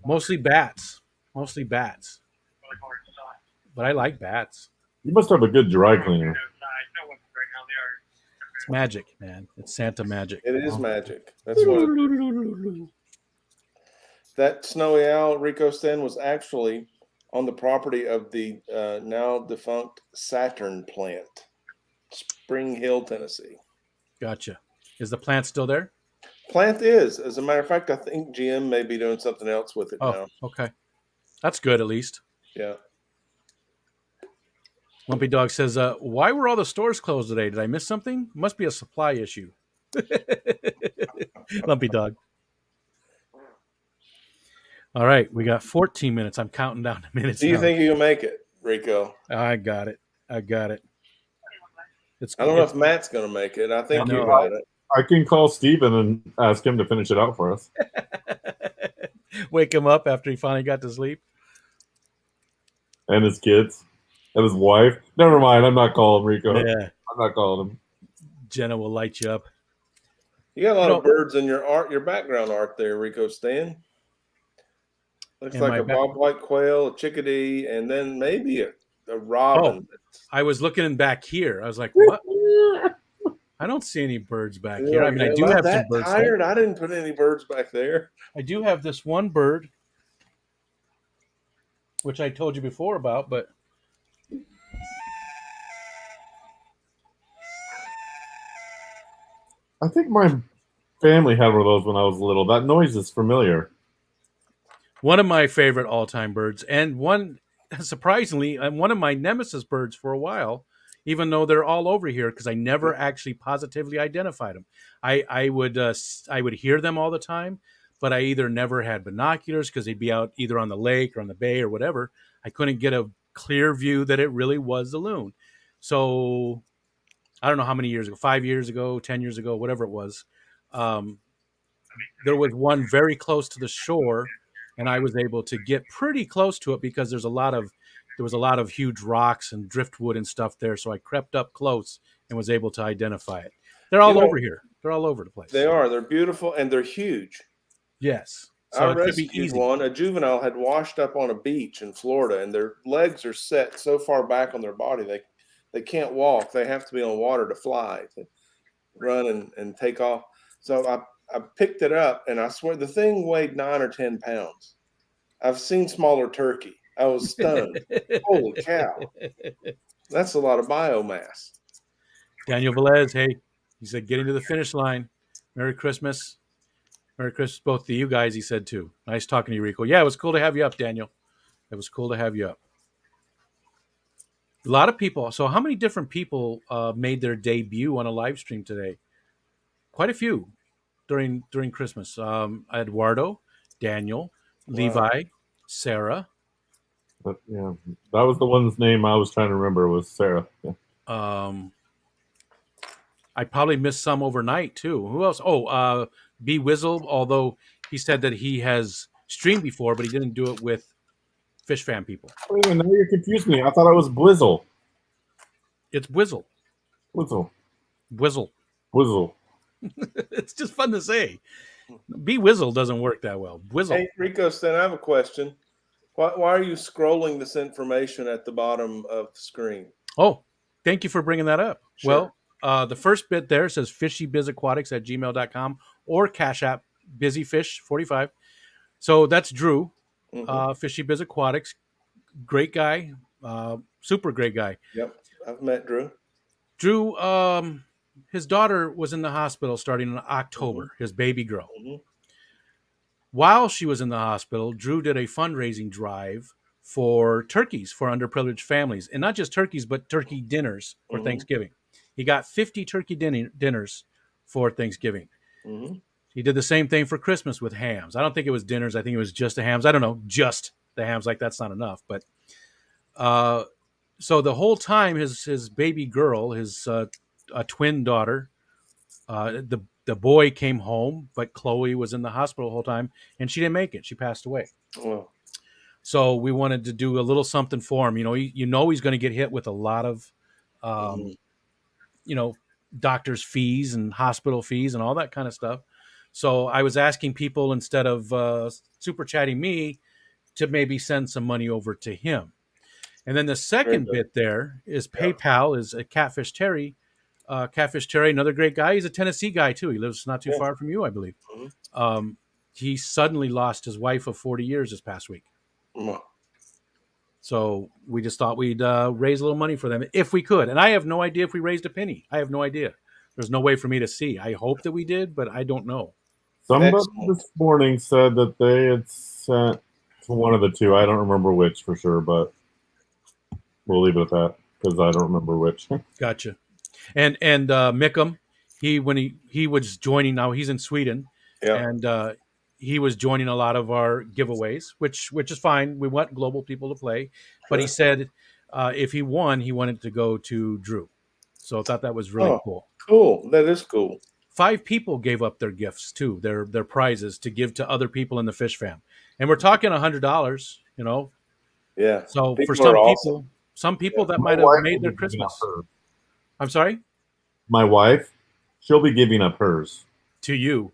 Mostly bats. But I like bats. You must have a good dry cleaner. It's magic, man. It's Santa magic. It is magic. That's what. That snowy owl, Rico Sten, was actually on the property of the now defunct Saturn plant, Spring Hill, Tennessee. Gotcha. Is the plant still there? Plant is. As a matter of fact, I think GM may be doing something else with it now. Okay. That's good, at least. Yeah. Lumpy Dog says, why were all the stores closed today? Did I miss something? Must be a supply issue. Lumpy Dog. All right, we got 14 minutes. I'm counting down the minutes. Do you now. think you'll make it, Rico? I got it. I don't know if Matt's going to make it. I think you got it. I can call Steven and ask him to finish it out for us. Wake him up after he finally got to sleep. And his kids. And his wife. Never mind. I'm not calling Rico. Yeah. I'm not calling him. Jenna will light you up. You got a lot of birds in your background art there, Rico Stan. Looks like a bobwhite quail, a chickadee, and then maybe a robin. Oh, I was looking back here. I was like, what? I don't see any birds back here. I mean, I do have some birds. Tired? I didn't put any birds back there. I do have this one bird, which I told you before about, but I think my family had one of those when I was little. That noise is familiar. One of my favorite all-time birds, and one, surprisingly, one of my nemesis birds for a while, even though they're all over here, because I never actually positively identified them. I would hear them all the time, but I either never had binoculars because they'd be out either on the lake or on the bay or whatever. I couldn't get a clear view that it really was the loon. So I don't know how many years ago, 5 years ago, 10 years ago, whatever it was. There was one very close to the shore, and I was able to get pretty close to it because there was a lot of huge rocks and driftwood and stuff there. So I crept up close and was able to identify it. They're all over here. They're all over the place. They are. They're beautiful and they're huge. Yes. So I rescued one. A juvenile had washed up on a beach in Florida, and their legs are set so far back on their body they can't walk. They have to be on water to fly, to run and take off. So I picked it up, and I swear the thing weighed 9 or 10 pounds. I've seen smaller turkey. I was stunned. Holy cow. That's a lot of biomass. Daniel Velez, hey, he said, getting to the finish line. Merry Christmas. Merry Christmas, both to you guys, he said, too. Nice talking to you, Rico. Yeah, it was cool to have you up, Daniel. It was cool to have you up. A lot of people. So, how many different people made their debut on a live stream today? Quite a few during Christmas. Eduardo, Daniel, Wow. Levi, Sarah. But yeah, that was the one's name I was trying to remember was Sarah. Yeah. I probably missed some overnight too. Who else? Oh, B Wizzle. Although he said that he has streamed before, but he didn't do it with Fish Fan people. Wait a minute, now you confused me. I thought it was Blizzle. It's Wizzle. Blizzle. Wizzle. Blizzle. It's just fun to say. B Wizzle doesn't work that well. Wizzle. Hey, Rico Stan, I have a question. Why are you scrolling this information at the bottom of the screen? Oh, thank you for bringing that up. Sure. Well, the first bit there says fishybizzaquatics@gmail.com or Cash App busyfish45. So that's Drew, Fishy Biz Aquatics. Great guy, super great guy. Yep, I've met Drew. Drew, his daughter was in the hospital starting in October, his baby girl. While she was in the hospital, Drew did a fundraising drive for turkeys for underprivileged families. And not just turkeys, but turkey dinners for Thanksgiving. He got 50 turkey dinners for Thanksgiving. He did the same thing for Christmas with hams. I don't think it was dinners. I think it was just the hams. I don't know, just the hams. Like, that's not enough. But so the whole time, his baby girl, his a twin daughter, the boy came home, but Chloe was in the hospital the whole time, and she didn't make it. She passed away. Oh. So we wanted to do a little something for him. You know he's going to get hit with a lot of, doctor's fees and hospital fees and all that kind of stuff. So I was asking people, instead of super chatting me, to maybe send some money over to him. And then the second bit there is PayPal is a Catfish Terry. Catfish Terry, another great guy. He's a Tennessee guy too. He lives not too far from you, I believe. He suddenly lost his wife of 40 years this past week. So we just thought we'd raise a little money for them if we could. And I have no idea if we raised a penny. I have no idea. There's no way for me to see. I hope that we did, but I don't know. Somebody this morning said that they had sent to one of the two. I don't remember which for sure, but we'll leave it at that because I don't remember which. Gotcha. And Mickham, when he was joining, now he's in Sweden, and he was joining a lot of our giveaways, which is fine. We want global people to play, but he said if he won, he wanted to go to Drew. So I thought that was really cool. Cool. That is cool. 5 people gave up their gifts too, their prizes to give to other people in the Fish Fam, and we're talking $100. Yeah. So people for some people that might have made their Christmas. I'm sorry? My wife, she'll be giving up hers. To you.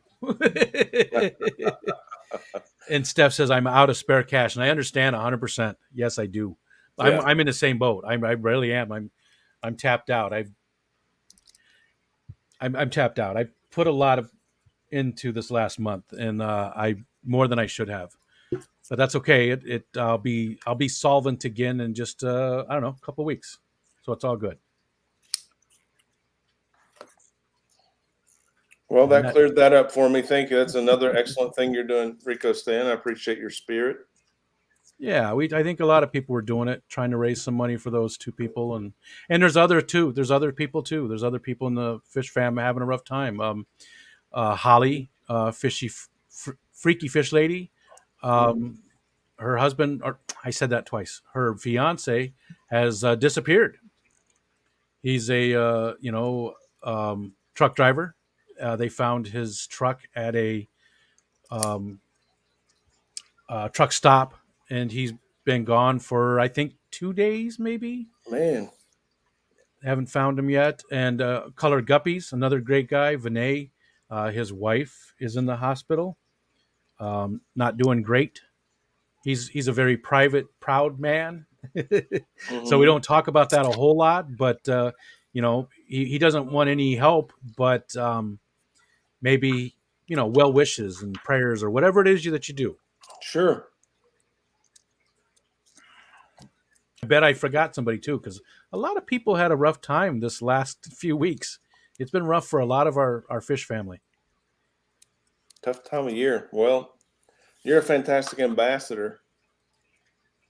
And Steph says, I'm out of spare cash. And I understand 100%. Yes, I do. I'm in the same boat. I really am. I'm tapped out. I'm tapped out. I put a lot into this last month, and I more than I should have. But that's okay. I'll be solvent again in just I don't know, a couple of weeks. So it's all good. Well, that cleared that up for me. Thank you. That's another excellent thing you're doing, Rico Stan. I appreciate your spirit. Yeah, I think a lot of people were doing it, trying to raise some money for those 2 people, and there's other people too. There's other people in the Fish Fam having a rough time. Holly, freaky fish lady, her husband, or I said that twice. Her fiance has disappeared. He's a truck driver. They found his truck at a truck stop, and he's been gone for, I think, 2 days, maybe. Man. Haven't found him yet. And Colored Guppies, another great guy, Vinay, his wife is in the hospital, not doing great. He's a very private, proud man. So we don't talk about that a whole lot, but he doesn't want any help, but maybe well wishes and prayers or whatever it is that you do. Sure. I bet I forgot somebody too, because a lot of people had a rough time this last few weeks. It's been rough for a lot of our fish family. Tough time of year. Well, you're a fantastic ambassador,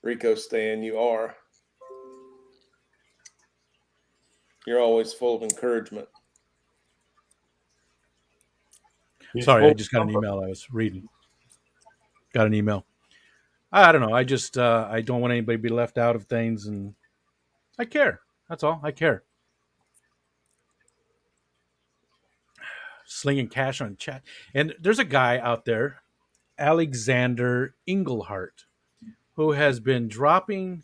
Rico Stan. You are. You're always full of encouragement. Sorry, I just got an email I was reading. Got an email. I don't know. I just I don't want anybody to be left out of things, and I care. That's all. I care. Slinging cash on chat, and there's a guy out there, Alexander Englehart, who has been dropping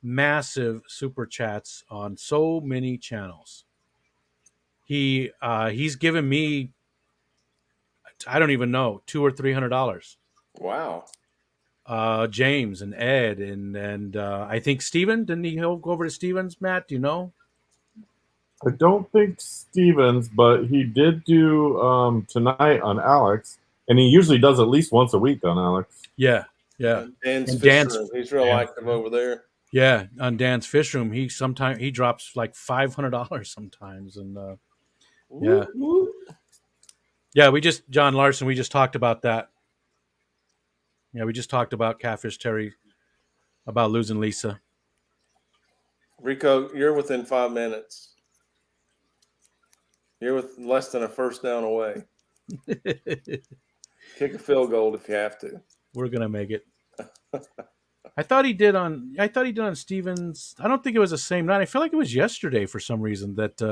massive super chats on so many channels. He's given me, I don't even know, $200 or $300. Wow. James and Ed and I think Steven, didn't he go over to Steven's, Matt? Do you know? I don't think Stevens, but he did do tonight on Alex, and he usually does at least once a week on Alex. Yeah, yeah. Dan's And fish room. He's real active over there. Yeah, on Dan's fish room, he drops like $500 sometimes, and yeah, yeah. John Larson, we just talked about that. Yeah, we just talked about Catfish Terry, about losing Lisa. Rico, you're within 5 minutes. You're with less than a first down away. Kick a field goal if you have to. We're gonna make it. I thought he did on Stevens. I don't think it was the same night. I feel like it was yesterday for some reason. But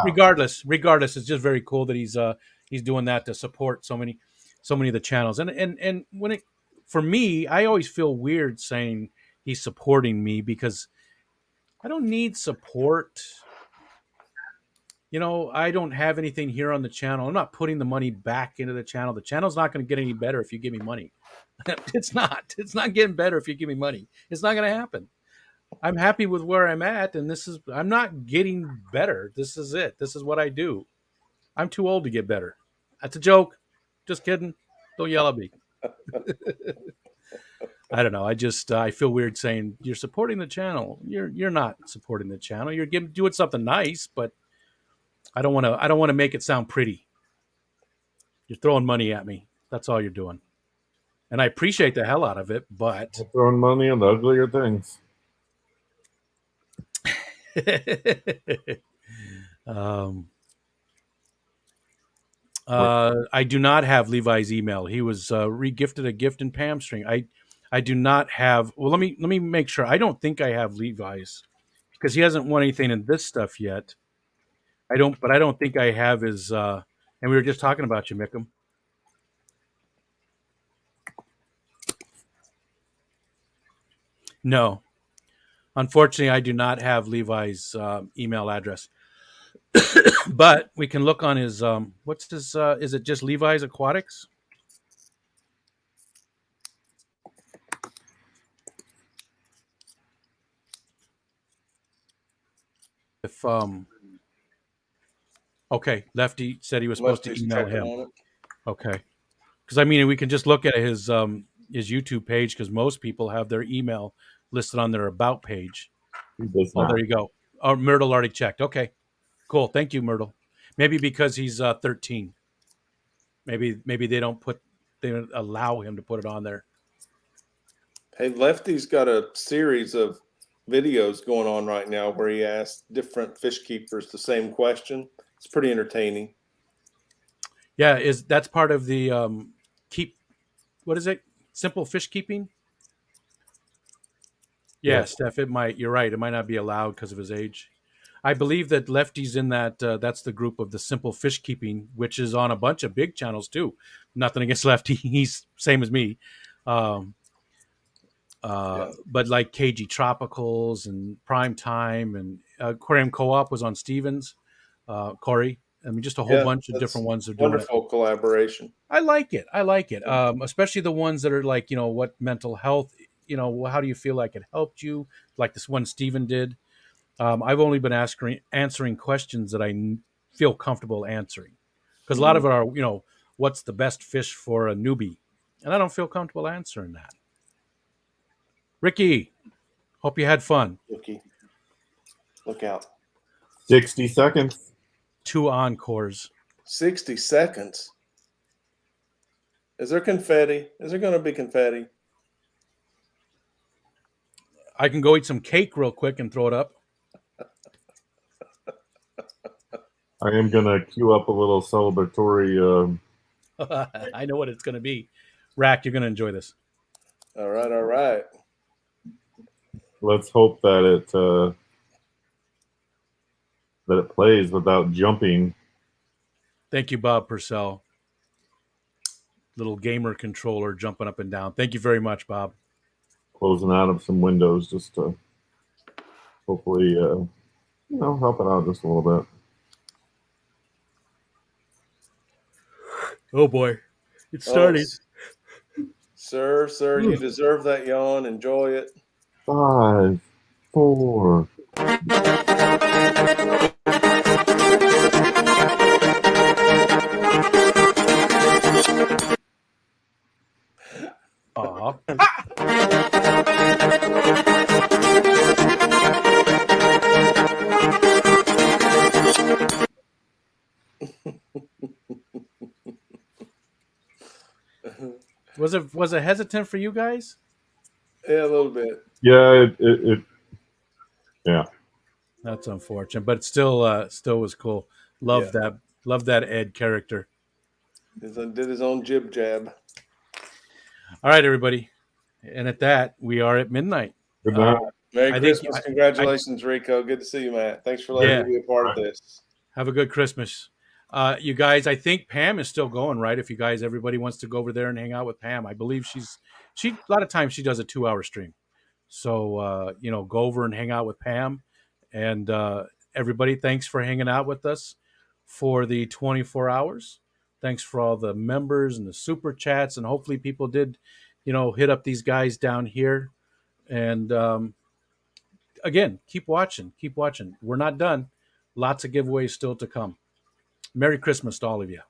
regardless, it's just very cool that he's doing that to support so many of the channels. And when it, for me, I always feel weird saying he's supporting me because I don't need support. You know, I don't have anything here on the channel. I'm not putting the money back into the channel. The channel's not going to get any better if you give me money. It's not. It's not getting better if you give me money. It's not going to happen. I'm happy with where I'm at, and I'm not getting better. This is it. This is what I do. I'm too old to get better. That's a joke. Just kidding. Don't yell at me. I don't know. I feel weird saying you're supporting the channel. You're not supporting the channel. You're doing something nice, but I don't want to make it sound pretty. You're throwing money at me. That's all you're doing. And I appreciate the hell out of it, but Throwing money on the uglier things. I do not have Levi's email. He was regifted a gift in Pam string. I do not have. Well, let me make sure. I don't think I have Levi's because he hasn't won anything in this stuff yet. I don't think I have his. And we were just talking about you, Mickham. No, unfortunately, I do not have Levi's email address. But we can look on his. What's his? Is it just Levi's Aquatics? If okay, Lefty said he was supposed to email him. Okay, because I mean, we can just look at his YouTube page because most people have their email listed on their about page. Oh, there you go. Oh, Myrtle already checked. Okay, cool. Thank you, Myrtle. Maybe because he's 13. Maybe they don't allow him to put it on there. Hey, Lefty's got a series of videos going on right now where he asks different fish keepers the same question. It's pretty entertaining. Yeah, that's part of the what is it? Simple fish keeping? Yeah, Steph, you're right. It might not be allowed because of his age. I believe that Lefty's in that. That's the group of the Simple Fish Keeping, which is on a bunch of big channels too. Nothing against Lefty; he's same as me. But like KG Tropicals and Prime Time and Aquarium Co-op was on Stevens. Corey, I mean, just a whole bunch of different ones are doing it. Wonderful collaboration. I like it. Especially the ones that are like, what mental health. How do you feel like it helped you? Like this one Steven did. I've only been answering questions that I feel comfortable answering. Because a lot of it are, what's the best fish for a newbie? And I don't feel comfortable answering that. Ricky, hope you had fun. Ricky, look out. 60 seconds. 2 encores. 60 seconds. Is there confetti? Is there going to be confetti? I can go eat some cake real quick and throw it up. I am gonna queue up a little celebratory. I know what it's going to be. Rack, you're going to enjoy this. All right, all right. Let's hope that it plays without jumping. Thank you, Bob Purcell. Little gamer controller jumping up and down. Thank you very much, Bob. Closing out of some windows just to hopefully, help it out just a little bit. Oh boy, it's starting. Sir, you deserve that yawn. Enjoy it. 5, 4. Aw. Was it hesitant for you guys? Yeah, a little bit. Yeah, yeah. That's unfortunate, but still was cool. Love that Ed character. Did his own jib jab. All right, everybody, and at that we are at midnight. Good night. Merry Christmas! Congratulations, Rico. Good to see you, Matt. Thanks for letting me be a part of this. Have a good Christmas. You guys, I think Pam is still going, right? If everybody wants to go over there and hang out with Pam, I believe she a lot of times she does a 2-hour stream. So, go over and hang out with Pam. And everybody, thanks for hanging out with us for the 24 hours. Thanks for all the members and the super chats. And hopefully people did, hit up these guys down here. And again, keep watching. We're not done. Lots of giveaways still to come. Merry Christmas to all of you.